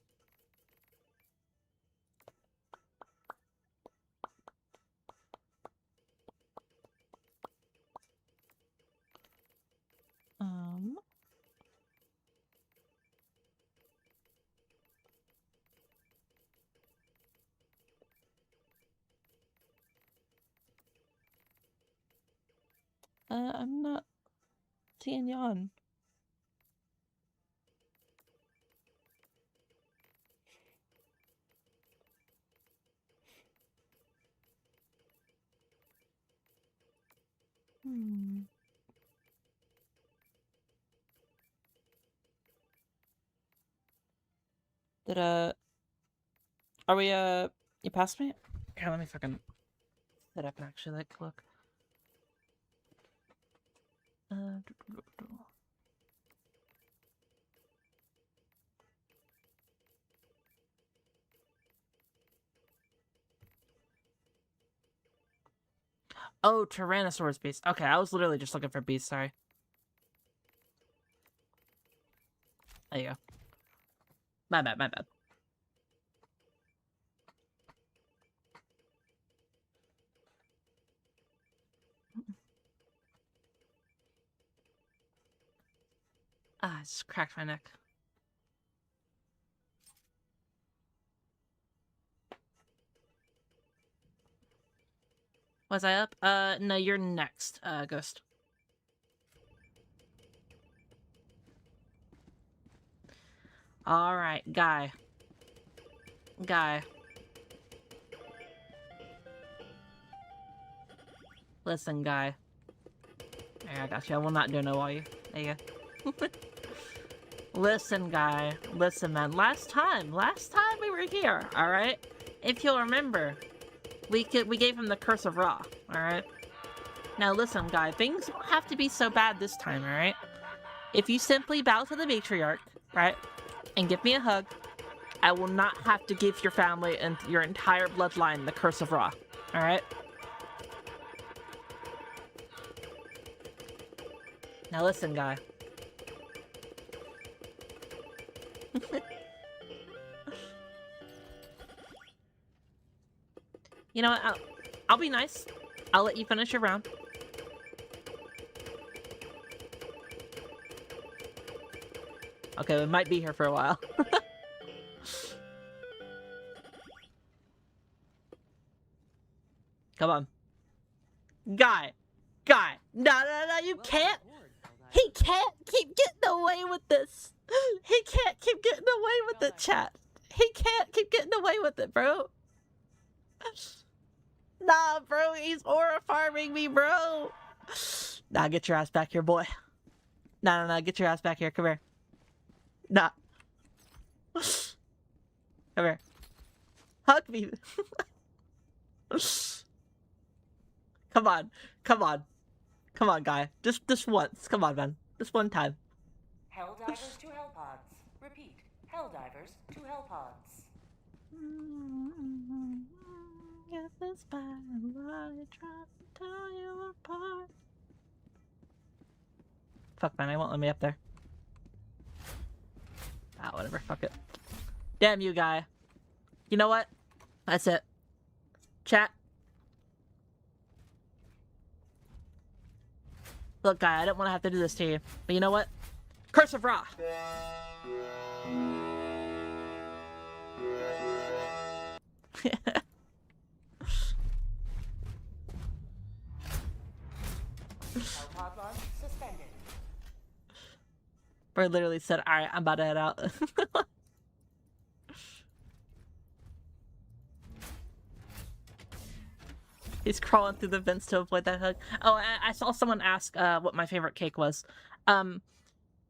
S1: I'm not seeing you on. Did, are we, you passed me? Here, let me fucking sit up and actually, like, look. Oh, Tyrannosaurus beast. Okay, I was literally just looking for beast, sorry. There you go. My bad, my bad. Ah, I just cracked my neck. Was I up? No, you're next, Ghost. Alright, Guy. Listen, Guy. There, I got you. I will not do no while you. There you go. Listen, Guy. Listen, man. Last time we were here, alright? If you'll remember, we gave him the Curse of Ra, alright? Now listen, Guy. Things don't have to be so bad this time, alright? If you simply bow to the matriarch, right? And give me a hug, I will not have to give your family and your entire bloodline the Curse of Ra, alright? Now listen, Guy. You know what? I'll be nice. I'll let you finish your round. Okay, we might be here for a while. Come on. Guy! No, you can't! He can't keep getting away with this! He can't keep getting away with it, chat. He can't keep getting away with it, bro. Nah, bro, he's aura farming me, bro. Nah, get your ass back here, boy. Nah, get your ass back here. Come here. Nah. Come here. Hug me. Come on. Come on. Come on, guy. Just once. Come on, man. Just one time.
S2: Helldivers to Hellpods. Repeat. Helldivers to Hellpods.
S1: Get this back. I try to tell you apart. Fuck, man. I won't let me up there. Ah, whatever. Fuck it. Damn you, guy. You know what? That's it. Chat. Look, guy, I didn't want to have to do this to you. But you know what? Curse of Ra!
S2: Hellpod launch suspended.
S1: Bird literally said, alright, I'm about to head out. He's crawling through the vents to avoid that hug. Oh, I saw someone ask what my favorite cake was.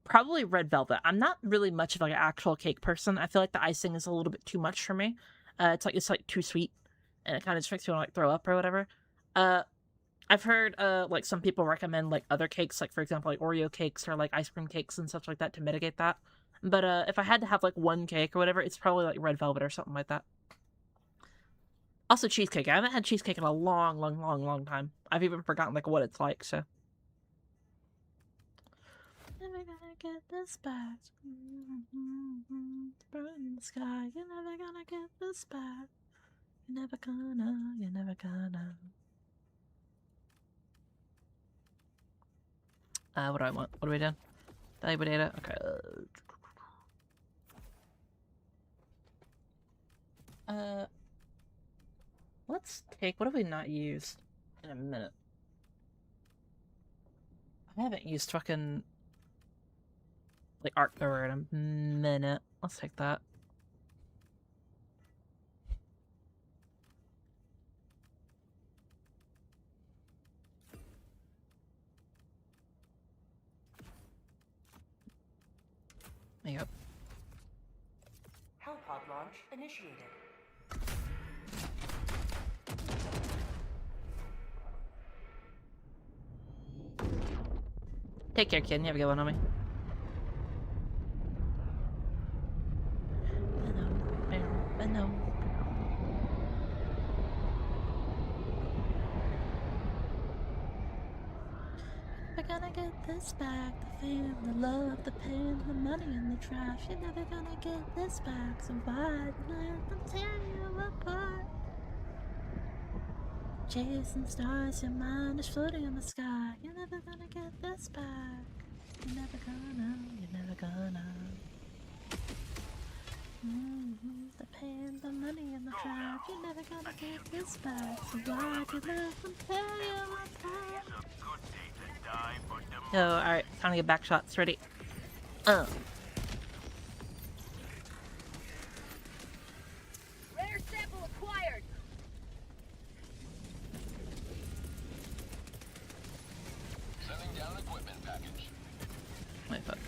S1: Probably red velvet. I'm not really much of like an actual cake person. I feel like the icing is a little bit too much for me. It's like too sweet, and it kind of just makes me want to like throw up or whatever. I've heard like some people recommend like other cakes, like for example like Oreo cakes or like ice cream cakes and stuff like that to mitigate that. But if I had to have like one cake or whatever, it's probably like red velvet or something like that. Also cheesecake. I haven't had cheesecake in a long time. I've even forgotten like what it's like, so. Never gonna get this back. Burn in the sky. You're never gonna get this back. You're never gonna. What do I want? What are we doing? Valuable data? Okay. Let's take, what have we not used in a minute? I haven't used fucking like arc thrower in a minute. Let's take that. There you go.
S2: Hellpod launch initiated.
S1: Take care, kid. You have a good one, homie. We're gonna get this back. The fame, the love, the pain, the money, and the trash. You're never gonna get this back. So why let them tear you apart? Chasing stars, your mind is floating in the sky. You're never gonna get this back. You're never gonna. The pain, the money, and the trap. You're never gonna get this back. So why do you let them tear you apart? Oh, alright. Time to get back shots. Ready?
S3: Rare sample acquired.
S4: Sending down equipment package.
S1: Wait, fuck.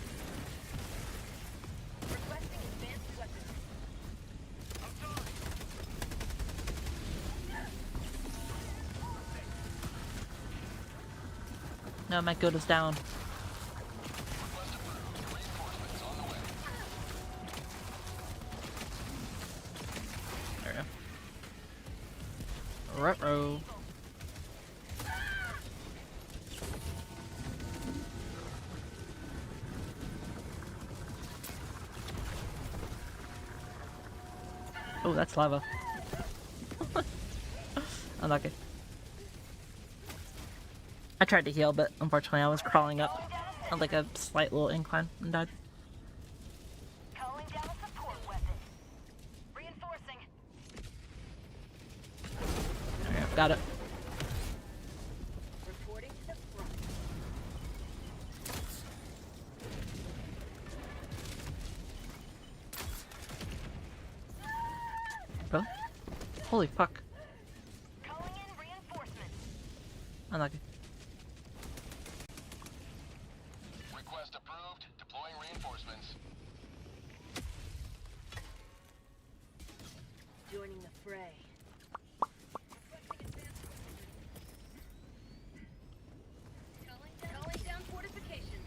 S3: Requesting advanced weapons.
S1: No, my good is down. There we go. Ruh-roh. Oh, that's lava. Unlucky. I tried to heal, but unfortunately I was crawling up on like a slight little incline and died.
S3: Calling down a support weapon. Reinforcing.
S1: There we go. Got it.
S3: Reporting to the front.
S1: Holy fuck.
S3: Calling in reinforcements.
S1: Unlucky.
S4: Request approved. Deploying reinforcements.
S3: Joining the fray. Calling down fortifications.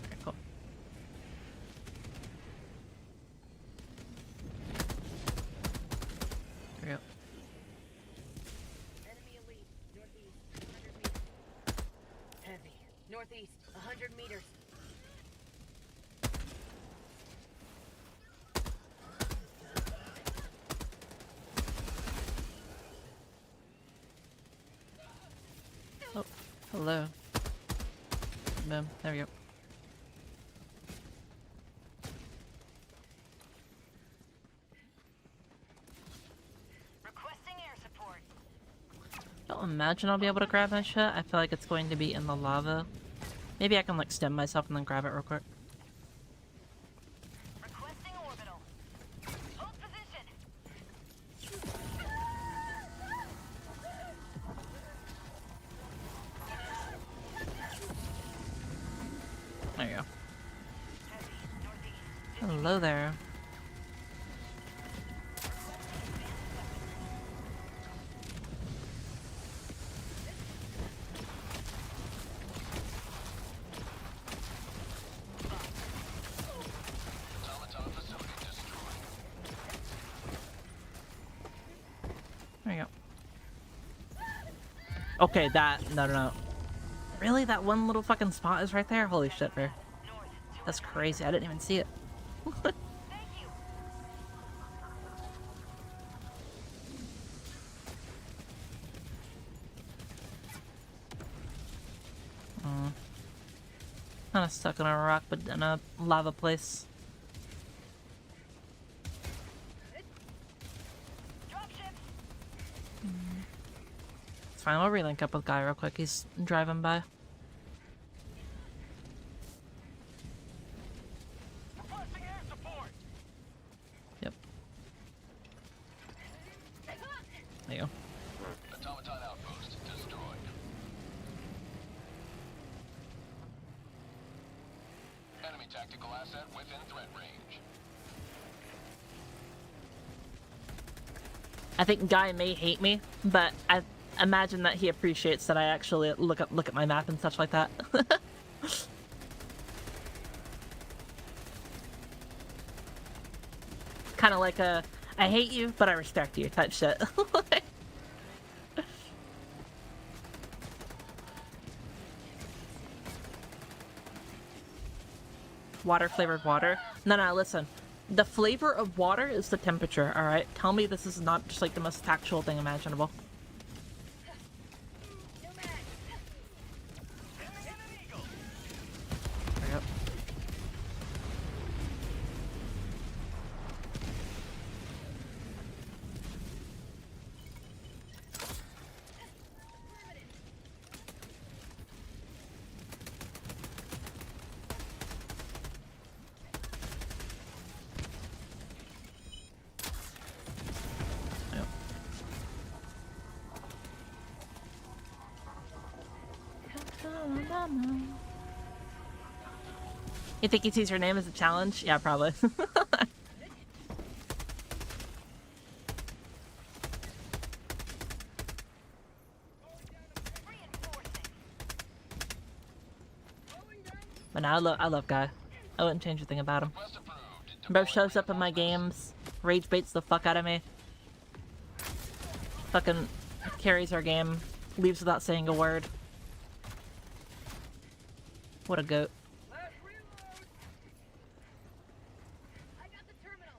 S1: Okay, cool. There we go.
S3: Enemy elite. Northeast. 100 meters. Heavy. Northeast. 100 meters.
S1: Oh, hello. Boom. There we go.
S3: Requesting air support.
S1: Don't imagine I'll be able to grab my shit. I feel like it's going to be in the lava. Maybe I can like stem myself and then grab it real quick.
S3: Requesting orbital. Hold position.
S1: There you go.
S3: Heavy. Northeast.
S1: Hello there.
S4: Automaton facility destroyed.
S1: There you go. Okay, no. Really? That one little fucking spot is right there? Holy shit, bro. That's crazy. I didn't even see it.
S3: Thank you.
S1: Kinda stuck in a rock, but in a lava place.
S3: Dropships.
S1: It's fine, we'll relink up with Guy real quick. He's driving by.
S5: Requesting air support.
S1: Yep. There you go.
S4: Automaton outpost destroyed. Enemy tactical asset within threat range.
S1: I think Guy may hate me, but I imagine that he appreciates that I actually look at my map and such like that. Kind of like a I hate you, but I respect you type shit. Water flavored water? No, listen. The flavor of water is the temperature, alright? Tell me this is not just like the most factual thing imaginable.
S3: No mags.
S1: There you go. Yep. You think he sees your name as a challenge? Yeah, probably. But now I love Guy. I wouldn't change a thing about him.
S4: Request approved.
S1: Bro shows up in my games, rage baits the fuck out of me. Fucking carries our game, leaves without saying a word. What a goat.
S3: I got the terminal.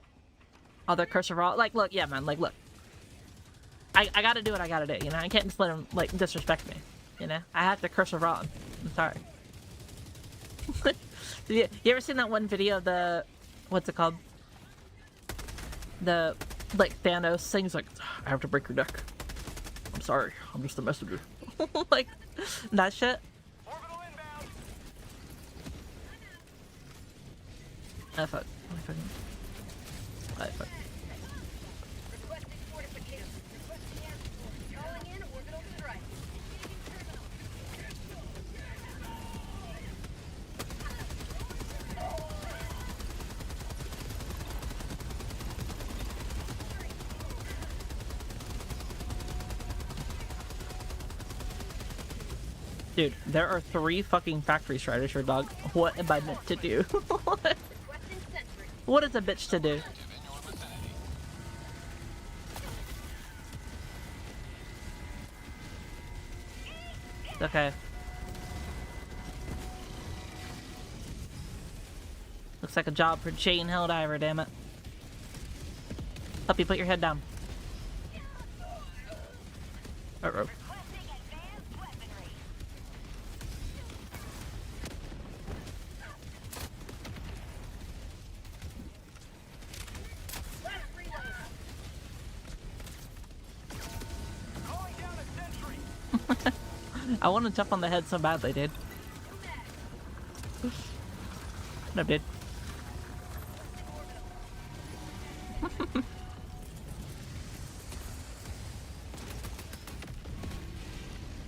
S1: Other cursor raw. Like, look, yeah, man, like, look. I gotta do what I gotta do, you know? I can't just let him, like, disrespect me, you know? I have to cursor raw him. I'm sorry. You ever seen that one video of the... What's it called? The, like, Thanos sings, like, I have to break your neck. I'm sorry, I'm just a messenger. Like, that shit.
S5: Orbital inbound.
S1: Ah, fuck. Ah, fuck.
S3: Requesting fortification. Requesting air support. Calling in orbital strike. Engaging terminal.
S1: Dude, there are 3 fucking factory striders here, dog. What am I meant to do?
S3: Requesting sentry.
S1: What is a bitch to do? Okay. Looks like a job for Jane Helldiver, damn it. Puppy, put your head down. Uh-oh.
S3: Last reload.
S5: Calling down a sentry.
S1: I want to jump on the head so badly, dude. No, dude.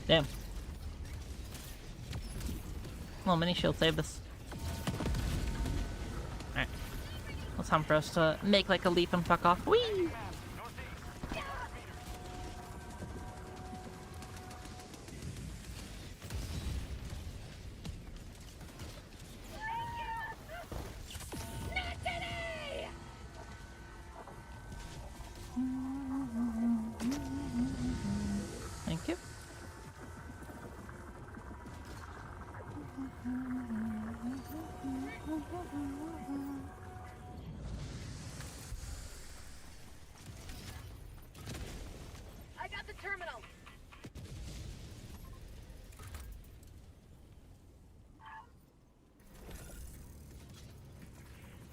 S1: Damn. Well, mini shield saved us. Alright. Well, it's time for us to make like a leap and fuck off. Whee! Thank you.
S3: I got the terminal.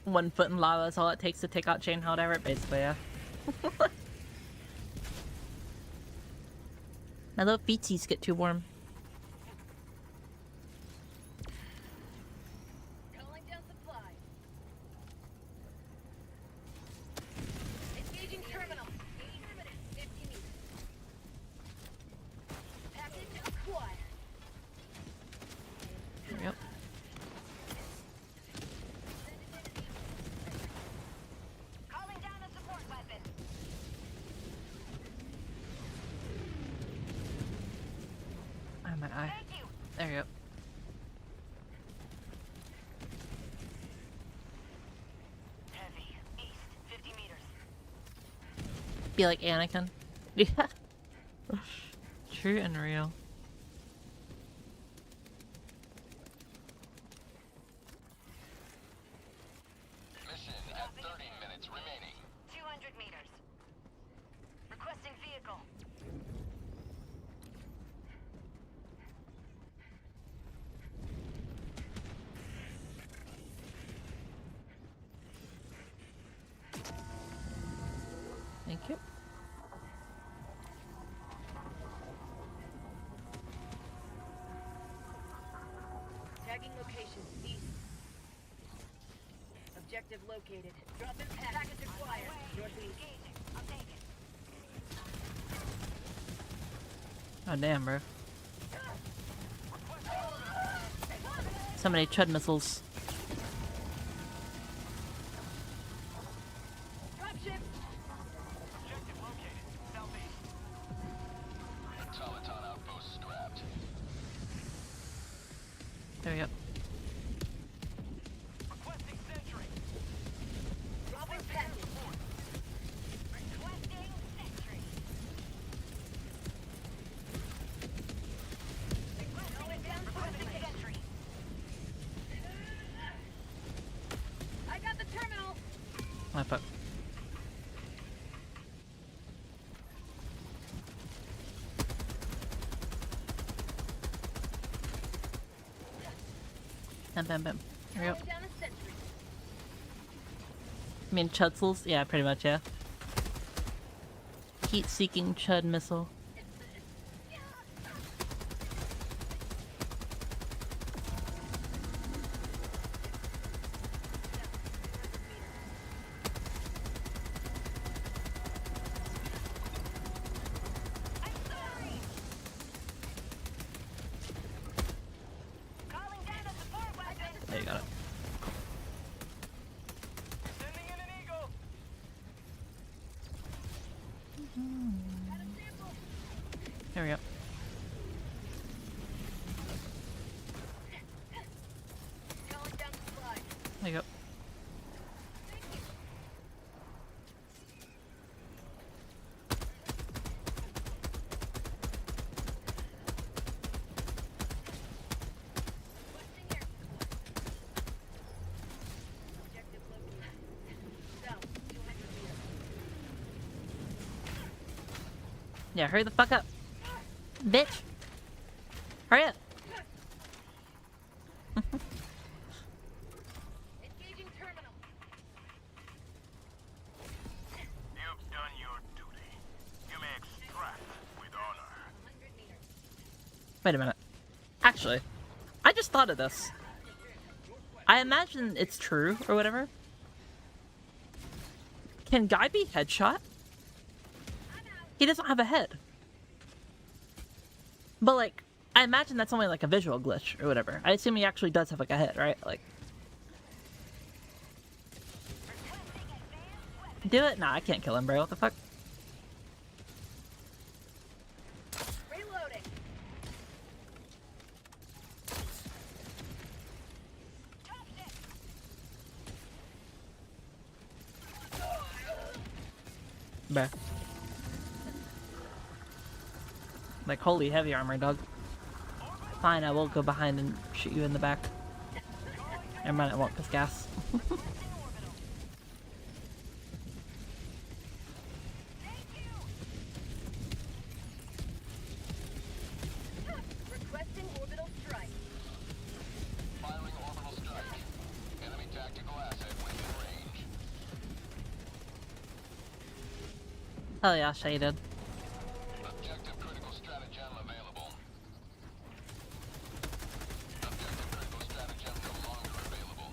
S1: One foot in lava is all it takes to take out Jane Helldiver, basically, yeah. My little feetsies get too warm.
S3: Calling down supplies. Engaging terminal. 50 meters. Package acquired.
S1: There we go.
S3: Calling down a support weapon.
S1: Oh, my eye.
S3: Thank you.
S1: There we go.
S3: Heavy. East. 50 meters.
S1: Be like Anakin. Yeah. True and real.
S4: Mission at 30 minutes remaining.
S3: 200 meters. Requesting vehicle.
S1: Thank you.
S3: Tagging location. East. Objective located. Drop impact. Package acquired. Northeast. I'll take it.
S1: Oh, damn, bro. So many chud missiles.
S3: Dropship.
S5: Objective located. Southeast.
S4: Automaton outpost scrapped.
S1: There we go.
S5: Requesting sentry.
S3: Dropping package. Requesting sentry. Calling down requesting sentry. I got the terminal.
S1: My fuck. Bam, bam, bam. There we go.
S3: Calling down a sentry.
S1: I mean, chudsels? Yeah, pretty much, yeah. Heat-seeking chud missile. There we go.
S3: Going down the slide.
S1: There you go.
S3: Requesting air support. Objective located. South, 200 meters.
S1: Yeah, hurry the fuck up. Bitch! Hurry up!
S3: Engaging terminal.
S5: You've done your duty. You may extract with honor.
S3: 100 meters.
S1: Wait a minute. Actually, I just thought of this. I imagine it's true, or whatever. Can Guy be headshot? He doesn't have a head. But, like, I imagine that's only, like, a visual glitch, or whatever. I assume he actually does have, like, a head, right? Like... Do it? Nah, I can't kill him, bro. What the fuck?
S3: Reloading.
S1: Bruh. Like, holy heavy armor, dog. Fine, I will go behind and shoot you in the back. Never mind, I won't, cause gas.
S3: Requesting orbital strike.
S4: Firing orbital strike. Enemy tactical asset within range.
S1: Hell yeah, shaded.
S4: Objective critical stratagem available. Objective critical stratagem no longer available.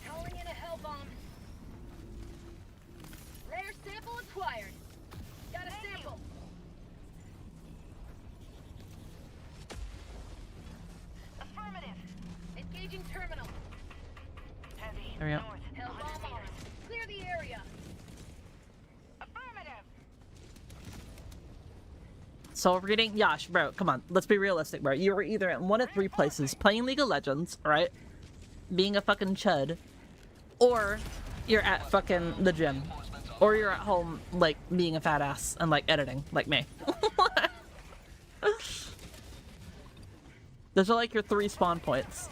S3: Calling in a hell bomb. Rare sample acquired. Got a sample. Affirmative. Engaging terminal. Heavy.
S1: There we go.
S3: Hell bomb on. Clear the area. Affirmative.
S1: So reading, Yash, bro, come on, let's be realistic, bro. You were either in one of three places, playing League of Legends, right? Being a fucking chud, or you're at fucking the gym, or you're at home, like, being a fat ass and, like, editing, like me. Those are, like, your three spawn points.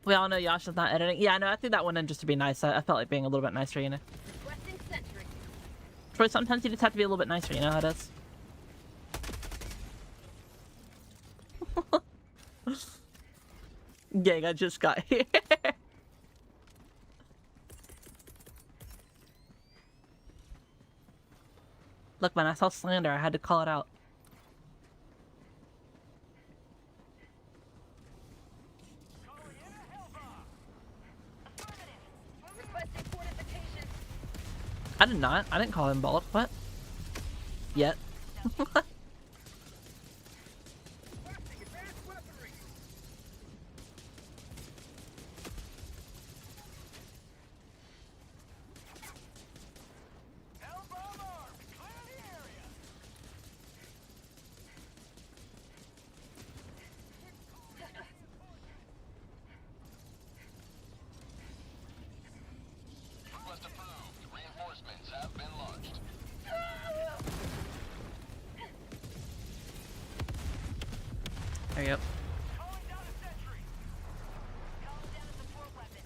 S1: We all know Yasha's not editing. Yeah, no, I threw that one in just to be nice. I felt like being a little bit nicer, you know?
S3: Requesting sentry.
S1: Troy, sometimes you just have to be a little bit nicer, you know how it is? Gang, I just got here. Look, man, I saw slander. I had to call it out.
S3: Requesting fortifications.
S1: I did not. I didn't call him bald. What? Yet.
S9: Requesting advanced weaponry. Hellbomb armed. Clear the area.
S4: Request approved. Reinforcements have been launched.
S1: There you go.
S9: Calling down a sentry.
S3: Calling down a support weapon.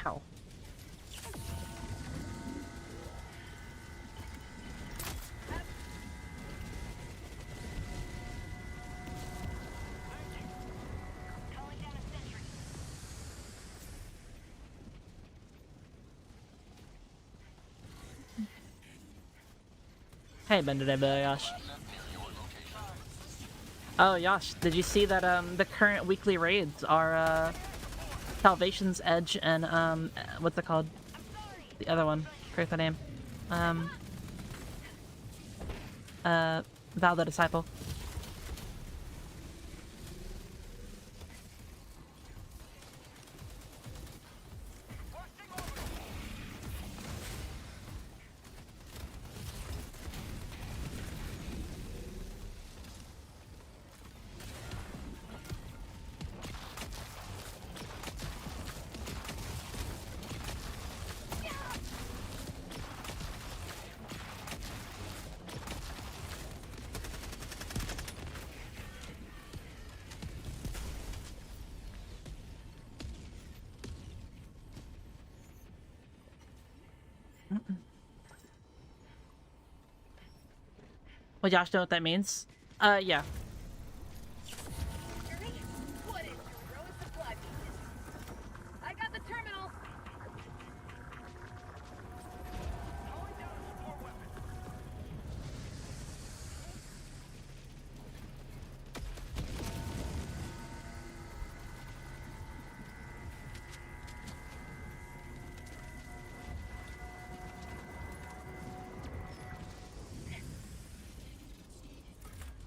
S1: Ow.
S3: Calling down a sentry.
S1: Hey, Bender, gosh.
S4: Asset near your location.
S1: Oh, Yosh, did you see that the current weekly raids are Salvation's Edge and what's it called? The other one. Forget the name. Val the Disciple. Well, Josh, know what that means? Yeah.
S3: What is your road supply beacon? I got the terminal.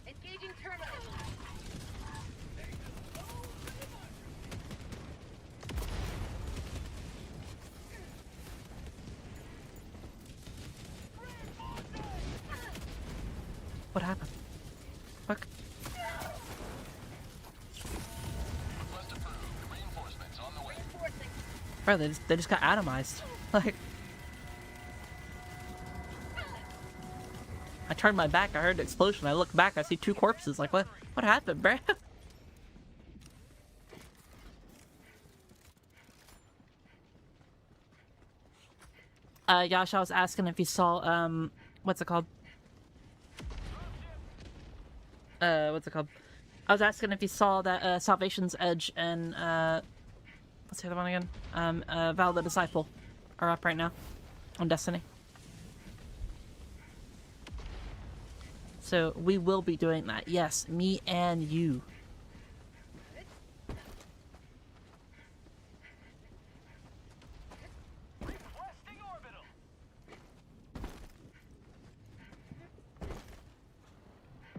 S3: Engaging terminal.
S1: What happened? Fuck.
S4: Request approved. Reinforcements on the way.
S3: Reinforcing.
S1: Bro, they just got atomized. Like, I turned my back, I heard the explosion, I look back, I see two corpses. Like, what happened, bruh? Yash, I was asking if you saw, what's it called? What's it called? I was asking if you saw that, Salvation's Edge and, what's the other one again? Val the Disciple are up right now on Destiny. So we will be doing that. Yes, me and you.
S5: Requesting orbital.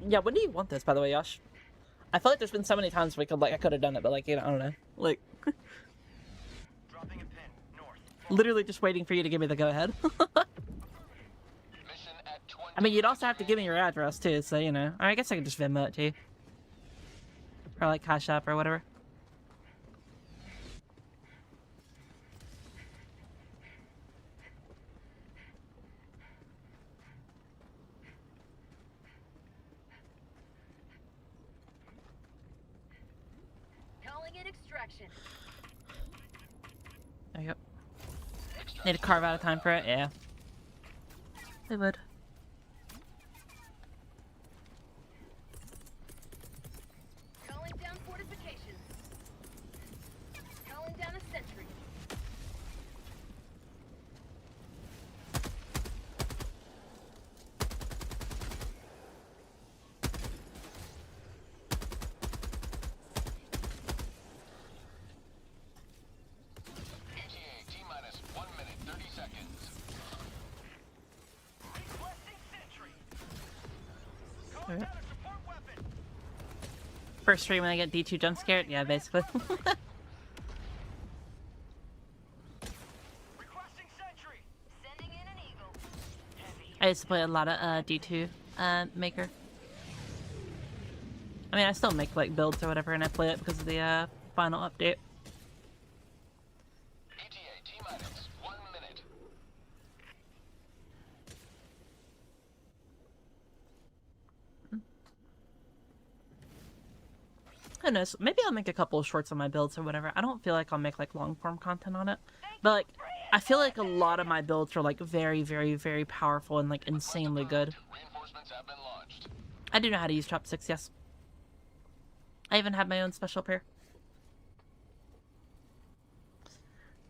S1: Yeah, when do you want this, by the way, Yosh? I feel like there's been so many times I could have done it, but like, you know, I don't know. Like,
S5: Dropping a pin north.
S1: literally just waiting for you to give me the go-ahead.
S4: Mission at 20.
S1: I mean, you'd also have to give me your address, too, so, you know. I guess I could just Venmo it to you. Or, like, Cash App or whatever.
S3: Calling in extraction.
S1: There you go. Need to carve out a time for it? Yeah. They would.
S3: Calling down fortifications. Calling down a sentry.
S4: ETA T-minus 1 minute 30 seconds.
S5: Requesting sentry. Call
S1: Alright.
S5: down a support weapon.
S1: First stream when I get D2 jump scared? Yeah, basically.
S5: Requesting sentry.
S3: Sending in an eagle.
S1: I used to play a lot of D2 Maker. I mean, I still make like builds or whatever, and I play it because of the final update.
S4: ETA T-minus 1 minute.
S1: Who knows? Maybe I'll make a couple of shorts on my builds or whatever. I don't feel like I'll make like long form content on it, but like I feel like a lot of my builds are like very, very, very powerful and like insanely good.
S4: Reinforcements have been launched.
S1: I do know how to use chopsticks, yes. I even have my own special pair.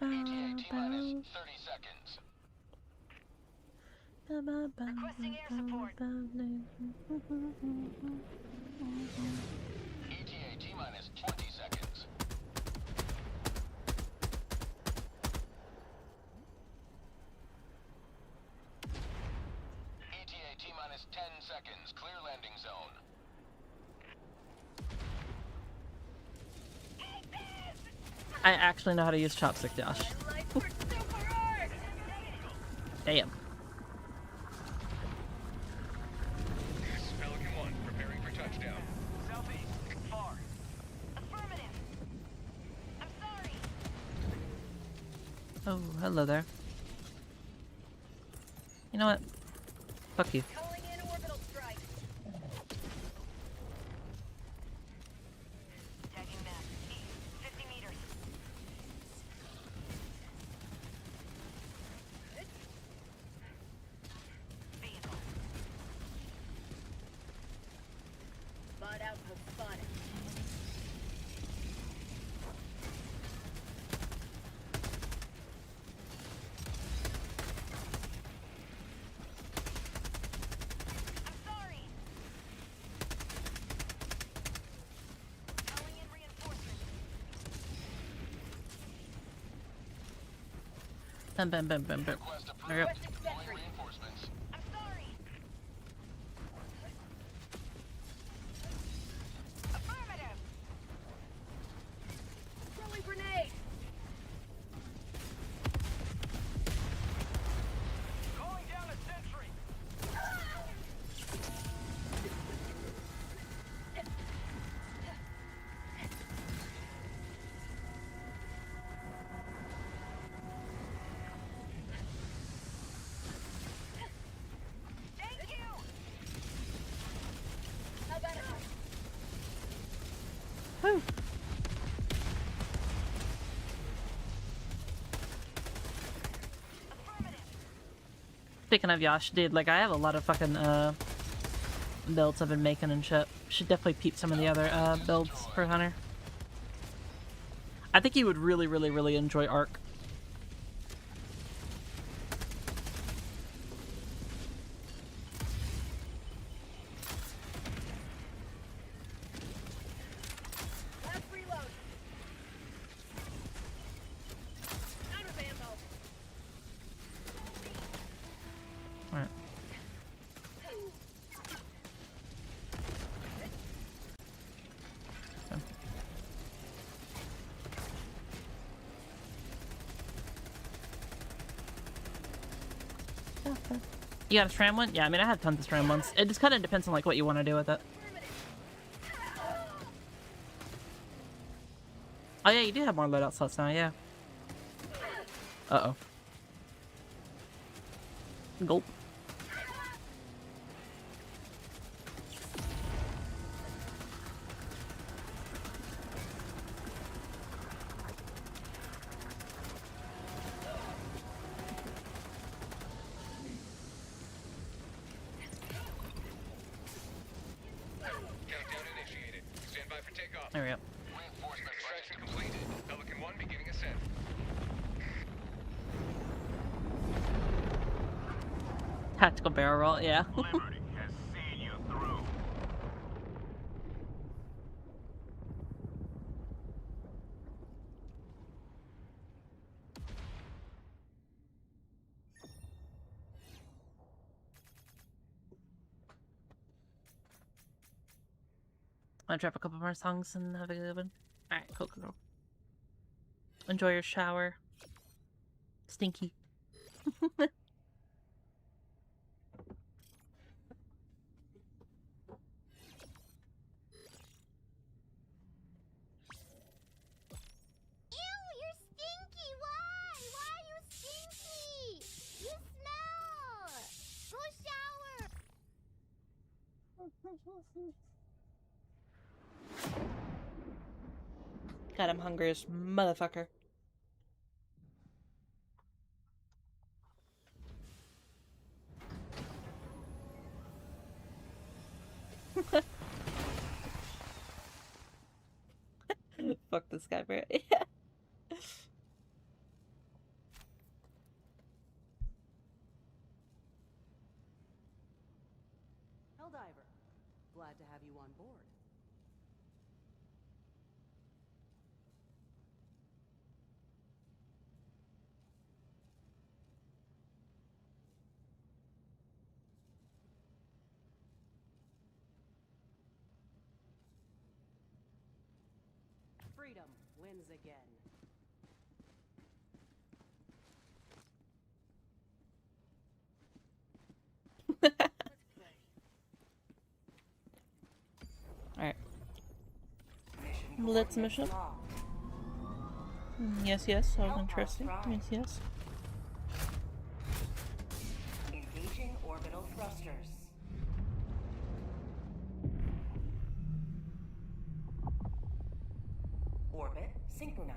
S4: ETA T-minus 30 seconds.
S3: Requesting air support.
S5: ETA T-minus 20 seconds. ETA T-minus 10 seconds. Clear landing zone.
S1: I actually know how to use chopstick, Josh.
S3: My life works super hard.
S1: Damn.
S4: This is Pelican 1, preparing for touchdown.
S5: Southeast. Far.
S3: Affirmative. I'm sorry.
S1: Oh, hello there. You know what? Fuck you.
S3: Calling in orbital strike. Tagging map. East, 50 meters. Vehicle. Bud outpost spotted. I'm sorry. Calling in reinforcements.
S1: Bam, bam, bam, bam, bam.
S5: Request
S1: There we go.
S5: approved. Deploying reinforcements.
S3: I'm sorry. Affirmative. Throwing grenade.
S5: Calling down a sentry.
S3: Thank you. How about it?
S1: Woo.
S3: Affirmative.
S1: Speaking of Yosh, dude, like I have a lot of fucking builds I've been making and shit. Should definitely peep some of the other builds for Hunter. I think he would really, really, really enjoy Arc.
S3: Last reload. Out of ammo.
S1: Alright. You got a SRAM one? Yeah, I mean I have tons of SRAM ones. It just kind of depends on like what you want to do with it. Oh yeah, you do have more loadout slots now, yeah. Uh-oh. Gulp.
S4: Countdown initiated. Stand by for takeoff.
S1: There we go.
S4: Reinforcement extraction completed. Pelican 1 beginning ascent.
S1: Tactical barrel roll, yeah.
S5: Liberty has seen you through.
S1: Wanna drop a couple more songs and have a good one? Alright, cool, cool, cool. Enjoy your shower. Stinky.
S6: Ew, you're stinky. Why? Why are you stinky? You smell. Go shower.
S1: God, I'm hungry as motherfucker. Fuck this guy, bro. Yeah.
S7: Freedom wins again.
S1: Alright.
S2: Mission
S1: Let's
S2: coordinates
S1: mission.
S2: locked.
S1: Yes, yes. That was
S2: Help
S1: interesting.
S2: us
S1: Yes, yes.
S2: Engaging orbital thrusters. Orbit synchronized.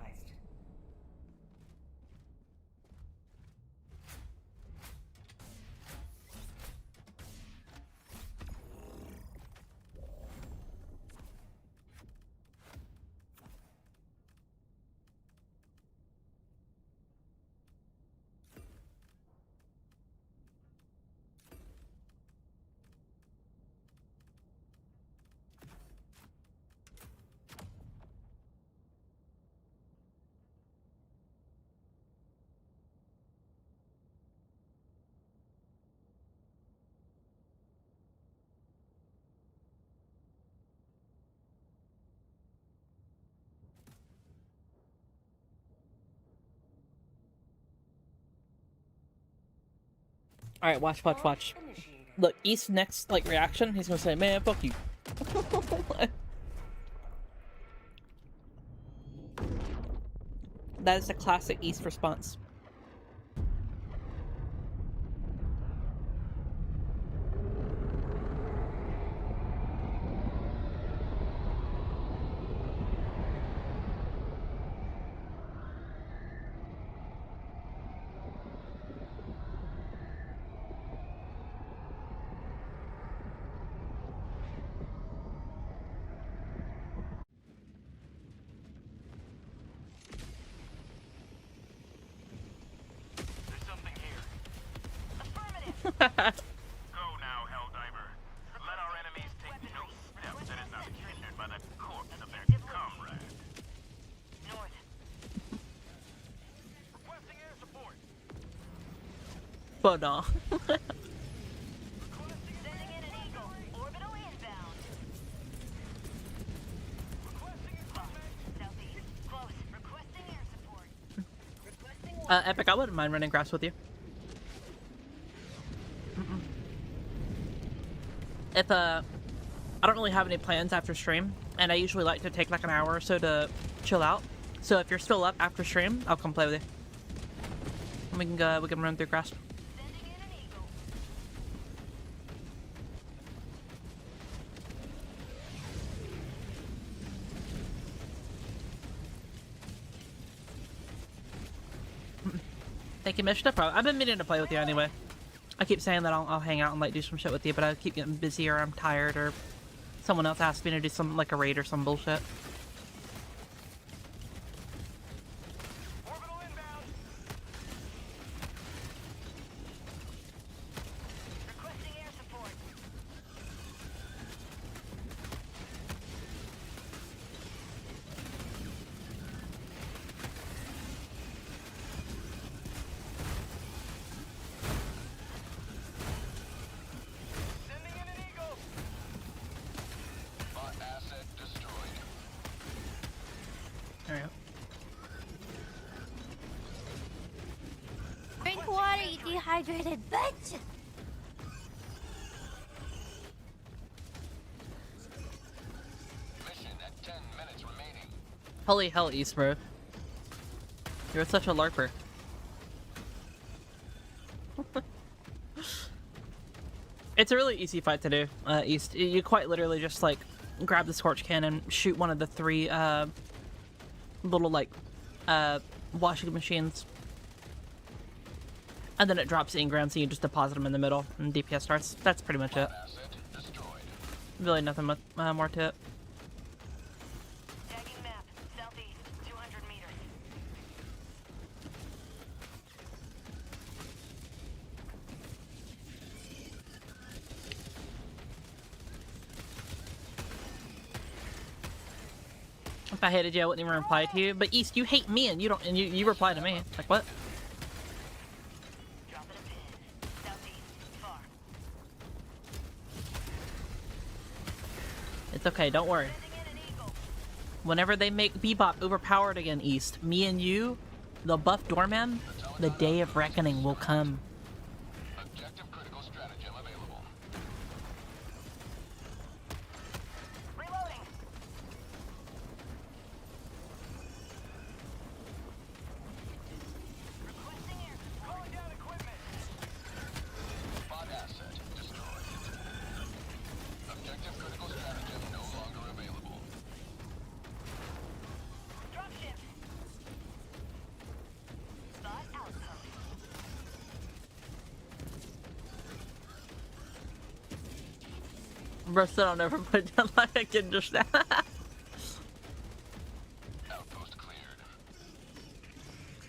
S1: Alright, watch, watch, watch.
S2: Initiated.
S1: Look, East's next, like, reaction, he's gonna say, man, fuck you. That is a classic East response.
S5: There's something here.
S3: Affirmative.
S5: Go now, Helldiver. Let our enemies take no step that is not hindered by the corpse of their comrade.
S3: North.
S5: Requesting air support.
S1: But no.
S3: Sending in an Eagle. Orbital inbound.
S5: Requesting equipment.
S3: Southeast. Close. Requesting air support. Requesting
S1: Epic, I wouldn't mind running grass with you. If, I don't really have any plans after stream, and I usually like to take like an hour or so to chill out. So if you're still up after stream, I'll come play with you. And we can run through grass.
S3: Sending in an Eagle.
S1: Thank you, Mishnah. I've been meaning to play with you anyway. I keep saying that I'll hang out and like do some shit with you, but I keep getting busy or I'm tired or someone else asks me to do some like a raid or some bullshit.
S5: Orbital inbound.
S3: Requesting air support.
S5: Sending in an Eagle.
S4: Bot asset destroyed.
S1: There we go.
S6: Drink water, you dehydrated bitch!
S4: Mission at 10 minutes remaining.
S1: Holy hell, East, bro. You're such a larper. It's a really easy fight to do, East. You quite literally just, like, grab the Scorch Cannon, shoot one of the three, little, like, washing machines. And then it drops engrams, so you just deposit them in the middle, and DPS starts. That's pretty much it.
S4: Asset destroyed.
S1: Really nothing more to it.
S3: Tagging map. Southeast. 200 meters.
S1: If I hated you, I wouldn't even reply to you. But East, you hate me, and you don't, and you reply to me. Like what?
S3: Dropping a pin. Southeast. Far.
S1: It's okay. Don't worry.
S3: Sending in an Eagle.
S1: Whenever they make Bebop overpowered again, East, me and you, the buff doorman, the day of reckoning will come.
S4: Objective critical stratagem available.
S3: Reloading. Requesting air.
S5: Calling down equipment.
S4: Bot asset destroyed. Objective critical stratagem no longer available.
S3: Dropship. Spot outpost.
S1: Bro, still don't ever put it down like I can just now.
S4: Outpost cleared.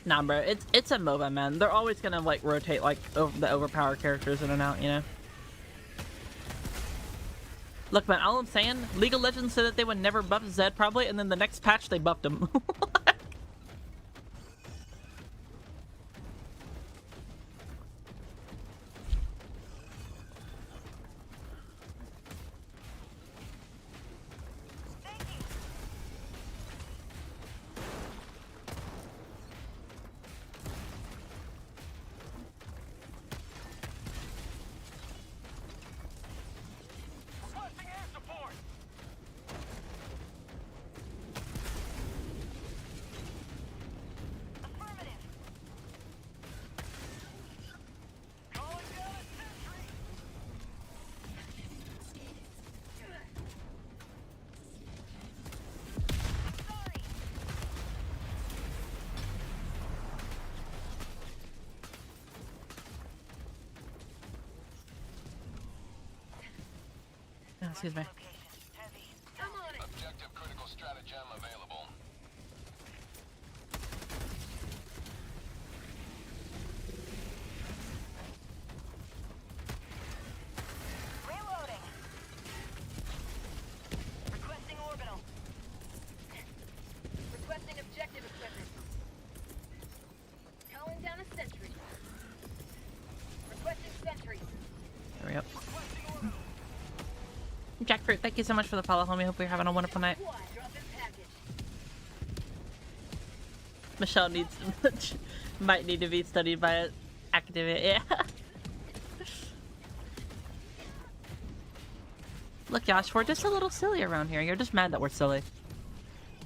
S1: Nah, bro, it's a MOBA, man. They're always gonna like rotate like the overpowered characters in and out, you know. Look, man, all I'm saying, League of Legends said that they would never buff Zed probably, and then the next patch they buffed him.
S5: Requesting air support.
S3: Affirmative.
S5: Calling down a sentry.
S3: Sorry.
S1: Oh, excuse me.
S3: Location. Heavy. I'm on it.
S4: Objective critical stratagem available.
S3: Reloading. Requesting orbital. Requesting objective equipment. Calling down a sentry. Requesting sentry.
S1: There we go. Jackfruit, thank you so much for the follow, homie. Hope you're having a wonderful night.
S3: Squad, drop in package.
S1: Michelle needs might need to be studied by an academic. Yeah. Look, Josh, we're just a little silly around here. You're just mad that we're silly.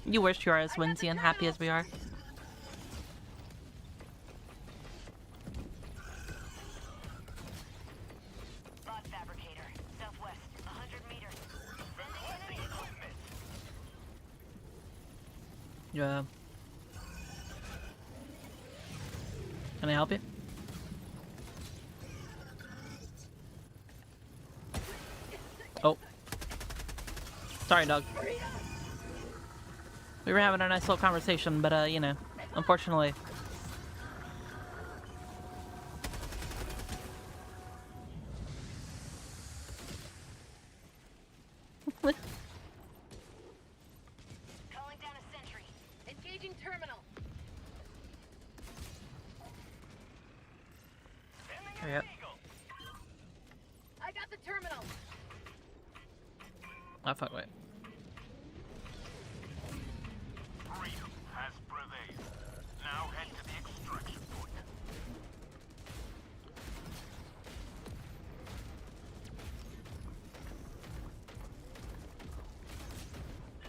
S1: You wish you were as whimsy and happy as we are.
S3: Bot fabricator. Southwest. 100 meters. Sending enemy equipment.
S1: Yeah. Can I help you? Oh. Sorry, dog. We were having a nice little conversation, but, you know, unfortunately.
S3: Calling down a sentry. Engaging terminal.
S1: Hurry up.
S3: I got the terminal.
S1: Oh, fuck, wait.
S5: Freedom has prevailed. Now head to the extraction point.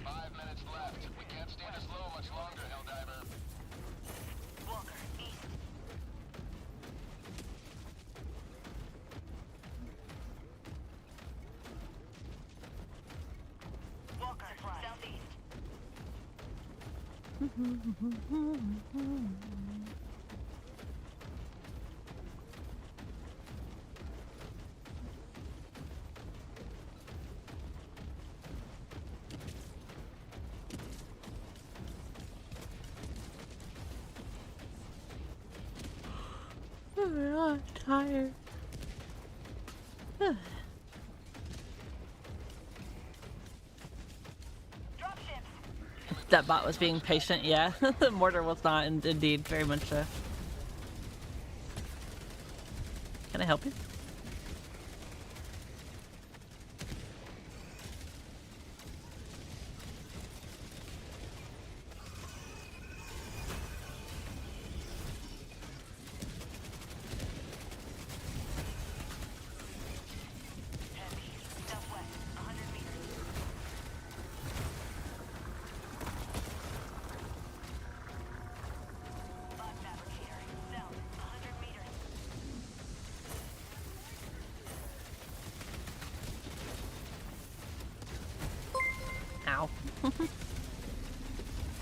S4: Five minutes left. We can't stay this low much longer, Helldiver.
S3: Walker, east. Walker, southeast.
S1: I'm tired. That bot was being patient, yeah. The mortar was not, indeed, very much so. Can I help you?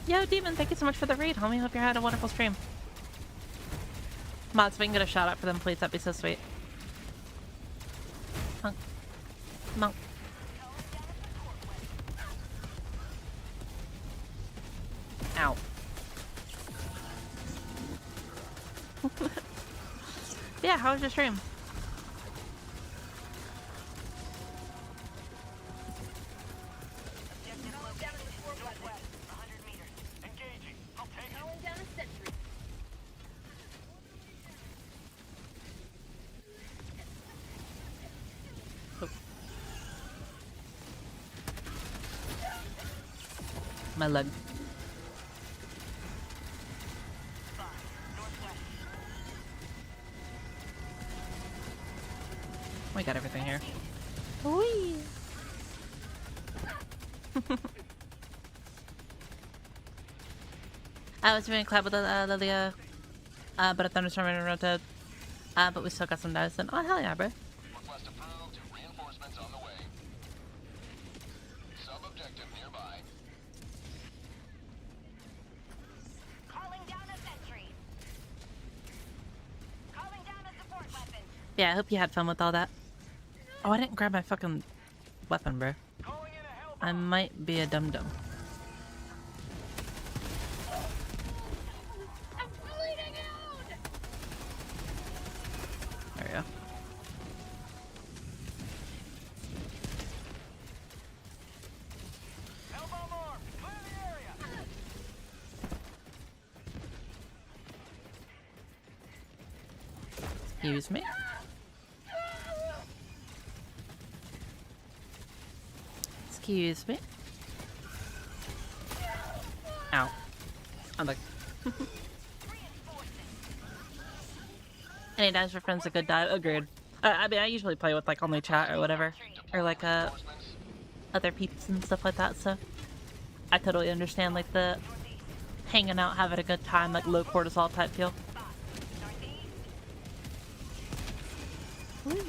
S1: Yo, Demon, thank you so much for the raid, homie. Hope you had a wonderful stream. Mods, if we can get a shout out for them, please, that'd be so sweet. Monk. Monk. Ow. Yeah, how was your stream?
S3: Calling down a sentry.
S1: My leg. We got everything here. Whee! I was doing a collab with Lilia, but a thunderstorm ran rotate. But we still got some dice. And oh hell yeah, bro!
S4: Request approved. Reinforcements on the way. Sub-objective nearby.
S6: Calling down a sentry. Calling down a support weapon.
S1: Yeah, I hope you had fun with all that. Oh, I didn't grab my fucking weapon, bro.
S5: Calling in a hell.
S1: I might be a dum dum.
S3: I'm bleeding out!
S1: There we go.
S5: Hellbomb armed. Clear the area.
S1: Excuse me. Excuse me. Ow. I'm like. Any dives for friends a good dive? Agreed. I mean, I usually play with like only chat or whatever, or like other peeps and stuff like that. So I totally understand like the hanging out, having a good time, like low cortisol type feel. Woo.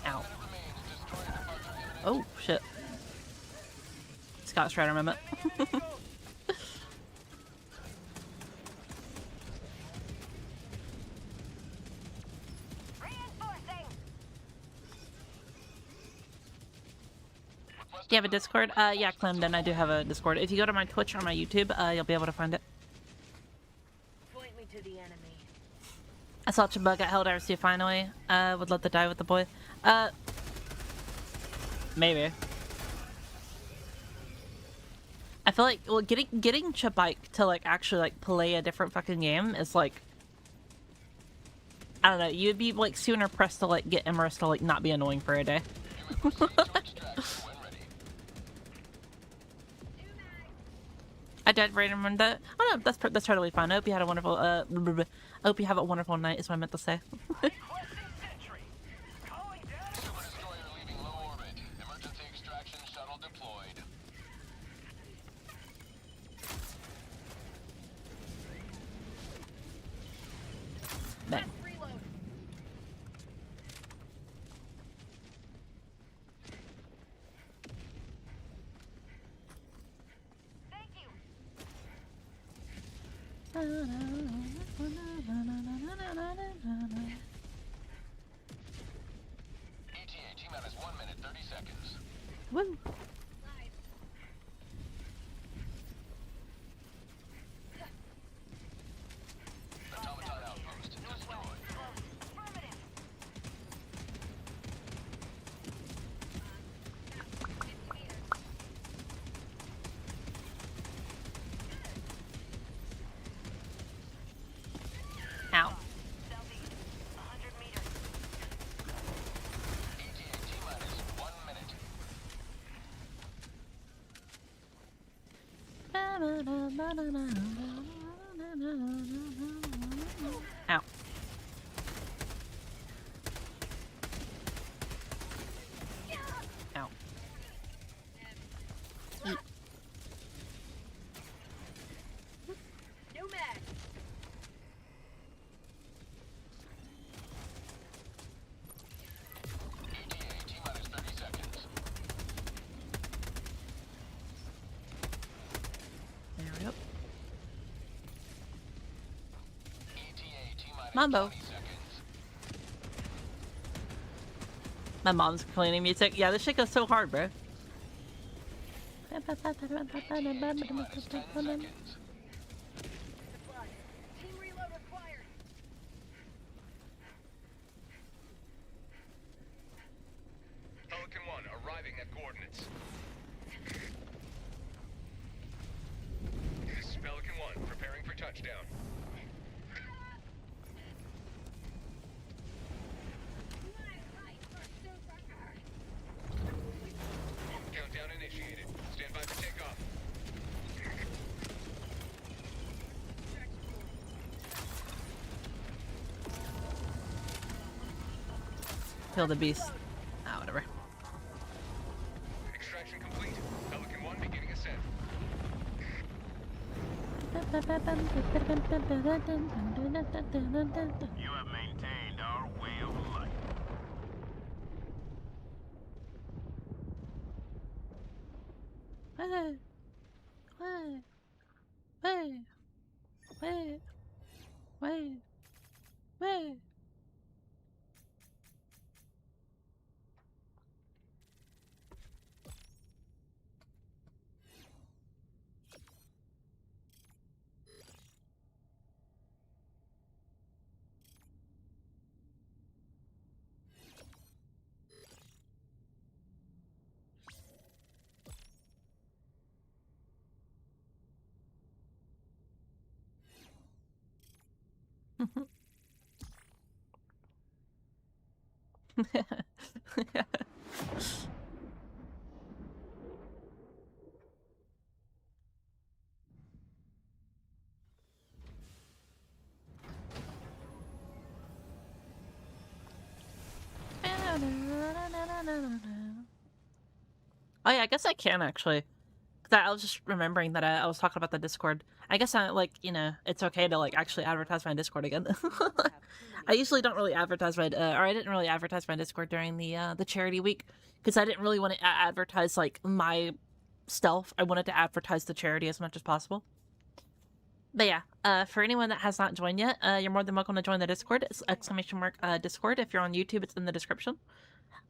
S1: Ow. Oh shit. Scott Strider moment. Do you have a Discord? Yeah, Clemden, I do have a Discord. If you go to my Twitch or my YouTube, you'll be able to find it.
S2: Point me to the enemy.
S1: I saw Chibug at Helldivers too, finally. Would love to die with the boy. Maybe. I feel like, well, getting Chibike to, like, actually, like, play a different fucking game is, like... I don't know, you'd be, like, sooner pressed to, like, get Emerus to, like, not be annoying for a day. I did random that. Oh no, that's totally fine. I hope you had a wonderful I hope you have a wonderful night is what I meant to say.
S5: Requesting sentry. Calling down.
S4: Super destroyer leaving low orbit. Emergency extraction shuttle deployed.
S1: Bang.
S3: Reload.
S6: Thank you.
S4: ETA T-minus 1 minute 30 seconds.
S1: Woo.
S4: Automaton outpost destroyed.
S6: Affirmative.
S1: Ow.
S6: Southeast. 100 meters.
S4: ETA T-minus 1 minute.
S1: Ow. Ow.
S3: New mag.
S1: Mambo. My mom's cleaning music. Yeah, this shit goes so hard, bro.
S3: Team reload required.
S4: Pelican 1 arriving at coordinates. This is Pelican 1 preparing for touchdown. Countdown initiated. Stand by for takeoff.
S1: Kill the beast. Ah, whatever.
S4: Extraction complete. Pelican 1 beginning ascent.
S5: You have maintained our way of life.
S1: Hey. Hey. Hey. Hey. Hey. Hey. Oh yeah, I guess I can actually. 'Cause I was just remembering that I was talking about the Discord. I guess I like, you know, it's okay to like actually advertise my Discord again. I usually don't really advertise my, or I didn't really advertise my Discord during the charity week because I didn't really want to advertise like my stuff. I wanted to advertise the charity as much as possible. But yeah, for anyone that has not joined yet, you're more than welcome to join the Discord. It's ! Discord. If you're on YouTube, it's in the description.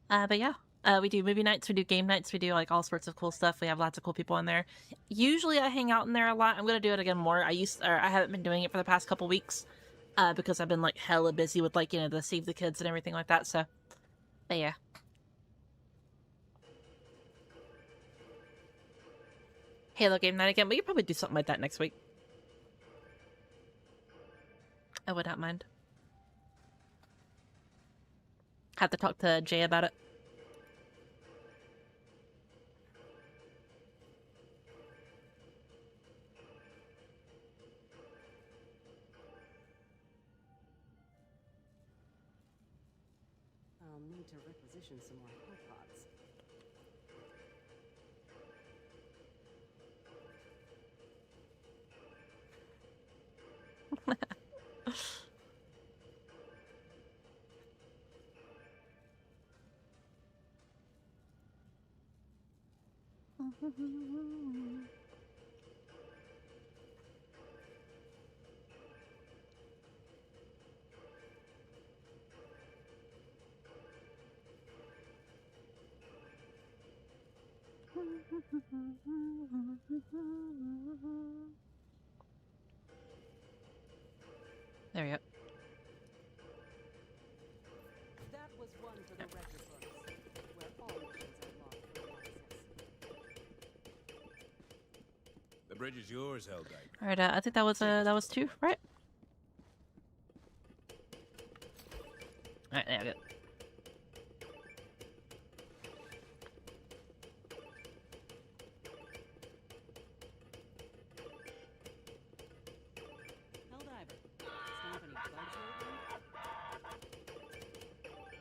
S1: But yeah, we do movie nights, we do game nights, we do like all sorts of cool stuff. We have lots of cool people in there. Usually I hang out in there a lot. I'm gonna do it again more. I haven't been doing it for the past couple weeks, because I've been like hella busy with like, you know, the Save the Kids and everything like that. So, but yeah. Halo game night again. We could probably do something like that next week. I would not mind. Have to talk to Jay about it.
S7: I'll need to requisition some more hull pods.
S1: There we go.
S7: That was one for the record books, where all missions are logged for analysis.
S8: The bridge is yours, Helldiver.
S1: All right, I think that was two, right? All right, there we go.
S7: Helldiver, stamp any bugs lately?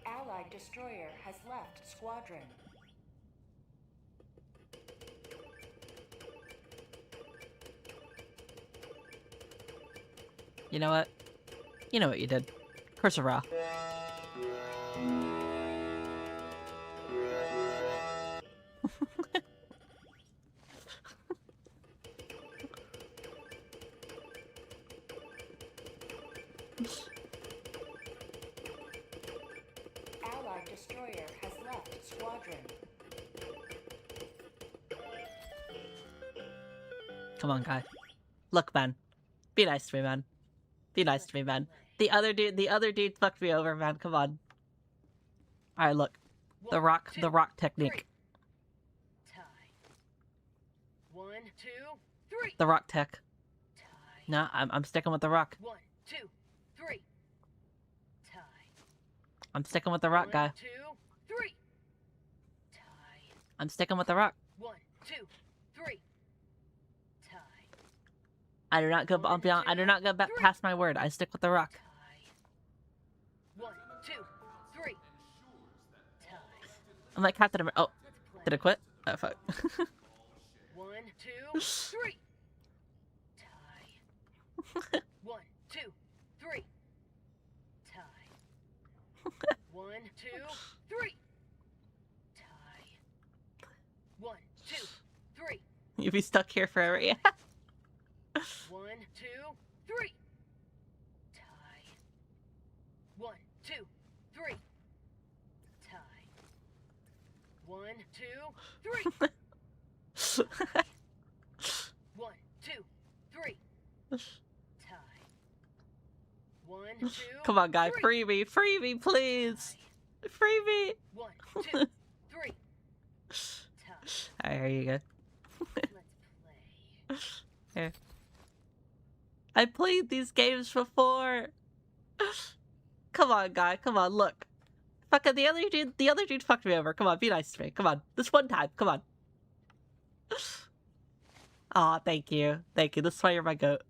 S2: Allied destroyer has left squadron.
S1: You know what? You know what you did. Curse of Ra. Come on, guy. Look, man. Be nice to me, man. Be nice to me, man. The other dude fucked me over, man. Come on. Alright, look. The rock technique.
S3: Tie. 1, 2, 3.
S1: The rock tech.
S3: Tie.
S1: No, I'm sticking with the rock.
S3: 1, 2, 3. Tie.
S1: I'm sticking with the rock, guy.
S3: 1, 2, 3. Tie.
S1: I'm sticking with the rock.
S3: 1, 2, 3. Tie.
S1: I do not go
S3: One,
S1: beyond. I do not go back
S3: three.
S1: past my word. I stick with the rock.
S3: Tie. 1, 2, 3. Tie.
S1: I'm like Captain America. Oh,
S3: Let's play.
S1: did it quit? Oh fuck.
S3: 1, 2, 3. Tie. 1, 2, 3. Tie. 1, 2, 3. Tie. 1, 2, 3.
S1: You'll be stuck here forever. Yeah.
S3: 1, 2, 3. Tie. 1, 2, 3. Tie. 1, 2, 3. 1, 2, 3. Tie. 1, 2.
S1: Come on, guy.
S3: 3.
S1: Free me, please. Free me.
S3: 1, 2, 3. Tie.
S1: Alright, here you go.
S3: Let's play.
S1: Here. I played these games before. Come on, guy. Come on, look. Fucking the other dude fucked me over. Come on, be nice to me. Come on. This one time. Come on. Aw, thank you. Thank you. This is why you're my goat.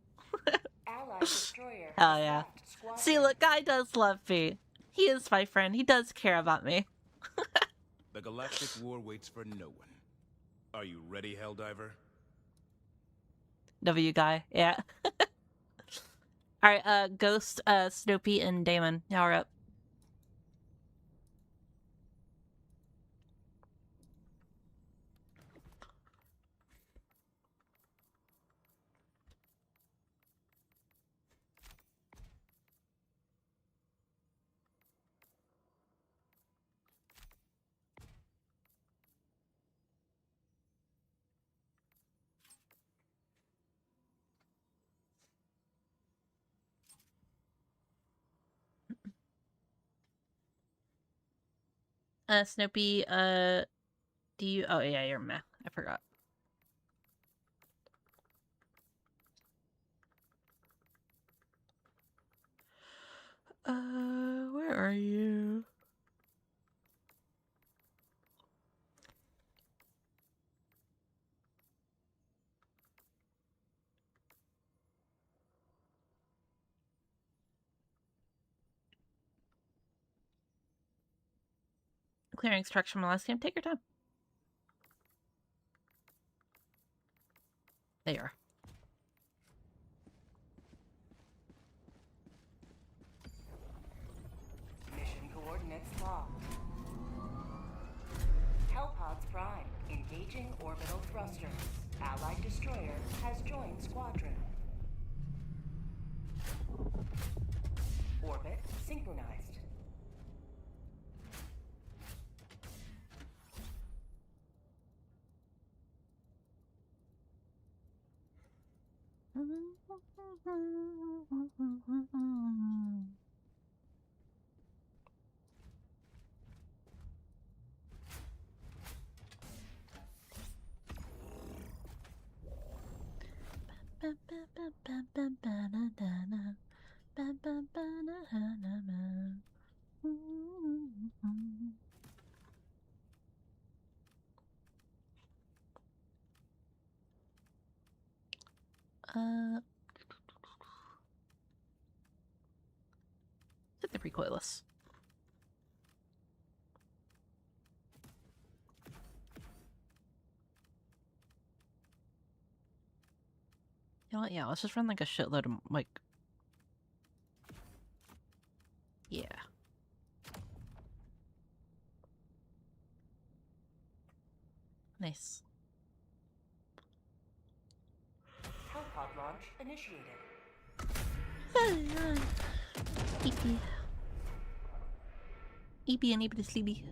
S2: Allied destroyer.
S1: Hell
S2: has
S1: yeah.
S2: left squadron.
S1: See, look, guy does love me. He is my friend. He does care about me.
S8: The galactic war waits for no one. Are you ready, Helldiver?
S1: W guy. Yeah. Alright, Ghost, Snoopy, and Damon. Y'all are up. Snoopy, do you... Oh, yeah, you're meh. I forgot. Where are you? Clearing structure from the last game. Take your time. There you are.
S2: Mission coordinates locked. Hellpods Prime, engaging orbital thrusters. Allied destroyer has joined squadron. Orbit synchronized. Hit the recoilless. You know what? Yeah, let's just run like a shitload of like. Yeah. Nice. Hellpod launch initiated.
S1: Eepy. Eepy and eepy sleepy.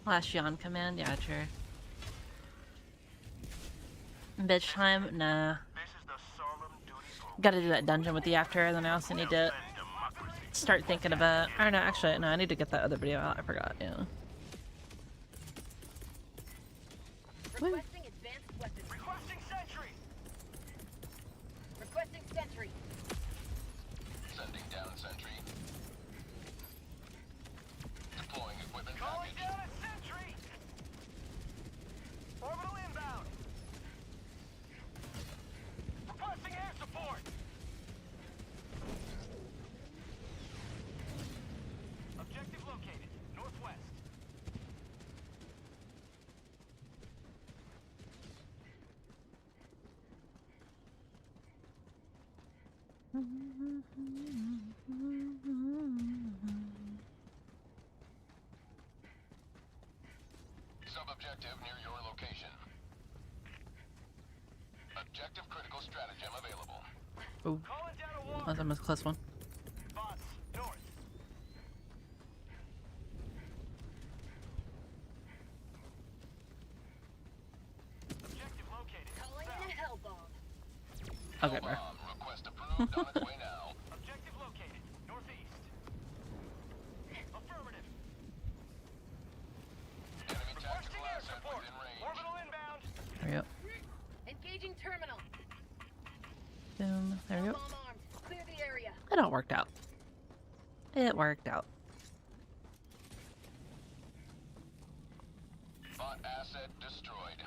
S1: Last yawn command? Yeah, true. Bitch time? Nah.
S5: This is the solemn duty for
S1: Gotta do that dungeon with the after, and then I also need to
S5: democracy.
S1: start thinking about... Or no, actually, no, I need to get that other video out. I forgot, yeah.
S3: Requesting advanced weapons.
S5: Requesting sentry.
S3: Requesting sentry.
S4: Sending down sentry. Deploying equipment
S5: Calling
S4: package.
S5: down a sentry. Orbital inbound. Requesting air support. Objective located. Northwest.
S4: Sub-objective near your location. Objective critical stratagem available.
S1: Ooh,
S5: Calling down a walk.
S1: that's almost a close one.
S5: Bots, north. Objective located.
S3: Calling in a hell bomb.
S1: Okay, bro.
S4: Request approved on its way now.
S5: Objective located. Northeast. Affirmative.
S4: Enemy tactical
S5: Requesting air
S4: asset
S5: support.
S4: within range.
S5: Orbital inbound.
S1: There we go.
S3: Engaging terminal.
S1: Boom. There we go.
S3: Bomb armed. Clear the area.
S1: It all worked out. It worked out.
S4: Bot asset destroyed.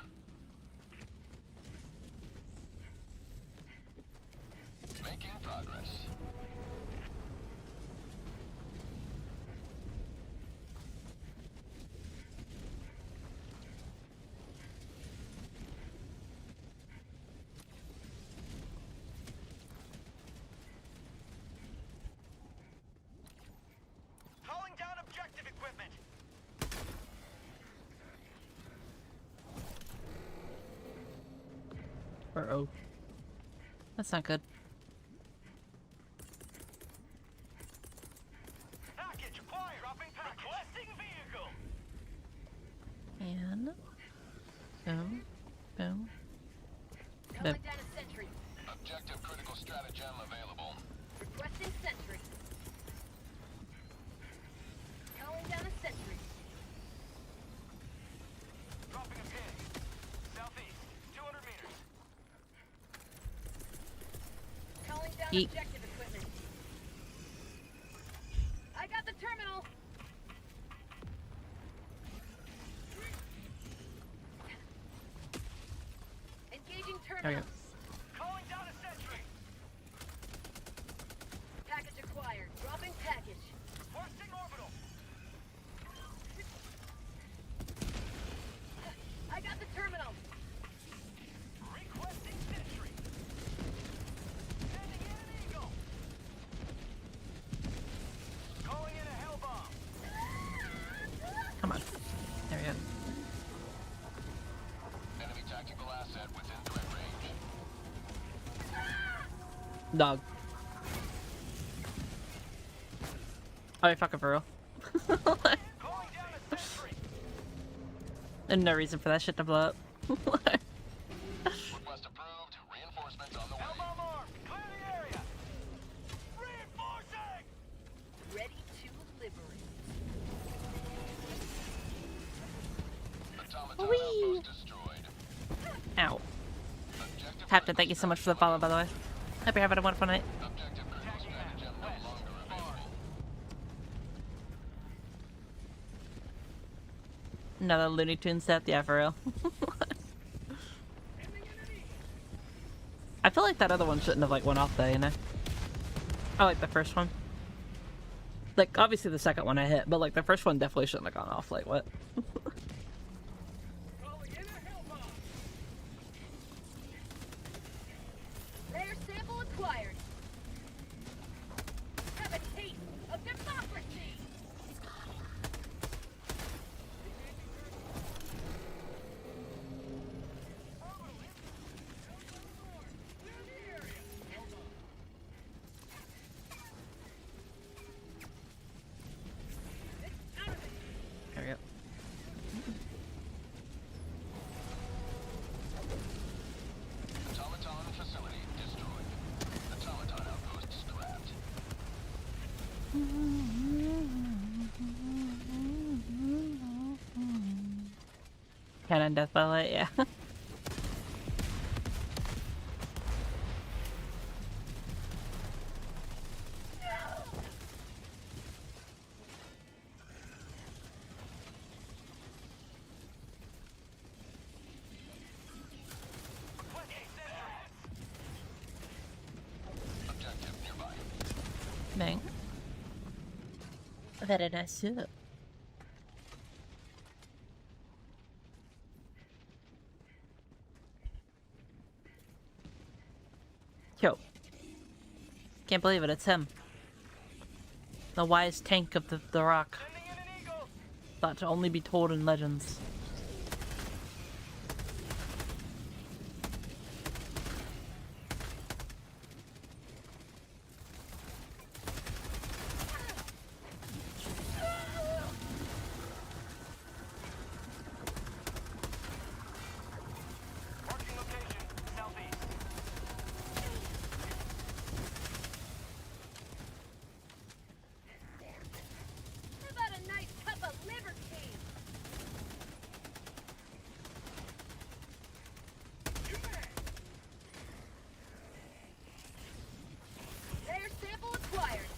S4: Making progress.
S5: Calling down objective equipment.
S1: Uh-oh. That's not good.
S5: Package acquired. Dropping package. Requesting vehicle.
S1: And... Boom. Boom.
S3: Calling down a sentry.
S4: Objective critical stratagem available.
S3: Requesting sentry. Calling down a sentry.
S5: Dropping a pin. Southeast. 200 meters.
S3: Calling down
S1: Yeet.
S3: objective equipment. I got the terminal. Engaging
S1: There we
S3: terminal.
S1: go.
S5: Calling down a sentry.
S3: Package acquired. Dropping package.
S5: Requesting orbital.
S3: I got the terminal.
S5: Requesting sentry. Sending in an eagle. Calling in a hell bomb.
S1: Come on. There we go.
S4: Enemy tactical asset within threat range.
S1: Dog. Oh, you fucking for real.
S5: Calling down a sentry.
S1: There's no reason for that shit to blow up.
S4: Request approved. Reinforcements on the
S5: Hell
S4: way.
S5: bomb armed. Clear the area. Reinforcing.
S3: Ready to liberate.
S4: Automaton
S1: Whee!
S4: outpost destroyed.
S1: Ow.
S4: Objective
S1: Captain, thank you so much for the follow, by the way. Hope you're having a wonderful night.
S4: Objective critical stratagem no longer available.
S1: Another Looney Tunes death? Yeah, for real. I feel like that other one shouldn't have, like, went off, though, you know? I like the first one. Like, obviously the second one I hit, but, like, the first one definitely shouldn't have gone off. Like, what?
S9: Calling in a hell bomb.
S3: Rare sample acquired. Have a taste of democracy.
S1: There we go. Cannon death by light, yeah. Bang. Very nice too. Yo. Can't believe it, it's him. The wise tank of the rock. Thought to only be told in legends.
S5: Marking location, southeast.
S3: How about a nice cup of liberty? Rare sample acquired.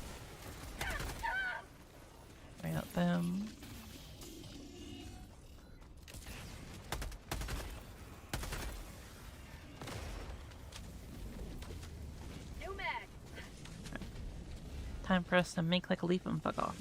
S1: Bring up them.
S3: New mag.
S1: Time for us to make like a leap and fuck off.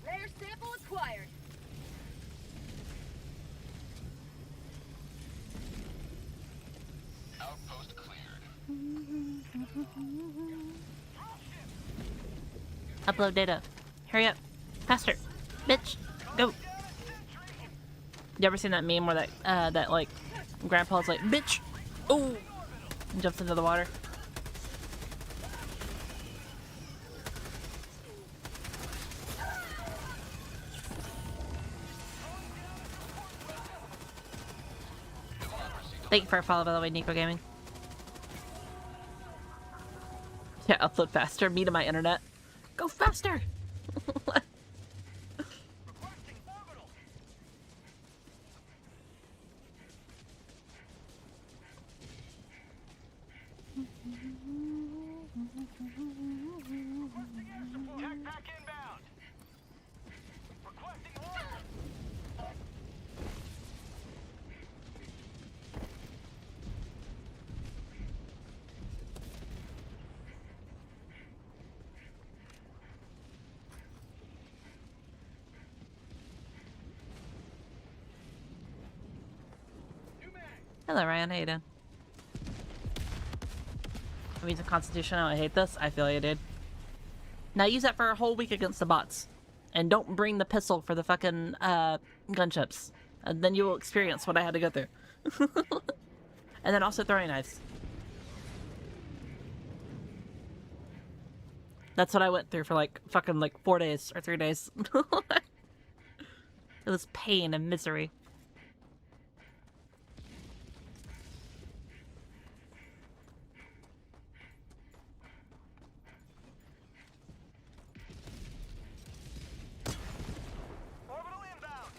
S3: Rare sample acquired.
S4: Outpost cleared.
S1: Upload data. Hurry up. Faster. Bitch. Go. You ever seen that meme where that like grandpa's like, bitch. Oh, and jumps into the water? Thank you for a follow, by the way, Nico Gaming. Yeah, upload faster. Me to my internet. Go faster!
S5: Tech pack inbound. Requesting order.
S1: Hello, Ryan. How you doing? That means a constitution. I hate this. I feel you, dude. Now use that for a whole week against the bots. And don't bring the pistol for the fucking gunships. And then you will experience what I had to go through. And then also throwing knives. That's what I went through for like fucking like 4 days or 3 days. It was pain and misery.
S5: Orbital inbound.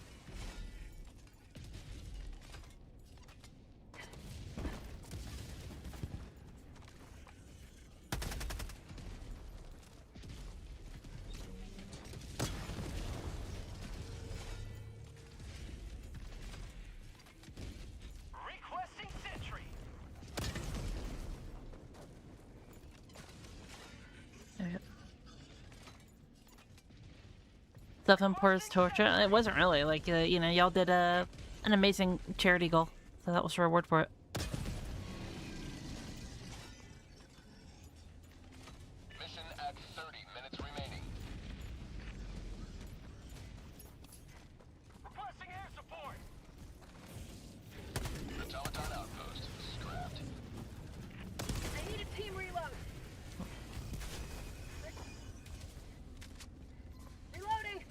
S5: Requesting sentry.
S1: Stuff and pours torture. It wasn't really like you know, y'all did an amazing charity goal, so that was a reward for it.
S4: Mission at 30 minutes remaining.
S5: Requesting air support.
S4: Automaton outpost scrapped.
S3: I need a team reload. Reloading.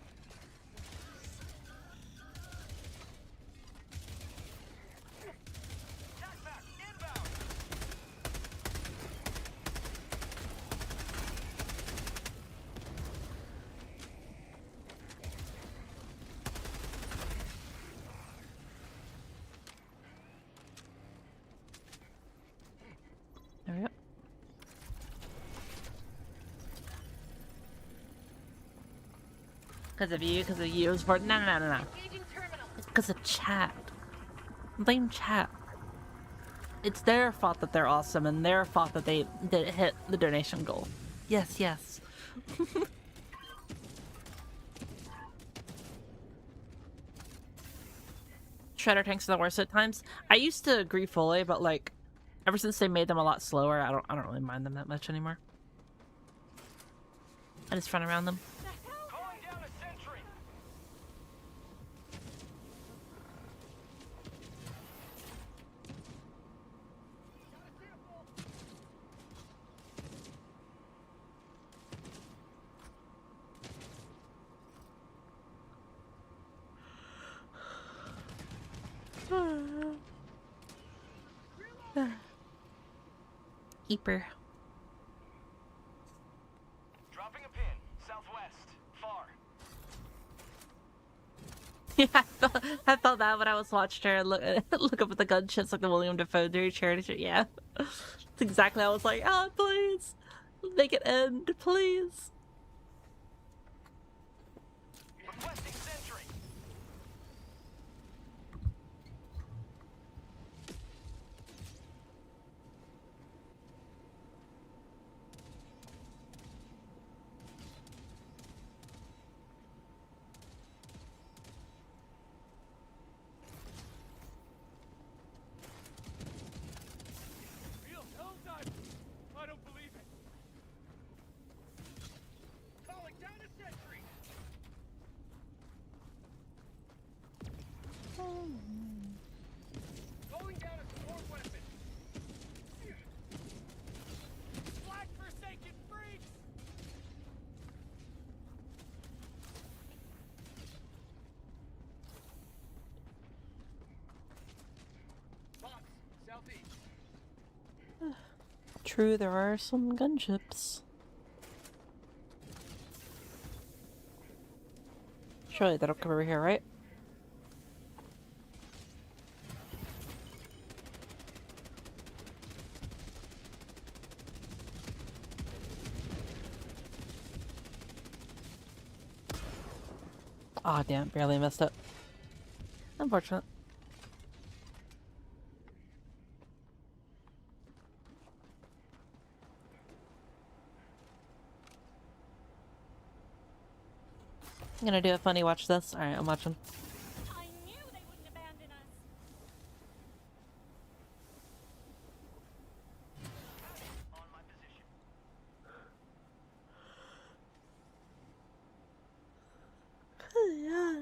S1: Because of you, because of you. It was for no.
S3: Engaging terminal.
S1: It's because of chat. Blame chat. It's their fault that they're awesome and their fault that they hit the donation goal. Yes, yes. Shredder tanks are the worst at times. I used to agree fully, but like, ever since they made them a lot slower, I don't really mind them that much anymore. I just run around them.
S5: Calling down a sentry.
S1: Keeper.
S5: Dropping a pin. Southwest. Far.
S1: Yeah, I felt that when I was watching her look up at the gunships like the William Dafoe Dirty Charity shit. Yeah, that's exactly. I was like, oh, please make it end, please.
S5: Requesting sentry.
S9: Real Helldiver! I don't believe it! Calling down a sentry! Calling down a support weapon! Black Forsaken freaks! Box, southeast.
S1: True, there are some gunships. Surely that'll come over here, right? Aw, damn, barely messed up. Unfortunate. I'm gonna do a funny watch this. Alright, I'm watching.
S6: I knew they wouldn't abandon us.
S5: On my position.
S1: Yeah.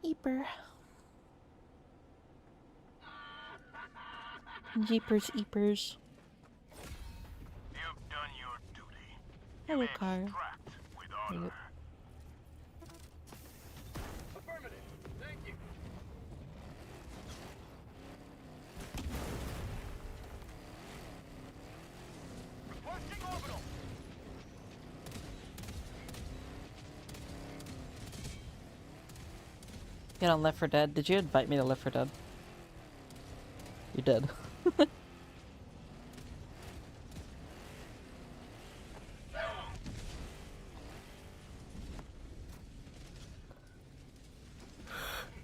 S1: Eeper. Jeepers, Eepers.
S5: You've done your duty.
S1: Hello, car.
S5: Trapped with honor.
S1: Yep.
S9: Affirmative. Thank you.
S5: Requesting orbital.
S1: Get on Left 4 Dead. Did you invite me to Left 4 Dead? You did.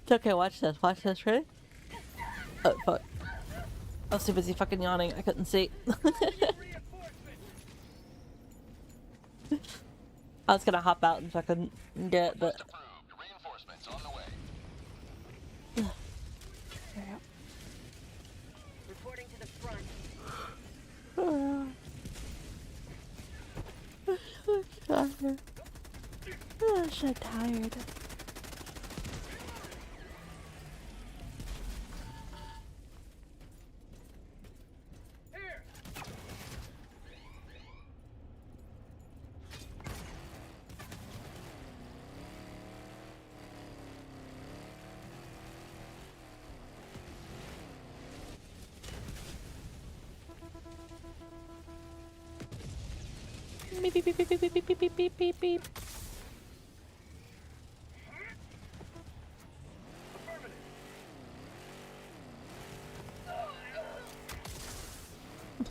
S1: It's okay, watch this. Watch this, ready? Oh, fuck. I was too busy fucking yawning. I couldn't see. I was gonna hop out and fucking get it, but...
S4: Reinforcements on the way.
S3: Reporting to the front.
S1: I'm so tired.
S9: Here!
S1: Beep, beep, beep, beep, beep, beep, beep, beep, beep, beep, beep.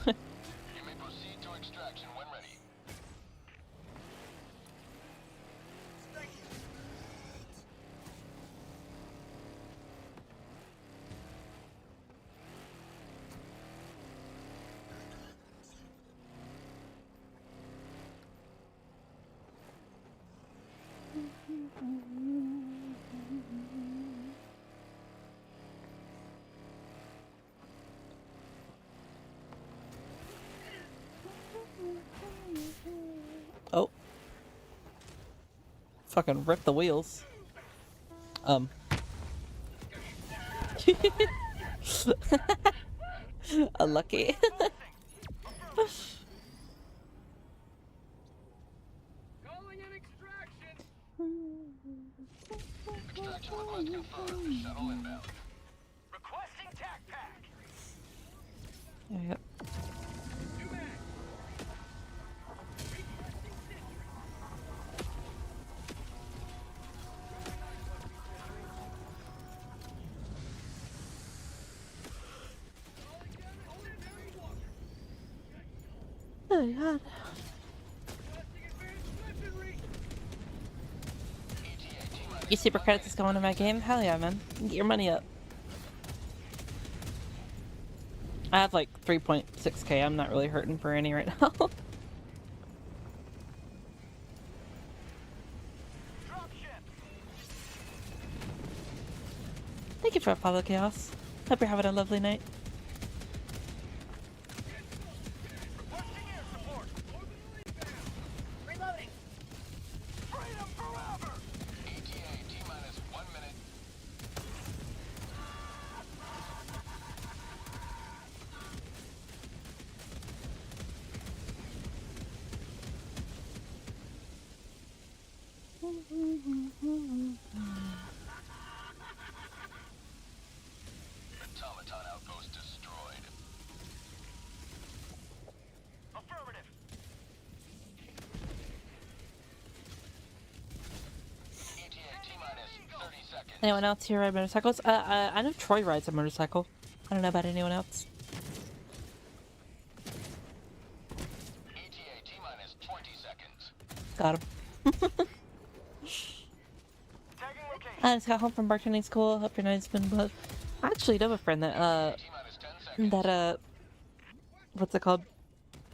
S4: You may proceed to extraction when ready.
S1: Oh. Fucking rip the wheels. Unlucky.
S9: Calling an extraction.
S4: Extraction request confirmed. Shuttle inbound.
S5: Requesting tac pack.
S1: Yep.
S9: New mag.
S1: Oh god. You super credits is going to my game? Hell yeah, man. Get your money up. I have like 3.6k. I'm not really hurting for any right now. Thank you for a follow, Chaos. Hope you're having a lovely night.
S3: Reloading.
S5: Freedom forever.
S4: ETA T-minus 1 minute. Automaton outpost destroyed.
S5: Affirmative.
S4: ETA T-minus 30 seconds.
S1: Anyone else here ride motorcycles? I know Troy rides a motorcycle. I don't know about anyone else.
S4: ETA T-minus 20 seconds.
S1: Got him.
S5: Tagging location.
S1: I just got home from bartending school. Hope your night's been well. I actually know a friend that
S4: T-minus 10 seconds.
S1: what's it called?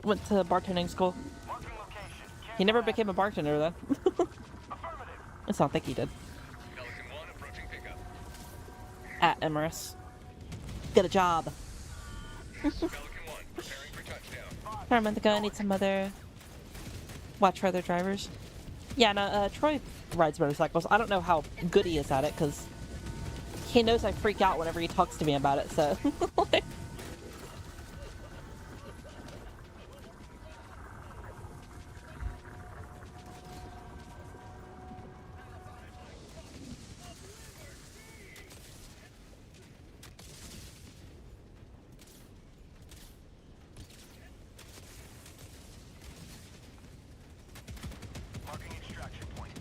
S1: Went to bartending school.
S5: Marking location.
S1: He never became a bartender though.
S5: Affirmative.
S1: I don't think he did.
S4: Pelican 1 approaching pickup.
S1: At Emirates. Get a job.
S4: Pelican 1 preparing for touchdown.
S1: I'm meant to go. I need some other. Watch for other drivers. Yeah, no, Troy rides motorcycles. I don't know how good he is at it because he knows I freak out whenever he talks to me about it, so.
S5: Marking extraction point.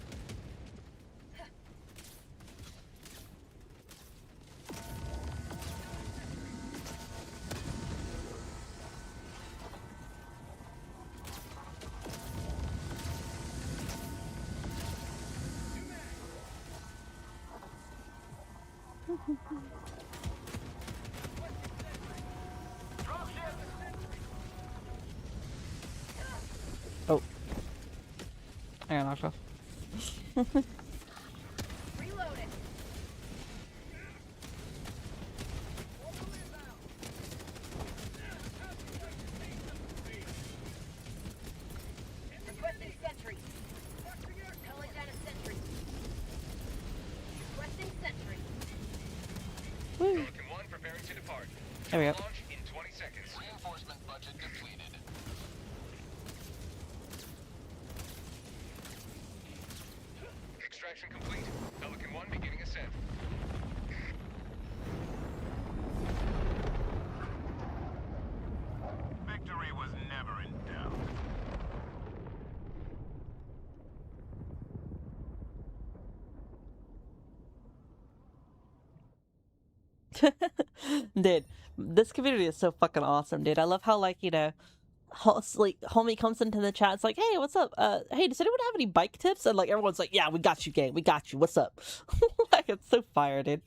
S1: Oh. I got knocked off.
S3: Reloading. Requesting sentry. Calling down a sentry. Requesting sentry.
S1: Woo.
S4: Pelican 1 preparing to depart.
S1: There we go.
S4: Launch in 20 seconds. Reinforcement budget depleted. Extraction complete. Pelican 1 beginning ascent.
S5: Victory was never in doubt.
S1: Dude, this community is so fucking awesome, dude. I love how, like, you know, homie comes into the chat. It's like, hey, what's up? Hey, does anyone have any bike tips? And like, everyone's like, yeah, we got you, gang. We got you. What's up? Like, it's so fire, dude.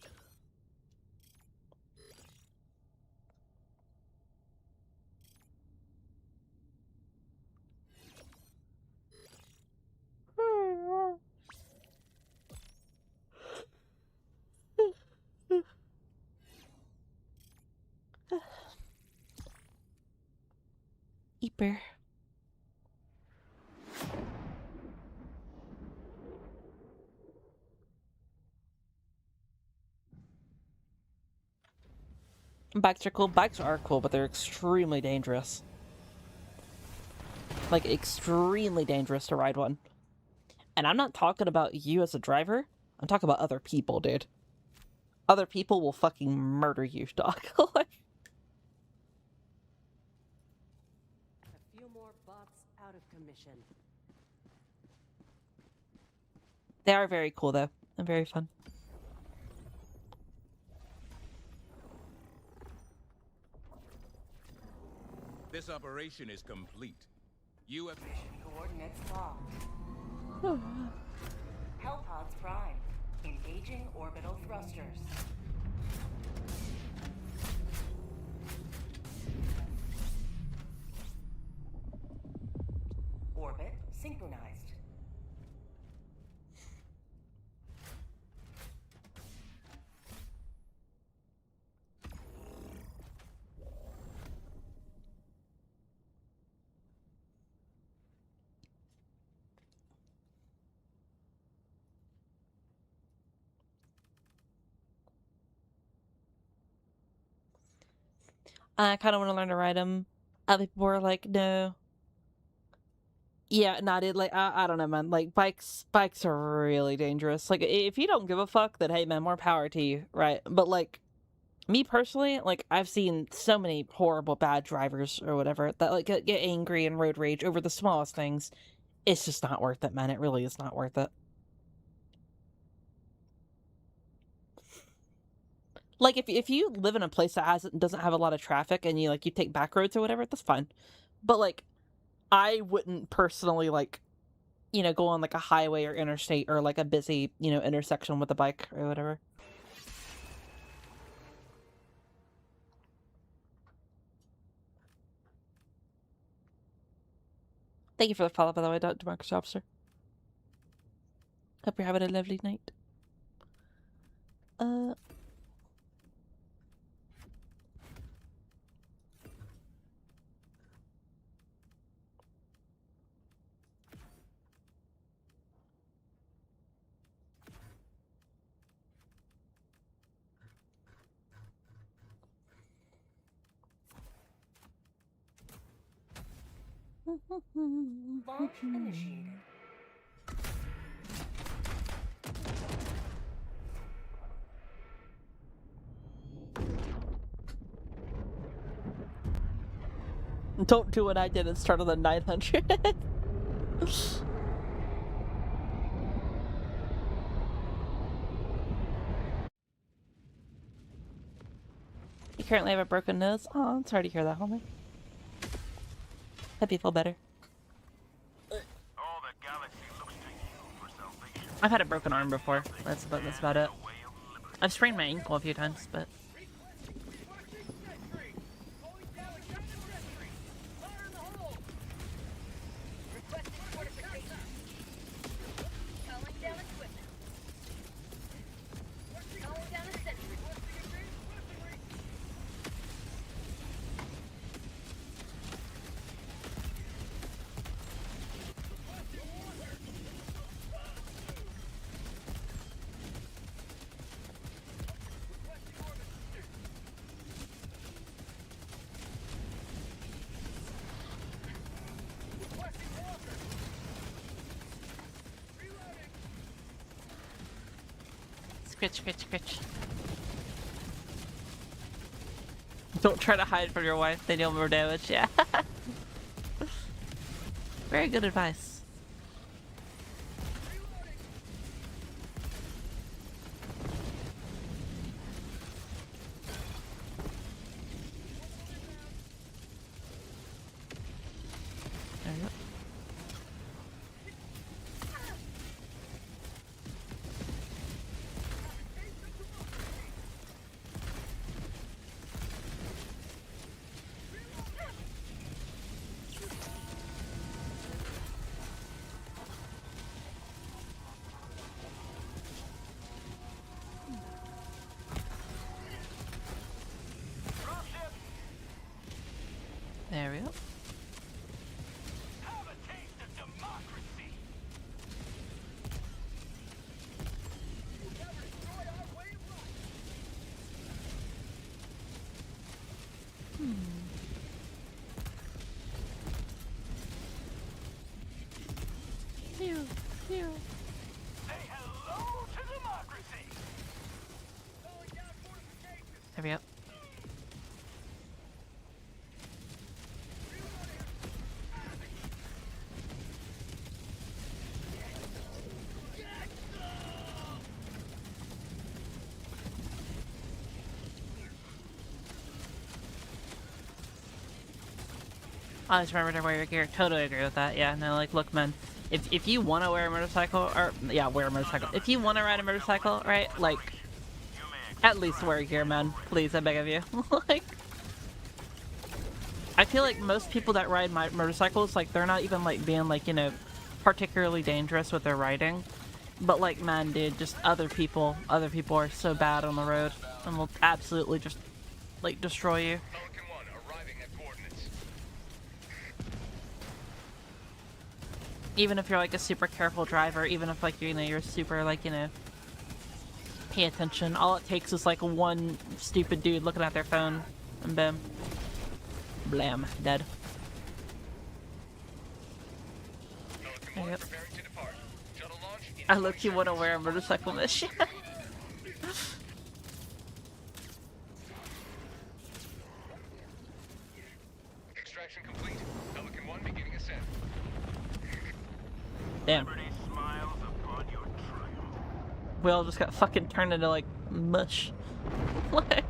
S1: Reaper. Bikes are cool. Bikes are cool, but they're extremely dangerous. Like, extremely dangerous to ride one. And I'm not talking about you as a driver. I'm talking about other people, dude. Other people will fucking murder you, dog.
S7: A few more bots out of commission.
S1: They are very cool, though, and very fun.
S8: This operation is complete. You have...
S2: Mission coordinates locked. Hellpods prime. Engaging orbital thrusters. Orbit synchronized.
S1: I kind of want to learn to ride them. Other people are like, no. Yeah, not it. Like, I don't know, man. Like, bikes are really dangerous. Like, if you don't give a fuck, then hey, man, more power to you, right? But like, me personally, like, I've seen so many horrible bad drivers or whatever that like get angry and road rage over the smallest things. It's just not worth it, man. It really is not worth it. Like, if you live in a place that doesn't have a lot of traffic and you take back roads or whatever, that's fine. But like, I wouldn't personally like, go on like a highway or interstate or like a busy, intersection with a bike or whatever. Thank you for the follow, by the way, Democracy Officer. Hope you're having a lovely night.
S2: Launch initiated.
S1: Don't do what I did and start on the 900. You currently have a broken nose? Oh, I'm sorry to hear that, homie. Hope you feel better.
S5: All the galaxy looks to you for salvation.
S1: I've had a broken arm before. That's about it. I've sprained my ankle a few times, but...
S3: Requesting fortification. Calling down equipment. Calling down a sentry.
S1: Scritch. Don't try to hide from your wife, then you'll more damage, yeah. Very good advice. There you go. Pew, pew.
S5: Say hello to democracy!
S1: There we go. Always remember to wear your gear. Totally agree with that. Yeah, no, like, look, man, if you want to wear a motorcycle, or, yeah, wear a motorcycle. If you want to ride a motorcycle, right, like, at least wear gear, man. Please, I beg of you. Like, I feel like most people that ride my motorcycles, like, they're not even, like, being, like, you know, particularly dangerous with their riding. But, like, man, dude, just other people are so bad on the road and will absolutely just, like, destroy you.
S4: Pelican 1 arriving at coordinates.
S1: Even if you're, like, a super careful driver, even if, like, you know, you're super, like, you know, pay attention. All it takes is, like, one stupid dude looking at their phone, and boom. Blam. Dead.
S4: Pelican
S1: There
S4: 1
S1: you go.
S4: preparing to depart. Shuttle launch in
S1: I
S4: 20
S1: look, you want to
S4: seconds.
S1: wear a motorcycle mission.
S4: Extraction complete. Pelican 1 beginning ascent.
S1: Damn.
S5: Liberty smiles upon your triumph.
S1: We all just got fucking turned into, like, mush. Like...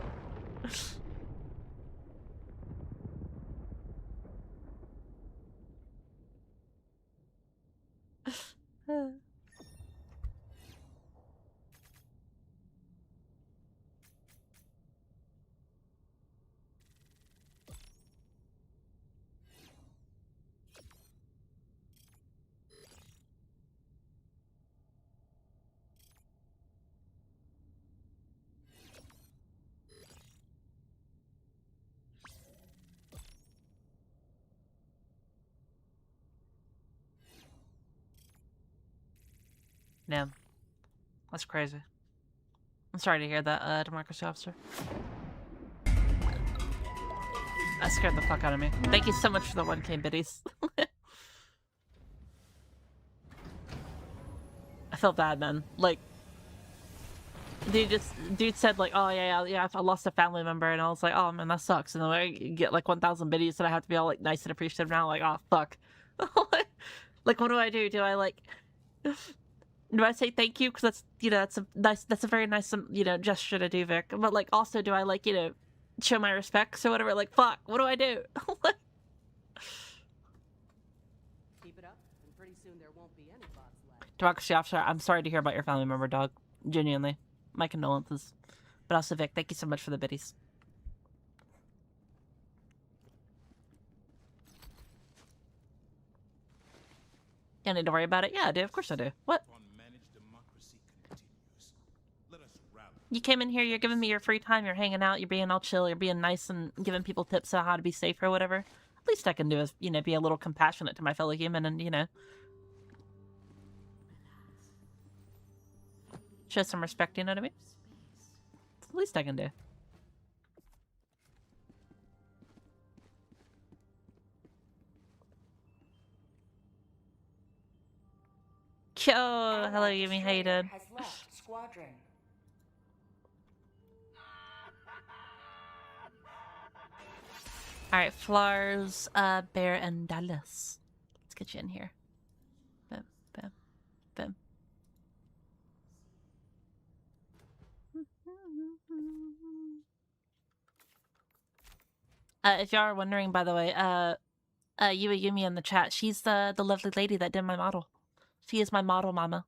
S1: Damn. That's crazy. I'm sorry to hear that, democracy officer. That scared the fuck out of me. Thank you so much for the 1K biddies. I felt bad, man. Like, dude said, like, oh yeah, I lost a family member, and I was like, oh man, that sucks. And then I get like 1,000 biddies, and I have to be all like nice and appreciative now. Like, oh fuck. Like, what do I do? Do I like? Do I say thank you? Because that's, you know, that's a very nice, you know, gesture to do, Vic. But like, also, do I like, you know, show my respects or whatever? Like, fuck, what do I do?
S7: Keep it up, and pretty soon there won't be any bots left.
S1: Democracy officer, I'm sorry to hear about your family member, dog. Genuinely, my condolences. But also, Vic, thank you so much for the biddies. You need to worry about it? Yeah, I do. Of course I do. What?
S8: Unmanaged democracy continues. Let us rally.
S1: You came in here, you're giving me your free time, you're hanging out, you're being all chill, you're being nice and giving people tips on how to be safe or whatever. At least I can do is, you know, be a little compassionate to my fellow human and, you know, show some respect, you know what I mean? It's the least I can do. Yo, hello, Yumi, how you doing?
S2: Has left squadron.
S1: Alright, Flars, Bear, and Dallas. Let's get you in here. Boom, boom, boom. If y'all are wondering, by the way, Yumi in the chat, she's the lovely lady that did my model. She is my model mama.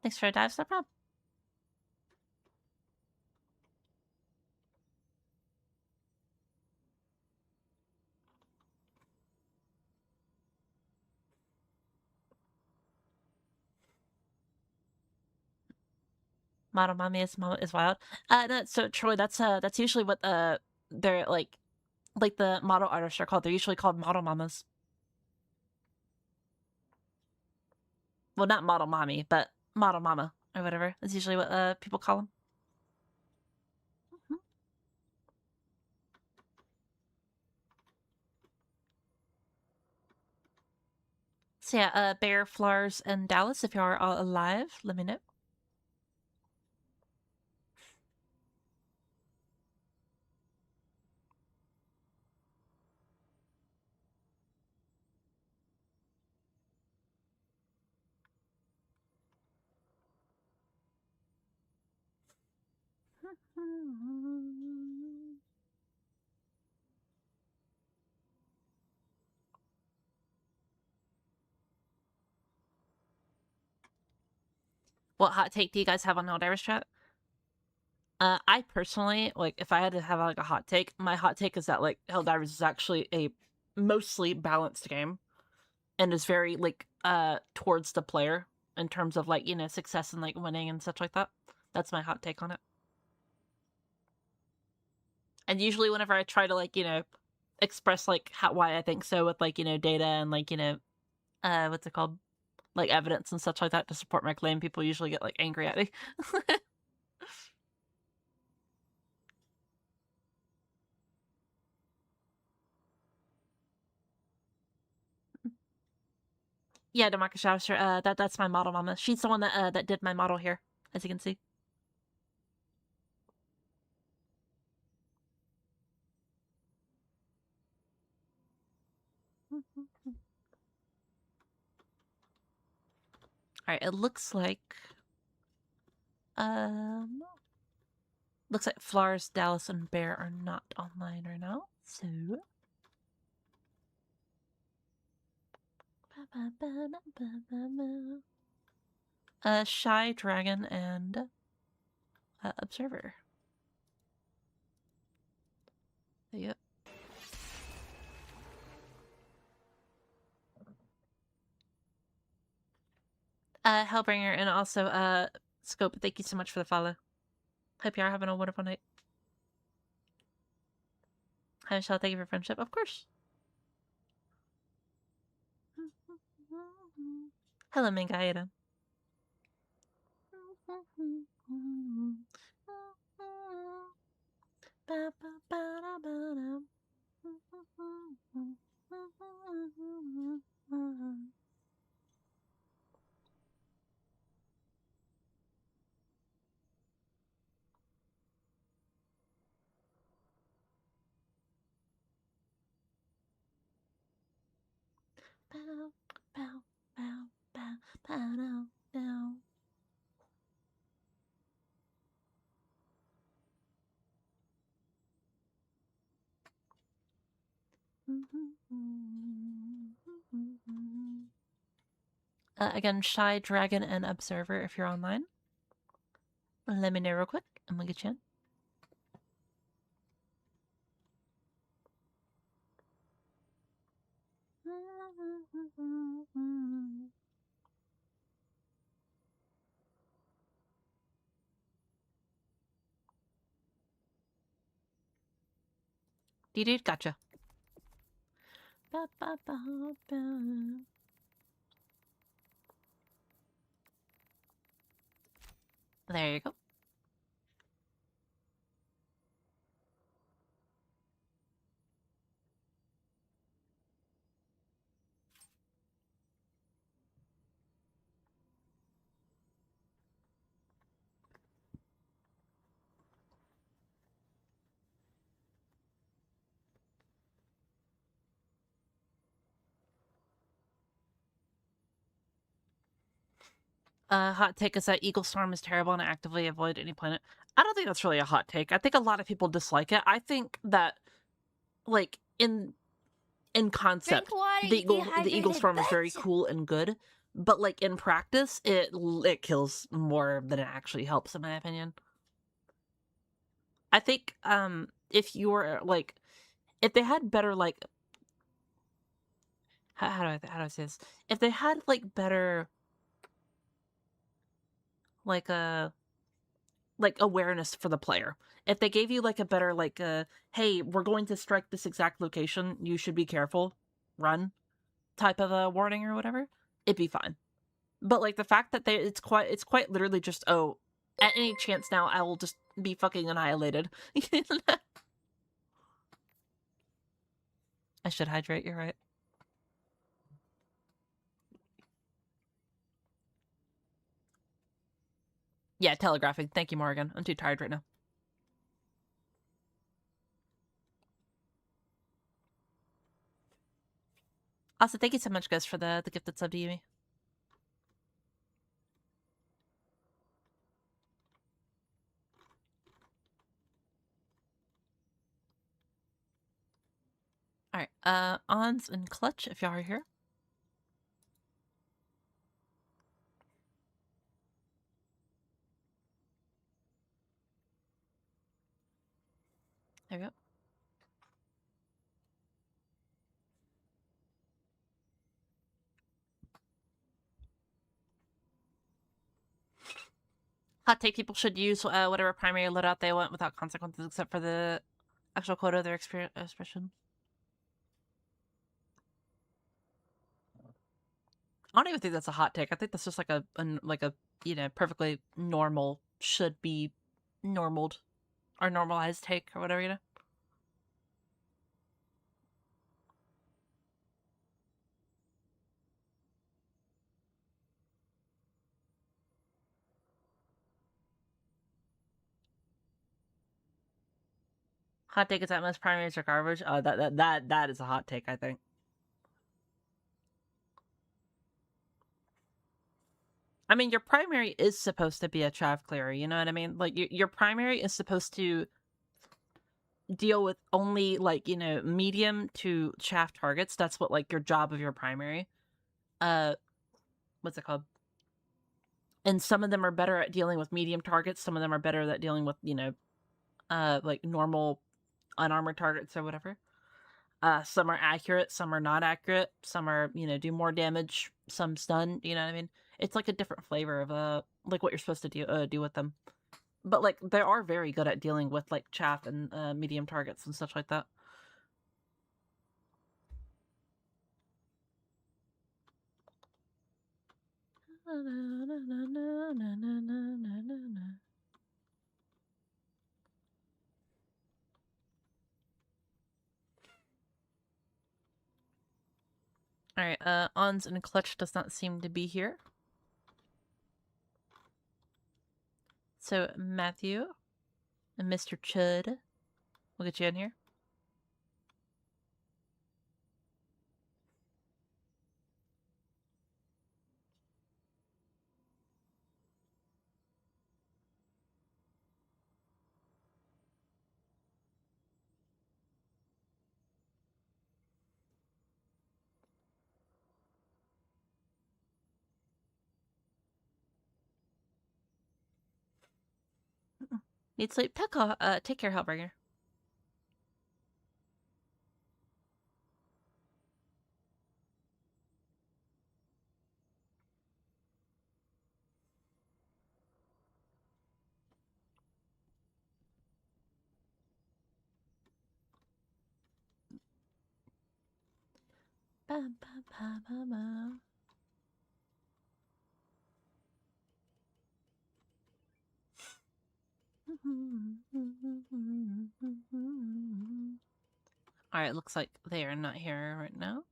S1: Thanks for a dive, no problem. Model mommy is wild. No, so Troy, that's usually what they're like the model artists are called. They're usually called model mamas. Well, not model mommy, but model mama. or whatever. That's usually what people call them. So yeah, Bear, Flars, and Dallas, if you are all alive, let me know. What hot take do you guys have on Helldivers chat? I personally, like, if I had to have, like, a hot take, my hot take is that, like, Helldivers is actually a mostly balanced game and is very, like, towards the player in terms of, like, you know, success and, like, winning and such like that. That's my hot take on it. And usually whenever I try to, like, you know, express, like, why I think so with, like, you know, data and, like, you know, what's it called? Like, evidence and such like that to support my claim, people usually get, like, angry at me. Yeah, Demarcus Shouster, that's my model mama. She's the one that did my model here, as you can see. Alright, it looks like... Looks like Flars, Dallas, and Bear are not online right now, so... Shy, Dragon, and... Observer. There you go. Hellbringer, and also, Scope, thank you so much for the follow. Hope you are having a wonderful night. Hi, Michelle, thank you for friendship. Of course. Hello, Minka, how you doing? Bow, bow, bow, bow, bow, down, down. Again, Shy, Dragon, and Observer if you're online. Let me know real quick, and we'll get you in. Dude, gotcha. Ba, ba, ba, ba. There you go. Hot take is that Eagle Storm is terrible and I actively avoid any planet. I don't think that's really a hot take. I think a lot of people dislike it. I think that, like, in concept, the Eagle Storm is very cool and good, but, like, in practice, it kills more than it actually helps, in my opinion. I think, if you were, like, if they had better, like, how do I say this? If they had, like, better, like, awareness for the player. If they gave you, like, a better, like, hey, we're going to strike this exact location, you should be careful, run, type of a warning or whatever, it'd be fine. But like the fact that it's quite literally just, oh, at any chance now I will just be fucking annihilated. I should hydrate, you're right. Yeah, telegraphing. Thank you, Morgan. I'm too tired right now. Also, thank you so much, guys, for the gifted sub to Yumi. Alright, Ons and Clutch, if y'all are here. There we go. Hot take: people should use whatever primary loadout they want without consequences except for the actual quota of their expression. I don't even think that's a hot take. I think that's just like a you know, perfectly normal, should be normaled or normalized take or whatever, you know. Hot take is that most primaries are garbage. That is a hot take, I think. I mean, your primary is supposed to be a chaff clearer, you know what I mean? Like, your primary is supposed to deal with only, like, you know, medium to chaff targets. That's what, like, your job of your primary. What's it called? And some of them are better at dealing with medium targets. Some of them are better at dealing with, you know, like, normal unarmored targets or whatever. Some are accurate, some are not accurate, some are, you know, do more damage, some stun, you know what I mean? It's like a different flavor of, like, what you're supposed to do with them. But, like, they are very good at dealing with, like, chaff and, medium targets and stuff like that. Alright, Ons and Clutch does not seem to be here. So, Matthew and Mr. Chud, we'll get you in here. Need sleep? Take care, Hellbringer. Ba, ba, ba, ba, ba. Alright, looks like they are not here right now.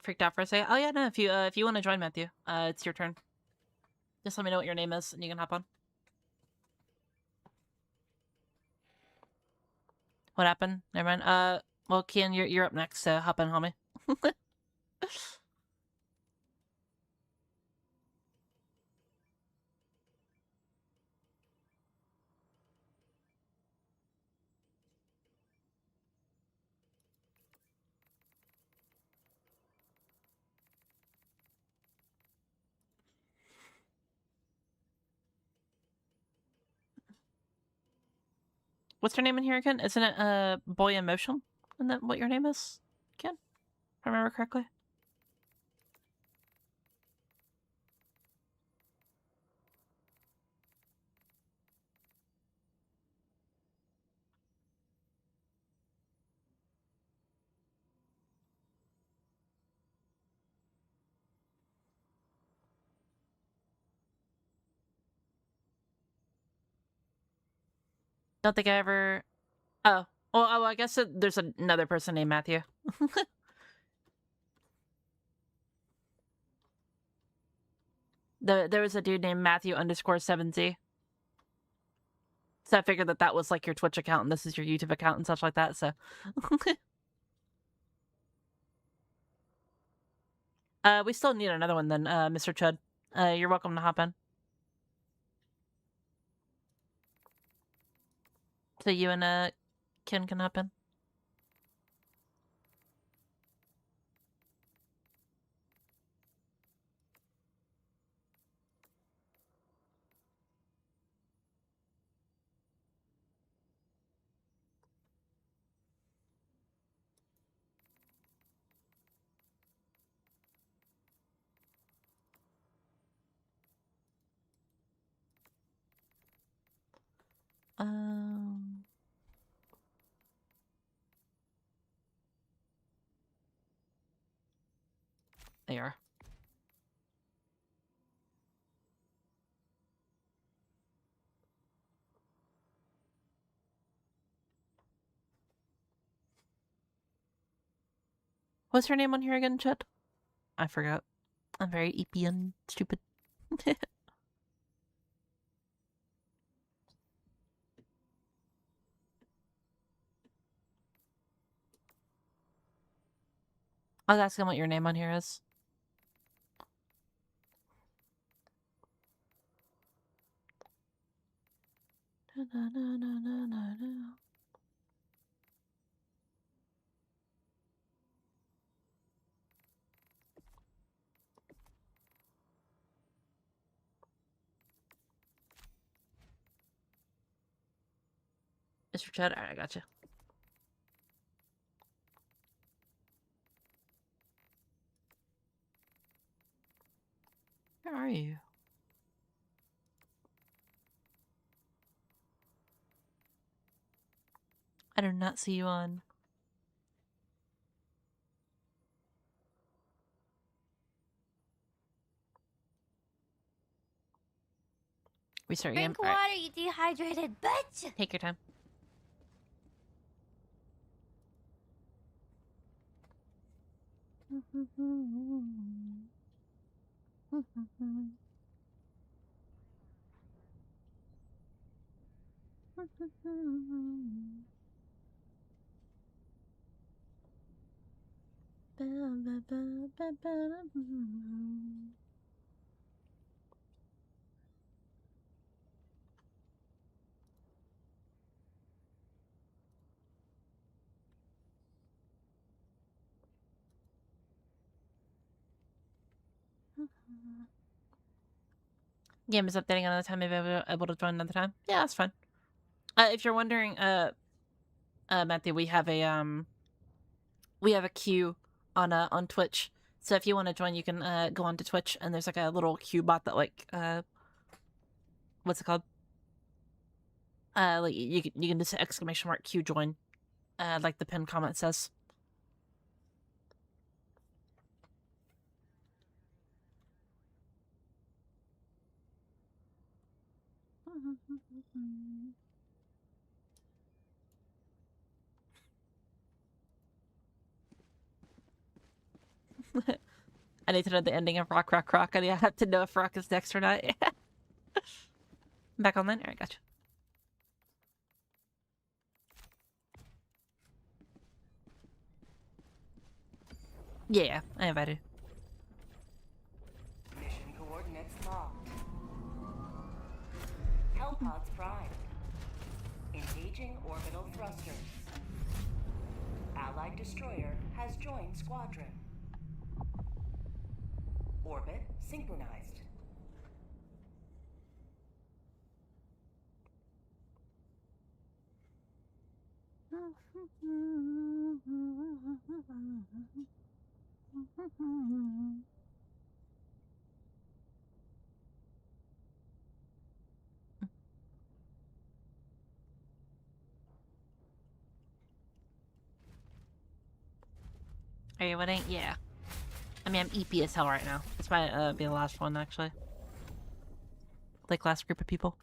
S1: Freaked out for a second. Oh yeah, no, if you want to join, Matthew, it's your turn. Just let me know what your name is and you can hop on. What happened? Never mind. Well, Kian, you're up next, so hop in, homie. What's your name in here again? Isn't it Boy Emotion? Isn't that what your name is? Kian? If I remember correctly. Don't think I ever... Oh. Well, I guess there's another person named Matthew. There was a dude named Matthew_7Z. So I figured that was like your Twitch account and this is your YouTube account and such like that, so... we still need another one then, Mr. Chud. You're welcome to hop in. So you and, Ken can hop in. There you are. What's her name on here again, Chet? I forgot. I'm very EP and stupid. I was asking what your name on here is. Mr. Chad? Alright, I gotcha. Where are you? I do not see you on. Restart game.
S6: Drink water, you dehydrated bitch!
S1: Take your time. Game is updating another time. Maybe I'll be able to join another time. Yeah, that's fine. If you're wondering, Matthew, we have a queue on Twitch. So if you want to join, you can go onto Twitch, and there's like a little queue bot that like what's it called? Like you can just ! queue join, like the pinned comment says. I need to know the ending of Rock, Rock, Rock. I have to know if Rock is next or not. Back online? Alright, gotcha. Yeah, I invited.
S2: Mission coordinates locked. Hellpods primed. Engaging orbital thrusters. Allied destroyer has joined squadron. Orbit synchronized.
S1: Are you winning? Yeah. I mean, I'm EP as hell right now. This might be the last one, actually. Like, last group of people.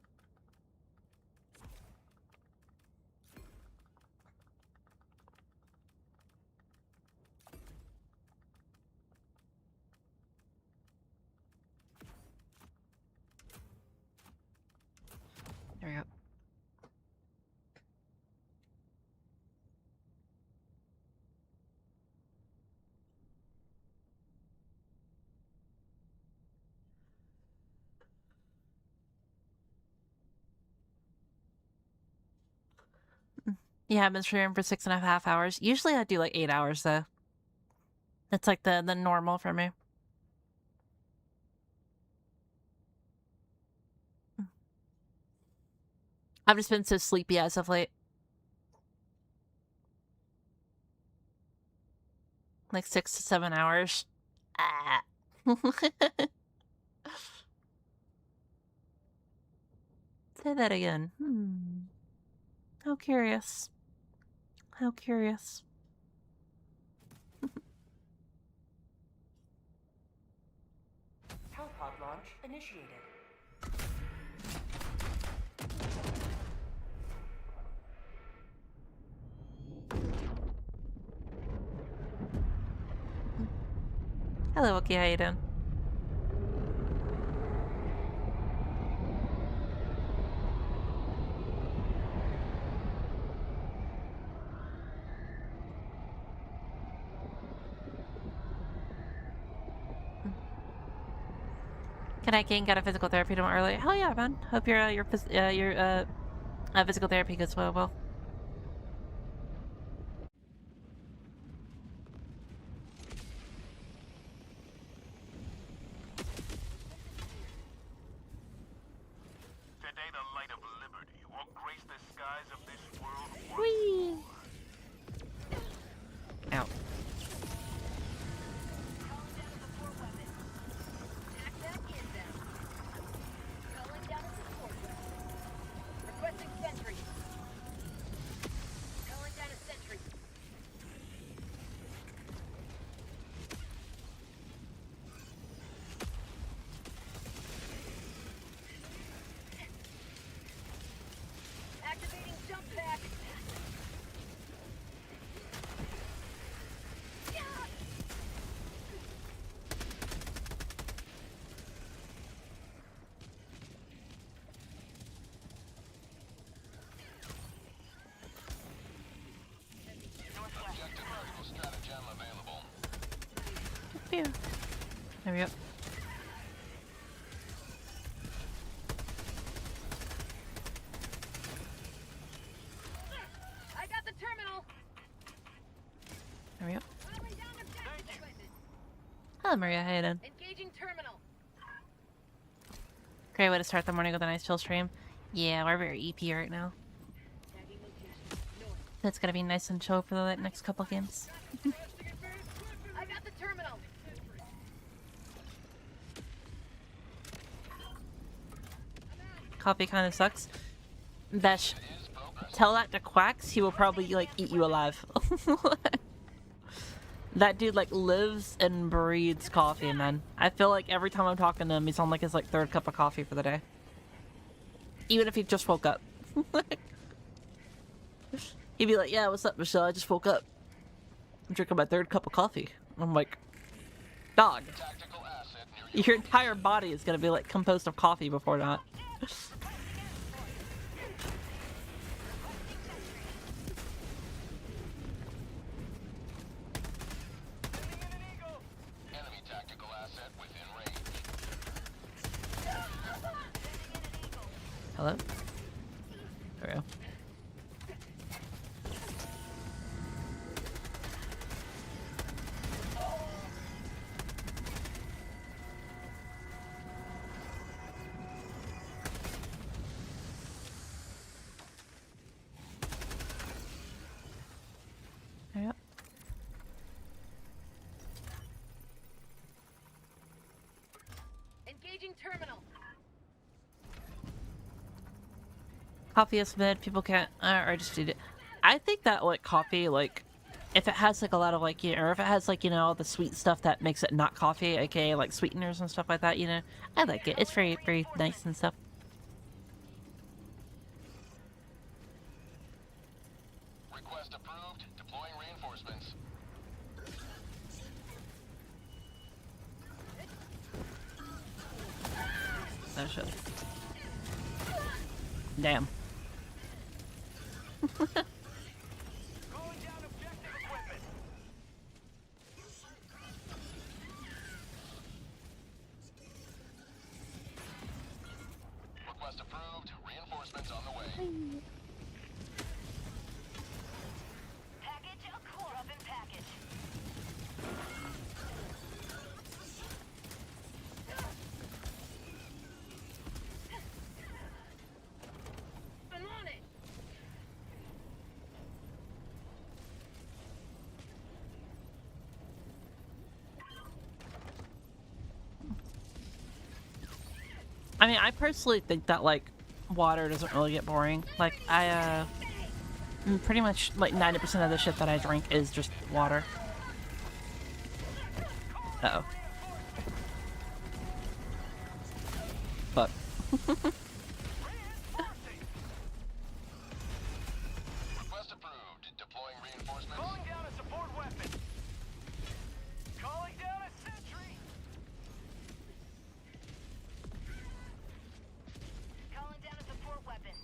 S1: Yeah, I've been streaming for 6.5 hours. Usually I do like 8 hours though. That's like the normal for me. I've just been so sleepy as of late. Like 6 to 7 hours. Ah. Say that again. How curious. How curious.
S2: Hellpod launch initiated.
S1: Hello, Wookie, how you doing? Can I got a physical therapy tomorrow early? Hell yeah, man. Hope your physical therapy goes well.
S5: Today the light of liberty will grace the skies of this world.
S1: Whee! Ow.
S3: Requesting sentry. Calling down a sentry. Activating jump pack.
S1: Phew. There we go.
S3: I got the terminal.
S1: There we go.
S3: Calling down objective equipment.
S1: Hello, Maria. How you doing?
S3: Engaging terminal.
S1: Great way to start the morning with a nice chill stream. Yeah, we're very EP right now.
S3: Tagging location. North.
S1: It's gonna be nice and chill for the next couple games.
S3: I got the terminal.
S1: Coffee kind of sucks. Besh, tell that to Quacks. He will probably like eat you alive. That dude like lives and breathes coffee, man. I feel like every time I'm talking to him, he's on like his like 3rd cup of coffee for the day. Even if he just woke up. He'd be like, "Yeah, what's up, Michelle? I just woke up. I'm drinking my 3rd cup of coffee." I'm like, "Dog, your entire body is gonna be like composed of coffee before that."
S4: Enemy tactical asset within range.
S1: Hello? There we go. There we go.
S3: Engaging terminal.
S1: Coffee is mid, people can't, or just eat it. I think that, like, coffee, like, if it has, like, a lot of, like, you know, or if it has, like, you know, all the sweet stuff that makes it not coffee, aka, like, sweeteners and stuff like that, you know, I like it. It's very, very nice and stuff.
S4: Request approved. Deploying reinforcements.
S1: That shit. Damn.
S5: Calling down objective equipment.
S4: Request approved. Reinforcements on the way.
S1: I mean, I personally think that, like, water doesn't really get boring. Like, pretty much, like, 90% of the shit that I drink is just water. Uh-oh. Fuck.
S4: Request approved. Deploying reinforcements.
S5: Calling down a support weapon. Calling down a sentry.
S3: Calling down a support weapon.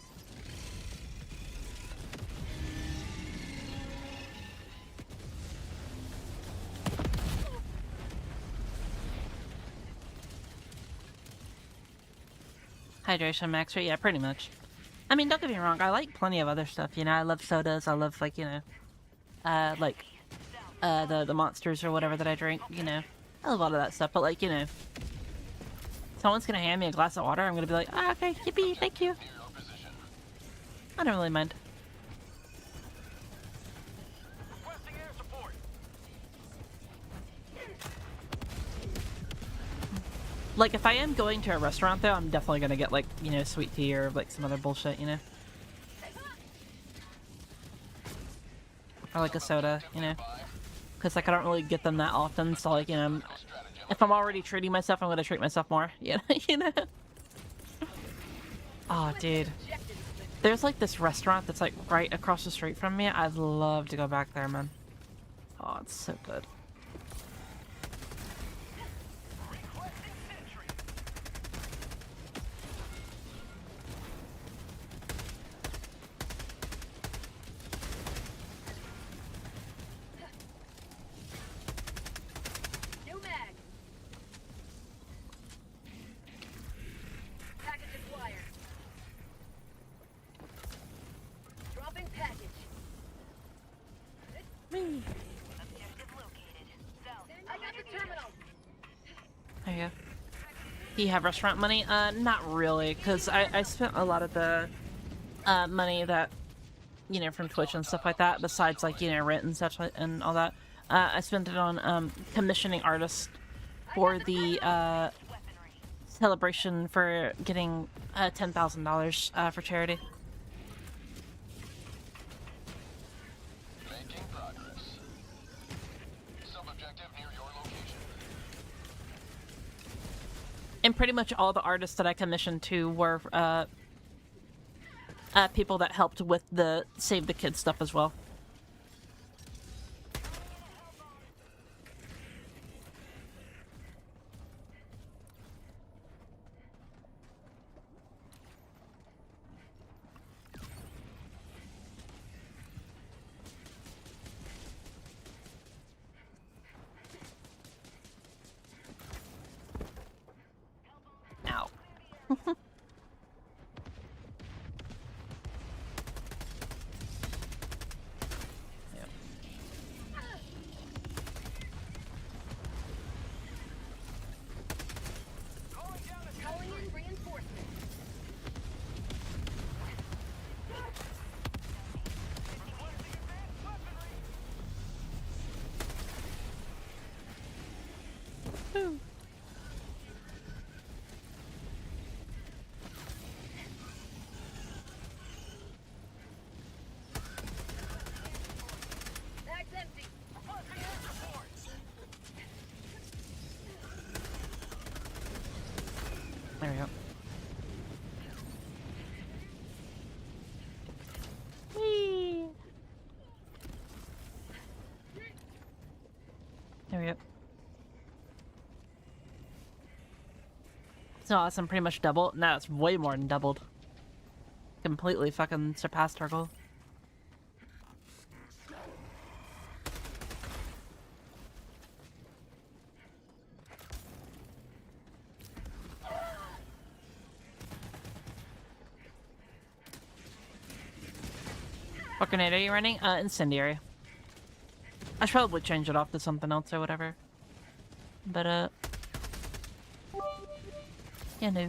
S1: Hydration max rate, yeah, pretty much. I mean, don't get me wrong, I like plenty of other stuff, you know, I love sodas, I love, like, you know, the monsters or whatever that I drink, you know. I love all of that stuff, but, like, you know, someone's gonna hand me a glass of water, I'm gonna be like, ah, okay, yippee, thank you. I don't really mind.
S5: Requesting air support.
S1: Like, if I am going to a restaurant, though, I'm definitely gonna get, like, you know, sweet tea or, like, some other bullshit, you know? Or, like, a soda, you know? Because, like, I don't really get them that often, so, like, you know, if I'm already treating myself, I'm gonna treat myself more, you know? You know? Oh, dude. There's, like, this restaurant that's, like, right across the street from me. I'd love to go back there, man. Oh, it's so good.
S3: New mag. Package acquired. Dropping package. Objective located. South. I got the terminal.
S1: There you go. Do you have restaurant money? Not really, because I spent a lot of the money that, you know, from Twitch and stuff like that, besides, like, you know, rent and such and all that. I spent it on commissioning artists for the celebration for getting $10,000 for charity.
S4: Making progress. Sub-objective near your location.
S1: And pretty much all the artists that I commissioned to were people that helped with the Save the Kids stuff as well. Ow. Yep.
S3: Calling in reinforcements.
S1: Woo.
S3: Bag's empty.
S1: There we go. Whee! There we go. So awesome, pretty much double. No, it's way more than doubled. Completely fucking surpassed our goal. What grenade are you running? Incendiary. I should probably change it off to something else or whatever. But, yeah, no.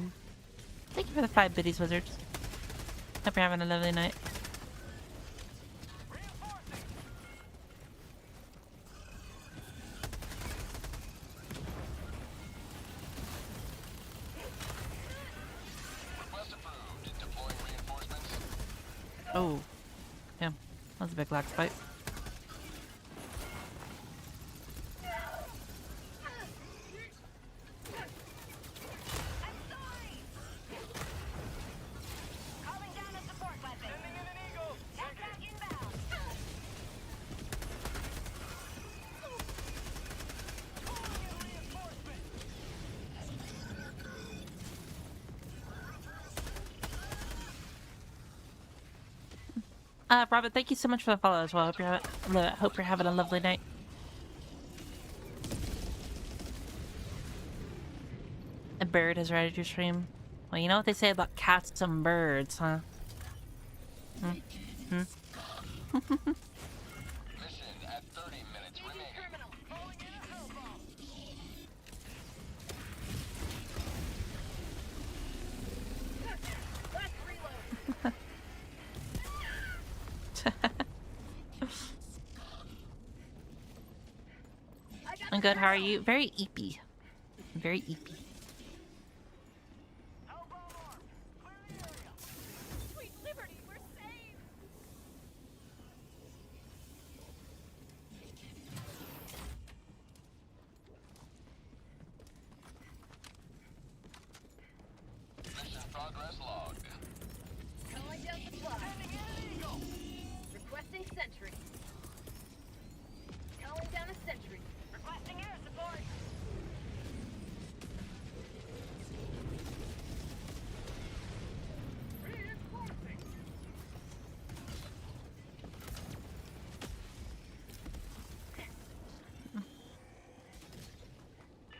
S1: Thank you for the 5 biddies, wizards. Hope you're having a lovely night. Oh. Yeah. That was a big lag spike.
S3: Calling down a support weapon. Sending in an eagle. Attack inbound.
S1: Robert, thank you so much for the follow as well. Hope you're having a lovely night. A bird has raided your stream. Well, you know what they say about cats and birds, huh?
S4: Mission at 30 minutes remaining.
S3: Terminal. Calling in a hell bomb. Last reload.
S1: I'm good, how are you? Very eepy. Very eepy.
S3: Hell bomb armed. Clear the area. Sweet liberty, we're saved.
S4: Mission progress logged.
S3: Calling down supply. Sending in an eagle. Requesting sentry. Calling down a sentry. Requesting air support.
S9: Reinforcing.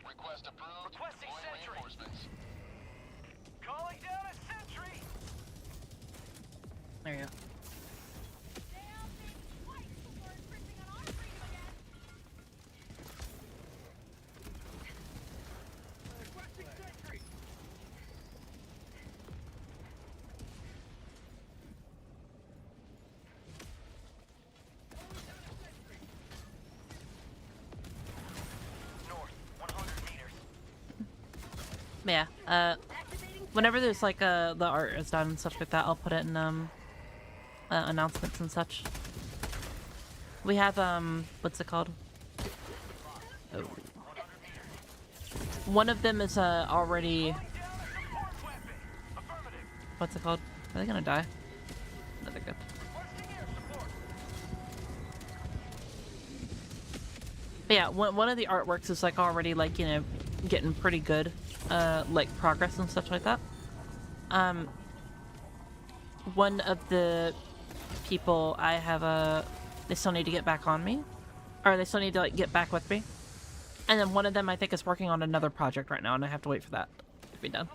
S4: Request approved.
S5: Requesting
S4: Deploying
S5: sentry.
S4: reinforcements.
S5: Calling down a sentry.
S1: There you go.
S9: Requesting sentry.
S5: North, 100 meters.
S1: Yeah, whenever there's like the art is done and stuff like that, I'll put it in announcements and such. We have what's it called? Oh. One of them is already what's it called? Are they gonna die? No, they're good. But yeah, one of the artworks is like already like, you know, getting pretty good like progress and stuff like that. One of the people I have they still need to get back on me, or they still need to like get back with me, and then one of them I think is working on another project right now, and I have to wait for that to be done.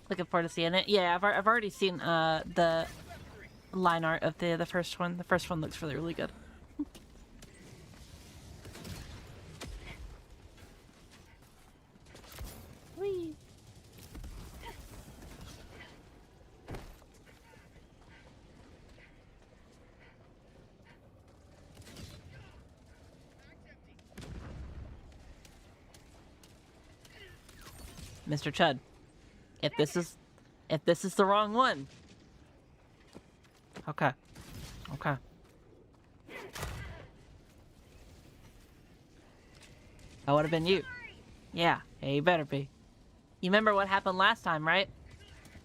S1: Looking forward to seeing it. Yeah, I've already seen the line art of the first one. The first one looks really, really good. Whee! Mr. Chud, if this is the wrong one. Okay. Okay. That would have been you. Yeah, you better be. You remember what happened last time, right?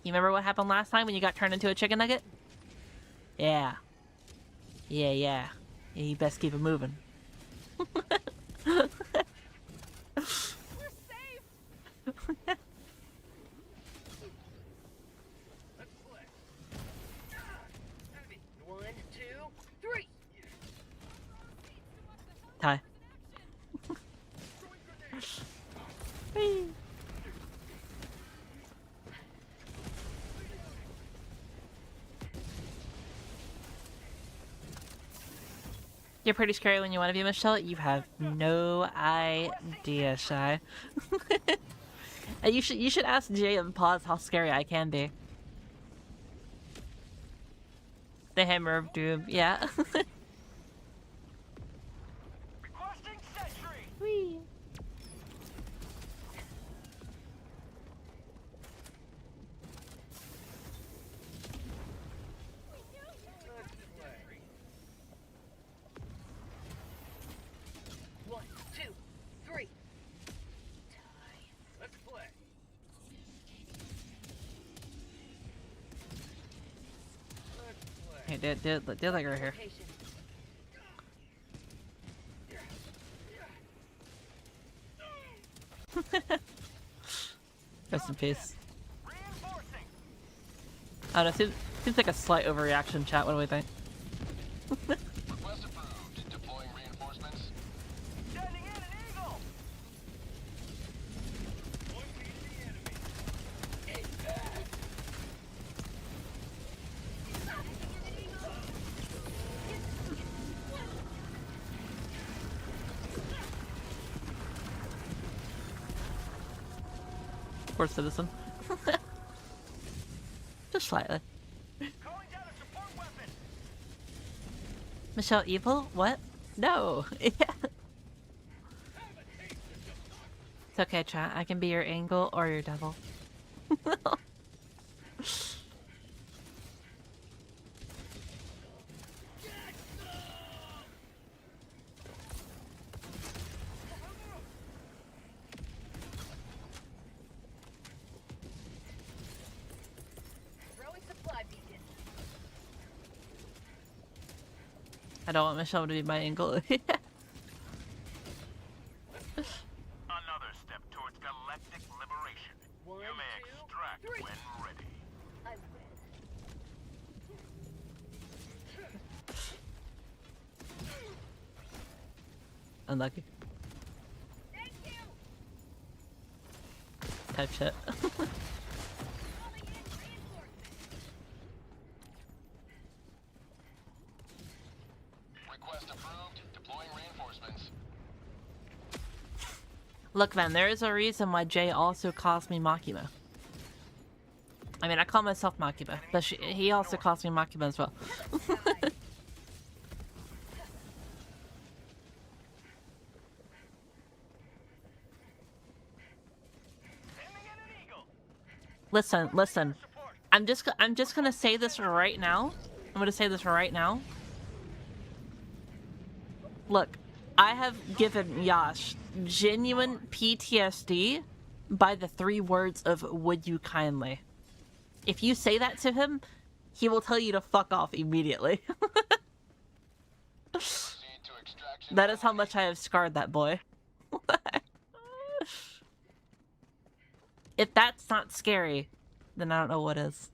S1: You remember what happened last time when you got turned into a chicken nugget? Yeah. Yeah. Yeah, you best keep it moving.
S3: We're safe.
S9: Let's play. Enemy.
S3: 1, 2, 3.
S1: Ty. Whee! You're pretty scary when you want to be, Michelle. You have no idea, Shy. And you should ask Jay and Pause how scary I can be. The Hammer of Doom, yeah.
S5: Requesting sentry.
S1: Whee.
S2: One, two, three.
S9: Let's play.
S1: Hey, dude, like right here.
S2: Location.
S1: Rest in peace.
S5: Reinforcing.
S1: I don't know, seems like a slight overreaction, chat. What do we think?
S4: Request approved. Deploying reinforcements.
S5: Sending in an eagle.
S9: One piece the enemy. Take that.
S1: Poor citizen. Just slightly.
S5: Calling down a support weapon.
S1: Michelle evil? What? No. Yeah. It's okay, chat. I can be your angel or your devil.
S2: Throwing supply beacon.
S1: I don't want Michelle to be my angel.
S5: Another step towards galactic liberation.
S2: One,
S5: You may
S2: two,
S5: extract
S2: three.
S5: when ready.
S2: I win.
S1: Unlucky.
S3: Thank you.
S1: Type shit.
S3: Calling in reinforcements.
S4: Request approved. Deploying reinforcements.
S1: Look, man, there is a reason why Jay also calls me Makima. I mean, I call myself Makima, but he also calls me Makima as well.
S5: Sending in an eagle.
S1: Listen. I'm just gonna say this right now. I'm gonna say this right now. Look, I have given Yash genuine PTSD by the 3 words of "would you kindly." If you say that to him, he will tell you to fuck off immediately.
S4: Proceed to extraction.
S1: That is how much I have scarred that boy. If that's not scary, then I don't know what is.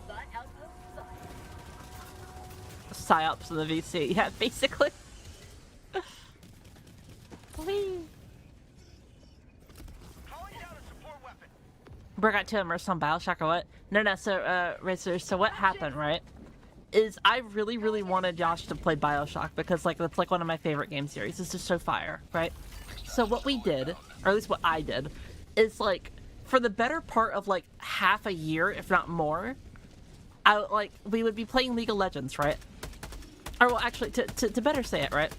S2: Spot outpost spot.
S1: Psyops in the VC. Yeah, basically. Whee.
S5: Calling down a support weapon.
S1: Bro got to immerse on Bioshock or what? No, so, Racer, so what happened, right? Is I really, really wanted Josh to play Bioshock because, like, that's, like, one of my favorite game series. It's just so fire, right? So what we did, or at least what I did, is, like, for the better part of, like, half a year, if not more, we would be playing League of Legends, right? Or, well, actually, to better say it, right?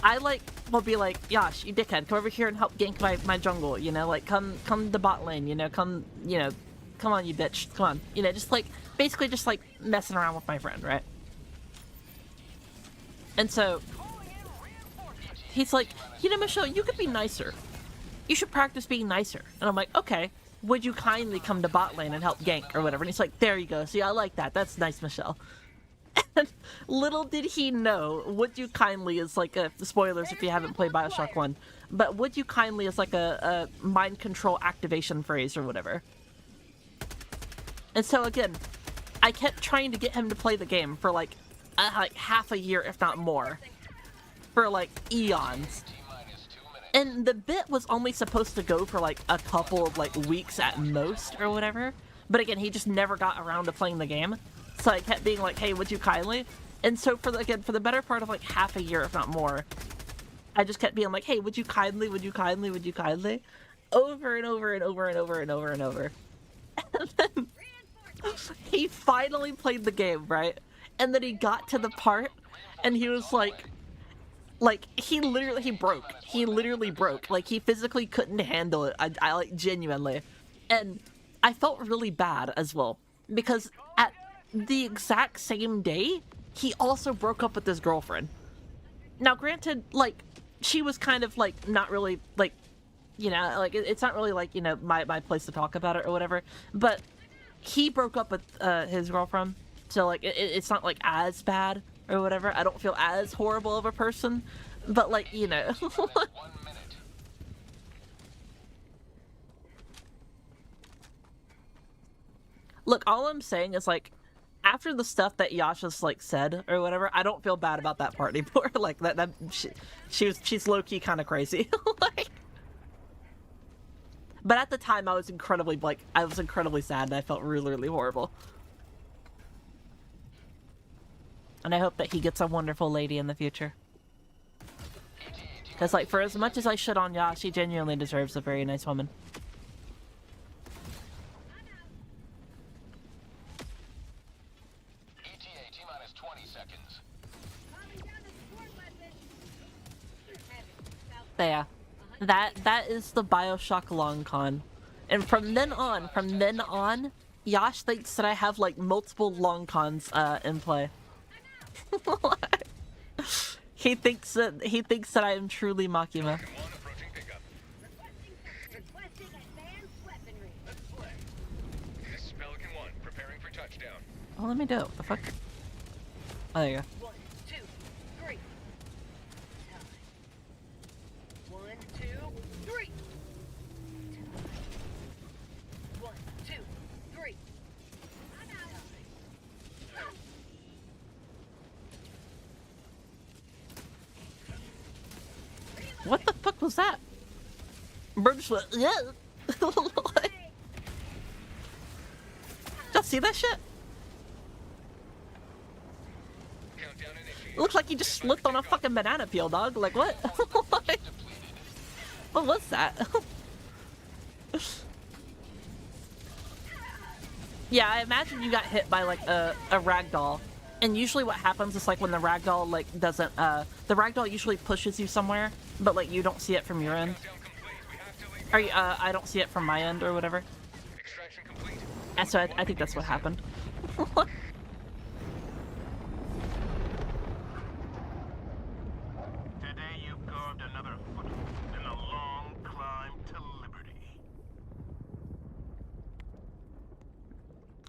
S1: I, like, will be like, Yash, you dickhead, come over here and help gank my jungle, you know? Like, come to bot lane, you know? Come on, you bitch, come on. You know, just, like, basically just, like, messing around with my friend, right? And so, he's like, you know, Michelle, you could be nicer. You should practice being nicer. And I'm like, okay, would you kindly come to bot lane and help gank or whatever? And he's like, there you go. See, I like that. That's nice, Michelle. And little did he know, Would You Kindly is like a, spoilers if you haven't played Bioshock 1, but Would You Kindly is like a mind control activation phrase or whatever. And so again, I kept trying to get him to play the game for like half a year, if not more. For like eons. And the bit was only supposed to go for like a couple of like weeks at most or whatever. But again, he just never got around to playing the game. So I kept being like, hey, would you kindly? And so for the better part of like half a year, if not more, I just kept being like, hey, would you kindly, would you kindly, would you kindly? Over and over and over and over and over and over. And then he finally played the game, right? And then he got to the part and he was like he broke. He literally broke. Like he physically couldn't handle it. I like genuinely. And I felt really bad as well because at the exact same day, he also broke up with his girlfriend. Now, granted, like, she was kind of, like, not really, like, you know, like, it's not really, like, you know, my place to talk about it or whatever, but he broke up with his girlfriend, so, like, it's not, like, as bad or whatever. I don't feel as horrible of a person, but, like, you know. Look, all I'm saying is, like, after the stuff that Yasha's like said or whatever, I don't feel bad about that part anymore. Like she's low key kind of crazy. Like, but at the time, I was incredibly sad and I felt really, really horrible. And I hope that he gets a wonderful lady in the future. Because like for as much as I shit on Yash, he genuinely deserves a very nice woman. Yeah, that is the Bioshock long con, and from then on, Yash thinks that I have like multiple long cons in play. he thinks that I am truly Makima. Oh, let me do it. What the fuck? Oh, there you go.
S2: 1, 2, 3. 1, 2, 3. 1, 2, 3.
S1: What the fuck was that? Bird just went, yeah. Y'all see that shit? It looks like he just slipped on a fucking banana peel, dog. Like, what? Like, what was that? Yeah, I imagine you got hit by, like, a ragdoll. And usually what happens is, like, when the ragdoll, like, doesn't, the ragdoll usually pushes you somewhere, but, like, you don't see it from your end. Or, I don't see it from my end or whatever. And so I think that's what happened.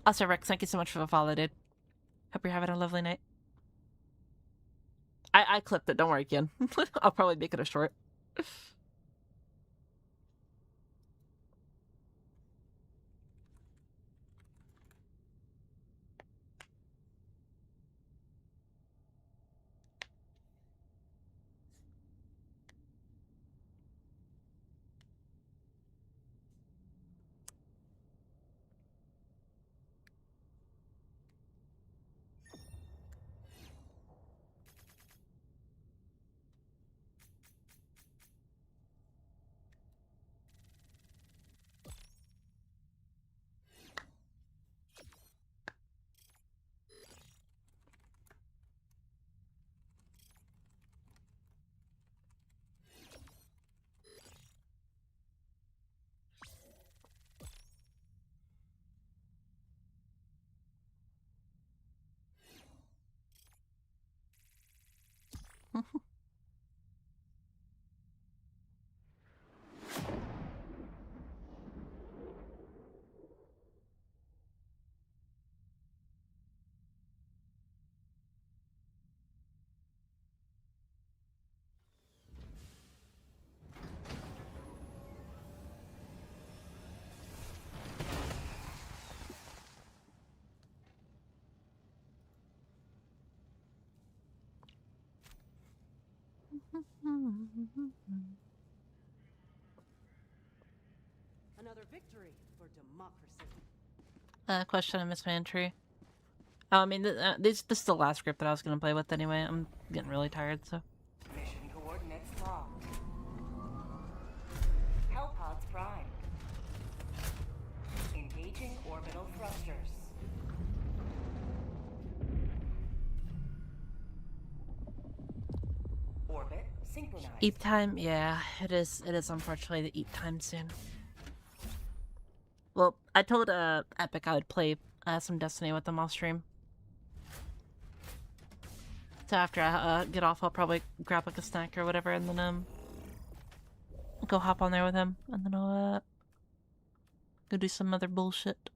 S1: Also, Rex, thank you so much for the follow, dude. Hope you're having a lovely night. I clipped it, don't worry, Ken. I'll probably make it a short.
S7: Another victory for democracy.
S1: Question, I missed my entry. Oh, I mean, this is the last group that I was gonna play with anyway. I'm getting really tired, so.
S2: Mission coordinates locked. Hellpods prime. Engaging orbital thrusters. Orbit synchronized.
S1: Eep time? Yeah, it is unfortunately the eep time soon. Well, I told Epic I would play some Destiny with them off stream. So after I get off, I'll probably grab like a snack or whatever, and then go hop on there with him, and then I'll go do some other bullshit.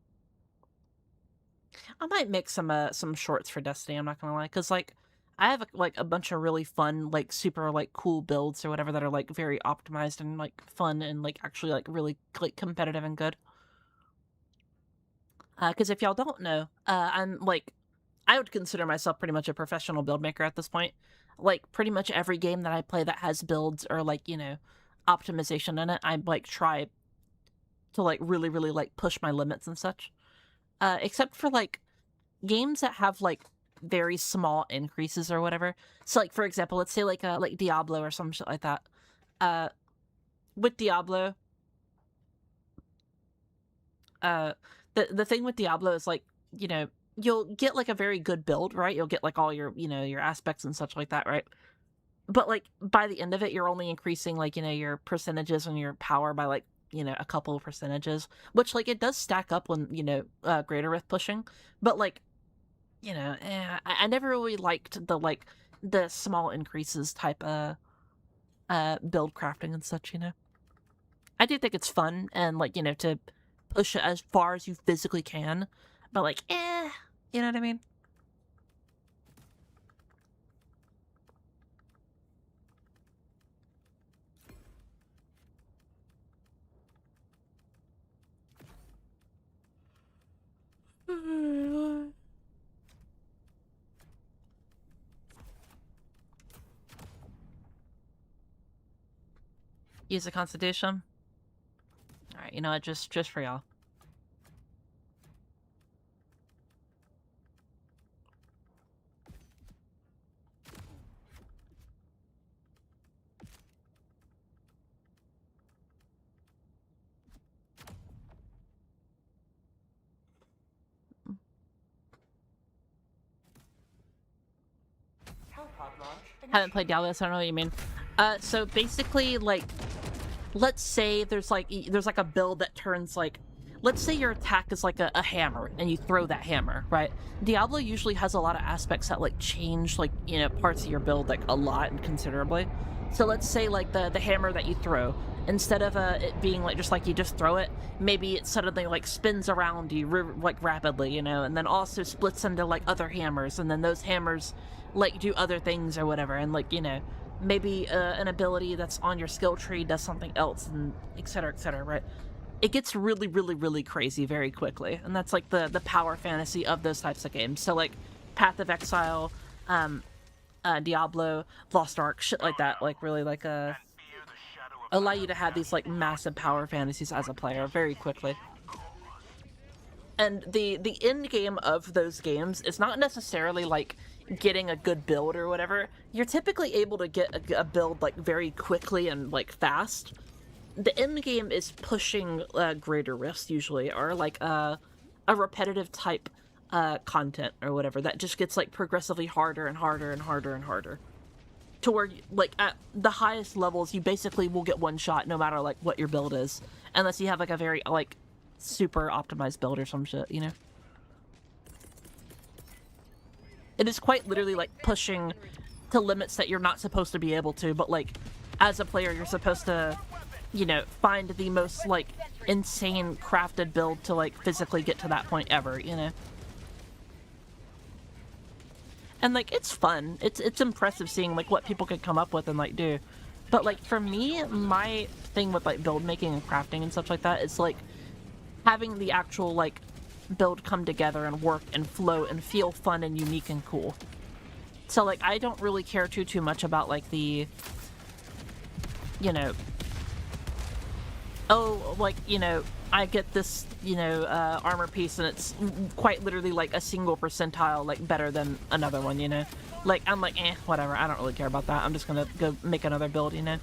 S1: I might make some shorts for Destiny. I'm not gonna lie, cause like I have like a bunch of really fun, like super like cool builds or whatever that are like very optimized and like fun and like actually like really like competitive and good. Because if y'all don't know, I'm like, I would consider myself pretty much a professional build maker at this point. Like, pretty much every game that I play that has builds or, like, you know, optimization in it, I, like, try to, like, really, really, like, push my limits and such. Except for, like, games that have, like, very small increases or whatever. So, like, for example, let's say, like Diablo or some shit like that. With Diablo, the thing with Diablo is, like, you know, you'll get, like, a very good build, right? You'll get, like, all your, you know, your aspects and such like that, right? But, like, by the end of it, you're only increasing, like, you know, your percentages and your power by, like, you know, a couple of percentages. Which, like, it does stack up when, you know, Greater Rift pushing. But, like, you know, I never really liked the, like, the small increases type build crafting and such, you know? I do think it's fun and, like, you know, to push it as far as you physically can. But, like, you know what I mean? Use the Constitution. Alright, you know what, just for y'all. Haven't played Diablo, so I don't know what you mean. So basically, like, let's say there's like a build that turns like, let's say your attack is like a hammer and you throw that hammer, right? Diablo usually has a lot of aspects that like change, like, you know, parts of your build like a lot and considerably. So let's say like the hammer that you throw, instead of it being like just like you just throw it, maybe it suddenly like spins around you like rapidly, you know, and then also splits into like other hammers, and then those hammers like do other things or whatever, and like, you know, maybe an ability that's on your skill tree does something else, and etc, right? It gets really, really, really crazy very quickly, and that's like the power fantasy of those types of games. So like Path of Exile, Diablo, Lost Ark, shit like that, like really like allow you to have these like massive power fantasies as a player very quickly. And the end game of those games is not necessarily like getting a good build or whatever. You're typically able to get a build like very quickly and like fast. The end game is pushing Greater Rifts usually, or like a repetitive type content or whatever that just gets like progressively harder and harder and harder and harder. To where, like, at the highest levels, you basically will get one shot no matter like what your build is, unless you have like a very like super optimized build or some shit, you know? It is quite literally like pushing to limits that you're not supposed to be able to, but like as a player you're supposed to, you know, find the most like insane crafted build to like physically get to that point ever, you know? And like it's fun. It's impressive seeing like what people can come up with and like do. But like for me, my thing with like build making and crafting and stuff like that is like having the actual like build come together and work and flow and feel fun and unique and cool. So like I don't really care too much about like the you know, oh, like, you know, I get this, you know, armor piece and it's quite literally like a single percentile, like, better than another one, you know? Like, I'm like, whatever, I don't really care about that. I'm just gonna go make another build, you know?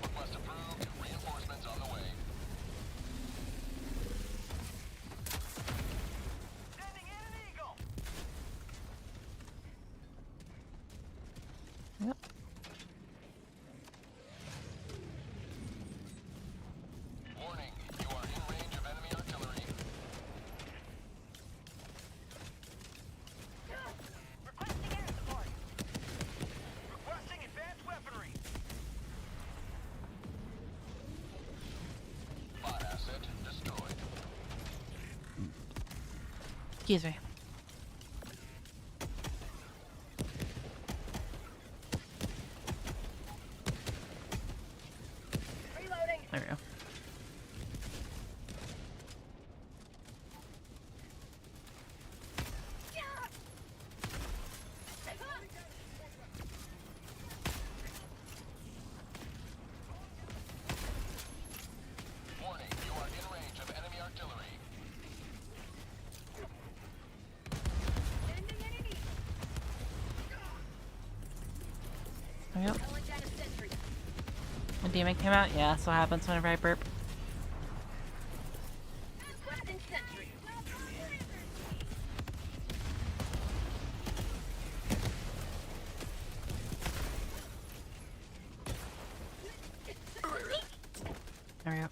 S4: Request approved. Reinforcements on the way. Sending in an eagle.
S1: Yep.
S4: Warning, you are in range of enemy artillery. Requesting air support. Requesting advanced weaponry. Bot asset destroyed.
S1: Excuse me.
S3: Reloading.
S1: There we go.
S4: Warning, you are in range of enemy artillery.
S3: Sending in an eagle.
S1: There we go.
S3: Calling down a sentry.
S1: When demon came out, yeah, that's what happens whenever I burp.
S3: Requesting sentry.
S1: There we go.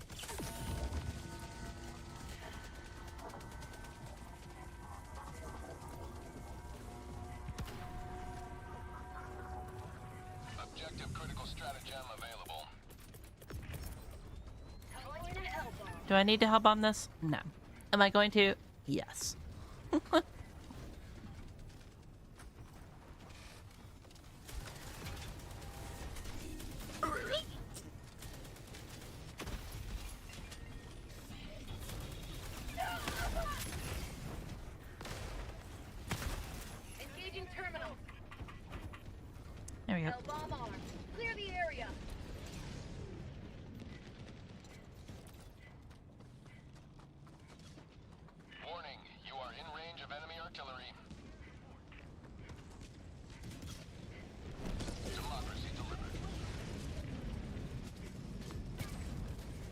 S4: Objective critical stratagem available.
S3: Calling in a hellbomb.
S1: Do I need to help on this? No. Am I going to? Yes.
S3: Engaging terminal.
S1: There we go.
S3: Hellbomb armed. Clear the area.
S4: Warning, you are in range of enemy artillery. Democracy delivered.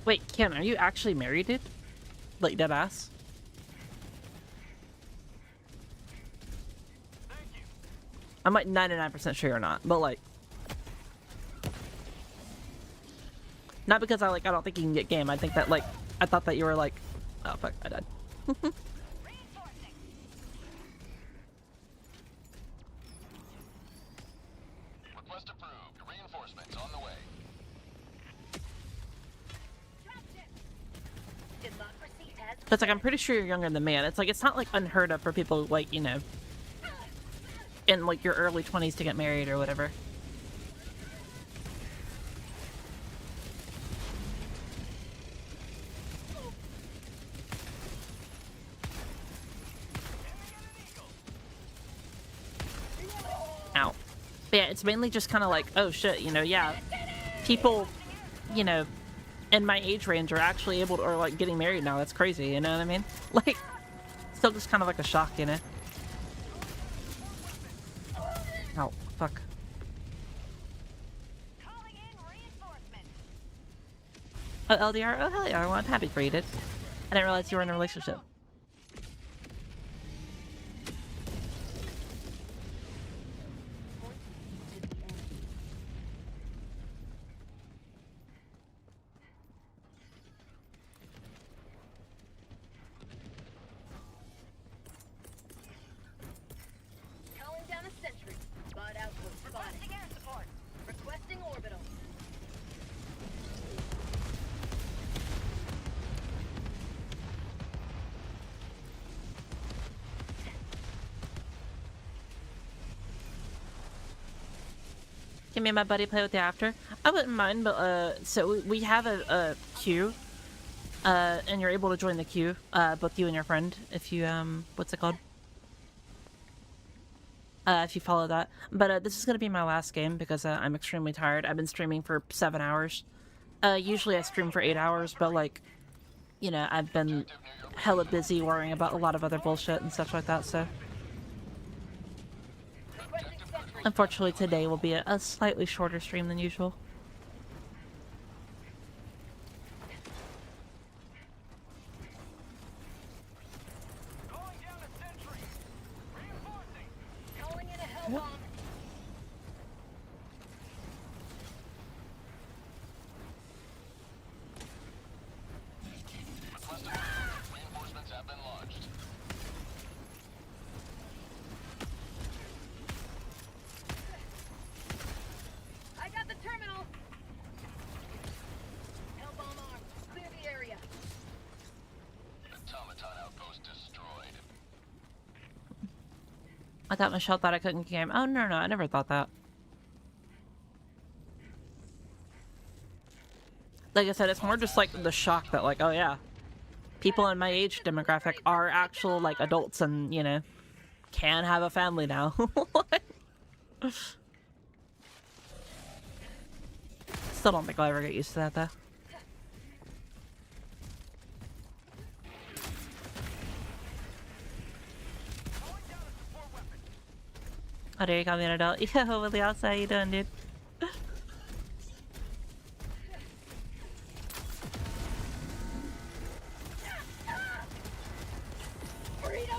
S1: Wait, Ken, are you actually married, dude? Like, dead ass? I'm like 99% sure you're not, but like... Not because I don't think you can get game. I think that, like, I thought that you were like... Oh, fuck, I died.
S4: Request approved. Reinforcements on the way.
S3: Democracy has.
S1: But it's like, I'm pretty sure you're younger than me, and it's like, it's not like unheard of for people, like, you know, in like your early 20s to get married or whatever. Ow. But yeah, it's mainly just kind of like, oh shit, you know, yeah, people, you know, in my age range are actually able to, or like getting married now. That's crazy, you know what I mean? Like, still just kind of like a shock, you know? Ow, fuck.
S3: Calling in reinforcements.
S1: Oh, LDR? Oh, hell yeah, I'm happy for you, dude. I didn't realize you were in a relationship.
S3: Calling down a sentry. Bot outpost spotted. Requesting air support. Requesting orbital.
S1: Can me and my buddy play with you after? I wouldn't mind, but so we have a queue, and you're able to join the queue, both you and your friend, if you what's it called? If you follow that. But this is gonna be my last game because I'm extremely tired. I've been streaming for 7 hours. Usually I stream for 8 hours, but like, you know, I've been hella busy worrying about a lot of other bullshit and stuff like that, so. Unfortunately, today will be a slightly shorter stream than usual.
S3: Calling in a hell bomb.
S4: Reinforcements have been launched.
S3: I got the terminal. Hell bomb armed. Clear the area.
S4: Automaton outpost destroyed.
S1: I thought Michelle thought I couldn't game. Oh, no, I never thought that. Like I said, it's more just like the shock that like, oh yeah, people in my age demographic are actual like adults and, you know, can have a family now. Still don't think I'll ever get used to that though. Oh, there you call me an adult. Yo, Willie, how you doing, dude?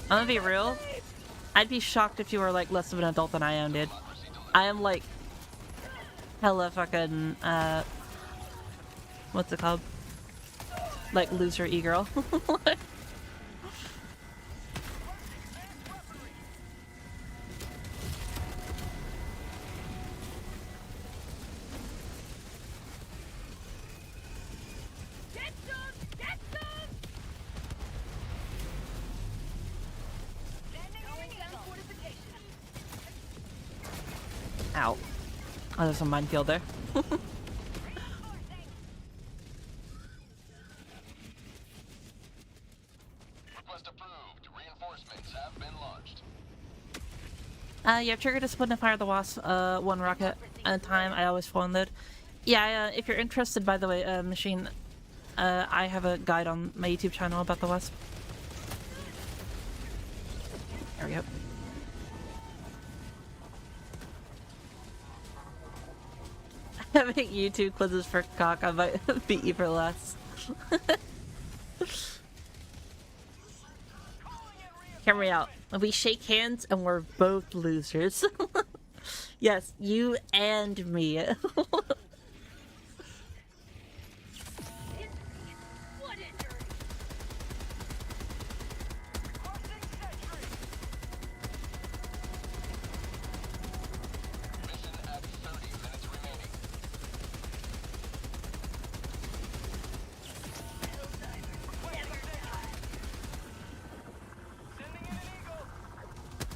S1: I'm gonna be real. I'd be shocked if you were like less of an adult than I am, dude. I am like hella fucking what's it called? Like loser e-girl. Ow. Oh, there's a minefield there.
S4: Request approved. Reinforcements have been launched.
S1: You have trigger discipline to fire the wasp, one rocket at a time. I always full unload. Yeah, if you're interested, by the way, Machine, I have a guide on my YouTube channel about the wasp. There we go. Having YouTube quizzes for cock, I might beat you for less. Hear me out. We shake hands and we're both losers. Yes, you and me.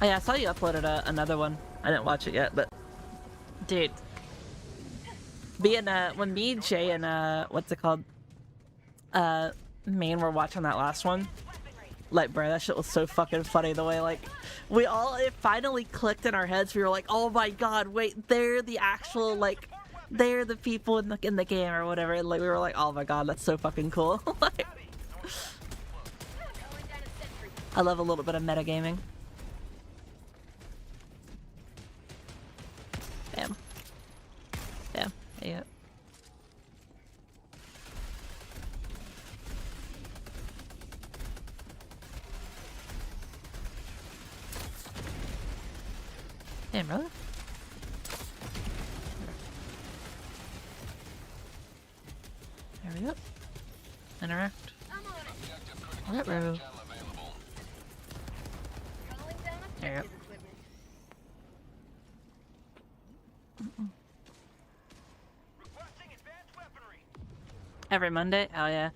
S1: Oh yeah, I saw you uploaded another one. I didn't watch it yet, but dude, being when me, Jay, and what's it called, Main were watching that last one, like, bro, that shit was so fucking funny. The way like we all it finally clicked in our heads. We were like, oh my god, wait, they're the actual like, they're the people in the game or whatever. And, like we were like, oh my god, that's so fucking cool. Like, I love a little bit of metagaming. Bam. Bam. There you go. Damn, brother. There we go. Interact. Alright, bro. There you go. Every Monday? Oh yeah.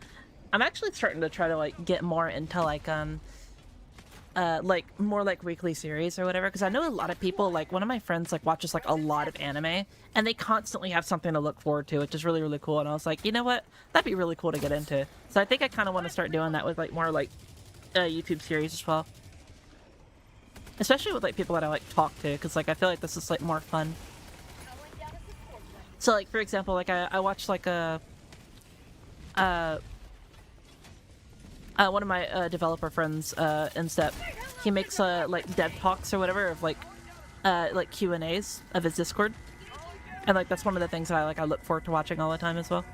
S1: I'm actually starting to try to like get more into like like more like weekly series or whatever, because I know a lot of people, like one of my friends like watches like a lot of anime, and they constantly have something to look forward to, which is really, really cool. And I was like, you know what, that'd be really cool to get into. So I think I kind of want to start doing that with like more like YouTube series as well, especially with like people that I like talk to, because like I feel like this is like more fun. So like for example, like I watched like a one of my developer friends, Instep, he makes like dev talks or whatever of like Q&As of his Discord, and like that's one of the things that I look forward to watching all the time as well.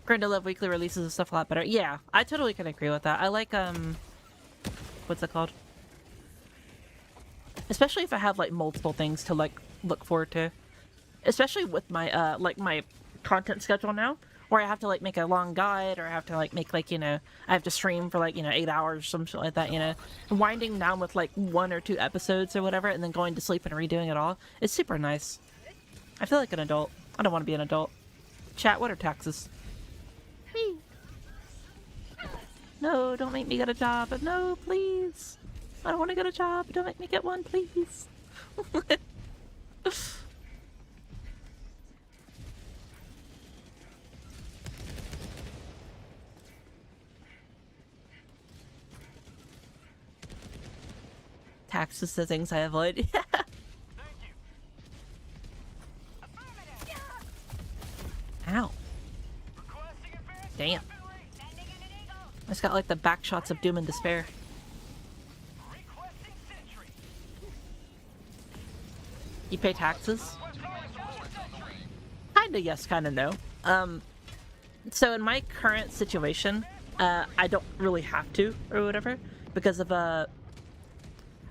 S1: Grand to love weekly releases of stuff a lot better. Yeah, I totally can agree with that. I like what's it called? Especially if I have like multiple things to like look forward to, especially with my like my content schedule now, where I have to like make a long guide, or I have to like make like, you know, I have to stream for like, you know, 8 hours or something like that, you know, winding down with like 1 or 2 episodes or whatever, and then going to sleep and redoing it all. It's super nice. I feel like an adult. I don't want to be an adult. Chat, what are taxes? Whee. No, don't make me get a job. No, please. I don't want to get a job. Don't make me get one, please. Taxes, the things I avoid. Ow. Damn. I just got like the back shots of doom and despair. You pay taxes? Kinda yes, kinda no. So in my current situation, I don't really have to, or whatever, because of,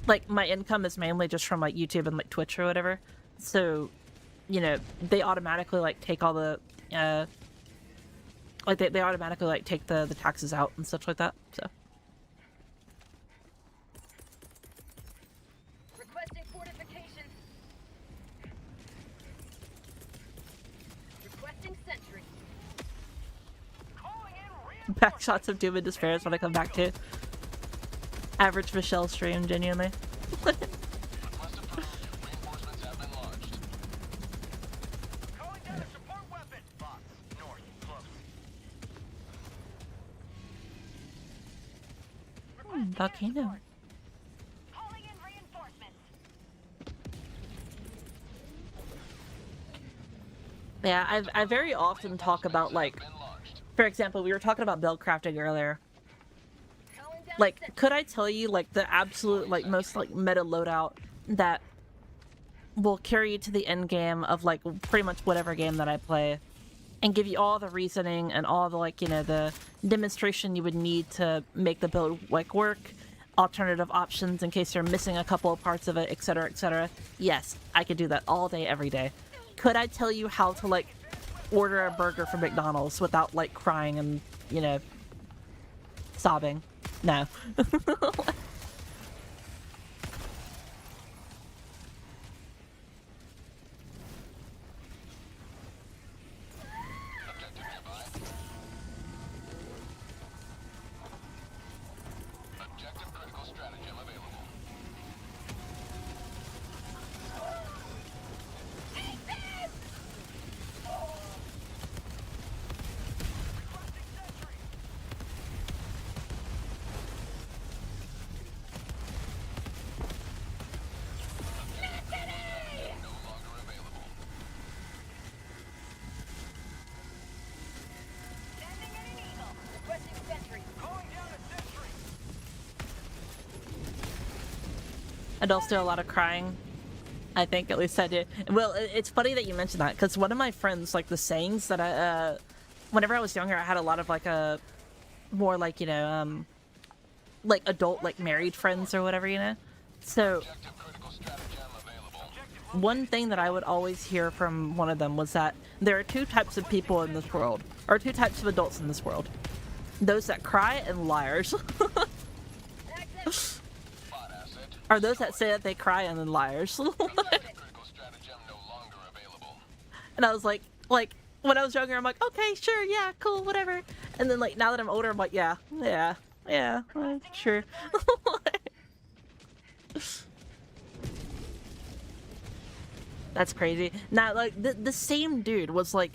S1: like, my income is mainly just from, like, YouTube and, like, Twitch or whatever. So, you know, they automatically, like, take all the, like, they automatically, like, take the taxes out and stuff like that, so.
S3: Requesting fortification. Requesting sentry.
S1: Back shots of doom and despair is what I come back to. Average Michelle stream, genuinely.
S4: Reinforcements have been launched.
S5: Calling down a support weapon. Box, north, close.
S1: Volcano.
S3: Calling in reinforcements.
S1: Yeah, I very often talk about, like, for example, we were talking about build crafting earlier.
S3: Calling down
S1: Like,
S3: sentry.
S1: could I tell you, like, the absolute, like, most, like, meta loadout that will carry you to the end game of, like, pretty much whatever game that I play, and give you all the reasoning and all the, like, you know, the demonstration you would need to make the build, like, work, alternative options in case you're missing a couple of parts of it, etc., etc. Yes, I could do that all day, every day. Could I tell you how to, like, order a burger from McDonald's without, like, crying and, you know, sobbing? No.
S4: Objective nearby. Objective critical stratagem available. No longer available.
S3: Sending in an eagle. Requesting sentry.
S5: Calling down a sentry.
S1: Adults do a lot of crying. I think, at least I do. Well, it's funny that you mentioned that, because one of my friends, like, the sayings that I, whenever I was younger, I had a lot of, like, more, like, you know, like, adult, like, married friends or whatever, you know? So,
S4: Objective critical stratagem available.
S1: one thing that I would always hear from one of them was that there are 2 types of people in this world, or 2 types of adults in this world. Those that cry and liars.
S3: Access.
S4: Bot asset.
S1: Are those that say that they cry and then liars.
S4: Objective critical stratagem no longer available.
S1: And I was like, Like, when I was younger, I'm like, okay, sure, yeah, cool, whatever. And then, like, now that I'm older, I'm like, yeah, sure. That's crazy. Now, like, the same dude was, like,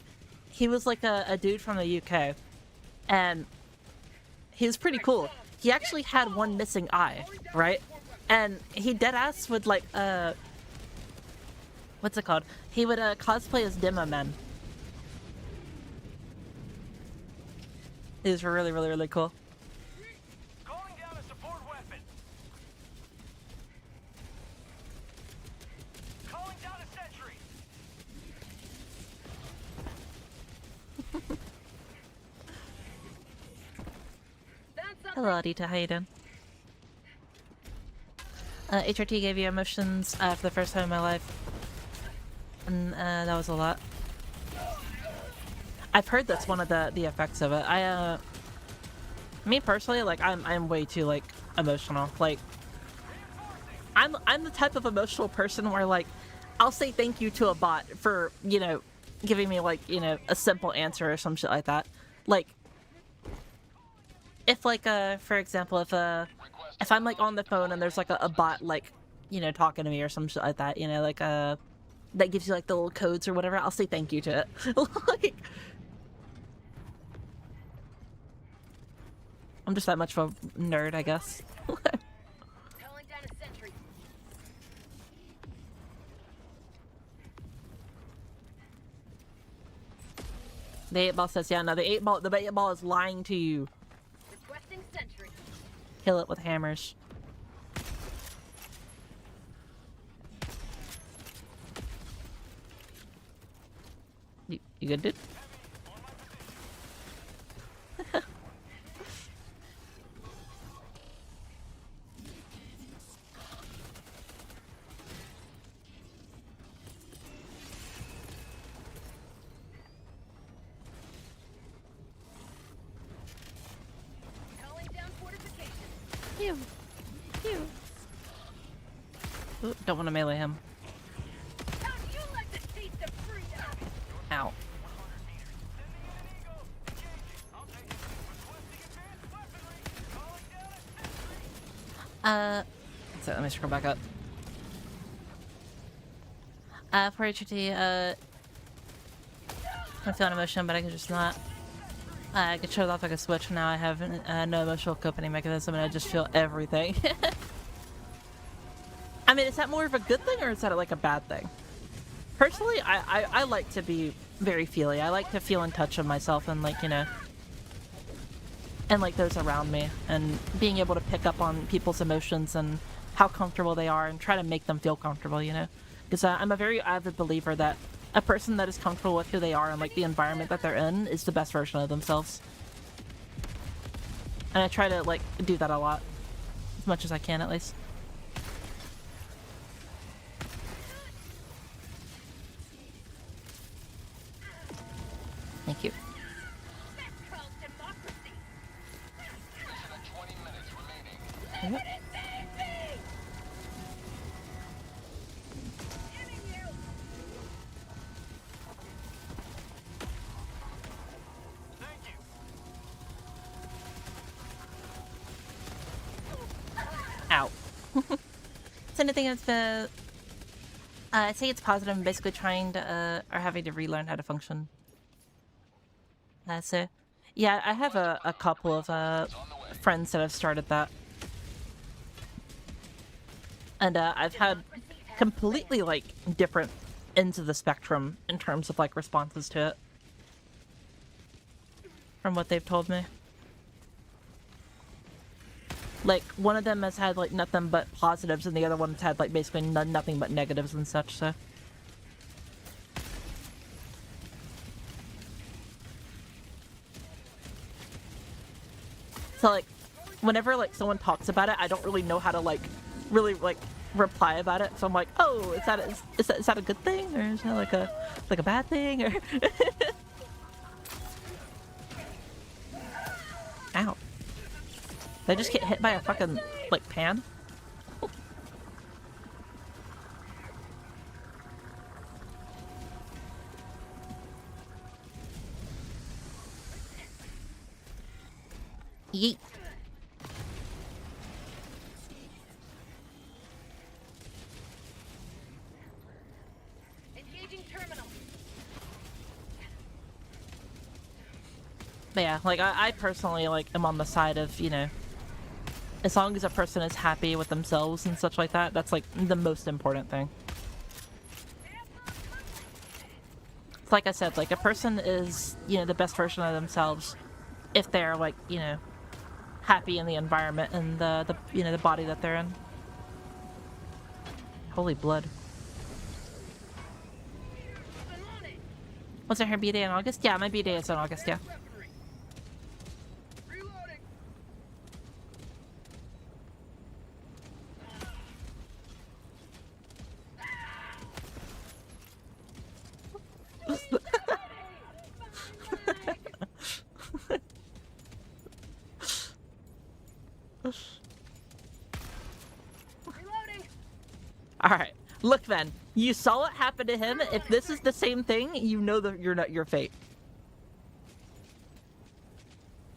S1: he was, like, a dude from the UK. And he was pretty cool. He actually had one missing eye, right? And he deadass would, like, what's it called? He would, cosplay as Demo Man. It was really, really, really cool.
S5: Calling down a support weapon. Calling down a sentry.
S1: Hello, Adita. How you doing? HRT gave you emotions for the first time in my life. And that was a lot. I've heard that's one of the effects of it. Me personally, like, I'm way too, like, emotional. Like, I'm the type of emotional person where, like, I'll say thank you to a bot for, you know, giving me, like, you know, a simple answer or some shit like that. Like, if, like, for example, if I'm, like, on the phone and there's, like, a bot, like, you know, talking to me or some shit like that, you know, like, that gives you, like, the little codes or whatever, I'll say thank you to it. Like, I'm just that much of a nerd, I guess.
S3: Calling down a sentry.
S1: The 8-ball says, yeah, no, the 8-ball is lying to you.
S3: Requesting sentry.
S1: Kill it with hammers. You good, dude?
S3: Calling down fortifications.
S1: Phew. Phew. Ooh, don't want to melee him.
S3: How'd you like to taste of freedom?
S1: Ow. So let me scroll back up. For HRT, I'm feeling emotion, but I can just not. I can shut it off like a switch now. I have no emotional coping mechanism, and I just feel everything. I mean, is that more of a good thing, or is that like a bad thing? Personally, I like to be very feely. I like to feel in touch with myself and, like, you know, and, like, those around me, and being able to pick up on people's emotions and how comfortable they are and try to make them feel comfortable, you know? Because I'm a very avid believer that a person that is comfortable with who they are and, like, the environment that they're in is the best version of themselves. And I try to, like, do that a lot. As much as I can, at least. Thank you.
S3: That's called democracy.
S4: Mission at 20 minutes remaining.
S1: Mhm.
S5: Thank you.
S1: Ow. So anything that's been... I'd say it's positive. I'm basically trying to, or having to relearn how to function. So, yeah, I have a couple of friends that have started that. And I've had completely, like, different ends of the spectrum in terms of, like, responses to it. From what they've told me. Like, one of them has had, like, nothing but positives, and the other one's had, like, basically nothing but negatives and such, so... So, like, whenever, like, someone talks about it, I don't really know how to, like, really, like, reply about it. So I'm like, oh, is that a good thing? Or is that, like a bad thing? Or... Ow. Did I just get hit by a fucking, like, pan? Yeet.
S3: Engaging terminal.
S1: But yeah, like I personally like am on the side of, you know, as long as a person is happy with themselves and such like that, that's like the most important thing. It's like I said, like a person is, you know, the best version of themselves if they're like, you know, happy in the environment and the you know, the body that they're in. Holy blood. What's her B-Day in August? Yeah, my B-Day is in August, yeah.
S9: Reloading.
S3: Reloading.
S1: Alright. Look then. You saw what happened to him. If this is the same thing, you know that you're not your fate.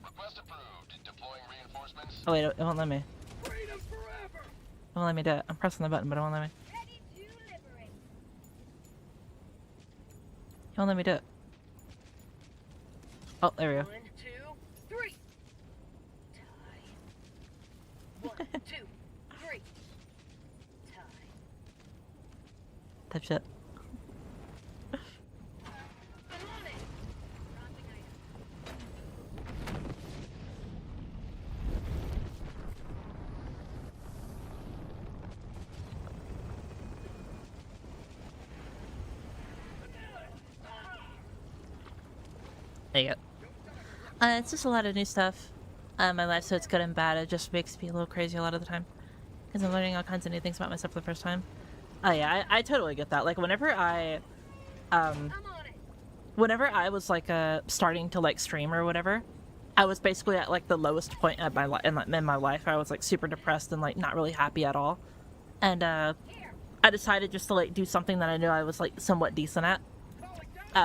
S4: Request approved. Deploying reinforcements.
S1: Oh wait, it won't let me.
S9: Freedom forever.
S1: It won't let me do it. I'm pressing the button, but it won't let me.
S3: Ready to liberate.
S1: It won't let me do it. Oh, there we go.
S3: 1, 2, 3. Tie. 1, 2, 3. Tie.
S1: Type shit.
S3: I'm on it. Dropping item.
S1: There you go. It's just a lot of new stuff. My life, so it's good and bad. It just makes me a little crazy a lot of the time. Because I'm learning all kinds of new things about myself for the first time. Oh yeah, I totally get that. Like, whenever I
S3: I'm on it.
S1: whenever I was, like, starting to, like, stream or whatever, I was basically at, like, the lowest point of my in my life. I was, like, super depressed and, like, not really happy at all. And, I decided just to, like, do something that I knew I was, like, somewhat decent at.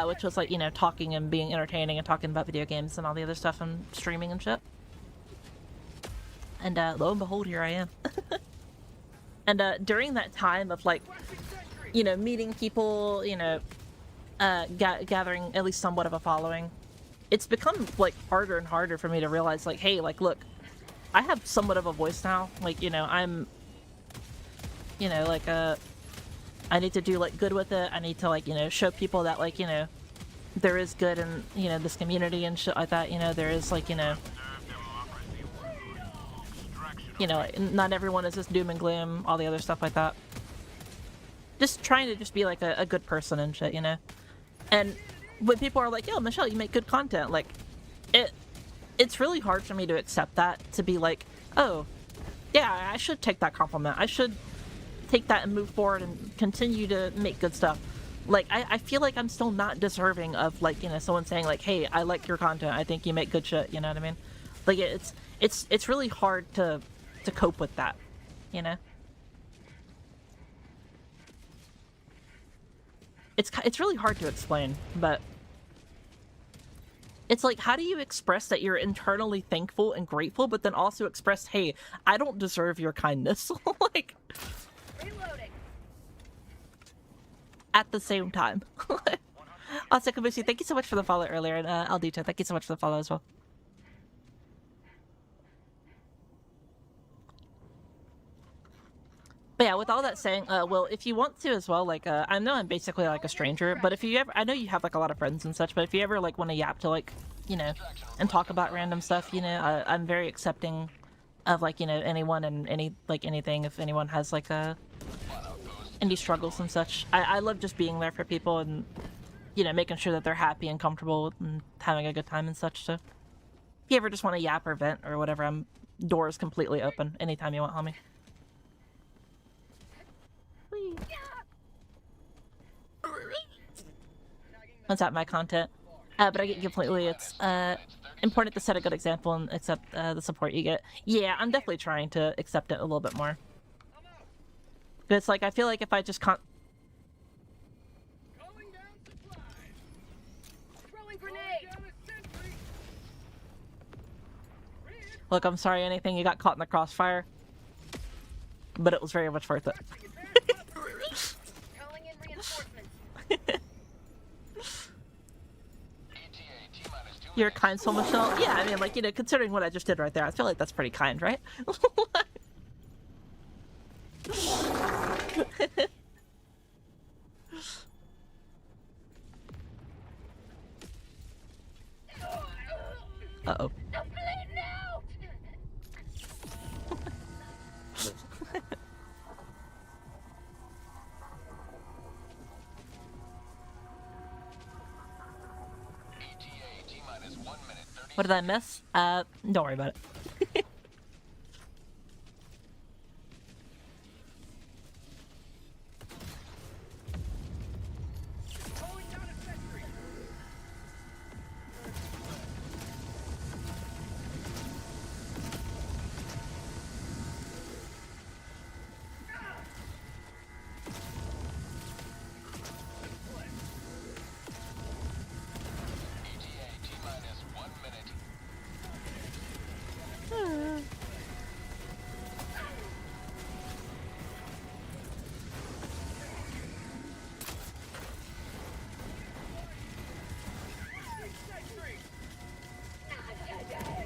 S1: Which was, like, you know, talking and being entertaining and talking about video games and all the other stuff and streaming and shit. And, lo and behold, here I am. And, during that time of, like, you know, meeting people, you know, gathering at least somewhat of a following, it's become, like, harder and harder for me to realize, like, hey, like, look, I have somewhat of a voice now. Like, you know, I'm, you know, like, I need to do, like, good with it. I need to, like, you know, show people that, like, you know, there is good in, you know, this community and shit like that. You know, there is, like, you know, not everyone is just doom and gloom, all the other stuff like that. Just trying to just be, like, a good person and shit, you know? And when people are like, yo, Michelle, you make good content, like, it's really hard for me to accept that, to be like, oh, yeah, I should take that compliment. I should take that and move forward and continue to make good stuff. Like, I feel like I'm still not deserving of, like, you know, someone saying, like, hey, I like your content. I think you make good shit, you know what I mean? Like, it's really hard to cope with that, you know? It's really hard to explain, but it's like, how do you express that you're internally thankful and grateful, but then also express, hey, I don't deserve your kindness, like,
S3: Reloading.
S1: at the same time. Also, Kabushi, thank you so much for the follow earlier, and Aldita, thank you so much for the follow as well. But yeah, with all that saying, well, if you want to as well, like, I know I'm basically like a stranger, but if you ever, I know you have like a lot of friends and such, but if you ever like want to yap to, like, you know, and talk about random stuff, you know, I'm very accepting of, like, you know, anyone and anything, if anyone has like indie struggles and such. I love just being there for people and, you know, making sure that they're happy and comfortable and having a good time and such. So if you ever just want to yap or vent or whatever, door is completely open anytime you want, homie. Once out my content, but I get completely. It's important to set a good example and accept the support you get. Yeah, I'm definitely trying to accept it a little bit more. But it's like, I feel like if I just
S9: Calling down supplies.
S3: Throwing grenade.
S9: Calling down a sentry.
S1: Look, I'm sorry anything you got caught in the crossfire, but it was very much worth it.
S3: Calling in reinforcements.
S1: You're a kind soul, Michelle. Yeah, I mean, like, you know, considering what I just did right there, I feel like that's pretty kind, right? Uh-oh.
S3: I'm bleeding out!
S1: What did I miss? Don't worry about it.
S9: Calling down a sentry.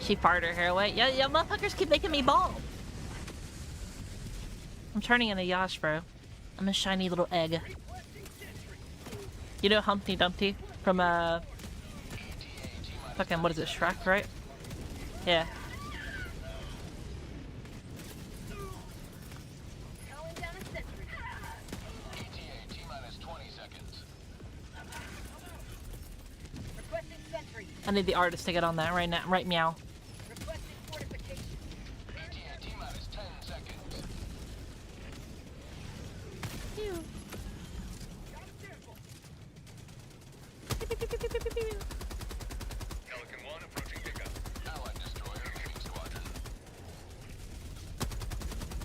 S1: She farted her hair away. Yeah, yeah, motherfuckers keep making me bald. I'm turning into Yash, bro. I'm a shiny little egg. You know Humpty Dumpty from, fucking, what is it, Shrek, right? Yeah.
S3: Calling down a sentry. Requesting sentry.
S1: I need the artist to get on that right now. Right meow.
S3: Requesting fortification.
S4: Pelican 1 approaching pickup. Allied destroyer leaving squadron.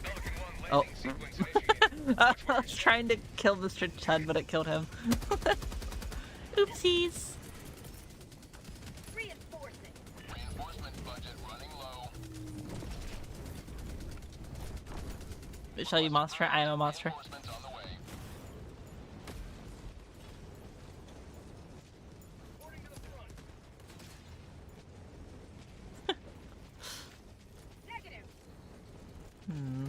S4: Pelican 1
S1: Oh.
S4: landing sequence initiated.
S1: I was trying to kill Mr. Chud, but it killed him. Oopsies.
S3: Reinforcing.
S4: Reinforcement budget running low.
S1: Michelle, you monster. I am a monster.
S4: Reinforcements on the way.
S9: Reporting to the front.
S3: Negative.
S1: Hmm.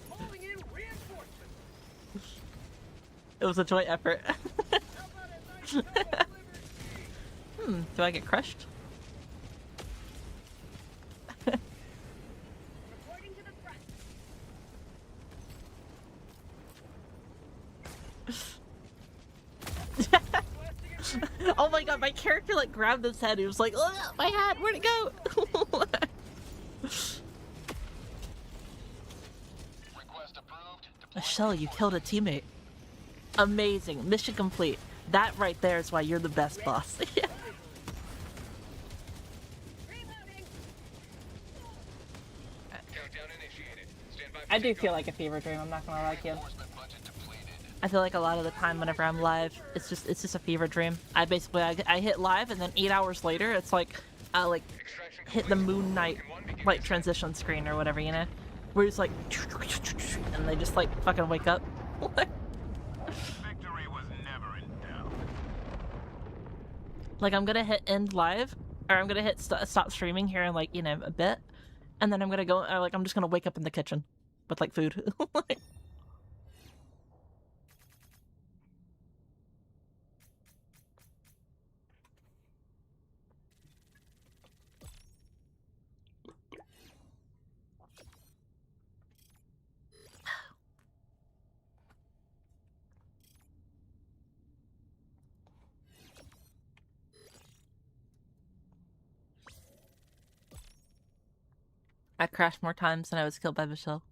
S9: Calling in reinforcements.
S1: It was a joint effort.
S9: How about a nice little liberate?
S1: Do I get crushed?
S3: Reporting to the front.
S1: Oh my god, my character like grabbed his head. He was like, "Ugh, my hat, where'd it go?"
S4: Request approved.
S1: Michelle, you killed a teammate. Amazing. Mission complete. That right there is why you're the best boss.
S3: Reloading.
S4: Countdown initiated. Stand by for
S1: I do
S4: takeoff.
S1: feel like a fever dream, I'm not gonna lie to you.
S4: Reinforcement budget depleted.
S1: I feel like a lot of the time whenever I'm live, it's just a fever dream. I basically I hit live and then 8 hours later it's like I like
S4: Extraction
S1: hit the
S4: complete.
S1: Moon Knight
S4: Pelican 1 begin
S1: like
S4: descent.
S1: transition screen or whatever, you know? Where it's like and they just like fucking wake up.
S5: Victory was never in doubt.
S1: Like I'm gonna hit end live or I'm gonna hit stop streaming here in like, you know, a bit. And then I'm gonna go like I'm just gonna wake up in the kitchen with like food. Like, I crashed more times than I was killed by Michelle.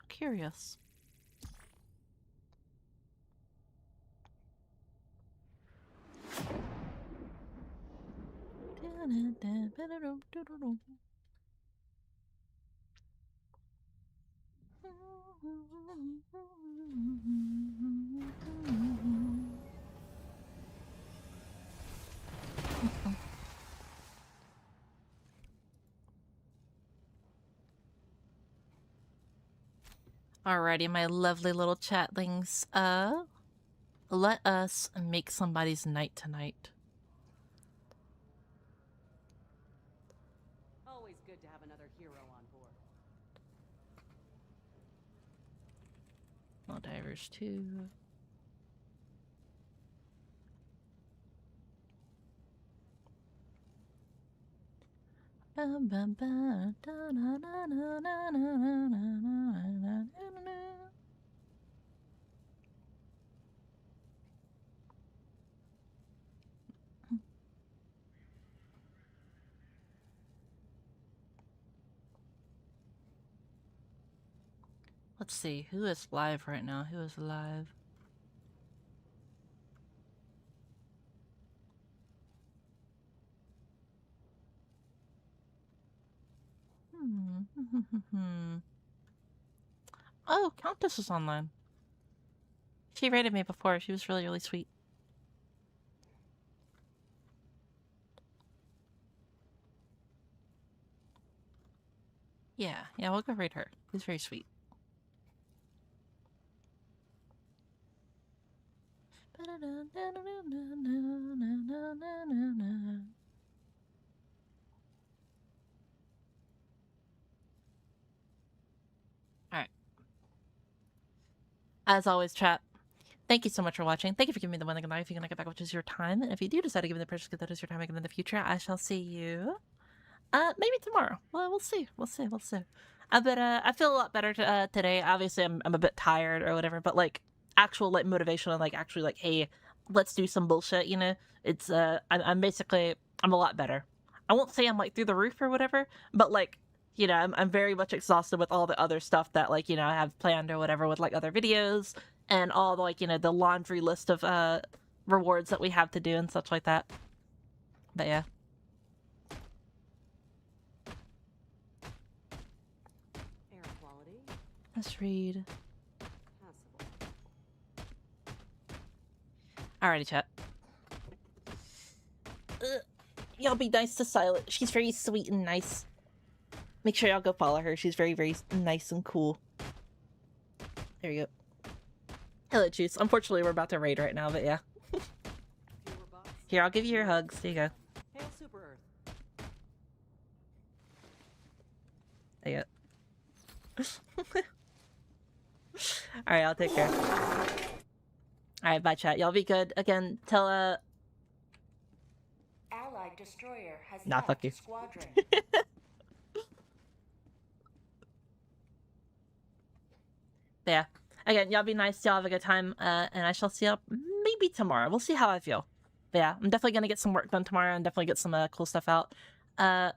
S1: Curious. Alrighty, my lovely little chatlings. Let us make somebody's night tonight.
S7: Always good to have another hero on board.
S1: Helldivers 2. Bum, bum, bum, da, na, na, na, na, na, na, na, na, na. Let's see, who is live right now? Who is live? Oh, Countess is online. She rated me before. She was really, really sweet. Yeah, we'll go raid her. She's very sweet. Alright. As always, chat, thank you so much for watching. Thank you for giving me the one that can lie if you can get back, which is your time. And if you do decide to give me the precious gift that is your time again in the future, I shall see you maybe tomorrow. Well, we'll see. But I feel a lot better today. Obviously, I'm a bit tired or whatever, but like actual like motivation and like actually like, hey, let's do some bullshit. You know, it's I'm basically I'm a lot better. I won't say I'm like through the roof or whatever, but like, you know, I'm very much exhausted with all the other stuff that like, you know, I have planned or whatever with like other videos and all the, like, you know, the laundry list of rewards that we have to do and such like that. But yeah.
S7: Air quality.
S1: Let's read.
S7: Passable.
S1: Alrighty, chat. Y'all be nice to Silent. She's very sweet and nice. Make sure y'all go follow her. She's very, very nice and cool. There you go. Hello, Juice. Unfortunately, we're about to raid right now, but yeah.
S7: Fewer bots.
S1: Here, I'll give you your hugs. There you go.
S7: Hail Super Earth.
S1: There you go. Alright, I'll take care. Alright, bye, chat. Y'all be good. Again, tell,
S2: Allied destroyer has
S1: Nah,
S2: left
S1: fuck you.
S2: squadron.
S1: Yeah. Again, y'all be nice. Y'all have a good time. And I shall see y'all maybe tomorrow. We'll see how I feel. But yeah, I'm definitely gonna get some work done tomorrow and definitely get some cool stuff out. I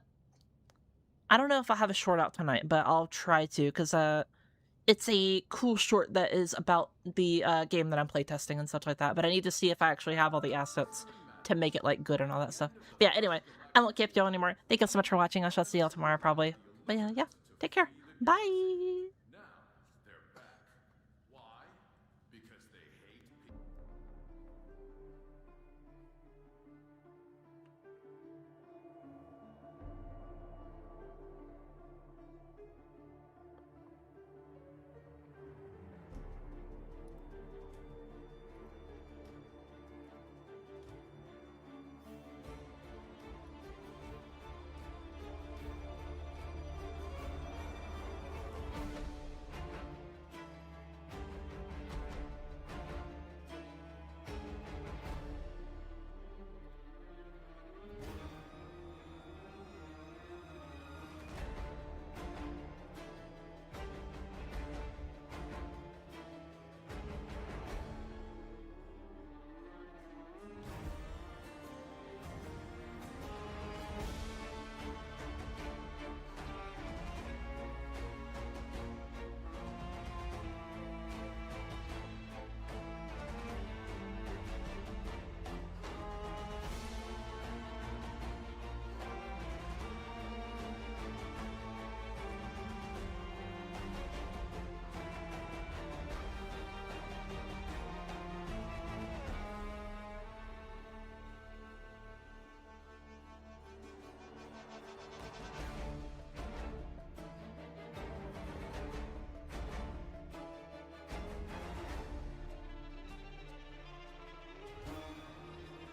S1: don't know if I'll have a short out tonight, but I'll try to, because it's a cool short that is about the game that I'm playtesting and such like that. But I need to see if I actually have all the assets to make it like good and all that stuff. But yeah, anyway, I won't keep y'all anymore. Thank you so much for watching. I shall see y'all tomorrow probably. But yeah, take care. Bye.